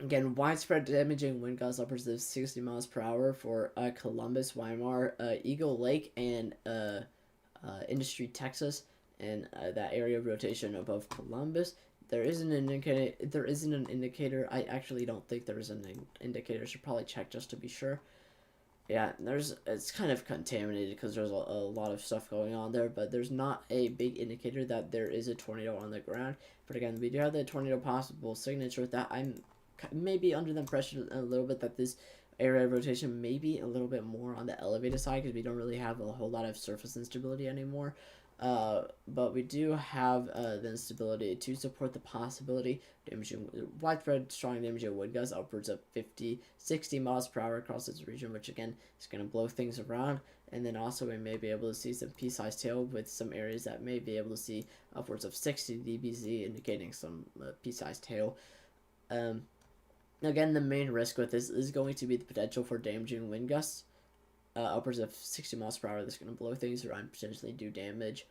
Again, widespread damaging wind gusts upwards of 60 miles per hour for Columbus, Weimar, Eagle Lake, and Industry, Texas, and that area of rotation above Columbus. There isn't an indicator. There isn't an indicator. I actually don't think there is an indicator. Should probably check just to be sure. Yeah, it's kind of contaminated because there's a lot of stuff going on there, but there's not a big indicator that there is a tornado on the ground. But again, we do have the tornado possible signature that I'm maybe under the impression a little bit that this area of rotation may be a little bit more on the elevated side because we don't really have a whole lot of surface instability anymore. But we do have the instability to support the possibility damaging widespread strong damaging wind gusts upwards of 50-60 miles per hour across this region, which again is going to blow things around. And then also we may be able to see some pea-sized hail with some areas that may be able to see upwards of 60 dBz, indicating some pea-sized hail. Again, the main risk with this is going to be the potential for damaging wind gusts upwards of 60 miles per hour. That's going to blow things around, potentially do damage.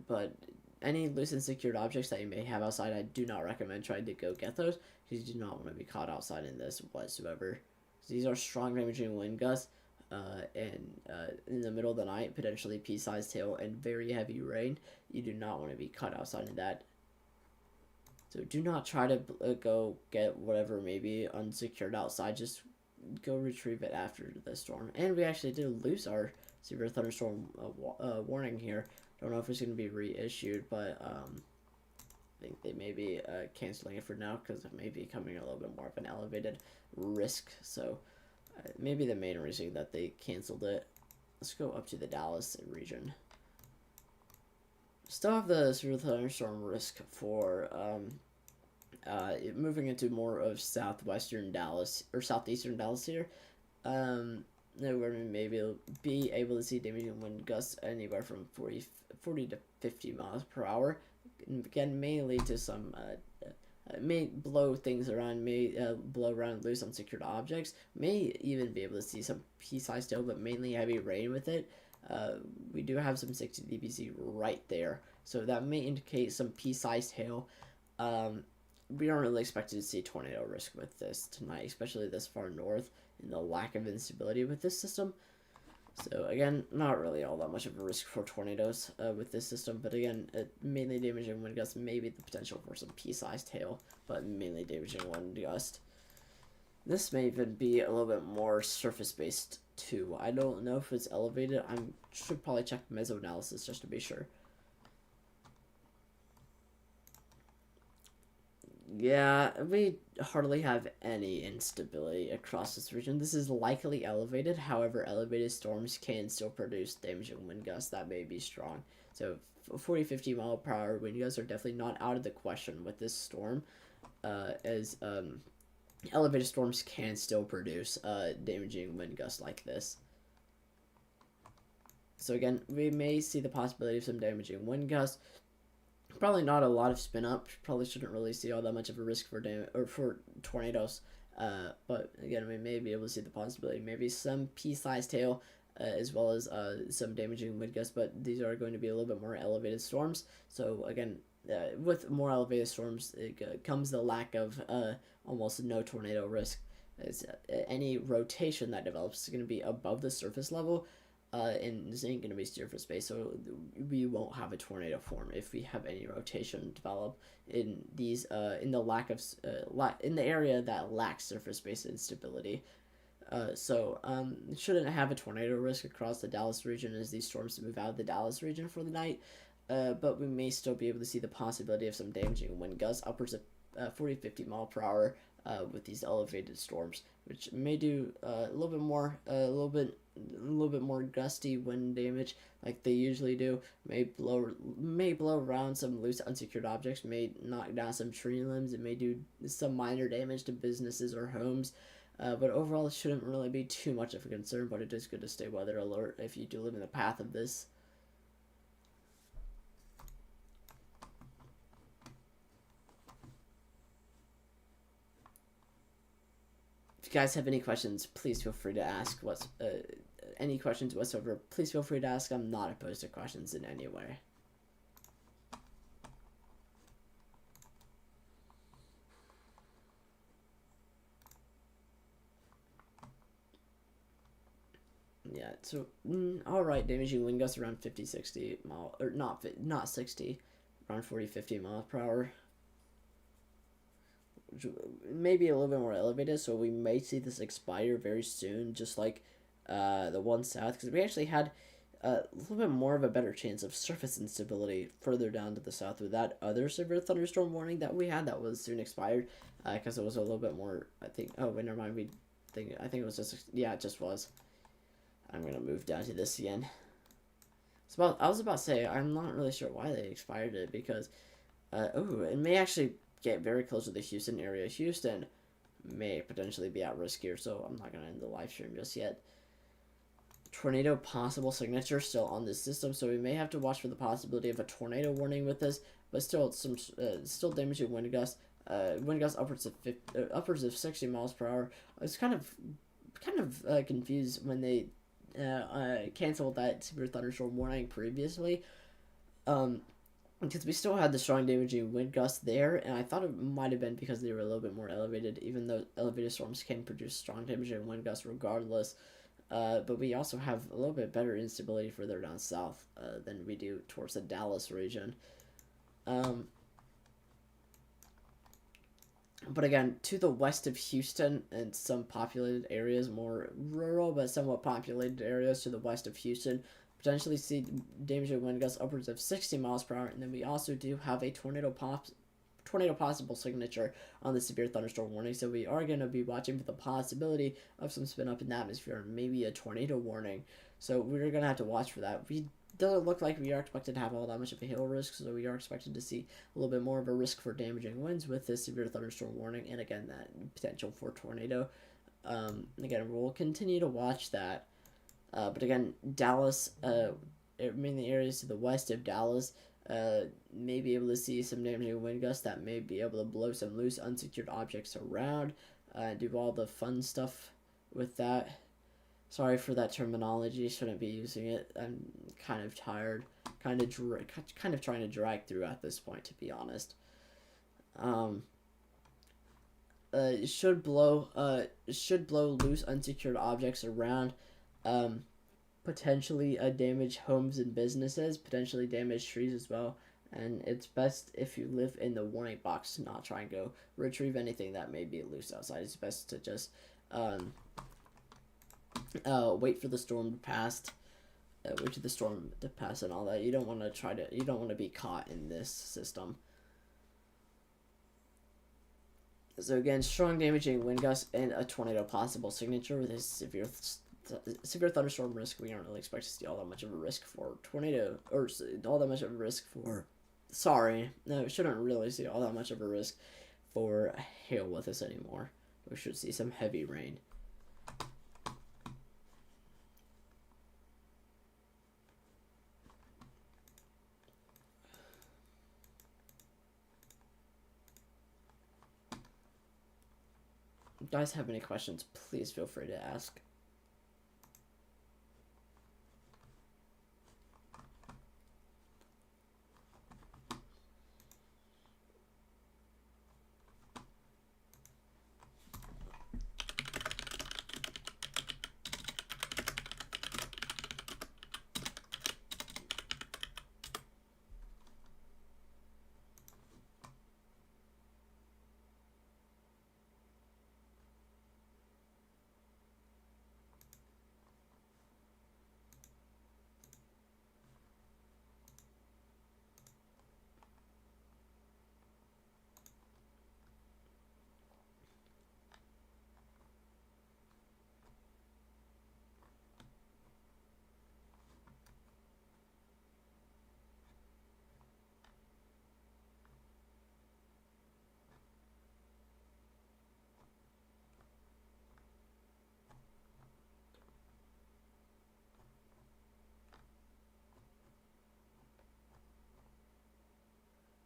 But any loose and secured objects that you may have outside, I do not recommend trying to go get those because you do not want to be caught outside in this whatsoever. So these are strong damaging wind gusts and in the middle of the night, potentially pea-sized hail and very heavy rain. You do not want to be caught outside in that. So do not try to go get whatever may be unsecured outside. Just go retrieve it after the storm. And we actually did lose our severe thunderstorm warning here. Don't know if it's going to be reissued, but I think they may be canceling it for now because it may be becoming a little bit more of an elevated risk. So maybe the main reason that they canceled it. Let's go up to the Dallas region. Still have the severe thunderstorm risk for moving into more of southwestern Dallas or southeastern Dallas here. Where we maybe be able to see damaging wind gusts anywhere from 40 to 50 miles per hour. Again, may lead to some may blow things around, may blow around loose unsecured objects, may even be able to see some pea-sized hail, but mainly heavy rain with it. We do have some 60 dBz right there, so that may indicate some pea-sized hail. We aren't really expected to see tornado risk with this tonight, especially this far north, and the lack of instability with this system. So again, not really all that much of a risk for tornadoes with this system, but again, mainly damaging wind gusts, maybe the potential for some pea-sized hail, but mainly damaging wind gust. This may even be a little bit more surface-based too. I don't know if it's elevated. I should probably check meso-analysis just to be sure. Yeah, we hardly have any instability across this region. This is likely elevated. However, elevated storms can still produce damaging wind gusts that may be strong. So 40-50 mile per hour wind gusts are definitely not out of the question with this storm, as elevated storms can still produce damaging wind gusts like this. So again, we may see the possibility of some damaging wind gusts. Probably not a lot of spin up. Probably shouldn't really see all that much of a risk for tornadoes. But again, we may be able to see the possibility. Maybe some pea-sized hail, as well as some damaging wind gusts. But these are going to be a little bit more elevated storms. So again, with more elevated storms, it comes the lack of almost no tornado risk. As any rotation that develops is going to be above the surface level. and this ain't gonna be surface based, so we won't have a tornado form if we have any rotation develop in these in the lack of in the area that lacks surface based instability. Shouldn't have a tornado risk across the Dallas region as these storms move out of the Dallas region for the night. But we may still be able to see the possibility of some damaging wind gusts upwards of 40-50 mile per hour with these elevated storms, which may do a little bit more gusty wind damage like they usually do. May blow around some loose unsecured objects, may knock down some tree limbs, it may do some minor damage to businesses or homes. But overall, it shouldn't really be too much of a concern, but it is good to stay weather alert if you do live in the path of this. If you guys have any questions, please feel free to ask. Any questions whatsoever, please feel free to ask. I'm not opposed to questions in any way. Yeah, so all right, damaging wind gusts around 50-60 mile, or not 60, around 40-50 miles per hour. Maybe a little bit more elevated, so we may see this expire very soon, just like the one south, because we actually had a little bit more of a better chance of surface instability further down to the south with that other severe thunderstorm warning that we had that was soon expired, because it was a little bit more, I think, oh wait, never mind, I think it was just, yeah, it just was. I'm gonna move down to this again. I was about to say, I'm not really sure why they expired it, because it may actually get very close to the Houston area. Houston may potentially be at risk here, so I'm not gonna end the live stream just yet. Tornado possible signature still on this system, so we may have to watch for the possibility of a tornado warning with this, but still still damaging wind gusts. Wind gusts upwards of 60 miles per hour. I was kind of confused when they canceled that severe thunderstorm warning previously, because we still had the strong damaging wind gusts there, and I thought it might have been because they were a little bit more elevated, even though elevated storms can produce strong damaging wind gusts regardless. But we also have a little bit better instability further down south than we do towards the Dallas region. But again, to the west of Houston and some populated areas, more rural but somewhat populated areas to the west of Houston, potentially see damaging wind gusts upwards of 60 miles per hour. And then we also do have a tornado possible signature on the severe thunderstorm warning. So we are going to be watching for the possibility of some spin up in the atmosphere, maybe a tornado warning. So we're going to have to watch for that. We doesn't look like we are expected to have all that much of a hail risk, so we are expected to see a little bit more of a risk for damaging winds with this severe thunderstorm warning, and again, that potential for tornado. Again, we'll continue to watch that. But again, Dallas, mainly areas to the west of Dallas, may be able to see some damaging wind gusts that may be able to blow some loose unsecured objects around, do all the fun stuff with that. Sorry for that terminology, shouldn't be using it. I'm kind of tired, kind of trying to drag through at this point, to be honest. Should blow loose unsecured objects around, potentially damage homes and businesses, potentially damage trees as well. And it's best if you live in the warning box to not try and go retrieve anything that may be loose outside. It's best to just wait for the storm to pass, and all that. You don't want to be caught in this system. So again, strong damaging wind gusts and a tornado possible signature with a severe thunderstorm risk. We don't really expect to see all that much of a risk for tornado, or all that much of a risk for. Sorry, no, we shouldn't really see all that much of a risk for hail with us anymore. We should see some heavy rain. If you guys have any questions, please feel free to ask.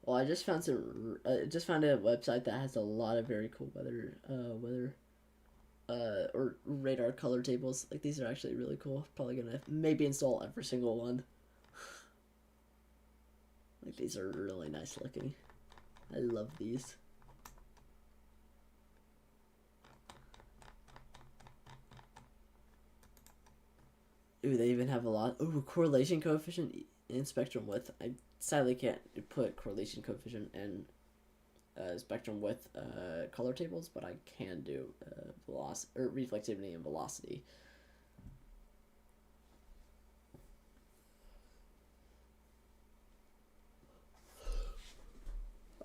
Well, I just found some. Just found a website that has a lot of very cool or radar color tables. Like these are actually really cool. Probably gonna maybe install every single one. Like these are really nice looking. I love these. Ooh, they even have a lot. Ooh, correlation coefficient and spectrum width. I sadly can't put correlation coefficient and spectrum width color tables, but I can do velocity or reflectivity and velocity.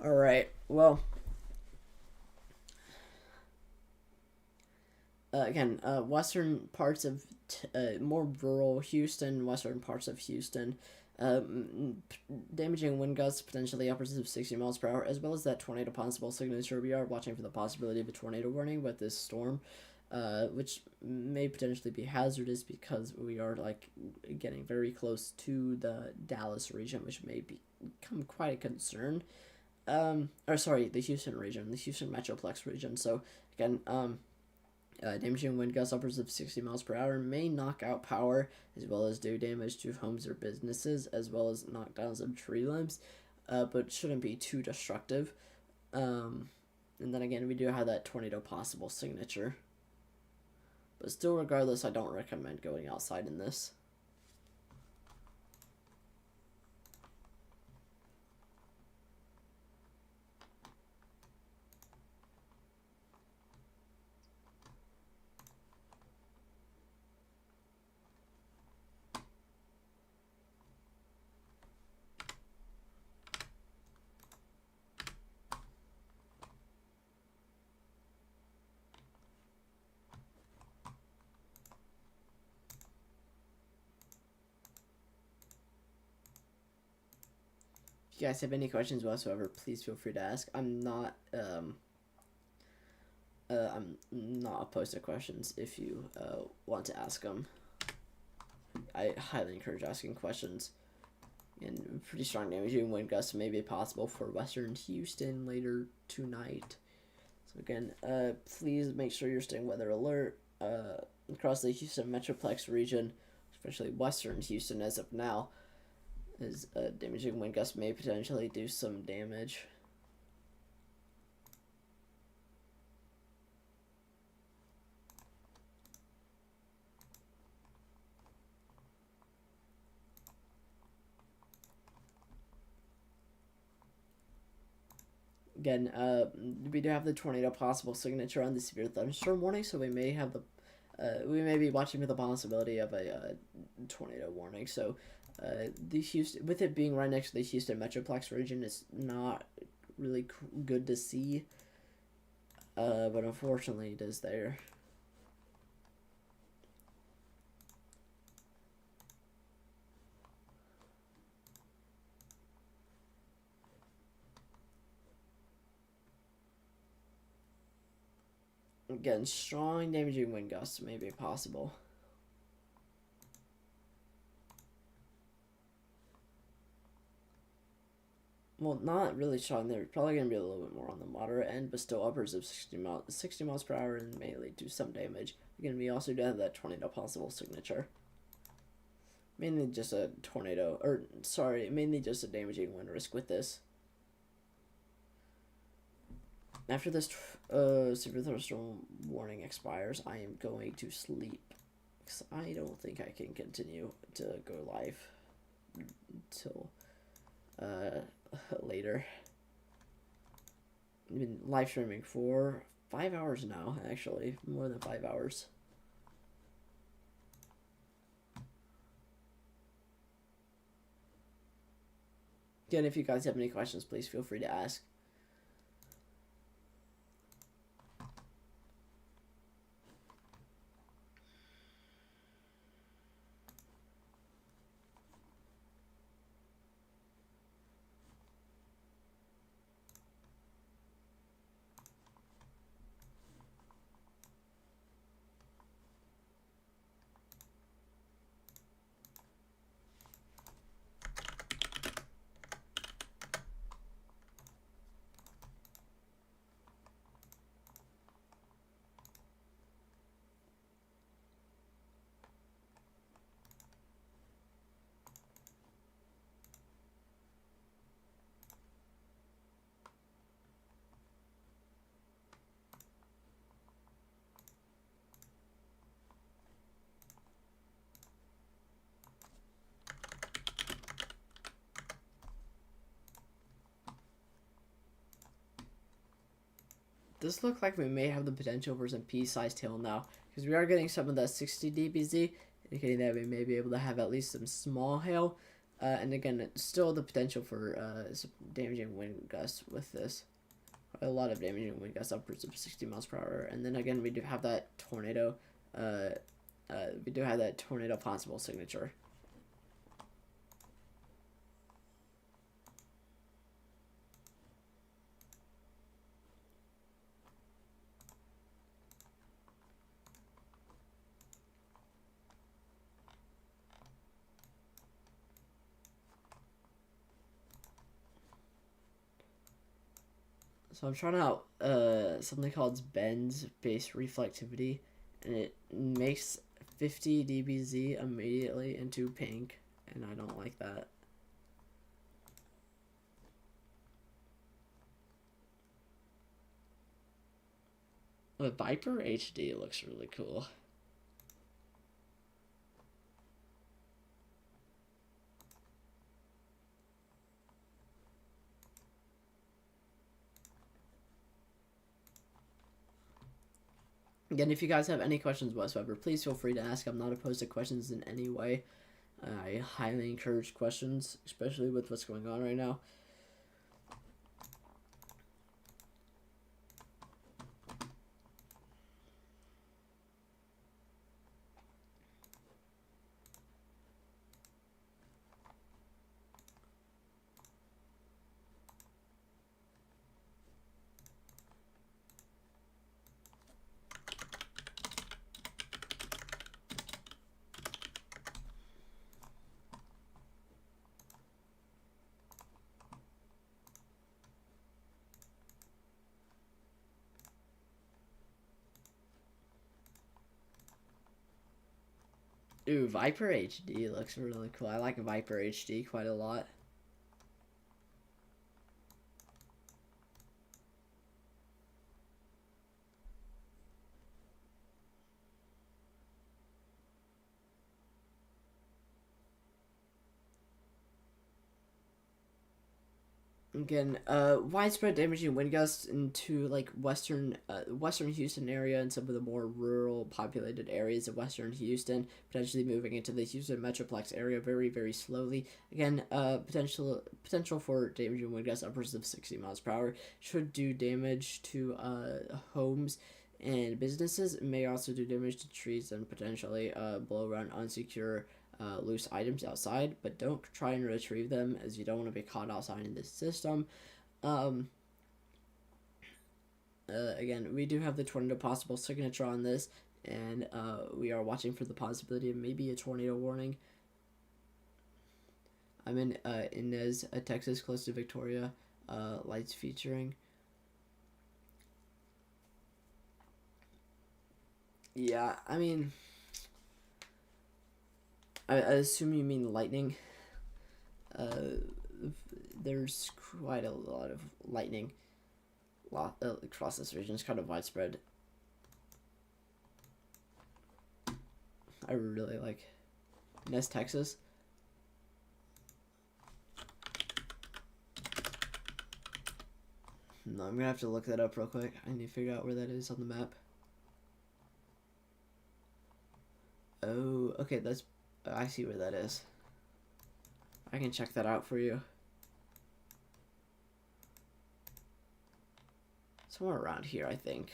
All right. Well, again, western parts of more rural Houston, western parts of Houston, damaging wind gusts potentially upwards of 60 miles per hour, as well as that tornado possible signature. We are watching for the possibility of a tornado warning with this storm, which may potentially be hazardous because we are like getting very close to the Dallas region, which may become quite a concern. Or sorry, the Houston region, the Houston Metroplex region. So again, damaging wind gusts upwards of 60 miles per hour may knock out power as well as do damage to homes or businesses, as well as knockdowns of tree limbs, but shouldn't be too destructive. And then again, we do have that tornado possible signature. But still, regardless, I don't recommend going outside in this. If you guys have any questions whatsoever, please feel free to ask. I'm not opposed to questions if you want to ask them. I highly encourage asking questions. And pretty strong damaging wind gusts may be possible for western Houston later tonight. So again, please make sure you're staying weather alert across the Houston Metroplex region, especially western Houston as of now, as damaging wind gusts may potentially do some damage. Again, we do have the tornado possible signature on the severe thunderstorm warning, so we may have we may be watching for the possibility of a tornado warning. So, the Houston, with it being right next to the Houston Metroplex region, is not really good to see. But unfortunately, it is there. Again, strong damaging wind gusts may be possible. Well, not really strong. They're probably going to be a little bit more on the moderate end, but still upwards of 60 miles per hour and may lead to some damage. Again, we also do have that tornado possible signature. Mainly just a tornado, or sorry, mainly just a damaging wind risk with this. After this severe thunderstorm warning expires, I am going to sleep, because I don't think I can continue to go live until later. I've been live streaming for 5 hours now, actually, more than 5 hours. Again, if you guys have any questions, please feel free to ask. does look like we may have the potential for some pea-sized hail now, because we are getting some of that 60 dBz, indicating that we may be able to have at least some small hail. And again, still the potential for some damaging wind gusts with this. A lot of damaging wind gusts upwards of 60 miles per hour. And then again, we do have that tornado. We do have that tornado possible signature. So I'm trying out something called Benz base reflectivity, and it makes 50 dBz immediately into pink, and I don't like that. The Viper HD looks really cool. Again, if you guys have any questions whatsoever, please feel free to ask. I'm not opposed to questions in any way. I highly encourage questions, especially with what's going on right now. Ooh, Viper HD looks really cool. I like Viper HD quite a lot. Again, widespread damaging wind gusts into like western Houston area and some of the more rural populated areas of western Houston, potentially moving into the Houston metroplex area very, very slowly. Again, potential for damaging wind gusts upwards of 60 miles per hour should do damage to homes and businesses. It may also do damage to trees and potentially blow around unsecure loose items outside, but don't try and retrieve them, as you don't want to be caught outside in this system. Again, we do have the tornado possible signature on this, and we are watching for the possibility of maybe a tornado warning. I'm in Inez, Texas, close to Victoria. Lights featuring. Yeah, I mean, I assume you mean lightning. There's quite a lot of lightning across this region. It's kind of widespread. I really like Nest, Texas. No, I'm gonna have to look that up real quick. I need to figure out where that is on the map. Oh, okay, that's... I see where that is. I can check that out for you. Somewhere around here, I think.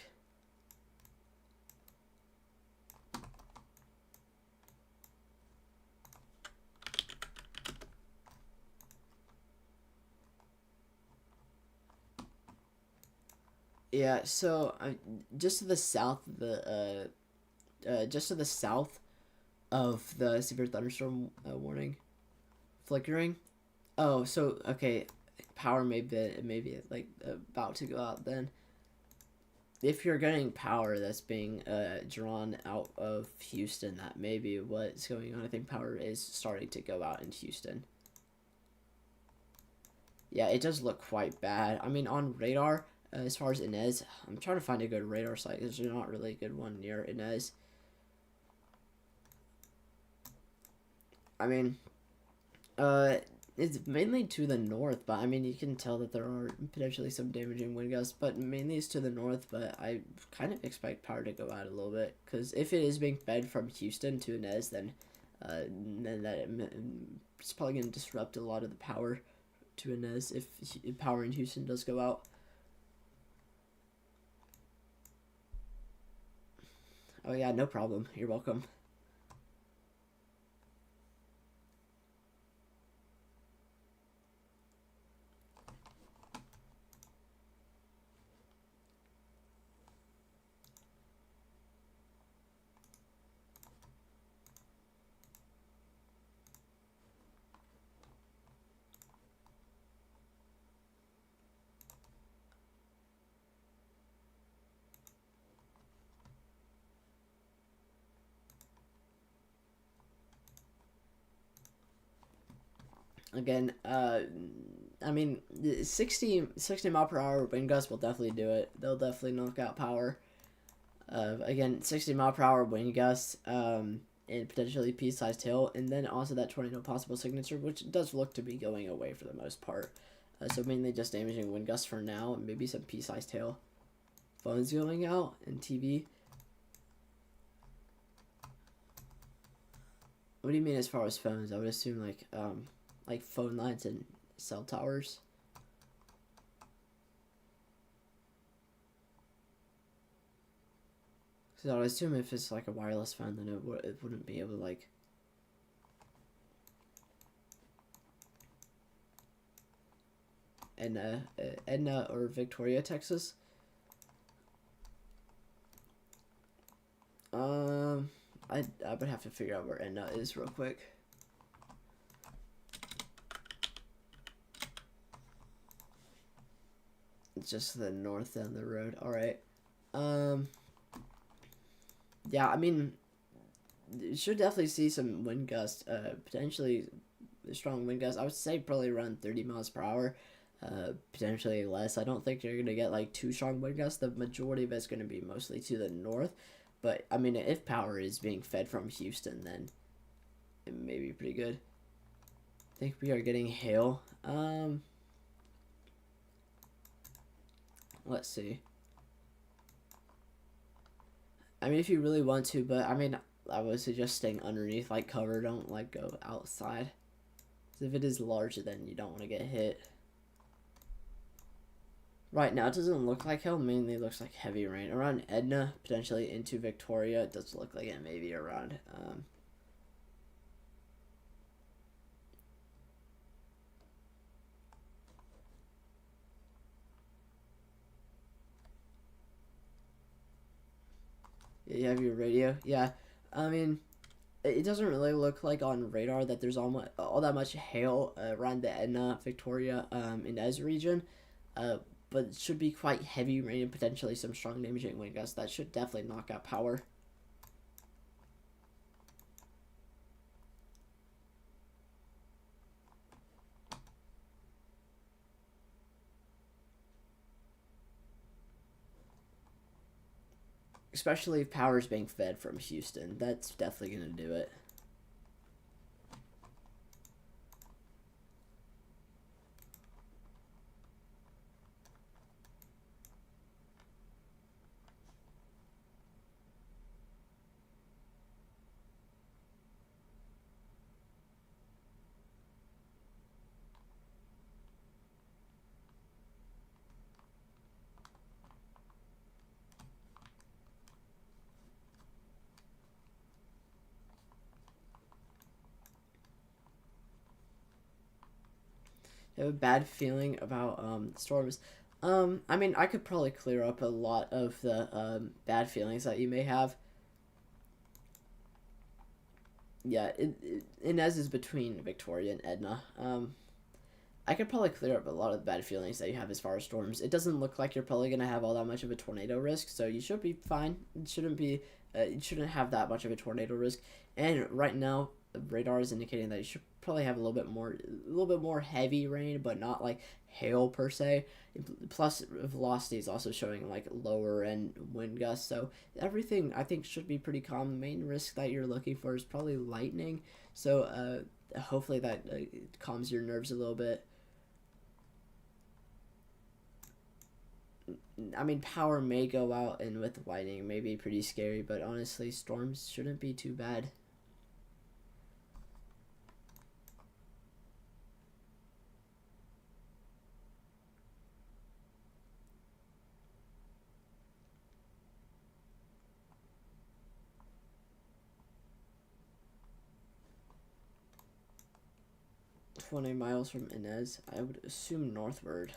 Yeah, so just to the south, just to the south of the severe thunderstorm warning flickering. Oh, so okay, power may be like about to go out then. If you're getting power that's being drawn out of Houston, that may be what's going on. I think power is starting to go out in Houston. Yeah, it does look quite bad. I mean, on radar, as far as Inez, I'm trying to find a good radar site because there's not really a good one near Inez. I mean, It's mainly to the north, but I mean, you can tell that there are potentially some damaging wind gusts, but mainly it's to the north. But I kind of expect power to go out a little bit, because if it is being fed from Houston to Inez, then it's probably going to disrupt a lot of the power to Inez if power in Houston does go out. Oh yeah, no problem. You're welcome. Again, I mean, 60 mile per hour wind gusts will definitely do it. They'll definitely knock out power. Again, 60 mile per hour wind gusts, and potentially pea-sized hail, and then also that tornado possible signature, which does look to be going away for the most part. So mainly just damaging wind gusts for now, and maybe some pea-sized hail. Phones going out, and TV. What do you mean as far as phones? I would assume like phone lines and cell towers. So I would assume if it's like a wireless phone, then it wouldn't be able to like. Edna or Victoria, Texas. I would have to figure out where Edna is real quick. It's just to the north down the road. All right. Yeah, I mean, you should definitely see some wind gusts. Potentially strong wind gusts. I would say probably around 30 miles per hour. Potentially less. I don't think you're gonna get like too strong wind gusts. The majority of it's gonna be mostly to the north. But I mean, if power is being fed from Houston, then it may be pretty good. I think we are getting hail. Let's see. I mean, if you really want to, but I mean, I would suggest staying underneath, like cover. Don't like go outside. If it is large, then you don't want to get hit. Right now, it doesn't look like hail. Mainly looks like heavy rain around Edna, potentially into Victoria. It does look like it may be around. You have your radio. Yeah, I mean, it doesn't really look like on radar that there's all that much hail around the Edna, Victoria, Inez region. But it should be quite heavy rain and potentially some strong damaging wind gusts. That should definitely knock out power. Especially if power is being fed from Houston. That's definitely going to do it. I have a bad feeling about storms. I mean, I could probably clear up a lot of the bad feelings that you may have. Yeah, Inez is between Victoria and Edna. I could probably clear up a lot of the bad feelings that you have as far as storms. It doesn't look like you're probably gonna have all that much of a tornado risk, so you should be fine. It shouldn't be. You shouldn't have that much of a tornado risk. And right now, the radar is indicating that you should probably have a little bit more heavy rain, but not like hail per se. Plus, velocity is also showing like lower end wind gusts, so everything I think should be pretty calm. The main risk that you're looking for is probably lightning. So hopefully that calms your nerves a little bit. I mean, power may go out, and with lightning it may be pretty scary, but honestly, storms shouldn't be too bad. $20 from Inez. I would assume northward.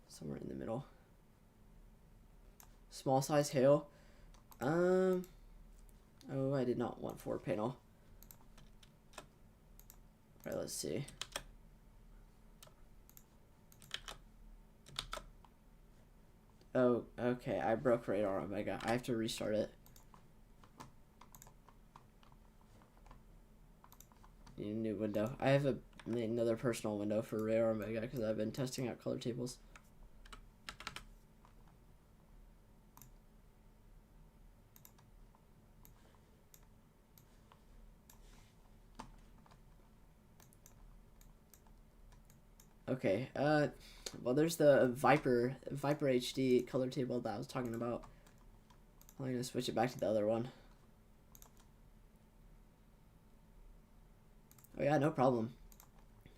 Somewhere in the middle. Small size hail. Oh, I did not want 4 panel. Alright, let's see. Oh, okay. I broke radar Omega. I have to restart it. Need a new window. I have another personal window for radar Omega because I've been testing out color tables. Okay, well, there's the Viper HD color table that I was talking about. I'm gonna switch it back to the other one. Oh yeah, no problem.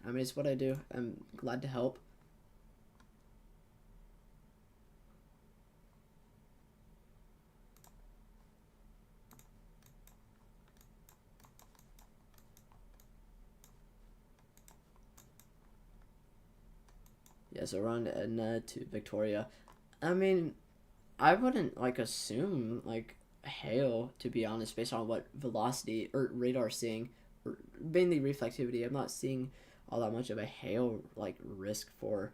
I mean, it's what I do. I'm glad to help. Yeah, so around Edna to Victoria. I mean, I wouldn't like assume like hail, to be honest, based on what velocity or radar seeing, or mainly reflectivity. I'm not seeing all that much of a hail like risk for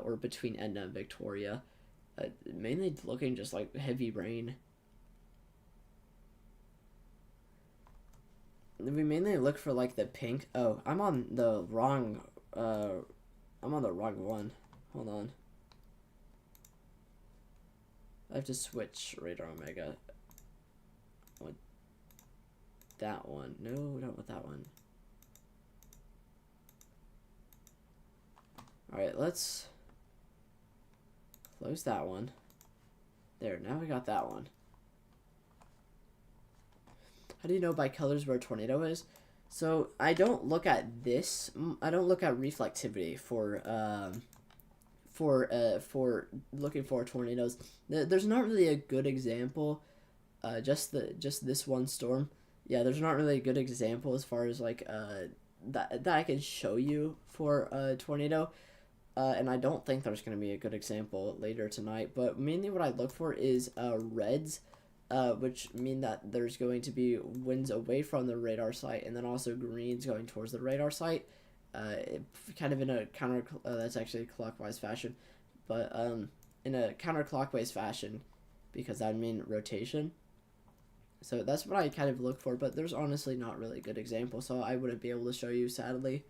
or between Edna and Victoria. Mainly looking just like heavy rain. We mainly look for like the pink. Oh, I'm on the wrong one. Hold on. I have to switch radar Omega. With that one. No, not with that one. Alright, let's close that one. There, now we got that one. How do you know by colors where a tornado is? So I don't look at this. I don't look at reflectivity for looking for tornadoes. There's not really a good example. Just this one storm. Yeah, there's not really a good example as far as like that I can show you for a tornado. And I don't think there's going to be a good example later tonight. But mainly what I look for is reds, which mean that there's going to be winds away from the radar site, and then also greens going towards the radar site. Kind of in a that's actually clockwise fashion, but in a counterclockwise fashion, because that would mean rotation. So that's what I kind of look for, but there's honestly not really a good example, so I wouldn't be able to show you, sadly.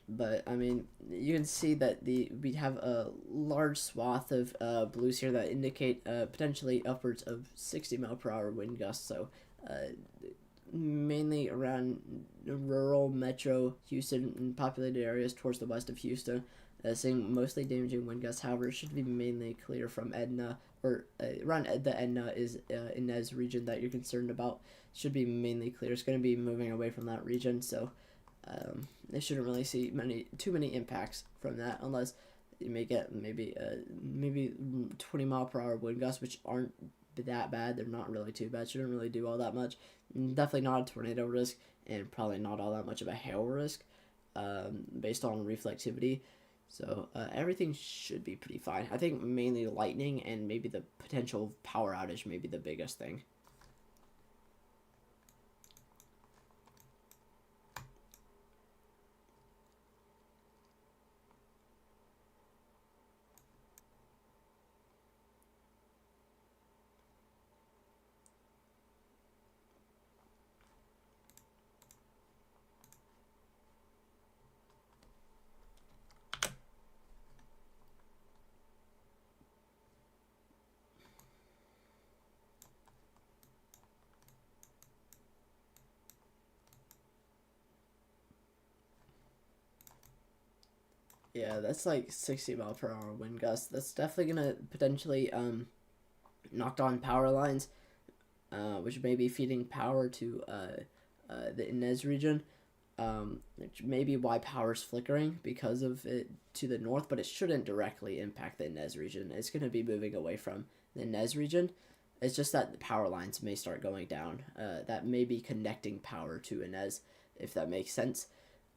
But I mean, you can see that we have a large swath of blues here that indicate potentially upwards of 60 mph wind gusts. So mainly around rural metro Houston and populated areas towards the west of Houston. Seeing mostly damaging wind gusts. However, it should be mainly clear from Edna, or around the Edna is Inez region that you're concerned about. Should be mainly clear. It's going to be moving away from that region, so they shouldn't really see too many impacts from that, unless you may get maybe 20 mph wind gusts, which aren't that bad. They're not really too bad. Shouldn't really do all that much. Definitely not a tornado risk, and probably not all that much of a hail risk, based on reflectivity. So everything should be pretty fine. I think mainly lightning and maybe the potential power outage may be the biggest thing. Yeah, that's like 60 mile per hour wind gust. That's definitely gonna potentially knock on power lines, which may be feeding power to the Inez region. Which may be why power's flickering because of it to the north, but it shouldn't directly impact the Inez region. It's going to be moving away from the Inez region. It's just that the power lines may start going down. That may be connecting power to Inez, if that makes sense.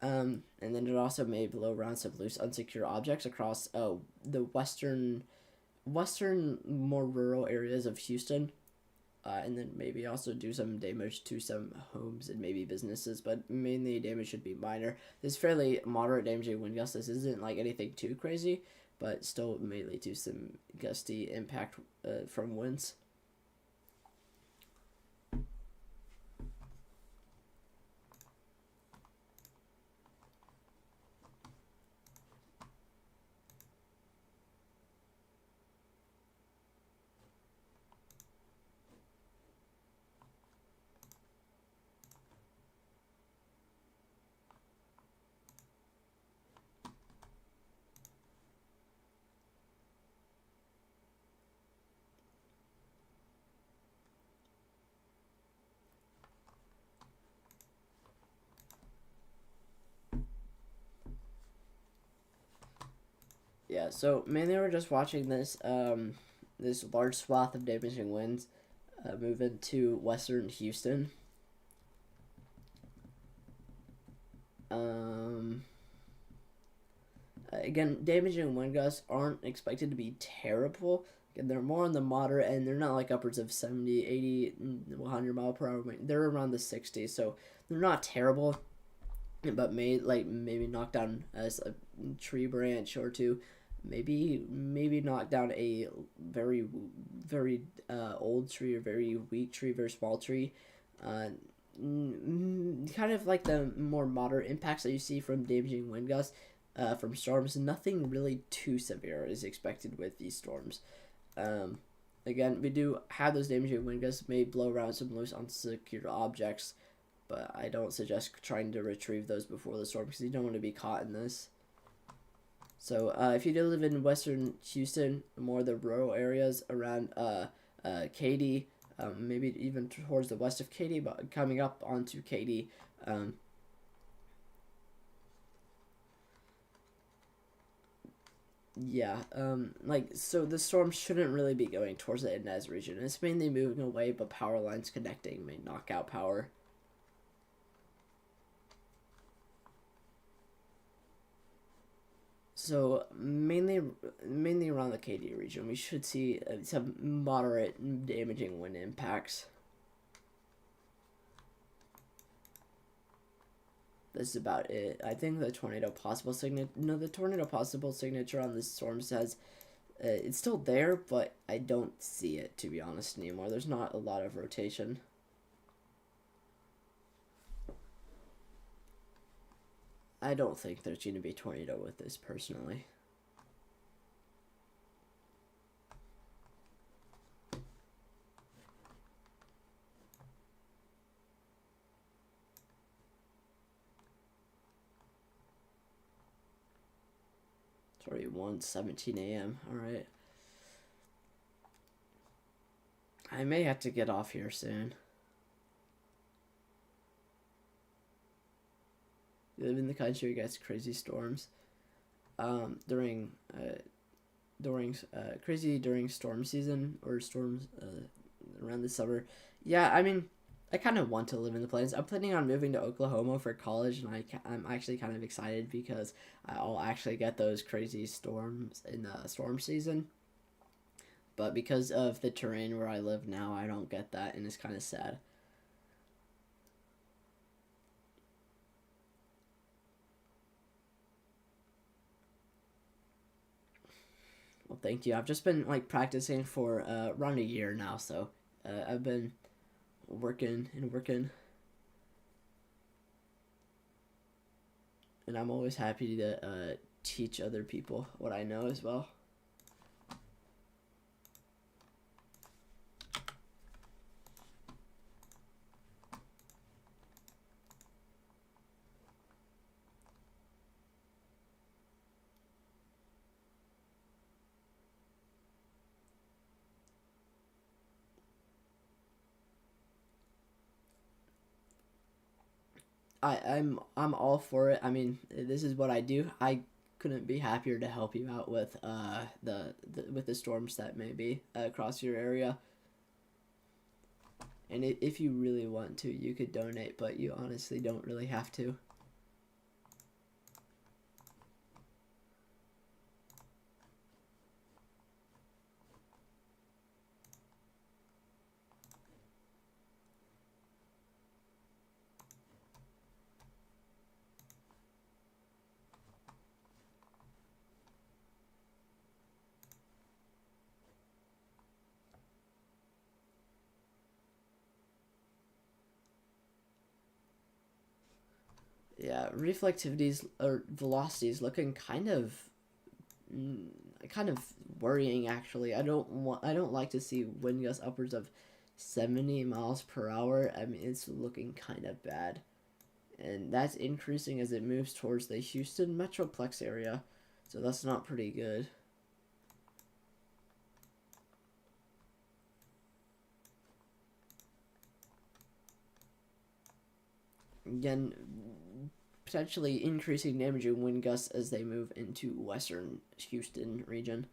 And then it also may blow around some loose, unsecure objects across the western, more rural areas of Houston. And then maybe also do some damage to some homes and maybe businesses, but mainly damage should be minor. This fairly moderate damaging wind gust. This isn't like anything too crazy, but still may lead to some gusty impact from winds. Yeah, so mainly we're just watching this this large swath of damaging winds move into western Houston. Again, damaging wind gusts aren't expected to be terrible. Again, they're more on the moderate end. They're not like upwards of 70, 80, 100 mile per hour wind. They're around the 60s, so they're not terrible, but maybe knock down a tree branch or two. Maybe knock down a very old tree or very weak tree, very small tree. Kind of like the more moderate impacts that you see from damaging wind gusts from storms. Nothing really too severe is expected with these storms. Again, we do have those damaging wind gusts may blow around some loose unsecured objects, but I don't suggest trying to retrieve those before the storm because you don't want to be caught in this. So if you do live in western Houston, more of the rural areas around Katy, maybe even towards the west of Katy, but coming up onto Katy, yeah, so the storm shouldn't really be going towards the Inez region. It's mainly moving away, but power lines connecting may knock out power. So mainly around the Katy region, we should see some moderate damaging wind impacts. That's about it. I think the tornado possible signature. No, the tornado possible signature on this storm says it's still there, but I don't see it, to be honest, anymore. There's not a lot of rotation. I don't think there's going to be a tornado with this, personally. It's already 1:17 a.m. Alright. I may have to get off here soon. You live in the country, gets crazy storms. During storm season or storms around the summer. Yeah, I mean, I kind of want to live in the plains. I'm planning on moving to Oklahoma for college, and I'm actually kind of excited because I'll actually get those crazy storms in the storm season. But because of the terrain where I live now, I don't get that, and it's kind of sad. Well, thank you. I've just been like practicing for around a year now, so I've been working, and I'm always happy to teach other people what I know as well. I'm all for it. I mean, this is what I do. I couldn't be happier to help you out with with the storms that may be across your area. And if you really want to, you could donate, but you honestly don't really have to. Yeah, reflectivities or velocities looking kind of worrying actually. I don't like to see wind gusts upwards of 70 miles per hour. I mean, it's looking kind of bad. And that's increasing as it moves towards the Houston Metroplex area. So that's not pretty good. Again, potentially increasing damaging wind gusts as they move into western Houston region.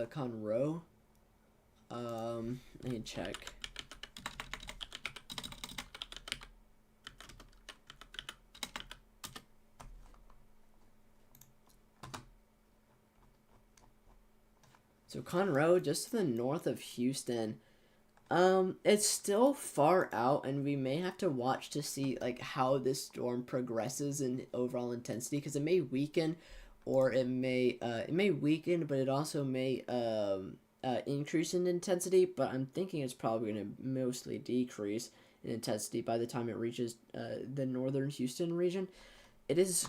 Conroe. Let me check. So Conroe, just to the north of Houston. It's still far out, and we may have to watch to see like how this storm progresses in overall intensity, because it may weaken, or it may weaken, but it also may increase in intensity. But I'm thinking it's probably going to mostly decrease in intensity by the time it reaches the northern Houston region. It is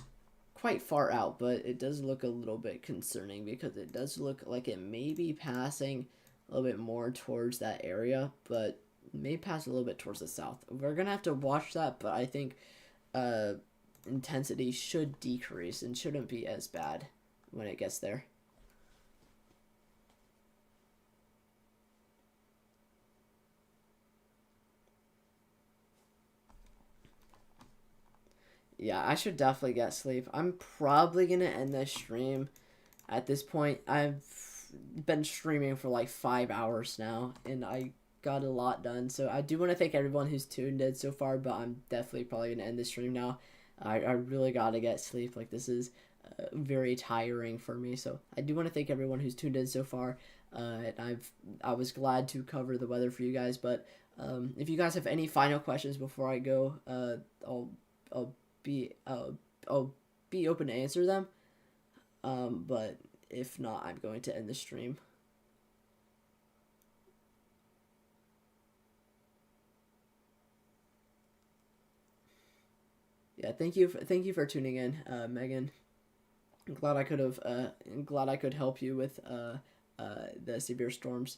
quite far out, but it does look a little bit concerning because it does look like it may be passing a little bit more towards that area, but may pass a little bit towards the south. We're gonna have to watch that, but I think intensity should decrease and shouldn't be as bad when it gets there. Yeah, I should definitely get sleep. I'm probably gonna end this stream at this point. I've been streaming for like 5 hours now, and I got a lot done. So I do want to thank everyone who's tuned in so far, but I'm definitely probably gonna end this stream now. I really gotta get sleep. Like, this is very tiring for me. So I do want to thank everyone who's tuned in so far. And I was glad to cover the weather for you guys. But if you guys have any final questions before I go, I'll be I'll be open to answer them. But if not, I'm going to end the stream. Yeah, thank you for tuning in, Megan. I'm glad I could help you with the severe storms,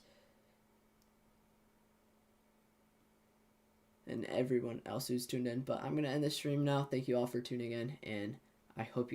and everyone else who's tuned in. But I'm gonna end the stream now. Thank you all for tuning in, and I hope